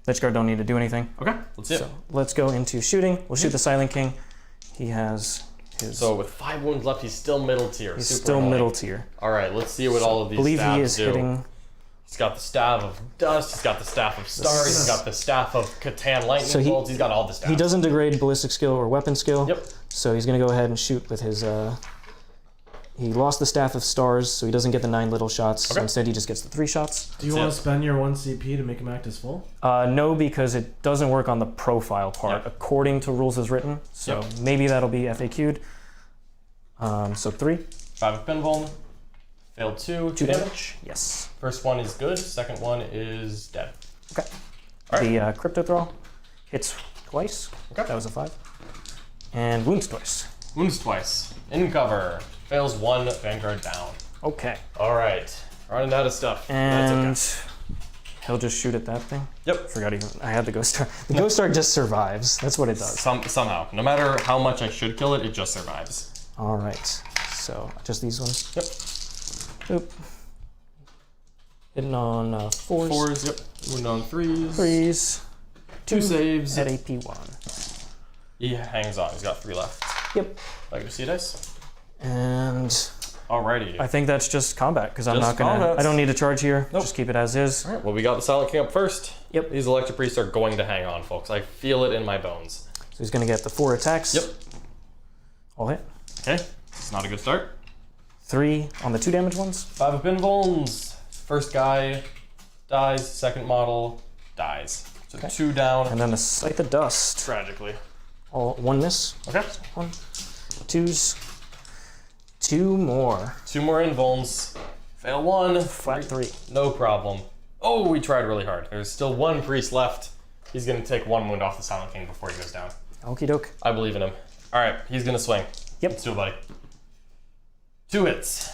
Speaker 2: Lich Guard don't need to do anything.
Speaker 1: Okay, let's see it.
Speaker 2: So let's go into shooting. We'll shoot the Silent King. He has his.
Speaker 1: So with 5 wounds left, he's still middle tier.
Speaker 2: he's
Speaker 1: Super
Speaker 2: still
Speaker 1: annoying.
Speaker 2: middle tier.
Speaker 1: All right, let's see what all of
Speaker 2: I
Speaker 1: these
Speaker 2: believe he
Speaker 1: staffs
Speaker 2: is
Speaker 1: do.
Speaker 2: hitting.
Speaker 1: He's got the Staff of Dust, he's got the Staff of Stars, he's got the Staff of Catan Lightning
Speaker 2: So
Speaker 1: Bolts, he's got all the staffs.
Speaker 2: He doesn't degrade ballistic skill or weapon skill.
Speaker 1: Yep.
Speaker 2: So he's gonna go ahead and shoot with his. He lost the Staff of Stars, so he doesn't get the 9 little shots.
Speaker 1: Okay.
Speaker 2: So instead, he just gets the 3 shots.
Speaker 3: Do you want to spend your 1 CP to make him act as full?
Speaker 2: No, because it doesn't work on the profile part
Speaker 1: Yep.
Speaker 2: according to rules as written. So
Speaker 1: Yep.
Speaker 2: maybe that'll be FAQ'd. So 3.
Speaker 1: 5 of Pinball, failed 2 damage.
Speaker 2: Yes.
Speaker 1: First one is good, second one is dead.
Speaker 2: Okay.
Speaker 1: All right.
Speaker 2: The Crypto Thrall hits twice.
Speaker 1: Okay.
Speaker 2: That was a 5. And wounds twice.
Speaker 1: Wounds twice. In cover. Fails 1, Vanguard down.
Speaker 2: Okay.
Speaker 1: All right. Running out of stuff.
Speaker 2: And
Speaker 1: That's
Speaker 2: he'll just shoot at that thing.
Speaker 1: Yep.
Speaker 2: Forgot even I had the Ghost Star. The Ghost Star just survives. That's what it does.
Speaker 1: Somehow. No matter how much I should kill it, it just survives.
Speaker 2: All right. So just these ones.
Speaker 1: Yep.
Speaker 2: Oop. Hitting on 4s.
Speaker 1: 4s, yep. Wound on 3s.
Speaker 2: 3s.
Speaker 1: 2 saves.
Speaker 2: At AP1.
Speaker 1: He hangs on. He's got 3 left.
Speaker 2: Yep.
Speaker 1: Like to see dice?
Speaker 2: And
Speaker 1: Alrighty.
Speaker 2: I think that's just combat because I'm
Speaker 1: Just
Speaker 2: not gonna.
Speaker 1: combat.
Speaker 2: I don't need to charge here.
Speaker 1: Nope.
Speaker 2: Just keep it as is.
Speaker 1: Alright, well, we got the Silent King up first.
Speaker 2: Yep.
Speaker 1: These Electric Priests are going to hang on, folks. I feel it in my bones.
Speaker 2: So he's gonna get the 4 attacks.
Speaker 1: Yep.
Speaker 2: All hit.
Speaker 1: Okay. It's not a good start.
Speaker 2: 3 on the 2 damage ones.
Speaker 1: 5 of Pinbones. First guy dies. Second model dies. So
Speaker 2: Okay.
Speaker 1: 2 down.
Speaker 2: And then the Scythe of Dust.
Speaker 1: Tragically.
Speaker 2: All 1 miss.
Speaker 1: Okay.
Speaker 2: 1, 2s. 2 more.
Speaker 1: 2 more Invulns. Fail 1.
Speaker 2: Flat 3.
Speaker 1: No problem. Oh, we tried really hard. There's still 1 priest left. He's going to take 1 wound off the Silent King before he goes down.
Speaker 2: Okie doke.
Speaker 1: I believe in him. All right, he's going to swing.
Speaker 2: Yep.
Speaker 1: Let's do it, buddy. 2 hits.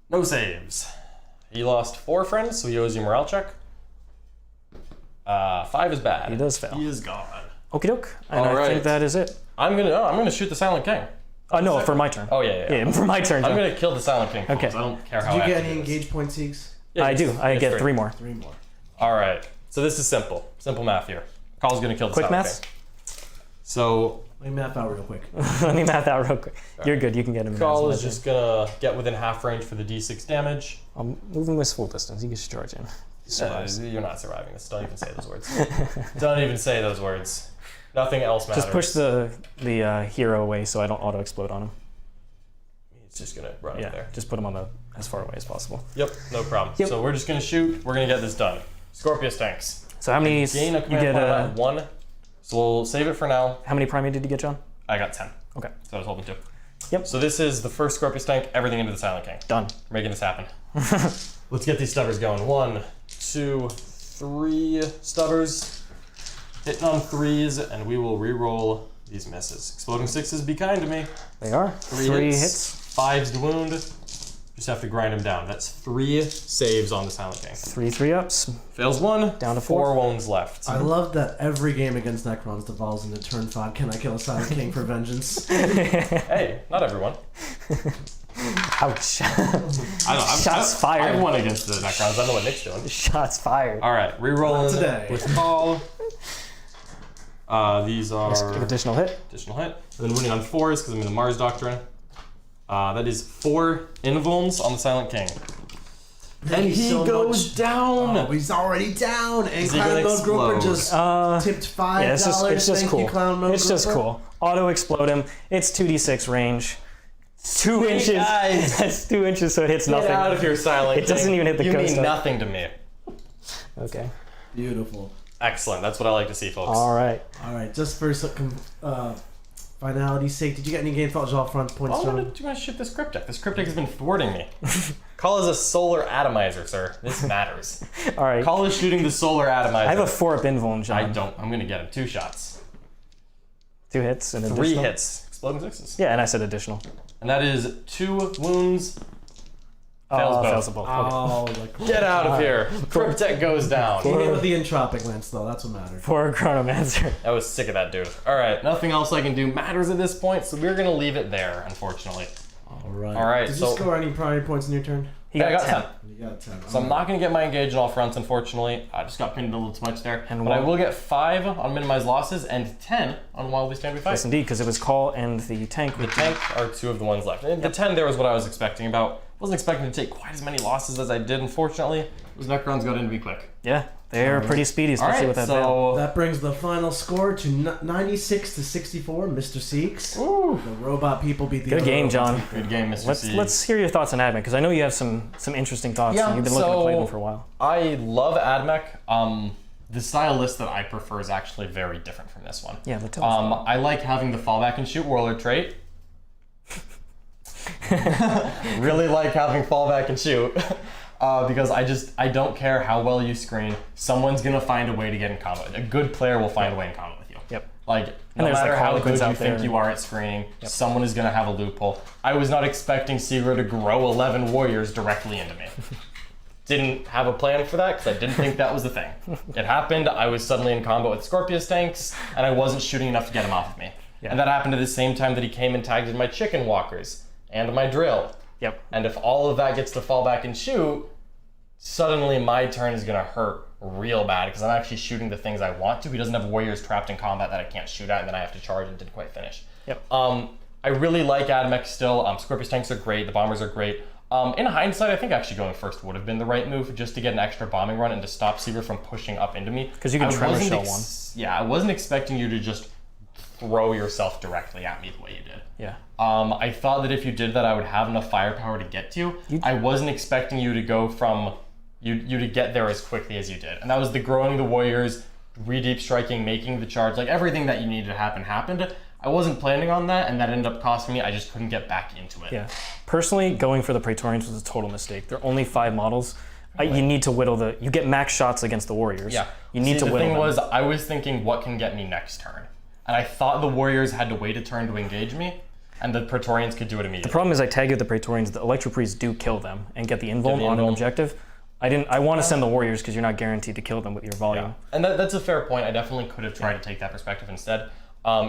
Speaker 1: No saves. He lost 4 friends, so he owes you a morale check. 5 is bad.
Speaker 2: He does fail.
Speaker 1: He is gone.
Speaker 2: Okie doke. And
Speaker 1: All
Speaker 2: I
Speaker 1: right.
Speaker 2: think that is it.
Speaker 1: I'm gonna shoot the Silent King.
Speaker 2: No, for my turn.
Speaker 1: Oh yeah.
Speaker 2: Yeah, for my turn.
Speaker 1: I'm
Speaker 2: John.
Speaker 1: gonna kill the Silent King.
Speaker 2: Okay.
Speaker 1: Folks. I don't care how.
Speaker 3: Did you get
Speaker 1: active
Speaker 3: any
Speaker 1: it is.
Speaker 3: engage point Siegs?
Speaker 1: Yeah,
Speaker 2: I
Speaker 1: yes.
Speaker 2: do. I
Speaker 1: Yes,
Speaker 2: get
Speaker 1: 3.
Speaker 2: 3 more.
Speaker 3: 3 more.
Speaker 1: All right. So this is simple. Simple math here. Call's gonna kill the
Speaker 2: Quick
Speaker 1: Silent
Speaker 2: math.
Speaker 1: King. So
Speaker 3: Let me math out real quick.
Speaker 2: Let me math out real quick. You're good. You can get him.
Speaker 1: Cawl
Speaker 2: in
Speaker 1: is just gonna get within half range for the D6 damage.
Speaker 2: I'm moving with full distance. He gets charge in. He survives.
Speaker 1: You're not surviving this. Don't even say those words. Don't even say those words. Nothing else matters.
Speaker 2: Just push the hero away so I don't auto explode on him.
Speaker 1: It's just gonna run
Speaker 2: Yeah.
Speaker 1: up there.
Speaker 2: Just put him on the as far away as possible.
Speaker 1: Yep. No problem.
Speaker 2: Yep.
Speaker 1: So we're just gonna shoot. We're gonna get this done. Scorpius tanks.
Speaker 2: So how many?
Speaker 1: Gain a
Speaker 2: You
Speaker 1: command
Speaker 2: get
Speaker 1: point at 1. So we'll save it for now.
Speaker 2: how many primate did you get, John?
Speaker 1: I got 10.
Speaker 2: Okay.
Speaker 1: So I was hoping to.
Speaker 2: Yep.
Speaker 1: So this is the first Scorpius tank. Everything into the Silent King.
Speaker 2: Done.
Speaker 1: We're making this happen. Let's get these stubbers going. 1, 2, 3 stubbers. Hitting on 3s, and we will re-roll these misses. Exploding 6s, be kind to me.
Speaker 2: They are 3 hits.
Speaker 1: 5s to wound. Just have to grind him down. That's 3 saves on the Silent King.
Speaker 2: 3 ups.
Speaker 1: Fails 1.
Speaker 2: Down to
Speaker 1: 4
Speaker 2: 4.
Speaker 1: wounds left.
Speaker 3: I love that every game against Necrons devolves into turn 5. Can I kill a Silent King for vengeance?
Speaker 1: Hey, not everyone.
Speaker 2: Ouch.
Speaker 1: Shots
Speaker 2: fired.
Speaker 1: I've won against the Necrons. I know what Nick's doing.
Speaker 2: Shots fired.
Speaker 1: All right, re-rolling
Speaker 3: Not today.
Speaker 1: with Cawl. These are
Speaker 2: Additional hit.
Speaker 1: additional hit. And then winning on 4s because I'm in the Mars Doctrine. That is 4 invulns on the Silent King. And
Speaker 3: Thank you
Speaker 1: he
Speaker 3: so
Speaker 1: goes
Speaker 3: much.
Speaker 1: down.
Speaker 3: Oh, he's already down. And
Speaker 1: Is he gonna
Speaker 3: Clown Mode Groper
Speaker 1: explode?
Speaker 3: just tipped $5.
Speaker 2: Yeah, it's just
Speaker 3: Thank
Speaker 2: cool.
Speaker 3: you, Clown Mode
Speaker 2: It's just
Speaker 3: Groper.
Speaker 2: cool. Auto explode him. It's 2d6 range. 2
Speaker 1: Sweet
Speaker 2: inches.
Speaker 1: eyes.
Speaker 2: That's 2 inches, so it hits
Speaker 1: Get
Speaker 2: nothing.
Speaker 1: out of here, Silent
Speaker 2: It doesn't
Speaker 1: King.
Speaker 2: even hit the
Speaker 1: You
Speaker 2: coast
Speaker 1: mean
Speaker 2: up.
Speaker 1: nothing to me.
Speaker 2: Okay.
Speaker 3: Beautiful.
Speaker 1: Excellent. That's what I like to see, folks.
Speaker 2: All right.
Speaker 3: All right, just for finality's sake, did you get any game thoughts off front points,
Speaker 1: I'm
Speaker 3: John?
Speaker 1: gonna shoot this cryptic. This cryptic has been thwarting me. Cawl is a solar atomizer, sir. This matters.
Speaker 2: All right.
Speaker 1: Cawl is shooting the solar atomizer.
Speaker 2: I have a 4-up invuln, John.
Speaker 1: I don't. I'm gonna get him 2 shots.
Speaker 2: 2 hits and
Speaker 1: 3
Speaker 2: additional.
Speaker 1: hits. Exploding 6s.
Speaker 2: Yeah, and I said additional.
Speaker 1: And that is 2 wounds. Fails both.
Speaker 2: Fails both.
Speaker 3: Oh,
Speaker 1: Get out of here. Cryptek goes down.
Speaker 3: He hit with the entropic lance, though. That's what mattered.
Speaker 2: Poor Chronomancer.
Speaker 1: I was sick of that dude. All right, nothing else I can do matters at this point, so we're gonna leave it there, unfortunately.
Speaker 3: All right. Did
Speaker 1: so-
Speaker 3: you score any priority points in your turn?
Speaker 2: He
Speaker 1: Yeah, I
Speaker 2: got
Speaker 1: got
Speaker 2: 10.
Speaker 1: 10.
Speaker 3: You got 10.
Speaker 1: So I'm not gonna get my engage on all fronts, unfortunately. I just got pinned a little too much there.
Speaker 2: And
Speaker 1: but I
Speaker 2: what-
Speaker 1: will get 5 on minimize losses and 10 on while we stand we fight.
Speaker 2: Yes, indeed, because it was Cawl and the tank.
Speaker 1: The tank are 2 of the ones left. And the 10 there was what I was expecting about. Wasn't expecting to take quite as many losses as I did, unfortunately. Those Necrons got in to be quick.
Speaker 2: Yeah, they're pretty speedy,
Speaker 1: All
Speaker 2: especially
Speaker 1: right,
Speaker 2: with that veil.
Speaker 1: so
Speaker 3: That brings the final score to 96 to 64. Mr. Seeks.
Speaker 1: Ooh,
Speaker 3: The robot people beat the
Speaker 2: Good
Speaker 3: other
Speaker 2: game,
Speaker 3: robots.
Speaker 2: John.
Speaker 1: good game, Mr. C.
Speaker 2: Let's hear your thoughts on Admech, because I know you have some interesting thoughts.
Speaker 1: Yeah,
Speaker 2: and you've been looking to play
Speaker 1: so-
Speaker 2: them for a while.
Speaker 1: I love Admech. The style list that I prefer is actually very different from this one.
Speaker 2: Yeah, but tell us.
Speaker 1: I like having the fallback and shoot warlord trait. Really like having fallback and shoot. Because I don't care how well you screen, someone's gonna find a way to get in combat. A good player will find a way in combat with you.
Speaker 2: Yep.
Speaker 1: Like, no
Speaker 2: there's,
Speaker 1: matter
Speaker 2: like,
Speaker 1: how
Speaker 2: Harlequins
Speaker 1: good you
Speaker 2: out
Speaker 1: think
Speaker 2: there.
Speaker 1: you are at screening, someone is gonna have a loophole. I was not expecting Siegler to grow 11 warriors directly into me. Didn't have a plan for that because I didn't think that was the thing. It happened, I was suddenly in combat with Scorpius tanks, and I wasn't shooting enough to get him off of me.
Speaker 2: Yeah.
Speaker 1: And that happened at the same time that he came and tagged in my chicken walkers and my drill.
Speaker 2: Yep.
Speaker 1: And if all of that gets to fall back and shoot, suddenly my turn is gonna hurt real bad because I'm actually shooting the things I want to. He doesn't have warriors trapped in combat that I can't shoot at, and then I have to charge and didn't quite finish.
Speaker 2: Yep.
Speaker 1: I really like Admech still. Scorpius tanks are great. The bombers are great. In hindsight, I think actually going first would have been the right move just to get an extra bombing run and to stop Siegler from pushing up into me.
Speaker 2: Because you can
Speaker 1: I
Speaker 2: tremor
Speaker 1: wasn't
Speaker 2: shell one.
Speaker 1: Yeah, I wasn't expecting you to just throw yourself directly at me the way you did.
Speaker 2: Yeah.
Speaker 1: I thought that if you did that, I would have enough firepower to get to you. I wasn't expecting you to go from you to get there as quickly as you did, and that was the growing the warriors, re-deep striking, making the charge, like everything that you needed to happen happened. I wasn't planning on that, and that ended up costing me. I just couldn't get back into it.
Speaker 2: Yeah. Personally, going for the Praetorians was a total mistake. There are only 5 models. You need to whittle the. You get max shots against the warriors.
Speaker 1: Yeah.
Speaker 2: You need to
Speaker 1: the
Speaker 2: whittle
Speaker 1: thing
Speaker 2: them.
Speaker 1: was, I was thinking, what can get me next turn, and I thought the warriors had to wait a turn to engage me, and the Praetorians could do it immediately.
Speaker 2: The problem is I tag you with the Praetorians. The Electropriests do kill them and get the invuln
Speaker 1: the
Speaker 2: on an
Speaker 1: invuln.
Speaker 2: objective. I want to send the warriors because you're not guaranteed to kill them with your volume.
Speaker 1: Yeah. And that's a fair point. I definitely could have tried to take that perspective instead.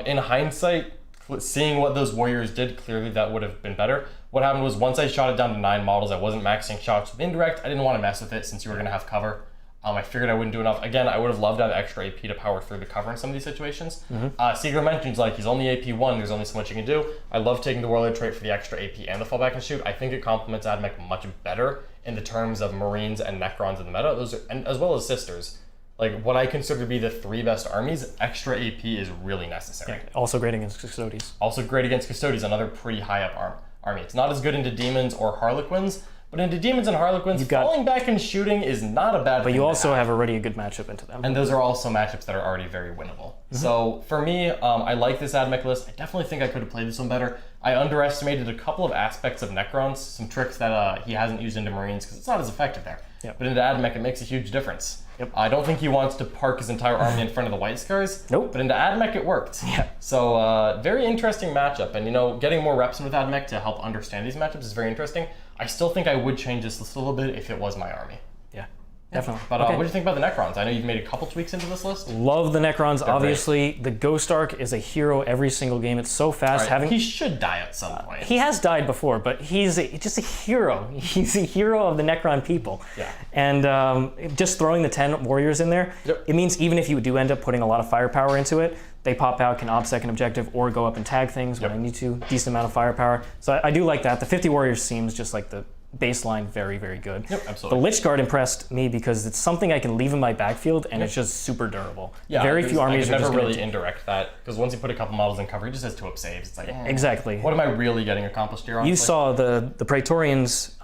Speaker 1: In hindsight, seeing what those warriors did, clearly that would have been better. What happened was once I shot it down to 9 models, I wasn't maxing shots with indirect. I didn't want to mess with it since you were going to have cover. I figured I wouldn't do enough. Again, I would have loved to have extra AP to power through the cover in some of these situations. Siegler mentions like he's only AP 1, there's only so much you can do. I love taking the warlord trait for the extra AP and the fallback and shoot. I think it complements Admech much better in the terms of Marines and Necrons in the meta, and as well as Sisters. Like what I consider to be the 3 best armies, extra AP is really necessary.
Speaker 2: Yeah. Also great against Custodes.
Speaker 1: Also great against Custodes, another pretty high up army. It's not as good into Demons or Harlequins, but into Demons and Harlequins, falling back and shooting is not a bad thing.
Speaker 2: But you also have already a good matchup into them.
Speaker 1: And those are also matchups that are already very winnable. So for me, I like this Admech list. I definitely think I could have played this one better. I underestimated a couple of aspects of Necrons, some tricks that he hasn't used into Marines because it's not as effective there.
Speaker 2: Yep.
Speaker 1: But into Admech, it makes a huge difference.
Speaker 2: Yep.
Speaker 1: I don't think he wants to park his entire army in front of the White Scars.
Speaker 2: Nope.
Speaker 1: But into Admech, it worked.
Speaker 2: Yeah.
Speaker 1: So very interesting matchup. And getting more reps in with Admech to help understand these matchups is very interesting. I still think I would change this list a little bit if it was my army.
Speaker 2: Yeah, definitely.
Speaker 1: But
Speaker 2: Okay.
Speaker 1: what do you think about the Necrons? I know you've made a couple tweaks into this list.
Speaker 2: Love the Necrons, obviously. The Ghost Arc is a hero every single game. It's so fast.
Speaker 1: He should die at some point.
Speaker 2: He has died before, but he's just a hero. He's a hero of the Necron people.
Speaker 1: Yeah.
Speaker 2: And just throwing the 10 warriors in there, it means even if you do end up putting a lot of firepower into it, they pop out, can OBSEC an objective, or go up and tag things when I need to. Decent amount of firepower. So I do like that. The 50 warriors seems just like the baseline very, very good.
Speaker 1: Yep, absolutely.
Speaker 2: The Lich Guard impressed me because it's something I can leave in my backfield and it's just super durable.
Speaker 1: Yeah,
Speaker 2: very few armies
Speaker 1: I
Speaker 2: are
Speaker 1: could
Speaker 2: just
Speaker 1: never
Speaker 2: gonna
Speaker 1: really indirect that because once you put a couple models in cover, he just has 2 up saves. It's like
Speaker 2: Exactly.
Speaker 1: What am I really getting accomplished here? Honestly?
Speaker 2: You saw the Praetorians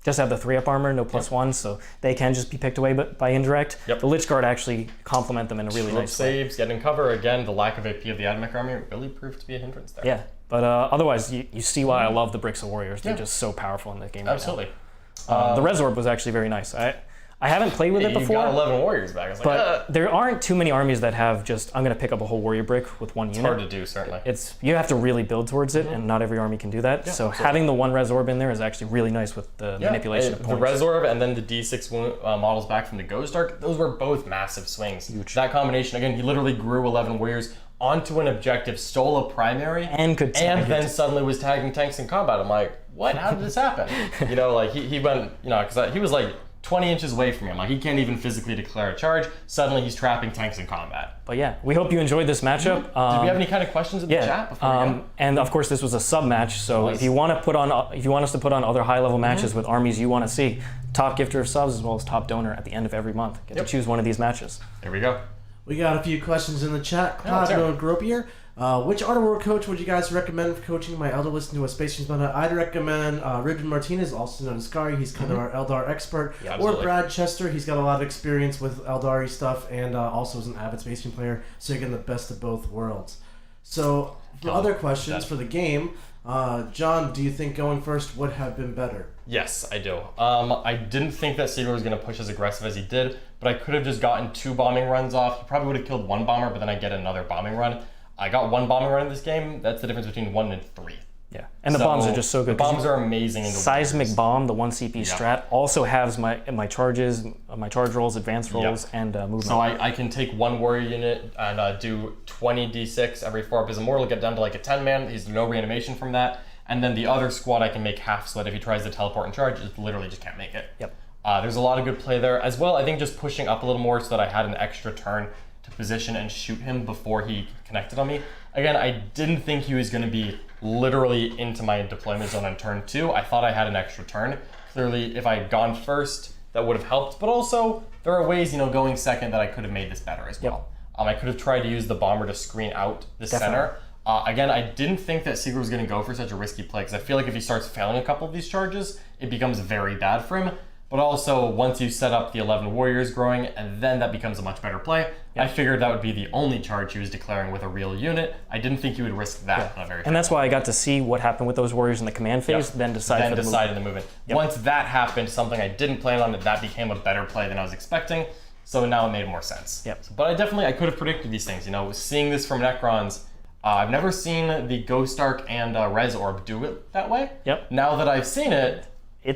Speaker 2: just have the 3-up armor, no +1, so they can just be picked away by indirect.
Speaker 1: Yep.
Speaker 2: The Lich Guard actually complement them in a really
Speaker 1: Slope
Speaker 2: nice way.
Speaker 1: saves, getting cover. Again, the lack of AP of the Admech army really proved to be a hindrance there.
Speaker 2: Yeah, but otherwise, you see why I love the Bricks of Warriors. They're just so powerful in this game
Speaker 1: Absolutely.
Speaker 2: right now. The Resorb was actually very nice. I haven't played with it before.
Speaker 1: You got 11 warriors back. I was like,
Speaker 2: But there aren't too many armies that have just, I'm going to pick up a whole warrior brick with one unit.
Speaker 1: It's hard to do, certainly.
Speaker 2: You have to really build towards it, and not every army can do that. So
Speaker 1: absolutely.
Speaker 2: having the one Resorb in there is actually really nice with the manipulation of
Speaker 1: The
Speaker 2: points.
Speaker 1: Resorb and then the D6 models back from the Ghost Arc, those were both massive swings.
Speaker 2: Huge.
Speaker 1: That combination, again, he literally grew 11 warriors onto an objective, stole a primary,
Speaker 2: And could tag
Speaker 1: and
Speaker 2: it.
Speaker 1: then suddenly was tagging tanks in combat. I'm like, what? How did this happen? You know, like he went, you know, because he was like 20 inches away from me. I'm like, he can't even physically declare a charge. Suddenly he's trapping tanks in combat.
Speaker 2: But yeah, we hope you enjoyed this matchup.
Speaker 1: Did we have any kind of questions in the chat before we go?
Speaker 2: And of course, this was a sub match. So if you want us to put on other high level matches with armies you want to see, top gifter of subs as well as top donor at the end of every month. Get to choose one of these matches.
Speaker 1: There we go.
Speaker 3: We got a few questions in the chat.
Speaker 1: let's hear
Speaker 3: Claudio Gropier. Which Art of War coach would you guys recommend for coaching my Elderless into a Space Marines meta? I'd recommend Ruben Martinez, also known as Kari. He's kind of our Eldar expert.
Speaker 1: Yeah,
Speaker 3: or
Speaker 1: absolutely.
Speaker 3: Brad Chester. He's got a lot of experience with Eldari stuff and also is an avid Space Marine player. So you're getting the best of both worlds. So for other questions for the game, John, do you think going first would have been better?
Speaker 1: Yes, I do. I didn't think that Siegler was going to push as aggressive as he did, but I could have just gotten 2 bombing runs off. He probably would have killed 1 bomber, but then I get another bombing run. I got 1 bombing run in this game. That's the difference between 1 and 3.
Speaker 2: Yeah, and the bombs are just so good.
Speaker 1: The bombs are amazing. In the
Speaker 2: Seismic
Speaker 1: Warriors.
Speaker 2: Bomb, the 1 CP strat, also has my charges, my charge rolls, advance rolls, and movement.
Speaker 1: So I can take 1 warrior unit and do 20 d6 every 4 up his immortal, get down to like a 10-man. He's no reanimation from that. And then the other squad I can make half so that if he tries to teleport and charge, it literally just can't make it.
Speaker 2: Yep.
Speaker 1: There's a lot of good play there. As well, I think just pushing up a little more so that I had an extra turn to position and shoot him before he connected on me. Again, I didn't think he was going to be literally into my deployment zone on turn 2. I thought I had an extra turn. Clearly, if I had gone first, that would have helped. But also, there are ways, going second that I could have made this better as well. I could have tried to use the bomber to screen out the center. Again, I didn't think that Siegler was going to go for such a risky play because I feel like if he starts failing a couple of these charges, it becomes very bad for him. But also, once you set up the 11 warriors growing, and then that becomes a much better play. I figured that would be the only charge he was declaring with a real unit. I didn't think he would risk that on a very
Speaker 2: And that's why I got to see what happened with those warriors in the command phase, then decide for the movement.
Speaker 1: in the movement. Once that happened, something I didn't plan on, that became a better play than I was expecting. So now it made more sense.
Speaker 2: Yep.
Speaker 1: But I could have predicted these things. Seeing this from Necrons, I've never seen the Ghost Arc and Res Orb do it that way.
Speaker 2: Yep.
Speaker 1: Now that I've seen it,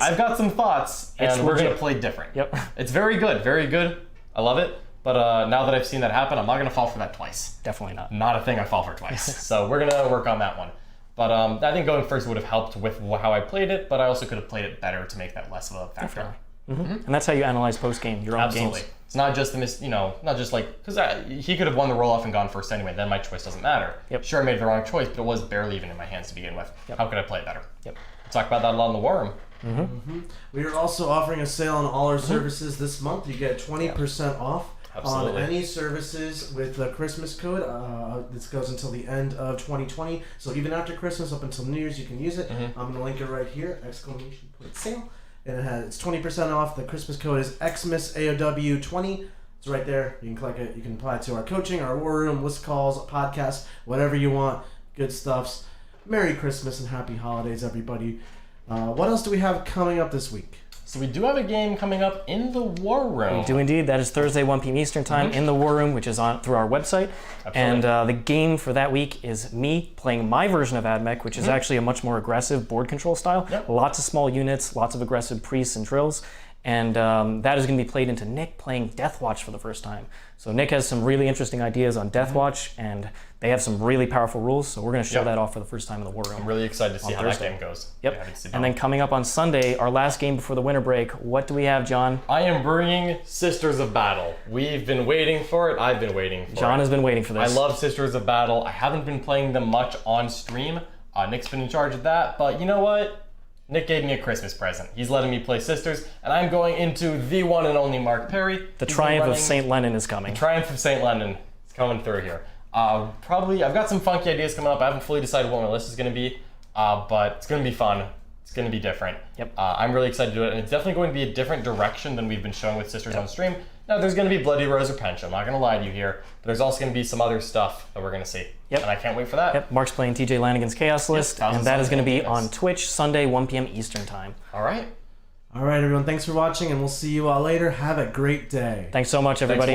Speaker 1: I've got some thoughts, and we're going to play different.
Speaker 2: Yep.
Speaker 1: It's very good, very good. I love it. But now that I've seen that happen, I'm not going to fall for that twice.
Speaker 2: Definitely not.
Speaker 1: Not a thing I fall for twice. So we're going to work on that one. But I think going first would have helped with how I played it, but I also could have played it better to make that less of a factor.
Speaker 2: And that's how you analyze post-game, your own
Speaker 1: Absolutely.
Speaker 2: games.
Speaker 1: It's not just not just like, because he could have won the roll-off and gone first anyway, then my choice doesn't matter.
Speaker 2: Yep.
Speaker 1: Sure, I made the wrong choice, but it was barely even in my hands to begin with.
Speaker 2: Yep.
Speaker 1: How could I play it better?
Speaker 2: Yep.
Speaker 1: We'll talk about that a lot in the War Room.
Speaker 3: We are also offering a sale on all our services this month. You get 20% off
Speaker 1: Absolutely.
Speaker 3: on any services with the Christmas code. This goes until the end of 2020. So even after Christmas, up until New Year's, you can use it. I'm going to link it right here, exclamation point sale. And it's 20% off. The Christmas code is XMISAOW20. It's right there. You can click it. You can apply it to our coaching, our war room, list calls, podcasts, whatever you want. Good stuffs. Merry Christmas and happy holidays, everybody. What else do we have coming up this week?
Speaker 1: So we do have a game coming up in the War Room.
Speaker 2: We do indeed. That is Thursday, 1 p.m. Eastern Time in the War Room, which is on through our website.
Speaker 1: Absolutely.
Speaker 2: And the game for that week is me playing my version of Admech, which is actually a much more aggressive board control style. Lots of small units, lots of aggressive priests and drills. And that is going to be played into Nick playing Deathwatch for the first time. So Nick has some really interesting ideas on Deathwatch, and they have some really powerful rules. So we're going to show that off for the first time in the War Room.
Speaker 1: I'm really excited to see how
Speaker 2: Thursday.
Speaker 1: that game goes.
Speaker 2: Yep. And then coming up on Sunday, our last game before the winter break, what do we have, John?
Speaker 1: I am bringing Sisters of Battle. We've been waiting for it. I've been waiting for it.
Speaker 2: John has been waiting for this.
Speaker 1: I love Sisters of Battle. I haven't been playing them much on stream. Nick's been in charge of that, but you know what? Nick gave me a Christmas present. He's letting me play Sisters, and I'm going into the one and only Mark Perry.
Speaker 2: The Triumph of St. Lennon is coming.
Speaker 1: The Triumph of St. Lennon is coming through here. Probably, I've got some funky ideas coming up. I haven't fully decided what my list is going to be, but it's going to be fun. It's going to be different.
Speaker 2: Yep.
Speaker 1: I'm really excited to do it, and it's definitely going to be a different direction than we've been showing with Sisters on stream. Now, there's going to be Bloody Rose or Pench. I'm not going to lie to you here, but there's also going to be some other stuff that we're going to see.
Speaker 2: Yep.
Speaker 1: And I can't wait for that.
Speaker 2: Yep. Mark's playing TJ Lanigan's Chaos List, and that is going to be
Speaker 1: Yes.
Speaker 2: on Twitch Sunday, 1 p.m. Eastern Time.
Speaker 1: All right.
Speaker 3: All right, everyone. Thanks for watching, and we'll see you all later. Have a great day.
Speaker 2: Thanks so much, everybody.